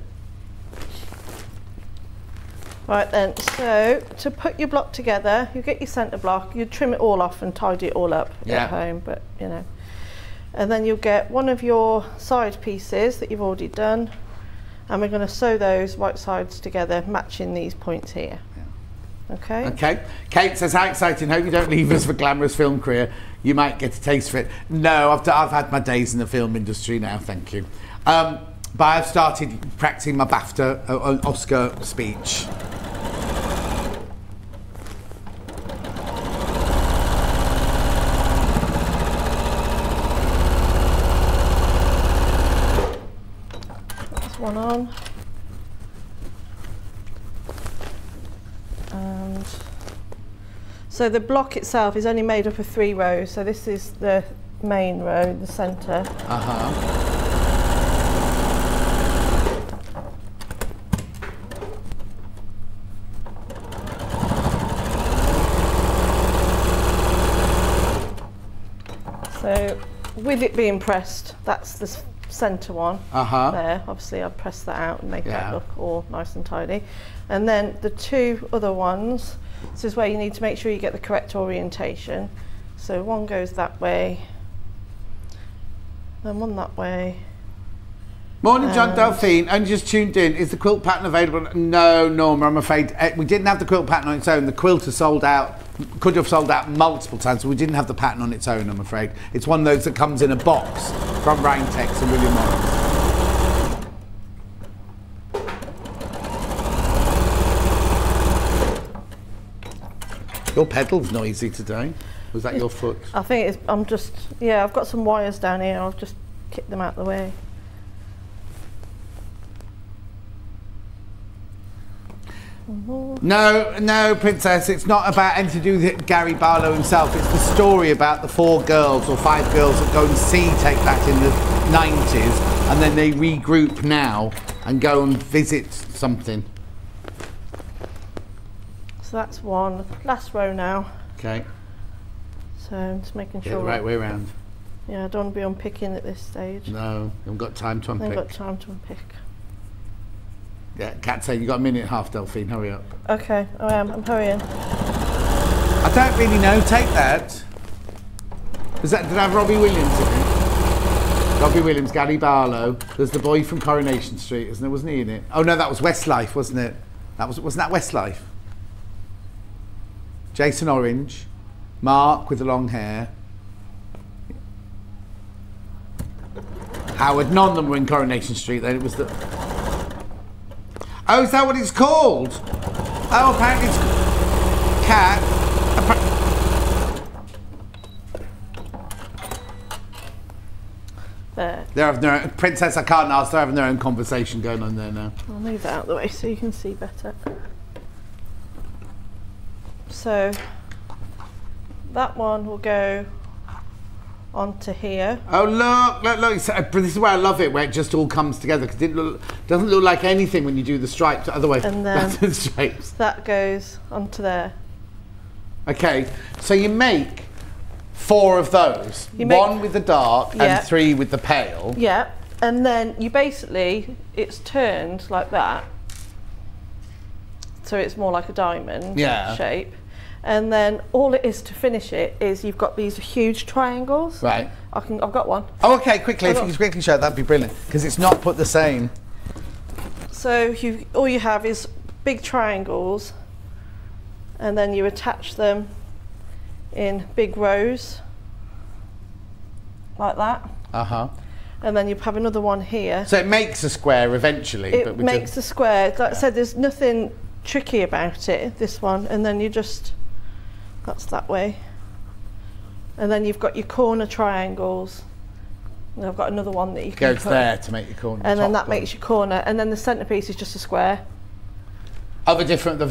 Right then, so to put your block together, you get your centre block, you trim it all off and tidy it all up at home, but you know. And then you'll get one of your side pieces that you've already done, and we're going to sew those right sides together, matching these points here. Yeah. Okay? Okay. Kate says, how exciting, hope you don't leave us for glamorous film career. You might get a taste for it. No, I've had my days in the film industry now, thank you. But I've started practicing my BAFTA Oscar speech. One on, and so the block itself is only made up of 3 rows, so this is the main row, the centre. So with it being pressed, that's the centre one there. Obviously I'll press that out and make that look all nice and tidy. And then the 2 other ones, this is where you need to make sure you get the correct orientation. So one goes that way, then one that way. Morning, John. Delphine, only just tuned in. Is the quilt pattern available? No, Norma, I'm afraid. We didn't have the quilt pattern on its own. The quilt has sold out, could have sold out multiple times, but we didn't have the pattern on its own, I'm afraid. It's one of those that comes in a box from Raintex and William Morris. Your pedal's noisy today. Was that your foot? I think it's, I've got some wires down here. I'll just kick them out the way. No, Princess, it's not about anything to do with Gary Barlow himself. It's the story about the 4 girls or 5 girls that go and take that in the 90s, and then they regroup now and go and visit something. So that's one. Last row now. Okay. So I'm just making sure. Get the right way around. Yeah, I don't want to be unpicking at this stage. No, you haven't got time to unpick. I haven't got time to unpick. Yeah, Kat saying you got a minute and a half, Delphine. Hurry up. Okay, I am. I'm hurrying. I don't really know. Take that. Did I have Robbie Williams in it? Robbie Williams, Gary Barlow. There's the boy from Coronation Street, isn't there? Wasn't he in it? Oh no, that was Westlife, wasn't it? Wasn't that Westlife? Jason Orange, Mark with the long hair. Howard, none of them were in Coronation Street then. It was the. Oh, is that what it's called? Oh, apparently it's Cat. There. They're having their own, Princess, I can't ask. They're having their own conversation going on there now. I'll move that out of the way so you can see better. So that one will go onto here. Oh look! So, this is where I love it, where it just all comes together, because it doesn't look like anything when you do the stripes. Otherwise, and then the stripes. That goes onto there. Okay, so you make 4 of those. One with the dark and 3 with the pale. Yeah, and then you basically, it's turned like that, so it's more like a diamond shape. And then all it is to finish it is you've got these huge triangles. Right. I've got one. Oh, okay, quickly, if you could quickly show it, that'd be brilliant, because it's not put the same. So all you have is big triangles, and then you attach them in big rows, like that. Uh-huh. And then you have another one here. So it makes a square eventually. It makes a square. Like I said, there's nothing tricky about it, this one, and then you just, that's that way. And then you've got your corner triangles. And I've got another one that you can goes there to make your corner. And then that makes your corner, and then the centerpiece is just a square. Of a different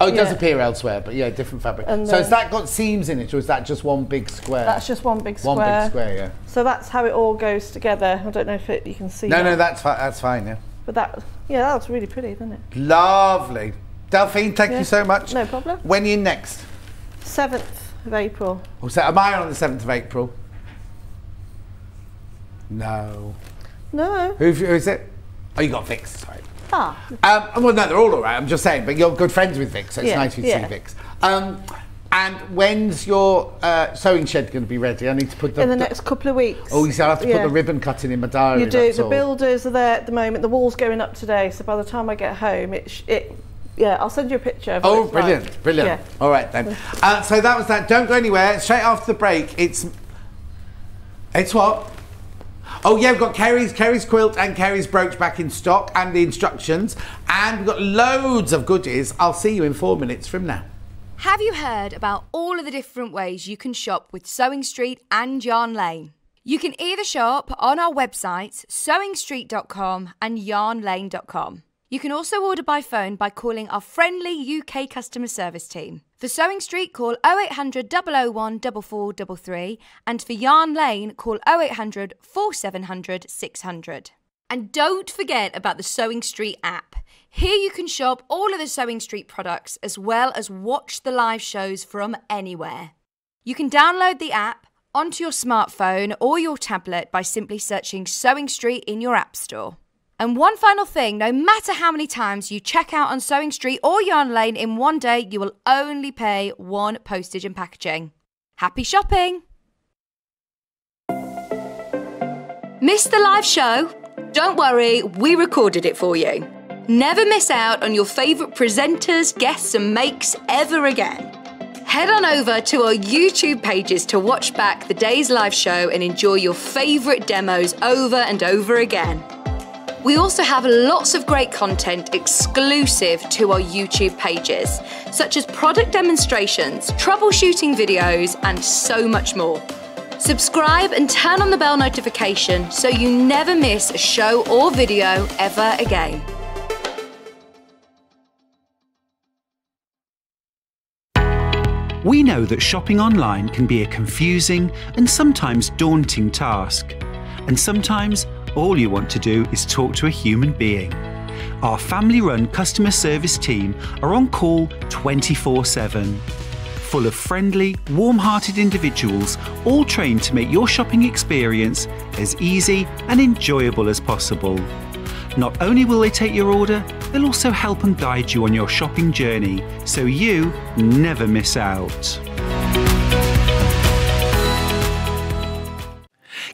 oh, it does appear elsewhere, but yeah, different fabric. And so has that got seams in it, or is that just one big square? That's just one big square. One big square, yeah. So that's how it all goes together. I don't know if you can see that. No, that's fine, yeah. But that was really pretty, isn't it? Lovely. Delphine, thank you so much. No problem. When are you next? 7th of April. Oh, so am I on the 7th of April? No. No. Who is it? Oh, you got Vix, sorry. Ah. Well, no, they're all right, I'm just saying, but you're good friends with Vix, so it's nice to see Vix. And when's your sewing shed going to be ready? I need to put in the next couple of weeks. Oh, you see, I have to put the ribbon cutting in my diary. You do. The builders are there at the moment. The wall's going up today, so by the time I get home, I'll send you a picture of what it's brilliant, brilliant. Yeah. All right then. So that was that. Don't go anywhere. Straight after the break, it's what? Oh yeah, we've got Kerry's quilt and Kerry's brooch back in stock, and the instructions, and we've got loads of goodies. I'll see you in 4 minutes from now. Have you heard about all of the different ways you can shop with Sewing Street and Yarn Lane? You can either shop on our websites, sewingstreet.com and yarnlane.com. You can also order by phone by calling our friendly UK customer service team. For Sewing Street, call 0800 001 4433, and for Yarn Lane, call 0800 4700 600. And don't forget about the Sewing Street app. Here you can shop all of the Sewing Street products as well as watch the live shows from anywhere. You can download the app onto your smartphone or your tablet by simply searching Sewing Street in your app store. And one final thing, no matter how many times you check out on Sewing Street or Yarn Lane in one day, you will only pay 1 postage and packaging. Happy shopping! Missed the live show? Don't worry, we recorded it for you. Never miss out on your favourite presenters, guests and makes ever again. Head on over to our YouTube pages to watch back the day's live show and enjoy your favourite demos over and over again. We also have lots of great content exclusive to our YouTube pages, such as product demonstrations, troubleshooting videos, and so much more. Subscribe and turn on the bell notification so you never miss a show or video ever again. We know that shopping online can be a confusing and sometimes daunting task. And sometimes all you want to do is talk to a human being. Our family-run customer service team are on call 24/7. Full of friendly, warm-hearted individuals, all trained to make your shopping experience as easy and enjoyable as possible. Not only will they take your order, they'll also help and guide you on your shopping journey, so you never miss out.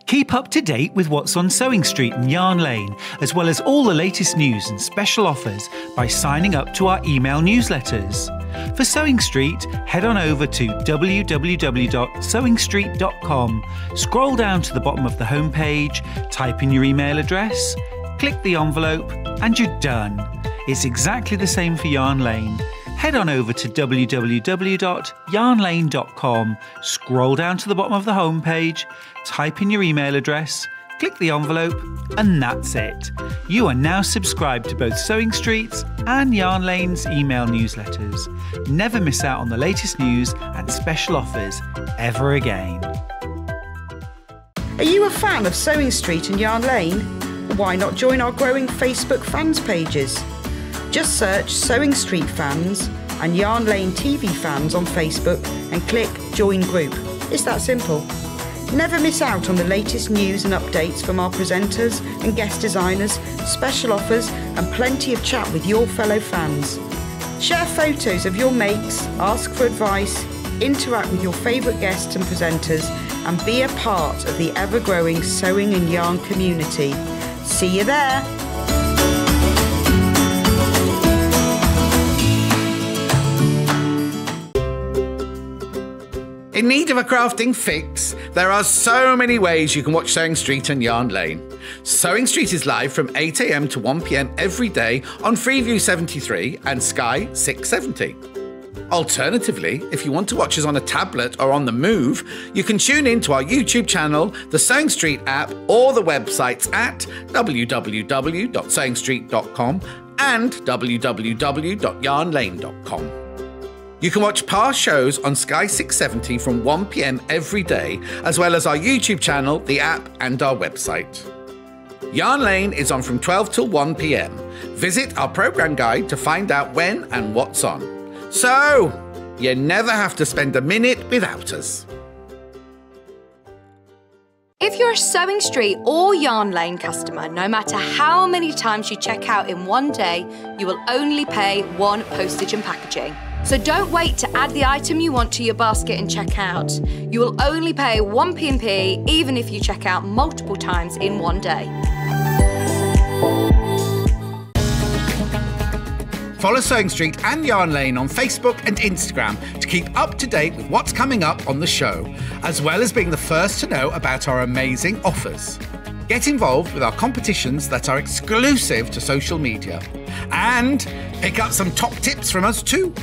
Keep up to date with what's on Sewing Street and Yarn Lane, as well as all the latest news and special offers by signing up to our email newsletters. For Sewing Street, head on over to www.sewingstreet.com, scroll down to the bottom of the homepage, type in your email address, click the envelope, and you're done. It's exactly the same for Yarn Lane. Head on over to www.yarnlane.com, scroll down to the bottom of the homepage, type in your email address, click the envelope, and that's it. You are now subscribed to both Sewing Street's and Yarn Lane's email newsletters. Never miss out on the latest news and special offers ever again. Are you a fan of Sewing Street and Yarn Lane? Why not join our growing Facebook fans pages? Just search Sewing Street Fans and Yarn Lane TV Fans on Facebook and click Join Group. It's that simple. Never miss out on the latest news and updates from our presenters and guest designers, special offers, and plenty of chat with your fellow fans. Share photos of your makes, ask for advice, interact with your favourite guests and presenters, and be a part of the ever-growing sewing and yarn community. See you there! In need of a crafting fix? There are so many ways you can watch Sewing Street and Yarn Lane. Sewing Street is live from 8 AM to 1 PM every day on Freeview 73 and Sky 670. Alternatively, if you want to watch us on a tablet or on the move, you can tune in to our YouTube channel, the Sewing Street app, or the websites at www.sewingstreet.com and www.yarnlane.com. You can watch past shows on Sky 670 from 1 PM every day, as well as our YouTube channel, the app, and our website. Yarn Lane is on from 12 till 1 PM. Visit our programme guide to find out when and what's on. So, you never have to spend a minute without us. If you're a Sewing Street or Yarn Lane customer, no matter how many times you check out in one day, you will only pay one postage and packaging. So don't wait to add the item you want to your basket and check out. You will only pay one P&P even if you check out multiple times in one day. Follow Sewing Street and Yarn Lane on Facebook and Instagram to keep up to date with what's coming up on the show, as well as being the first to know about our amazing offers. Get involved with our competitions that are exclusive to social media. And pick up some top tips from us too.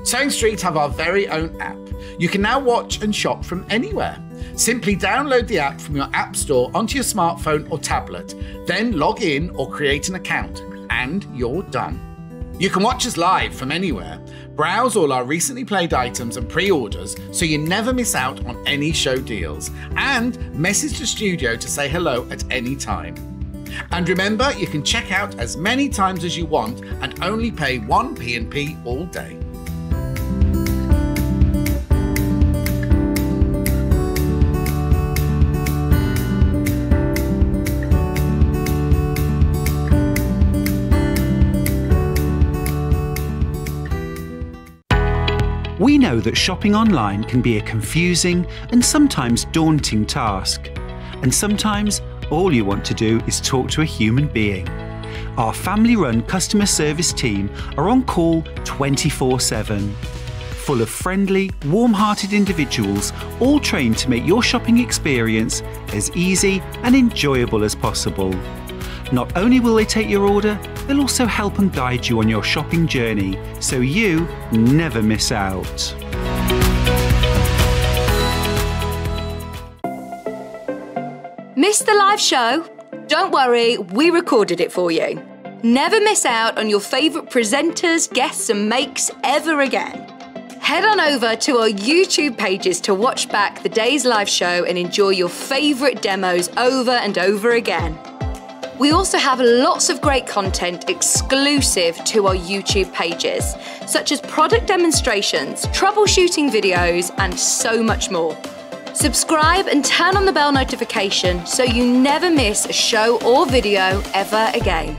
Sewing Street have our very own app. You can now watch and shop from anywhere. Simply download the app from your app store onto your smartphone or tablet, then log in or create an account, and you're done. You can watch us live from anywhere, browse all our recently played items and pre-orders so you never miss out on any show deals, and message the studio to say hello at any time. And remember, you can check out as many times as you want and only pay one P&P all day. We know that shopping online can be a confusing and sometimes daunting task. And sometimes all you want to do is talk to a human being. Our family-run customer service team are on call 24/7. full of friendly, warm-hearted individuals, all trained to make your shopping experience as easy and enjoyable as possible. Not only will they take your order, they'll also help and guide you on your shopping journey, so you never miss out. Missed the live show? Don't worry, we recorded it for you. Never miss out on your favourite presenters, guests and makes ever again. Head on over to our YouTube pages to watch back the day's live show and enjoy your favourite demos over and over again. We also have lots of great content exclusive to our YouTube pages, such as product demonstrations, troubleshooting videos, and so much more. Subscribe and turn on the bell notification so you never miss a show or video ever again.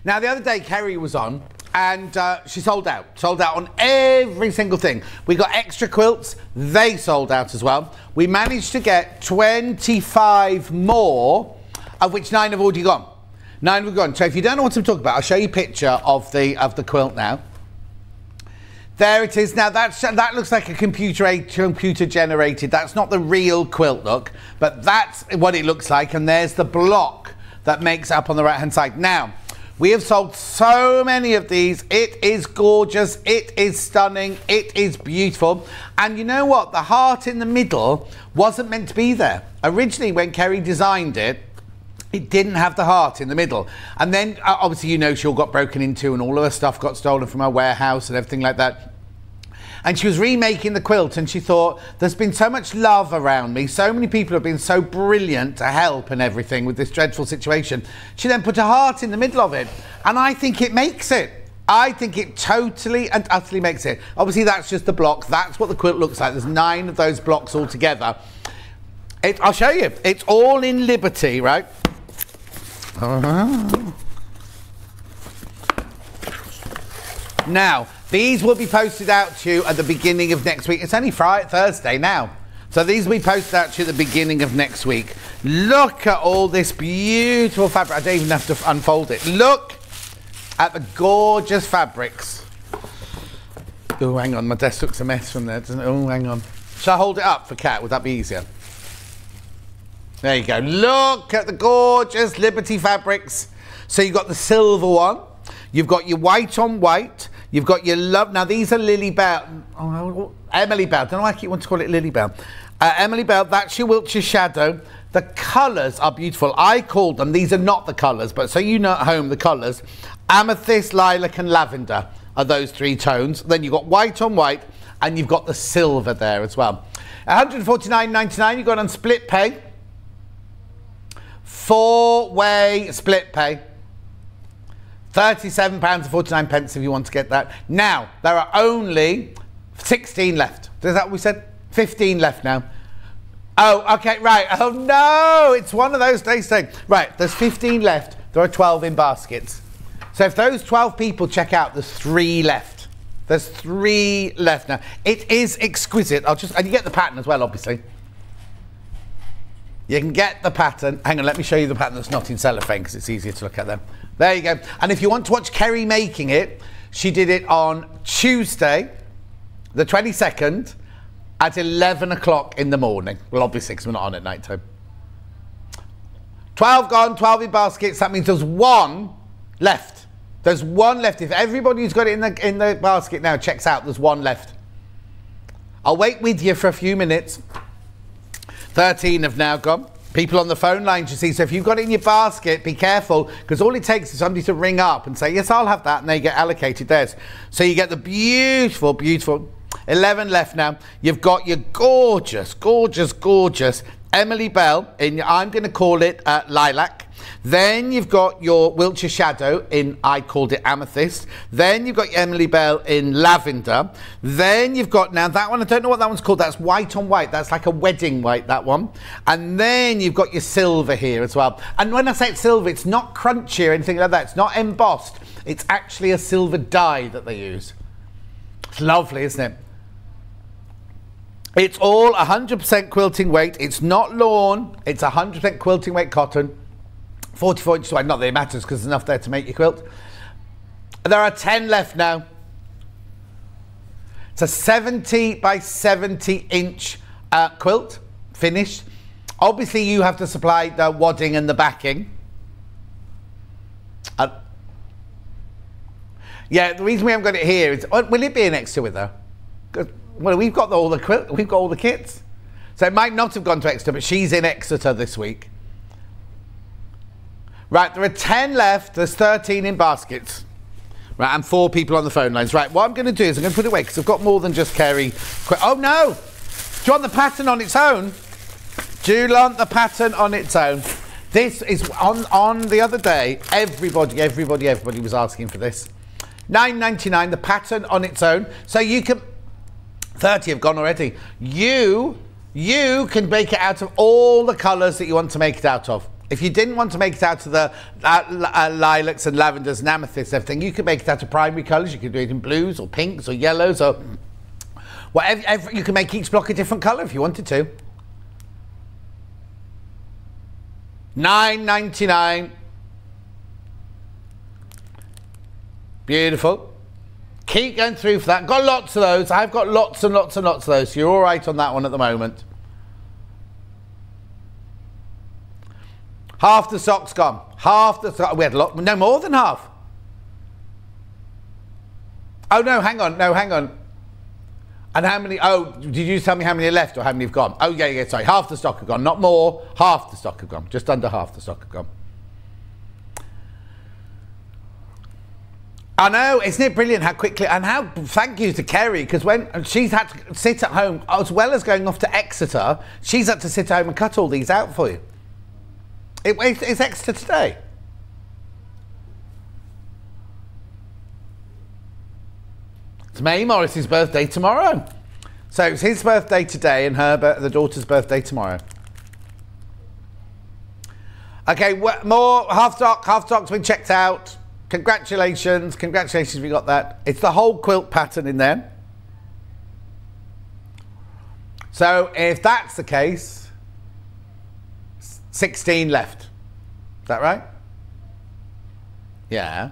Now, the other day, Kerry was on and she sold out on every single thing. We got extra quilts, they sold out as well. We managed to get 25 more, of which 9 have already gone. 9 have gone. So if you don't know what I'm talking about, I'll show you a picture of the quilt now. There it is. Now that looks like a computer generated. That's not the real quilt look, but that's what it looks like. And there's the block that makes up on the right hand side. Now, we have sold so many of these. It is gorgeous. It is stunning. It is beautiful. And you know what? The heart in the middle wasn't meant to be there. Originally, when Kerry designed it, it didn't have the heart in the middle. And then, obviously, you know, she all got broken into and all of her stuff got stolen from her warehouse and everything like that. And she was remaking the quilt and she thought, there's been so much love around me. So many people have been so brilliant to help and everything with this dreadful situation. She then put a heart in the middle of it. And I think it makes it. I think it totally and utterly makes it. Obviously, that's just the block. That's what the quilt looks like. There's 9 of those blocks all together. I'll show you. It's all in Liberty, right? Now, these will be posted out to you at the beginning of next week. It's only Thursday now. So these will be posted out to you at the beginning of next week. Look at all this beautiful fabric. I don't even have to unfold it. Look at the gorgeous fabrics. Oh, hang on. My desk looks a mess from there, doesn't it? Oh, hang on. Shall I hold it up for Kat? Would that be easier? There you go. Look at the gorgeous Liberty fabrics. So you've got the silver one. You've got your white on white. You've got your love. Now, these are Lily Bell. Oh, Emily Bell. I don't know why I keep wanting to call it Lily Bell. Emily Bell, that's your Wiltshire Shadow. The colours are beautiful. I called them, these are not the colours, but so you know at home the colours. Amethyst, lilac and lavender are those 3 tones. Then you've got white on white and you've got the silver there as well. £149.99, you've got on split pay. 4-way split pay. £37.49 if you want to get that. Now, there are only 16 left. Is that what we said? 15 left now. Oh, okay, right. Oh, no, it's one of those days saying, right, there's 15 left. There are 12 in baskets. So if those 12 people check out, there's 3 left. There's 3 left now. It is exquisite. And you get the pattern as well, obviously. You can get the pattern. Hang on, let me show you the pattern that's not in cellophane because it's easier to look at them. There you go. And if you want to watch Kerry making it, she did it on Tuesday, the 22nd, at 11 o'clock in the morning. Well, obviously, because we're not on at night time. 12 gone, 12 in baskets. That means there's 1 left. There's 1 left. If everybody who's got it in the basket now checks out, there's 1 left. I'll wait with you for a few minutes. 13 have now gone. People on the phone lines, you see, so if you've got it in your basket, be careful, because all it takes is somebody to ring up and say, yes, I'll have that, and they get allocated theirs. So you get the beautiful, beautiful, 11 left now. You've got your gorgeous, gorgeous, gorgeous Emily Bell in, I'm going to call it lilac. Then you've got your Wiltshire Shadow in, I called it amethyst. Then you've got your Emily Bell in lavender. Then you've got, now that one, I don't know what that one's called. That's white on white. That's like a wedding white, that one. And then you've got your silver here as well. And when I say it's silver, it's not crunchy or anything like that. It's not embossed. It's actually a silver dye that they use. It's lovely, isn't it? It's all 100% quilting weight. It's not lawn. It's 100% quilting weight cotton. 44 inches wide. Not that it matters because there's enough there to make your quilt. There are 10 left now. It's a 70 by 70 inch quilt, finished. Obviously, you have to supply the wadding and the backing. Yeah, the reason we haven't got it here is, will it be an extra with her? Well, we've got all the quilt, we've got all the kits. So it might not have gone to Exeter, but she's in Exeter this week. Right, there are 10 left, there's 13 in baskets. Right, and 4 people on the phone lines. Right, what I'm going to do is I'm going to put it away because I've got more than just Kerry. Oh no! Do you want the pattern on its own? Do you want the pattern on its own? This is on the other day. Everybody was asking for this. £9.99, the pattern on its own. So you can, 30 have gone already. You can make it out of all the colours that you want to make it out of. If you didn't want to make it out of the lilacs and lavenders and amethysts and everything, you could make it out of primary colours. You could do it in blues or pinks or yellows or whatever. You can make each block a different colour if you wanted to. £9.99. Beautiful. Keep going through for that. Got lots of those. I've got lots and lots and lots of those. So you're all right on that one at the moment. Half the stock's gone. Half the stock. We had a lot. No, more than half. Oh, no, hang on. No, hang on. And how many? Oh, did you tell me how many are left or how many have gone? Oh, yeah, sorry. Half the stock have gone. Not more. Half the stock have gone. Just under half the stock have gone. I know, isn't it brilliant how quickly, and how, thank you to Kerry, because when she's had to sit at home, as well as going off to Exeter, she's had to sit at home and cut all these out for you. It's Exeter today. It's May Morris's birthday tomorrow. So it's his birthday today and the daughter's birthday tomorrow. Okay, more half stock's been checked out. Congratulations, we got that. It's the whole quilt pattern in there. So if that's the case, 16 left. Is that right? Yeah.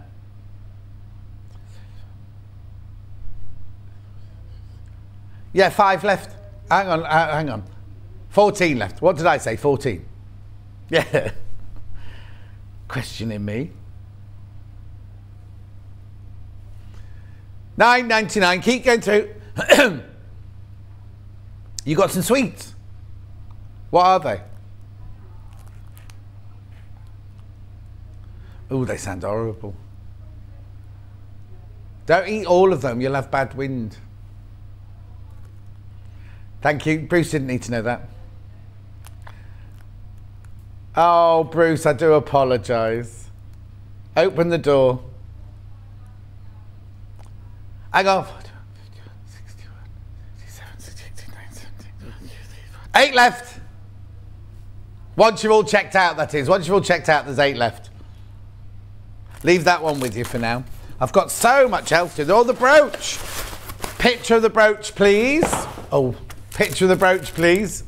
Yeah, 5 left. Hang on. 14 left. What did I say? 14. Yeah. Questioning me. £9.99. Keep going through. You got some sweets. What are they? Oh, they sound horrible. Don't eat all of them. You'll have bad wind. Thank you. Bruce didn't need to know that. Oh, Bruce, I do apologise. Open the door. Hang on. 8 left. Once you've all checked out, that is. Once you've all checked out, there's 8 left. Leave that one with you for now. I've got so much else to do. Oh, the brooch. Picture of the brooch, please. Oh, picture of the brooch, please.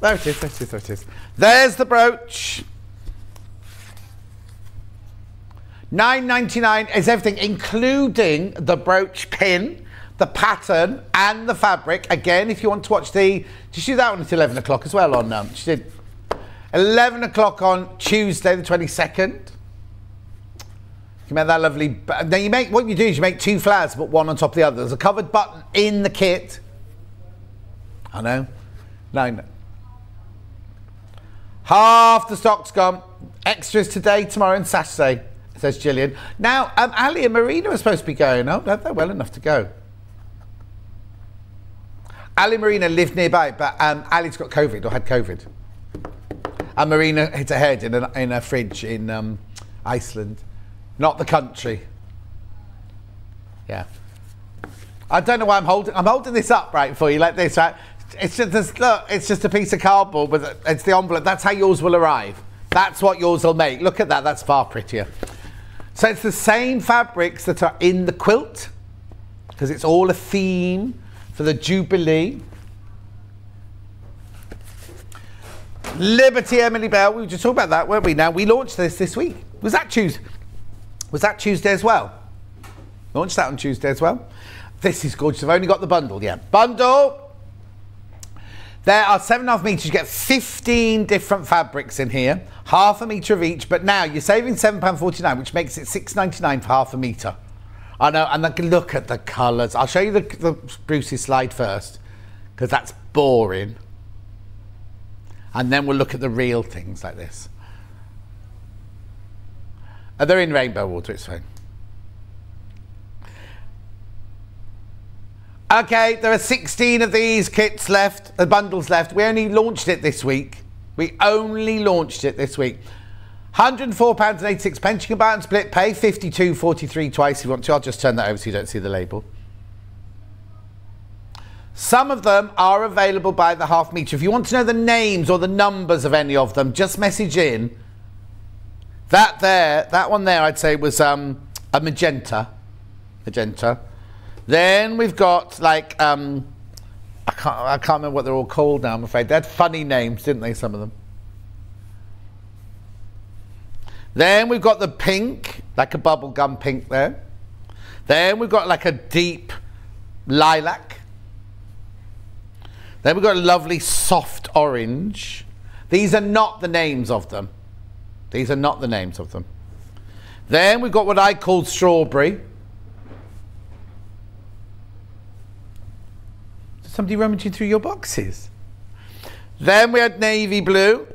There it is. There's the brooch. £9.99 is everything, including the brooch pin, the pattern, and the fabric. Again, if you want to watch did you do that one at 11 o'clock as well on, she did 11 o'clock on Tuesday the 22nd. You make that lovely, now what you do is you make 2 flowers, but one on top of the other. There's a covered button in the kit. I know. No. Half the stock's gone. Extras today, tomorrow and Saturday, says Gillian. Now, Ali and Marina are supposed to be going. Oh, they're well enough to go. Ali and Marina live nearby, but Ali's got COVID or had COVID. And Marina hit her head in a fridge in Iceland. Not the country. Yeah. I don't know why I'm holding this up right for you like this, right? It's just look, it's just a piece of cardboard, but it's the envelope. That's how yours will arrive. That's what yours will make. Look at that, that's far prettier. So it's the same fabrics that are in the quilt, because it's all a theme for the Jubilee. Liberty Emily Bell. We were just talking about that, weren't we? Now, we launched this week. Was that Tuesday as well? Launched that on Tuesday as well. This is gorgeous. I've only got the bundle, yeah. Bundle. There are 7.5 metres. You get 15 different fabrics in here. Half a metre of each. But now you're saving £7.49, which makes it £6.99 for half a metre. I know, and look at the colours. I'll show you the Bruce's slide first, because that's boring. And then we'll look at the real things like this. They're in rainbow water, it's fine. Okay, there are 16 of these kits left, bundles left. We only launched it this week. We only launched it this week. £104.86. You can buy it and split pay. £52.43 twice if you want to. I'll just turn that over so you don't see the label. Some of them are available by the half metre. If you want to know the names or the numbers of any of them, just message in. That one there, I'd say was a magenta. Then we've got like I can't remember what they're all called now. I'm afraid they had funny names, didn't they? Some of them. Then we've got the pink, like a bubblegum pink there. Then we've got like a deep lilac. Then we've got a lovely soft orange. These are not the names of them. These are not the names of them. Then we've got what I call strawberry. Is somebody rummaging through your boxes? Then we had navy blue.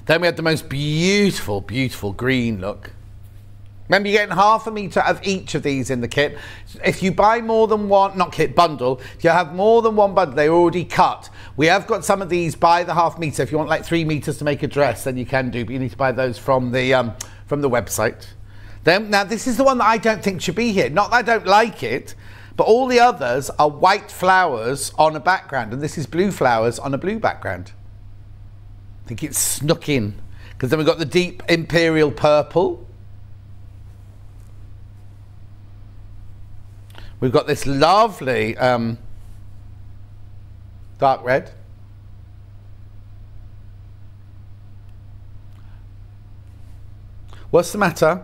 Then we had the most beautiful, beautiful green look. Remember, you're getting half a metre of each of these in the kit. If you buy more than one, not kit, bundle, if you have more than one bundle, they're already cut. We have got some of these by the half metre. If you want like 3 metres to make a dress, then you can do, but you need to buy those from the website. Then, now, this is the one that I don't think should be here. Not that I don't like it, but all the others are white flowers on a background, and this is blue flowers on a blue background. I think it's snuck in. Because then we've got the deep imperial purple. We've got this lovely dark red. What's the matter?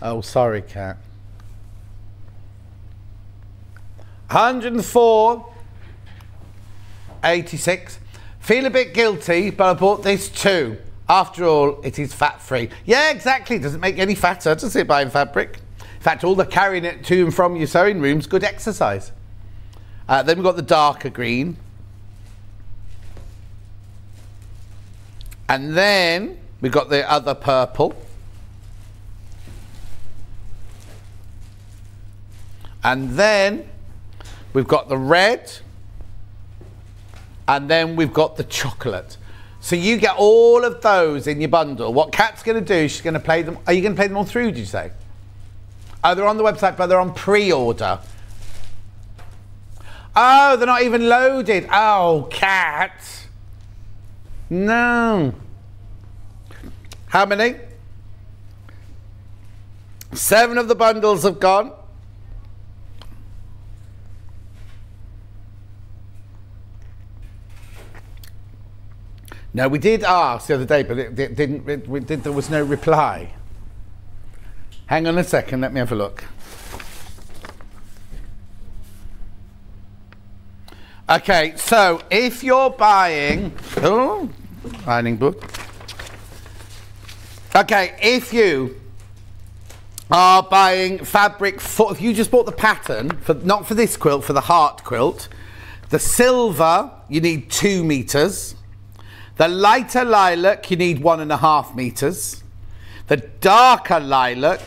Oh, sorry, cat. 104.86. Feel a bit guilty, but I bought this too. After all, it is fat-free. Yeah, exactly. It doesn't make any fatter, does it, buying fabric? In fact, all the carrying it to and from your sewing room's good exercise. Then we've got the darker green. And then we've got the other purple. And then we've got the red. And then we've got the chocolate. So you get all of those in your bundle. What Kat's going to do, she's going to play them. Are you going to play them all through, did you say? Oh, they're on the website, but they're on pre-order. Oh, they're not even loaded. Oh, Kat. No. How many? 7 of the bundles have gone. No, we did ask the other day, but it didn't. There was no reply. Hang on a second. Let me have a look. Okay, so if you're buying, ironing book. Okay, if you are buying fabric for, if you just bought the pattern for, not for this quilt, for the heart quilt, the silver you need 2 meters. The lighter lilac, you need 1.5 meters. The darker lilac,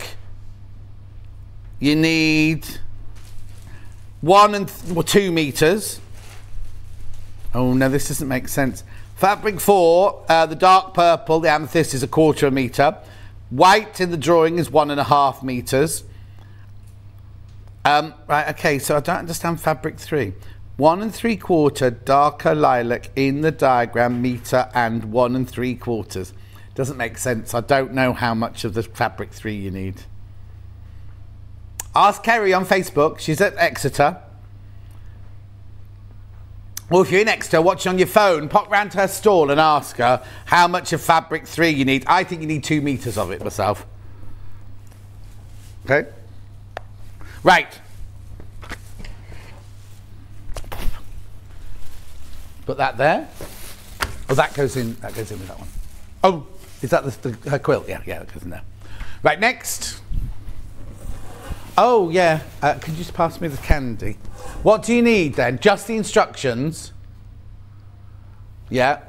you need 1 and 2 meters. Oh no, this doesn't make sense. Fabric 4, the dark purple, the amethyst is 1/4 meter. White in the drawing is 1.5 meters. Right, okay, so I don't understand fabric 3. 1 3/4 darker lilac in the diagram, meter and 1 3/4. Doesn't make sense. I don't know how much of the fabric 3 you need. Ask Kerry on Facebook. She's at Exeter. Or if you're in Exeter watching on your phone, pop round to her stall and ask her how much of fabric 3 you need. I think you need 2 meters of it myself. Okay? Right. Put that there. Oh, that goes in with that one. Oh, is that her quilt? Yeah, that goes in there. Right, next. Oh, yeah. Could you just pass me the candy? What do you need then? Just the instructions. Yeah.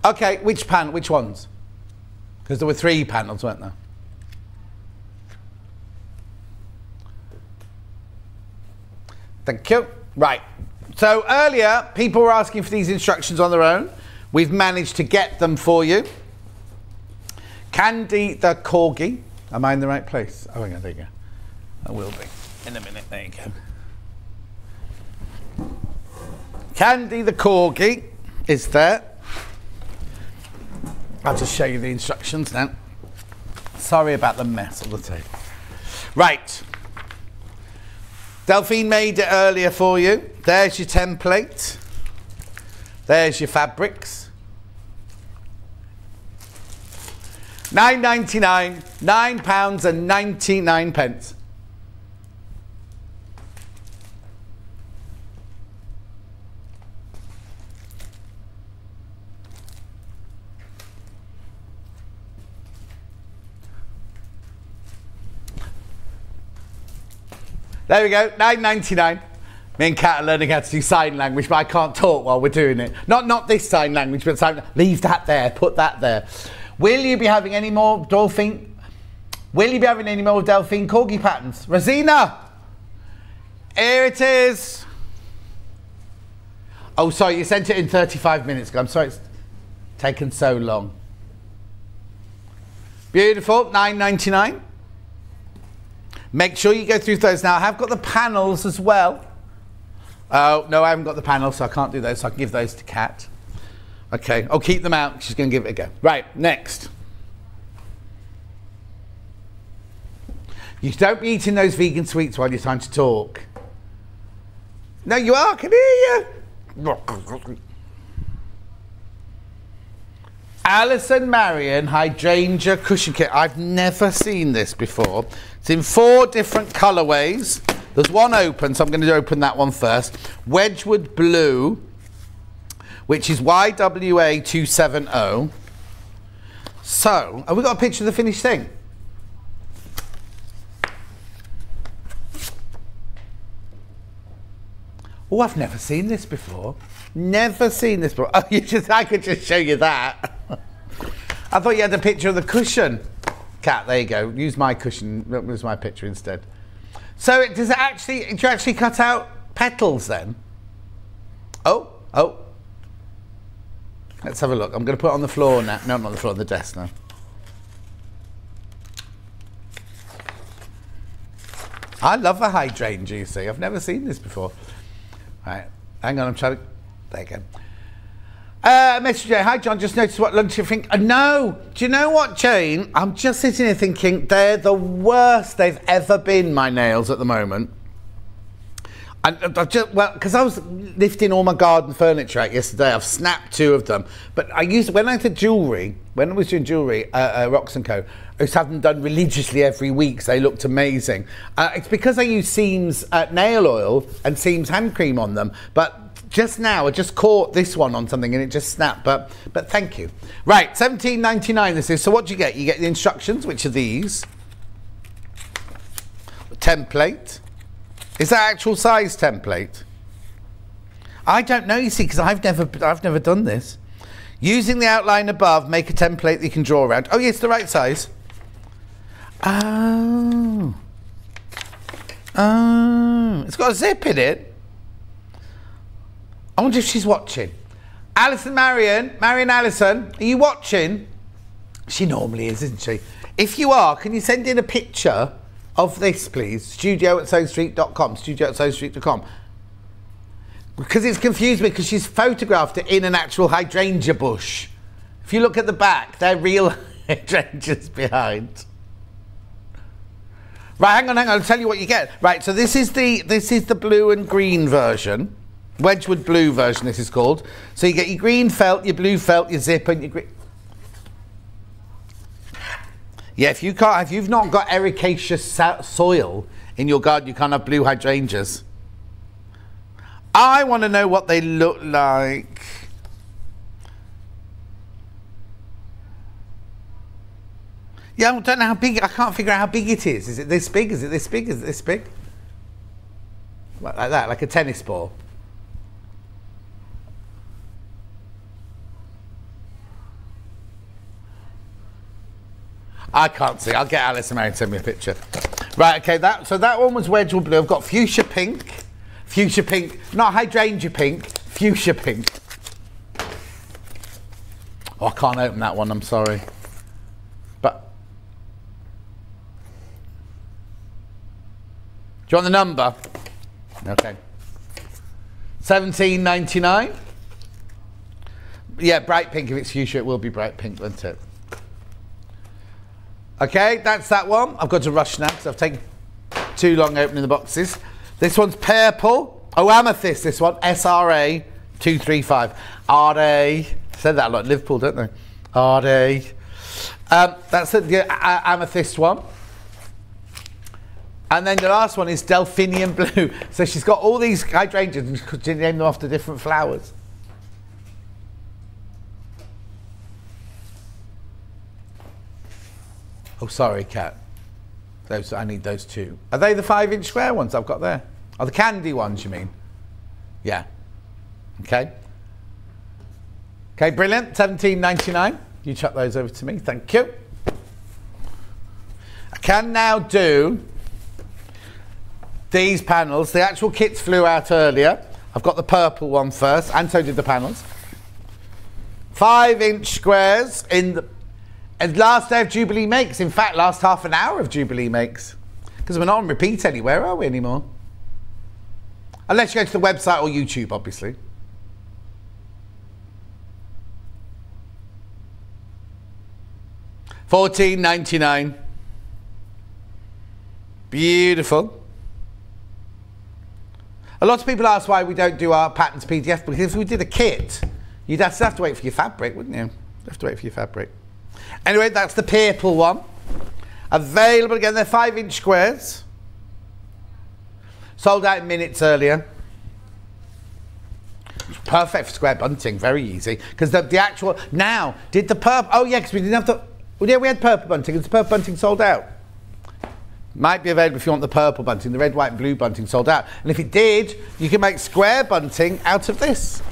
Okay, which ones? Because there were 3 panels, weren't there? Thank you. Right. So earlier, people were asking for these instructions on their own. We've managed to get them for you. Candy the Corgi. Am I in the right place? Oh, hang on, there you go. I will be. In a minute, there you go. Candy the Corgi is there. I'll just show you the instructions now. Sorry about the mess on the table. Right. Delphine made it earlier for you. There's your template. There's your fabrics. £9.99, £9.99. There we go, £9.99. Me and Kat are learning how to do sign language, but I can't talk while we're doing it. Not this sign language, but sign. Leave that there, put that there. Will you be having any more Delphine? Will you be having any more Delphine Corgi patterns? Rosina! Here it is. Oh, sorry, you sent it in 35 minutes ago. I'm sorry it's taken so long. Beautiful, £9.99. Make sure you go through those. Now, I have got the panels as well. Oh, no, I haven't got the panels, so I can't do those, so I can give those to Kat. Okay, I'll keep them out. She's going to give it a go. Right, next. You don't be eating those vegan sweets while you're trying to talk. No, you are. I can hear you. Alison Marion Hydrangea Cushion Kit. I've never seen this before. It's in 4 different colourways. There's one open, so I'm going to open that one first. Wedgwood Blue, which is YWA270. So, have we got a picture of the finished thing? Oh, I've never seen this before. Never seen this before. Oh, I could just show you that. I thought you had a picture of the cushion. Kat, there you go. Use my cushion. Use my picture instead. So, do you actually cut out petals then? Oh. Let's have a look. I'm going to put it on the floor now. No, not on the floor, on the desk now. I love a hydrangea, you see. I've never seen this before. Right, hang on, I'm trying to... There you go. Message Jane, hi John, just noticed what lunch you think. No, do you know what, Jane? I'm just sitting here thinking they're the worst they've ever been, my nails at the moment. I've just, well, because I was lifting all my garden furniture out yesterday, I've snapped 2 of them. But when I did jewellery, when I was doing jewellery, Rocks & Co, I used to have them done religiously every week, so they looked amazing. It's because I use Seams nail oil and Seams hand cream on them, but just now I just caught this one on something and it just snapped, but thank you. Right, £17.99 this is. So what do you get? You get the instructions, which are these. The template. Is that actual size template? I don't know, you see, because I've never done this. Using the outline above, make a template that you can draw around. Oh, yes, the right size. Oh. It's got a zip in it. I wonder if she's watching. Alison Marion Alison, are you watching? She normally is, isn't she? If you are, can you send in a picture of this, please? studio@sewingstreet.com, studio@sewingstreet.com. Because it's confused me, because she's photographed it in an actual hydrangea bush. If you look at the back, they're real hydrangeas behind. Right, hang on. I'll tell you what you get. Right, so this is the blue and green version. Wedgwood blue version, this is called. So you get your green felt, your blue felt, your zip, and your green. Yeah, if you've not got ericaceous soil in your garden, you can't have blue hydrangeas. I want to know what they look like. Yeah, I don't know how big. I can't figure out how big it is. Is it this big? Is it this big? Is it this big? Like that, like a tennis ball. I can't see. I'll get Alice and Mary to send me a picture. Right, okay, so that one was Wedgwood blue. I've got fuchsia pink, not hydrangea pink, fuchsia pink. Oh, I can't open that one, I'm sorry. But, do you want the number? Okay. 17.99. Yeah, bright pink. If it's fuchsia, it will be bright pink, won't it? Okay, that's that one. I've got to rush now because I've taken too long opening the boxes. This one's purple. Oh, amethyst, this one. SRA 235. RA. Said that a lot in Liverpool, don't they? RA. That's the amethyst one. And then the last one is Delphinium blue. So she's got all these hydrangeas and she named them after different flowers. Oh, sorry, Kat. I need those two. Are they the 5-inch square ones I've got there? Oh, the candy ones, you mean? Yeah. Okay. Okay, brilliant. 17.99. You chuck those over to me. Thank you. I can now do these panels. The actual kits flew out earlier. I've got the purple one first, and so did the panels. 5-inch squares in the... And last day of Jubilee Makes. In fact, last half an hour of Jubilee Makes. Because we're not on repeat anywhere, are we, anymore? Unless you go to the website or YouTube, obviously. $14.99. Beautiful. A lot of people ask why we don't do our patterns PDF, because if we did a kit, you'd have to wait for your fabric, wouldn't you? You'd have to wait for your fabric. Anyway, that's the purple one. Available again, they're 5-inch squares. Sold out in minutes earlier. Perfect for square bunting, very easy. Because the actual, now, did the purple, oh yeah, because we didn't have the, well, yeah, we had purple bunting. Is the purple bunting sold out? Might be available if you want the purple bunting. The red, white and blue bunting sold out. And if it did, you can make square bunting out of this.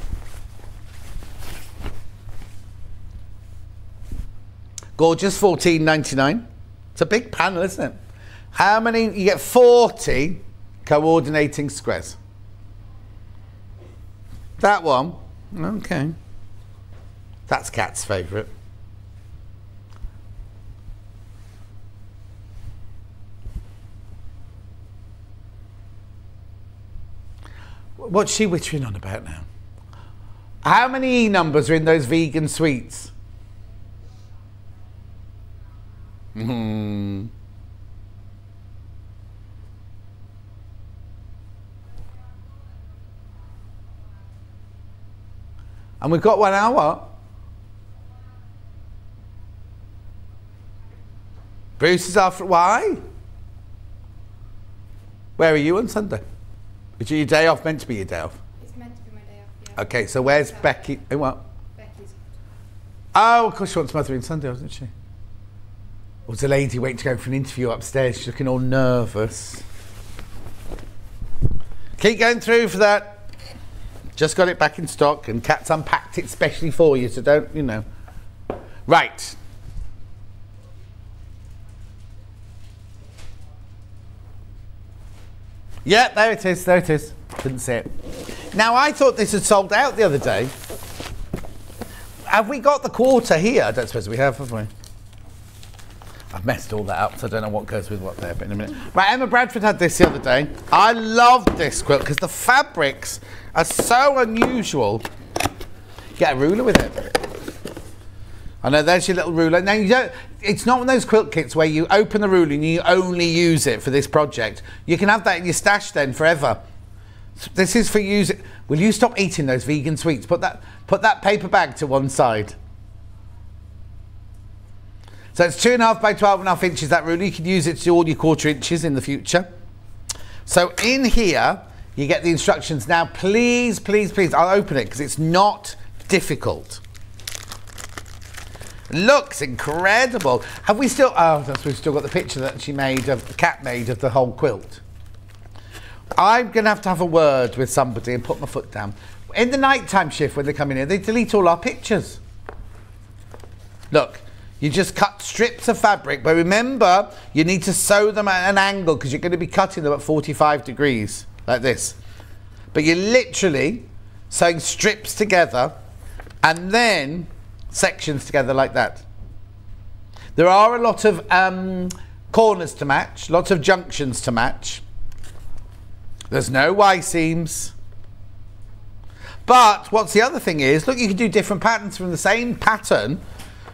Gorgeous, $14.99. It's a big panel, isn't it? How many? You get 40 coordinating squares. That one, okay. That's Kat's favourite. What's she whittering on about now? How many E numbers are in those vegan sweets? And we've got 1 hour. Bruce is after. Why? Where are you on Sunday? Is your day off meant to be your day off? It's meant to be my day off, yeah. Okay, so where's Becky? Oh, what? Becky's. Oh, of course she wants Mothering Sunday, wasn't she? Or was the lady waiting to go for an interview upstairs? She's looking all nervous. Keep going through for that. Just got it back in stock and Kat's unpacked it specially for you, so don't, you know. Right. Yeah, there it is, there it is. Couldn't see it. Now, I thought this had sold out the other day. Have we got the quarter here? I don't suppose we have we? I've messed all that up, so I don't know what goes with what there, but in a minute. Right, Emma Bradford had this the other day. I loved this quilt because the fabrics are so unusual. Get a ruler with it. I know, there's your little ruler. Now, it's not one of those quilt kits where you open the ruler and you only use it for this project. You can have that in your stash then forever. This is for using. Will you stop eating those vegan sweets? Put that paper bag to one side. So it's 2.5 by 12.5 inches, that ruler. You can use it to do all your 1/4 inches in the future. So in here, you get the instructions. Now, please, please, please, I'll open it because it's not difficult. Looks incredible. Have we still, we've still got the picture that she made, of the cat made of the whole quilt. I'm going to have a word with somebody and put my foot down. In the nighttime shift when they come in here, they delete all our pictures. Look, you just cut strips of fabric, but remember, you need to sew them at an angle because you're going to be cutting them at 45 degrees, like this. But you're literally sewing strips together and then sections together like that. There are a lot of corners to match, lots of junctions to match. There's no Y seams. But what's the other thing is, look, you can do different patterns from the same pattern.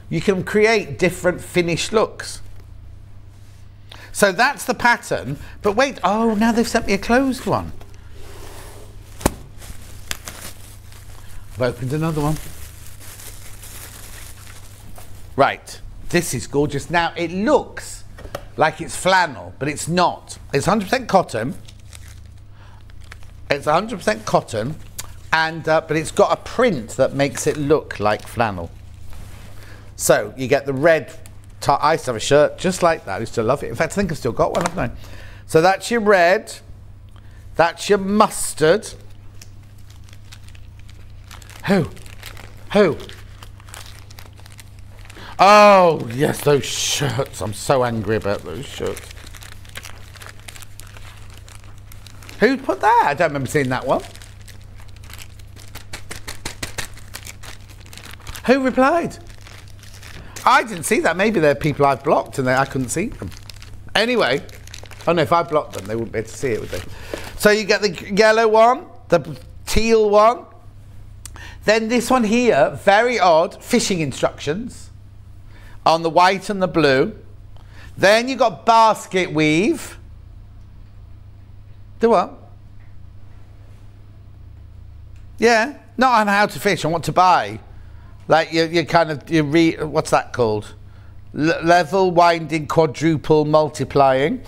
You can create different finished looks. So that's the pattern. But wait, oh, now they've sent me a closed one. I've opened another one. Right, this is gorgeous. Now, it looks like it's flannel, but it's not. It's 100% cotton. It's 100% cotton, and but it's got a print that makes it look like flannel. So, you get the red, I used to have a shirt just like that. I used to love it. In fact, I think I've still got one, haven't I? So that's your red. That's your mustard. Who? Oh, yes, those shirts. I'm so angry about those shirts. Who put that? I don't remember seeing that one. Who replied? I didn't see that. Maybe they're people I've blocked and I couldn't see them. Anyway, oh no, if I blocked them, they wouldn't be able to see it, would they? So you get the yellow one, the teal one. Then this one here, very odd, fishing instructions on the white and the blue. Then you've got basket weave. The what? Yeah, not on how to fish, on what to buy. Like what's that called? Level, winding, quadruple, multiplying,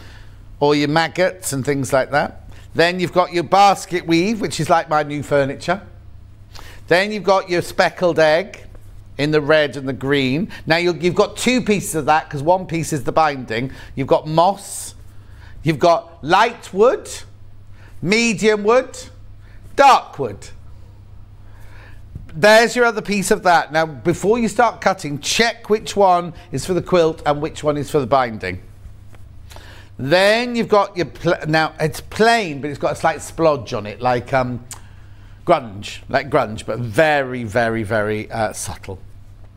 or your maggots and things like that. Then you've got your basket weave, which is like my new furniture. Then you've got your speckled egg in the red and the green. Now you've got two pieces of that because one piece is the binding. You've got moss, you've got light wood, medium wood, dark wood. There's your other piece of that. Now, before you start cutting, check which one is for the quilt and which one is for the binding. Then you've got your, now it's plain, but it's got a slight splodge on it, like grunge, but very, very, very subtle.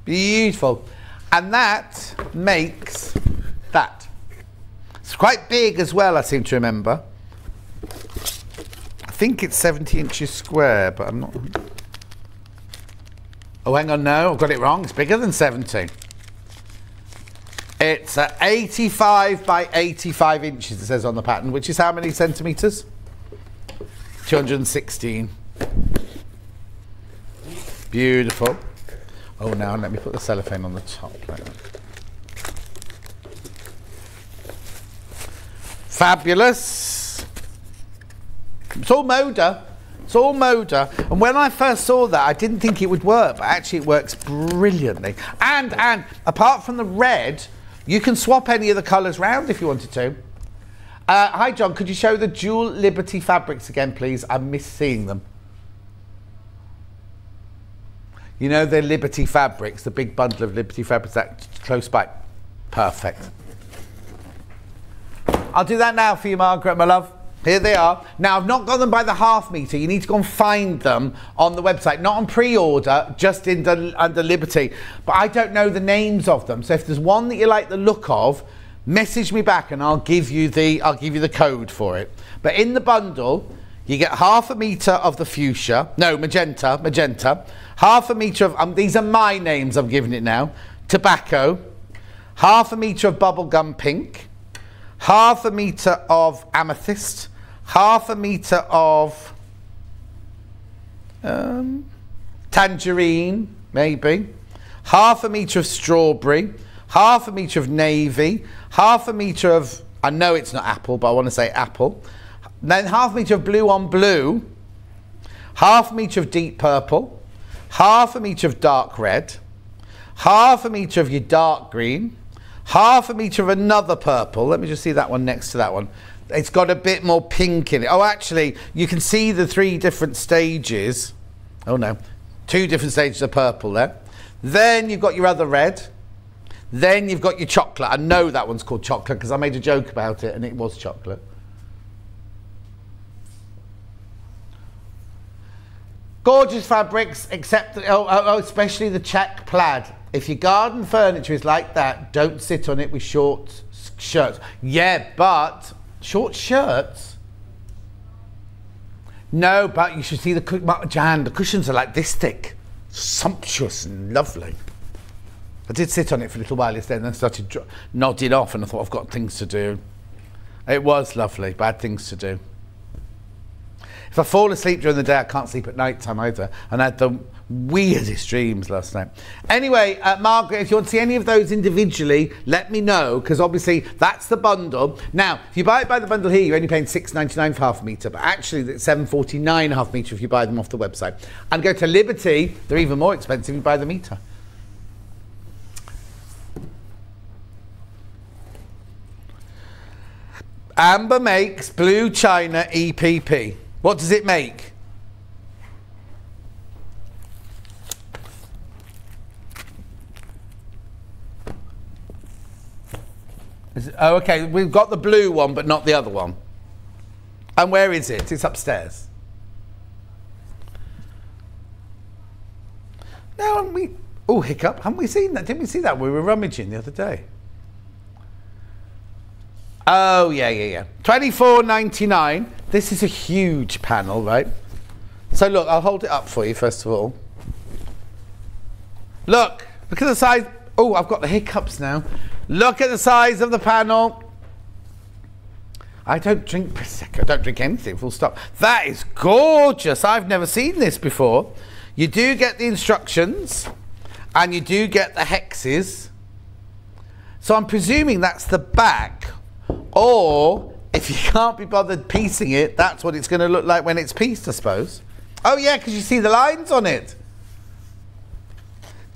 Beautiful. And that makes that. It's quite big as well, I seem to remember. I think it's 70 inches square, but I'm not... Oh, hang on, no, I've got it wrong. It's bigger than 70. It's 85 by 85 inches, it says on the pattern, which is how many centimetres? 216. Beautiful. Oh, now let me put the cellophane on the top like that. Fabulous. It's all Moda. It's all Moda. And when I first saw that, I didn't think it would work, but actually it works brilliantly. And apart from the red, you can swap any of the colours round if you wanted to. Hi, John. Could you show the dual Liberty Fabrics again, please? I miss seeing them. You know the Liberty Fabrics, the big bundle of Liberty Fabrics that close by. Perfect. I'll do that now for you, Margaret, my love. Here they are. Now, I've not got them by the ½ metre. You need to go and find them on the website. Not on pre-order, just under Liberty. But I don't know the names of them. So if there's one that you like the look of, message me back and I'll give you the code for it. But in the bundle, you get ½ metre of the fuchsia. No, magenta. ½ metre of, these are my names I'm giving it now. tobacco, 1/2 metre of bubblegum pink, 1/2 metre of amethyst, 1/2 metre of tangerine, maybe, 1/2 metre of strawberry, 1/2 metre of navy, 1/2 metre of, I know it's not apple, but I want to say apple, then 1/2 metre of blue on blue, 1/2 metre of deep purple, 1/2 metre of dark red, 1/2 metre of your dark green, 1/2 metre of another purple. Let me just see that one next to that one. It's got a bit more pink in it. Oh, actually, you can see the 3 different stages. Oh no, 2 different stages of purple there. Then you've got your other red. Then you've got your chocolate. I know that one's called chocolate because I made a joke about it and it was chocolate. Gorgeous fabrics, except, especially the check plaid. If your garden furniture is like that, don't sit on it with short shirts. Yeah, but short shirts? No, but you should see Jan, the cushions are like this thick. Sumptuous and lovely. I did sit on it for a little while yesterday and then started nodding off and I thought, I've got things to do. It was lovely, but I had things to do. If I fall asleep during the day, I can't sleep at night time either. And I had the weirdest dreams last night. Anyway, Margaret, if you want to see any of those individually, let me know, because obviously that's the bundle. Now, if you buy it by the bundle here, you're only paying $6.99 for 1/2 metre, but actually it's $7.49 1/2 metre if you buy them off the website. And go to Liberty, they're even more expensive if you buy the metre. Amber makes blue china EPP. What does it make? Oh, okay, we've got the blue one, but not the other one. And where is it? It's upstairs. No, haven't we? Oh, hiccup. Haven't we seen that? Didn't we see that? We were rummaging the other day. Oh, yeah. $24.99. This is a huge panel, right? So look, I'll hold it up for you first of all. Look at the size. Oh, I've got the hiccups now. Look at the size of the panel. I don't drink Prosecco. I don't drink anything, full stop. That is gorgeous. I've never seen this before. You do get the instructions and you do get the hexes. So I'm presuming that's the back. Or, if you can't be bothered piecing it, that's what it's going to look like when it's pieced, I suppose. Oh yeah, because you see the lines on it.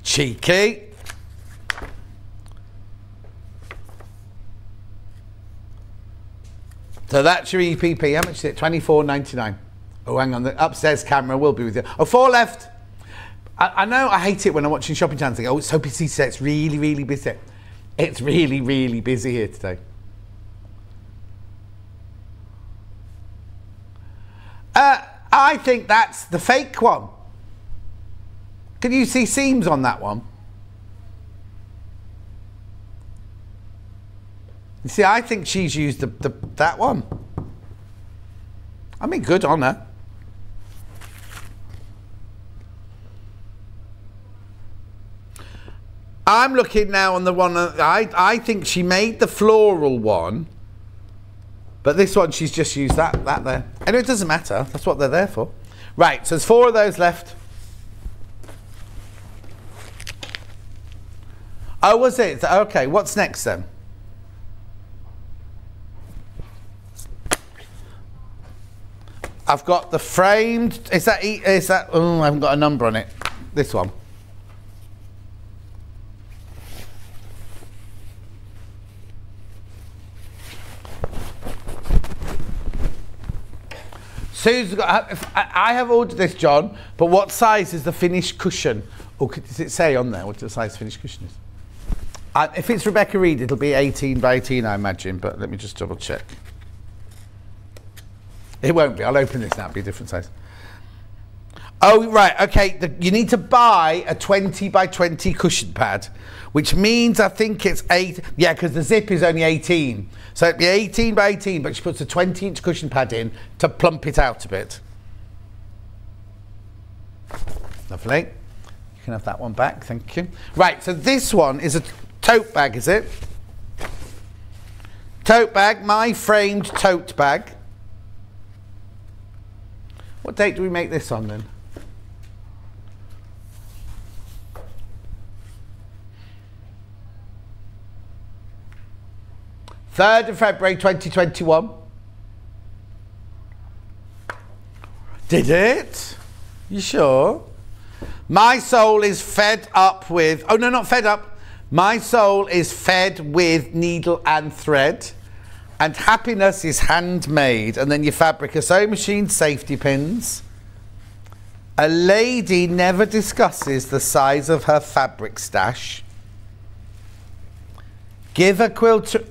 Cheeky. So that's your EPP. How much is it? $24.99. Oh, hang on. The upstairs camera will be with you. Oh, 4 left. I know I hate it when I'm watching shopping channels. Oh, it's so busy today. It's really, really busy. It's really, really busy here today. I think that's the fake one. Can you see seams on that one? You see, I think she's used that one. I mean, good on her. I'm looking now on the one, I think she made the floral one, but this one she's just used that there. Anyway, it doesn't matter, that's what they're there for. Right, so there's 4 of those left. Oh, was it? Okay, what's next then? I've got the framed, is that, oh, I haven't got a number on it. This one. Sue's got, I have ordered this, John, but what size is the finished cushion? Or does it say on there what the size finished cushion is? If it's Rebecca Reed, it'll be 18 by 18, I imagine, but let me just double check. It won't be. I'll open this now. It'll be a different size. Oh, right. Okay. You need to buy a 20 by 20 cushion pad, which means I think it's 8. Yeah, because the zip is only 18. So it'd be 18 by 18, but she puts a 20-inch cushion pad in to plump it out a bit. Lovely. can have that one back, thank you. Right, so this one is a tote bag, is it? Tote bag, my framed tote bag. What date do we make this on then? Third of February 2021. Did it? You sure? My soul is fed up with, oh no, not fed up. My soul is fed with needle and thread, and happiness is handmade. And then your fabric, a sewing machine, safety pins. A lady never discusses the size of her fabric stash. Give a quilter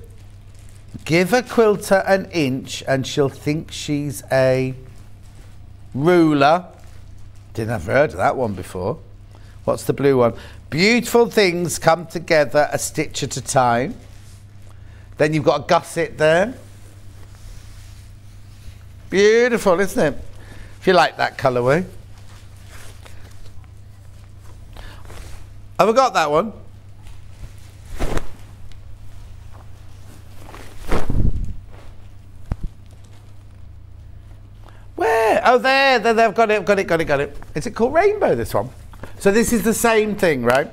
an inch and she'll think she's a ruler. Didn't have heard of that one before. What's the blue one? Beautiful things come together a stitch at a time. Then you've got a gusset there. Beautiful, isn't it? If you like that colourway. Have I got that one? Where? Oh, there, I've got it. Is it called Rainbow, this one? So this is the same thing, right?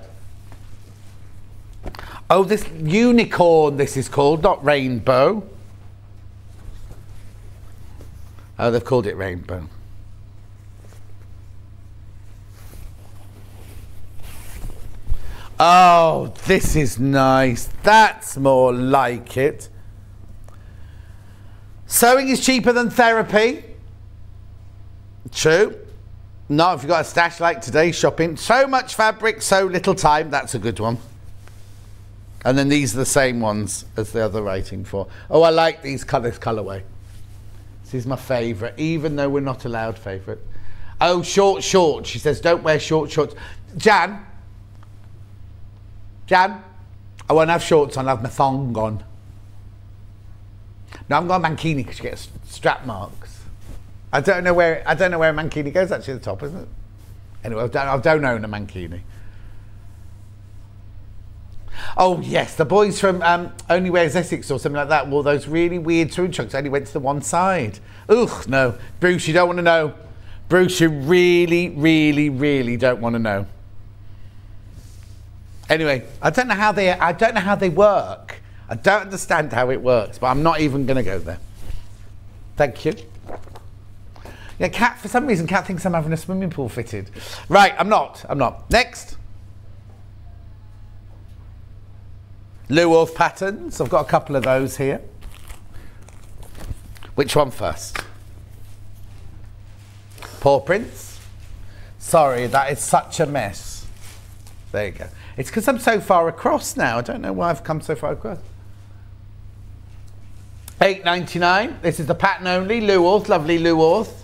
Oh, this Unicorn, this is called, not Rainbow. Oh, they've called it Rainbow. Oh, this is nice. That's more like it. Sewing is cheaper than therapy. True. Not if you've got a stash like today, shopping. So much fabric, so little time. That's a good one. And then these are the same ones as the other writing for. Oh, I like these colours, colourway. This is my favourite, even though we're not allowed favourite. Oh, short shorts. She says, don't wear short shorts. Jan, I won't have shorts on, I'll have my thong on. No, I haven't got a mankini because you get strap marks. I don't know where a mankini goes, actually at the top, isn't it? Anyway, I don't own a mankini. Oh yes, the boys from Only Wears Essex or something like that wore those really weird through chunks, only went to the one side. Ugh, no. Bruce, you don't want to know. Bruce, you really, really, really don't want to know. Anyway, I don't know how they work. I don't understand how it works, but I'm not even going to go there. Thank you. Yeah, Kat, for some reason, Kat thinks I'm having a swimming pool fitted. Right, I'm not. Next. Luorth patterns. I've got a couple of those here. Which one first? Paw prints. Sorry, that is such a mess. There you go. It's because I'm so far across now. I don't know why I've come so far across. $8.99. This is the pattern only. Luorth, lovely Luorth.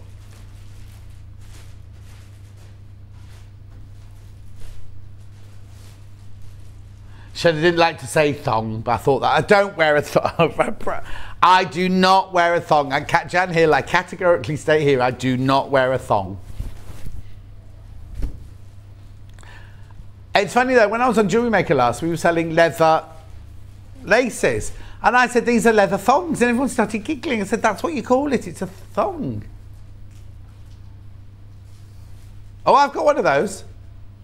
Should have didn't like to say thong, but I thought that I don't wear a thong. I do not wear a thong. And Jan Hill, I categorically state here, I do not wear a thong. It's funny though, when I was on Jewelry Maker last, we were selling leather laces. And I said, these are leather thongs. And everyone started giggling. I said, that's what you call it. It's a thong. Oh, I've got one of those.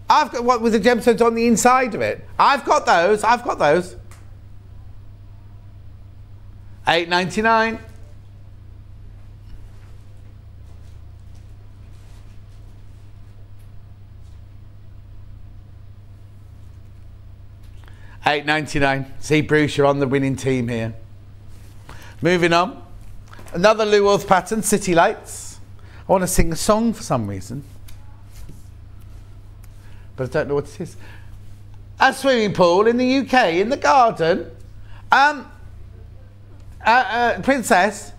I've got what with the gemstones on the inside of it. I've got those. $8.99. $8.99. See, Bruce, you're on the winning team here. Moving on. Another Luorth pattern, City Lights. I want to sing a song for some reason, but I don't know what it is. A swimming pool in the UK, in the garden. Princess,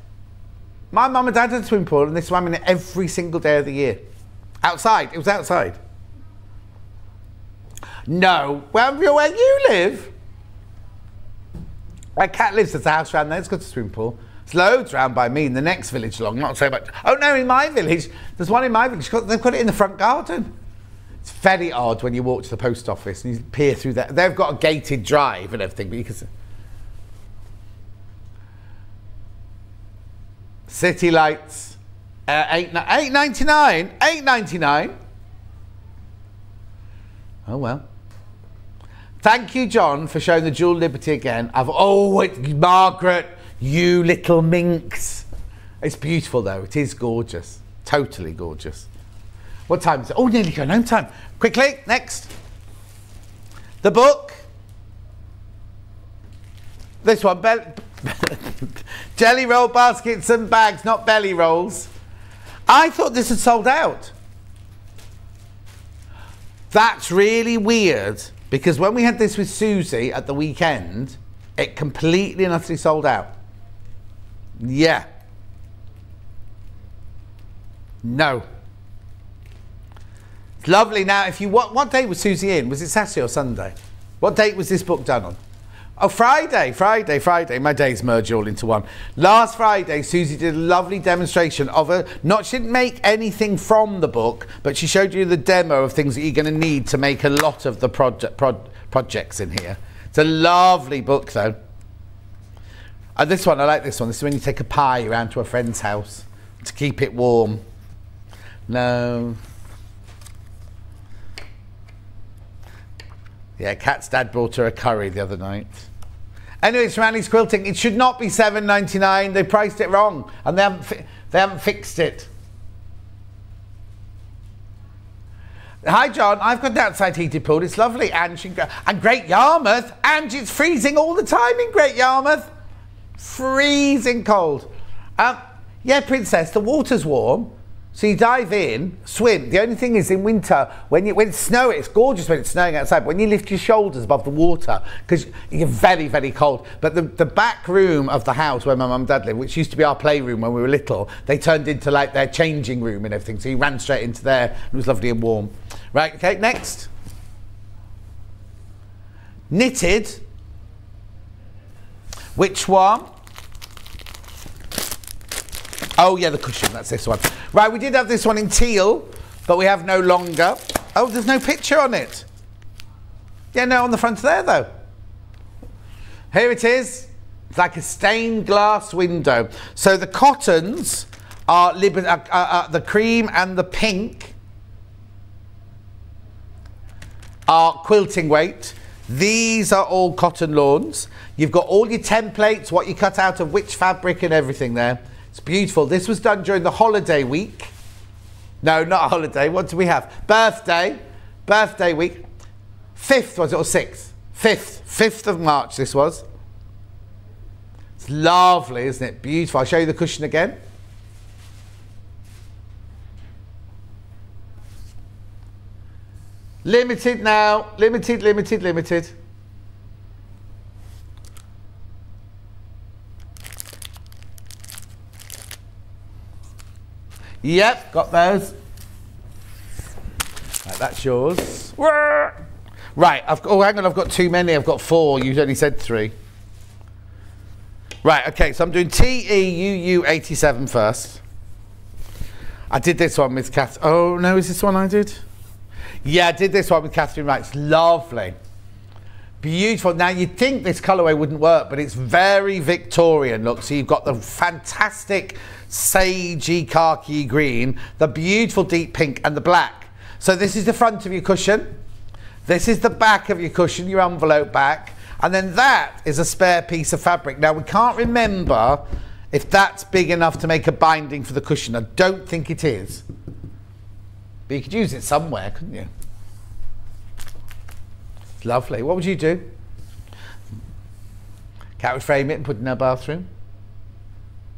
my mum and dad had a swimming pool and they swam in it every single day of the year. Outside, it was outside. No, where you live? Where Cat lives, there's a house around there, it's got a swimming pool. There's loads round by me in the next village along, not so much. Oh no, in my village, there's one in my village, they've got it in the front garden. It's very odd when you walk to the post office and you peer through that. They've got a gated drive and everything, but you can see. City lights, $8.99. $8.99. Oh well. Thank you, John, for showing the Jewel Liberty again. Margaret, you little minx. It's beautiful though. It is gorgeous. Totally gorgeous. What time is it? Oh, nearly going home time. Quickly, next. The book. This one, jelly roll baskets and bags, not belly rolls. I thought this had sold out. That's really weird because when we had this with Susie at the weekend, it completely and utterly sold out. Yeah. No. It's lovely. Now, if you what date was Susie in? Was it Saturday or Sunday? What date was this book done on? Oh, Friday. My days merge all into one. Last Friday, Susie did a lovely demonstration of she didn't make anything from the book, but she showed you the demo of things that you're going to need to make a lot of the projects in here. It's a lovely book, though. This one, I like this one. This is when you take a pie around to a friend's house to keep it warm. No. Yeah, Kat's dad brought her a curry the other night. Anyway, it's from Annie's Quilting. It should not be $7.99. They priced it wrong, and they haven't fixed it. Hi, John. I've got an outside heated pool. It's lovely, and Great Yarmouth. And it's freezing all the time in Great Yarmouth. Freezing cold. Yeah, Princess. The water's warm. So you dive in, swim. The only thing is in winter, when it's snowing, it's gorgeous when it's snowing outside, but when you lift your shoulders above the water, because you're very, very cold. But the back room of the house where my mum and dad lived, which used to be our playroom when we were little, they turned into like their changing room and everything. So you ran straight into there. It was lovely and warm. Right, okay, next. Knitted. Which one? Oh yeah, the cushion, that's this one. Right, we did have this one in teal, but we have no longer. Oh, there's no picture on it. Yeah, no, on the front there though. Here it is. It's like a stained glass window. So the cottons are the cream and the pink are quilting weight. These are all cotton lawns. You've got all your templates, what you cut out of which fabric and everything there. It's beautiful. This was done during the holiday week. No, not a holiday. What do we have? Birthday week. 5th, was it, or 6th? 5th of March this was. It's lovely, isn't it? Beautiful. I'll show you the cushion again. Limited now. Limited. Yep, got those. Right, that's yours. Right, hang on, I've got too many. I've got 4. You only said 3. Right, okay, so I'm doing TEUU87 first. I did this one with Kath. Oh, no, is this one I did? Yeah, I did this one with Catherine Wright. It's lovely. Beautiful. Now, you'd think this colourway wouldn't work, but it's very Victorian look. So you've got the fantastic sagey khaki green, the beautiful deep pink and the black. So this is the front of your cushion. This is the back of your cushion, your envelope back. And then that is a spare piece of fabric. Now, we can't remember if that's big enough to make a binding for the cushion. I don't think it is. But you could use it somewhere, couldn't you? It's lovely. What would you do? Cat would frame it and put it in her bathroom.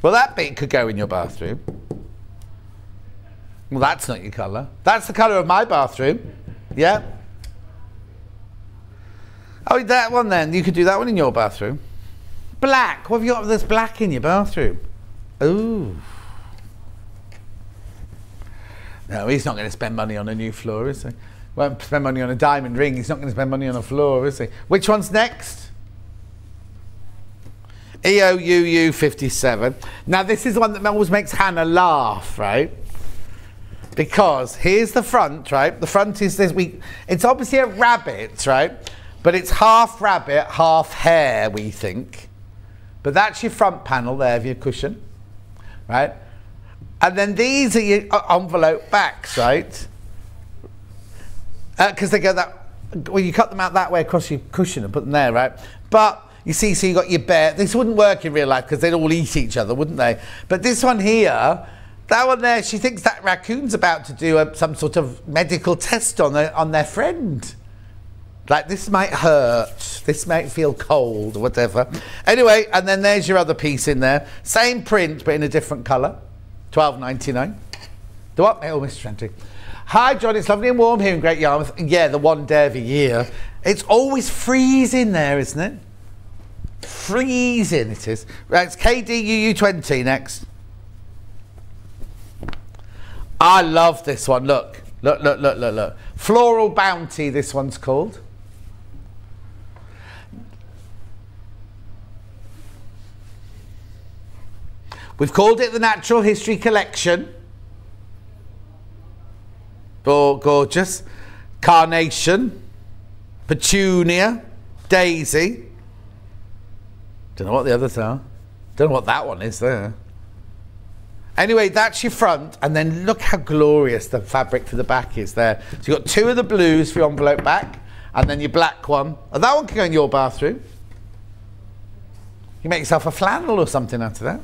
Well, that bit could go in your bathroom. Well, that's not your colour. That's the colour of my bathroom. Yeah. Oh, that one then. You could do that one in your bathroom. Black. What have you got that's black in your bathroom? Ooh. No, he's not going to spend money on a new floor, is he? Won't spend money on a diamond ring. He's not going to spend money on a floor, is he? Which one's next? EOUU 57. Now, this is one that always makes Hannah laugh, right? Because here's the front, right? The front is this. It's obviously a rabbit, right? But it's half rabbit, half hare, we think. But that's your front panel there of your cushion, right? And then these are your envelope backs, right? Because they go that, well, you cut them out that way across your cushion and put them there, right? But you see, so you got your bear. This wouldn't work in real life because they'd all eat each other, wouldn't they? But this one here, that one there, she thinks that raccoon's about to do some sort of medical test on their friend. Like, this might hurt, this might feel cold, or whatever. Anyway, and then there's your other piece in there. Same print, but in a different colour. $12.99. The what? Oh, Mr. Trentry. Hi, John. It's lovely and warm here in Great Yarmouth. Yeah, the one day of the year. It's always freezing there, isn't it? Freezing it is. Right, it's KDUU20 next. I love this one. Look. Look, look, look, look, look. Floral Bounty, this one's called. We've called it the Natural History Collection. Oh, gorgeous. Carnation, Petunia, Daisy. Don't know what the others are. Don't know what that one is there. Anyway, that's your front, and then look how glorious the fabric for the back is there. So you've got two of the blues for your envelope back, and then your black one. Oh, that one can go in your bathroom. You make yourself a flannel or something out of that.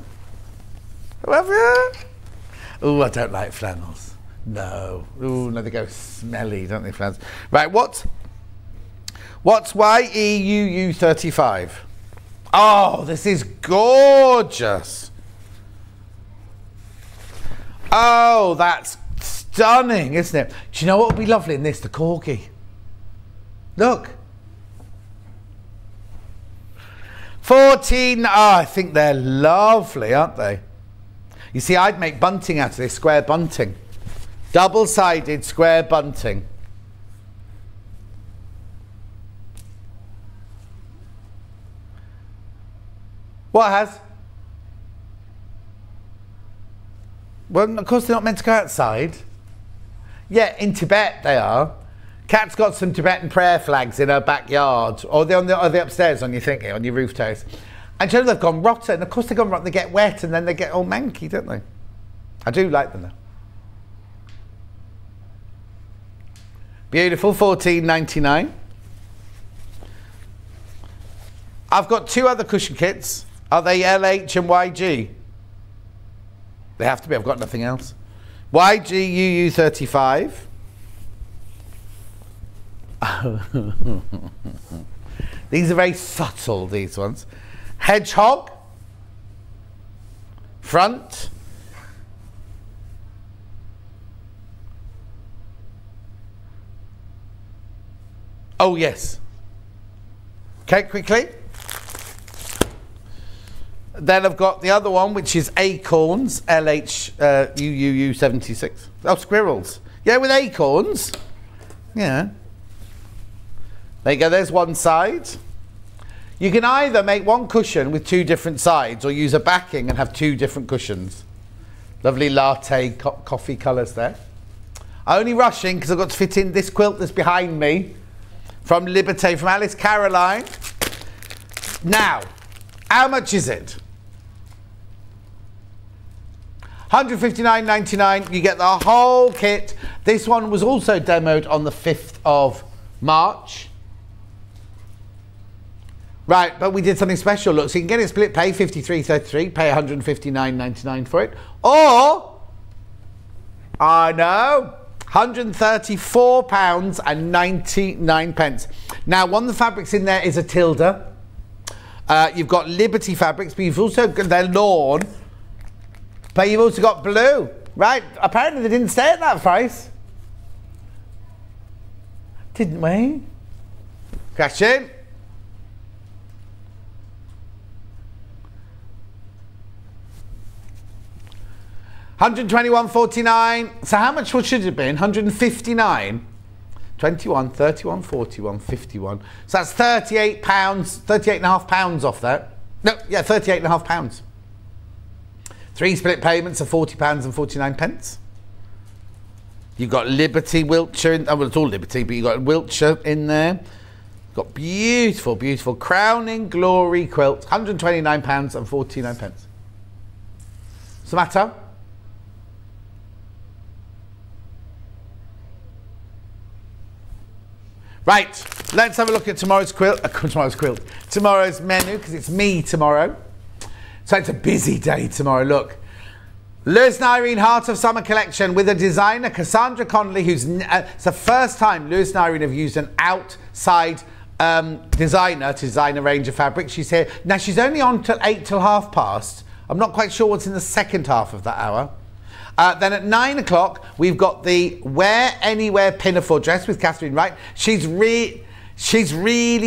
Oh, I don't like flannels. No. Oh, no, they go smelly, don't they, flannels? Right, what's YEUU35? Oh, this is gorgeous. Oh, that's stunning, isn't it? Do you know what would be lovely in this? The Corgi. Look. 14. Oh, I think they're lovely, aren't they? You see, I'd make bunting out of this, square bunting. Double-sided square bunting. What has? Well, of course they're not meant to go outside. Yeah, in Tibet they are. Kat's got some Tibetan prayer flags in her backyard. Or are they upstairs on your thingy, on your roof terrace. And you know, they've gone rotten. And of course they've gone rotten, they get wet and then they get all manky, don't they? I do like them though. Beautiful, $14.99. I've got two other cushion kits. Are they LH and YG? They have to be, I've got nothing else. YGUU35. These are very subtle, these ones. Hedgehog. Front. Oh, yes. Okay, quickly. Then I've got the other one, which is acorns, LHUUU76. Oh, squirrels. Yeah, with acorns. Yeah. There you go, there's one side. You can either make one cushion with two different sides or use a backing and have two different cushions. Lovely latte coffee colours there. I'm only rushing because I've got to fit in this quilt that's behind me from Liberté, from Alice Caroline. Now, how much is it? $159.99. You get the whole kit. This one was also demoed on the 5th of March. Right, but we did something special. Look, so you can get it split pay, $53.33, pay $159.99 for it. Or, I know, £134.99. Now, one of the fabrics in there is a Tilda. You've got Liberty Fabrics, but you've also got their lawn. But you've also got blue. Right, apparently they didn't stay at that price. Didn't we? Crash in. $121.49. So how much should it have been? 159. 21, 31, 41, 51. So that's £38, £38.5 off that. No, yeah, £38.5. 3 split payments of £40.49. You've got Liberty Wiltshire, well, it's all Liberty, but you've got Wiltshire in there. You've got beautiful, beautiful Crowning Glory quilt, £129.49. What's the matter? Right, let's have a look at tomorrow's tomorrow's menu, because it's me tomorrow. So it's a busy day tomorrow. Look, Lewis and Irene Heart of Summer collection with a designer, Cassandra Connolly, who's it's the first time Lewis and Irene have used an outside designer to design a range of fabrics. She's here now. She's only on till 8 till 1:30. I'm not quite sure what's in the second half of that hour. Then at 9 o'clock, we've got the Wear Anywhere Pinafore dress with Catherine Wright. She's really,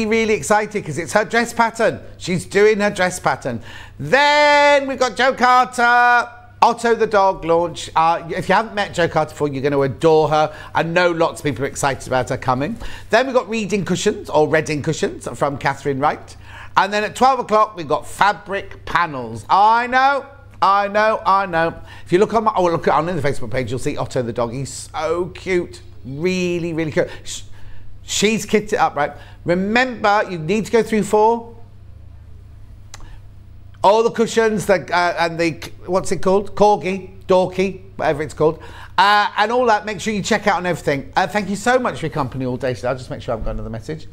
really excited because it's her dress pattern. She's doing her dress pattern. Then we've got Jo Carter, Otto the dog launch. If you haven't met Jo Carter before, you're going to adore her. I know lots of people are excited about her coming. Then we've got Reading Cushions, or Reading Cushions, from Catherine Wright. And then at 12 o'clock, we've got Fabric Panels. I know. If you look on on the Facebook page, you'll see Otto the dog. He's so cute, really, really cute. She's kitted it up, right? Remember, you need to go through 4. All the cushions, and the what's it called? Corgi, Dorky, whatever it's called, and all that. Make sure you check out on everything. Thank you so much for your company all day today. I'll just make sure I've got another message.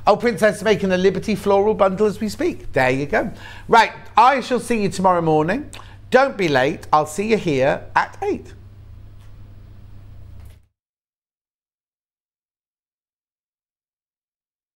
Oh, Princess is making the Liberty floral bundle as we speak. There you go. Right, I shall see you tomorrow morning. Don't be late. I'll see you here at 8.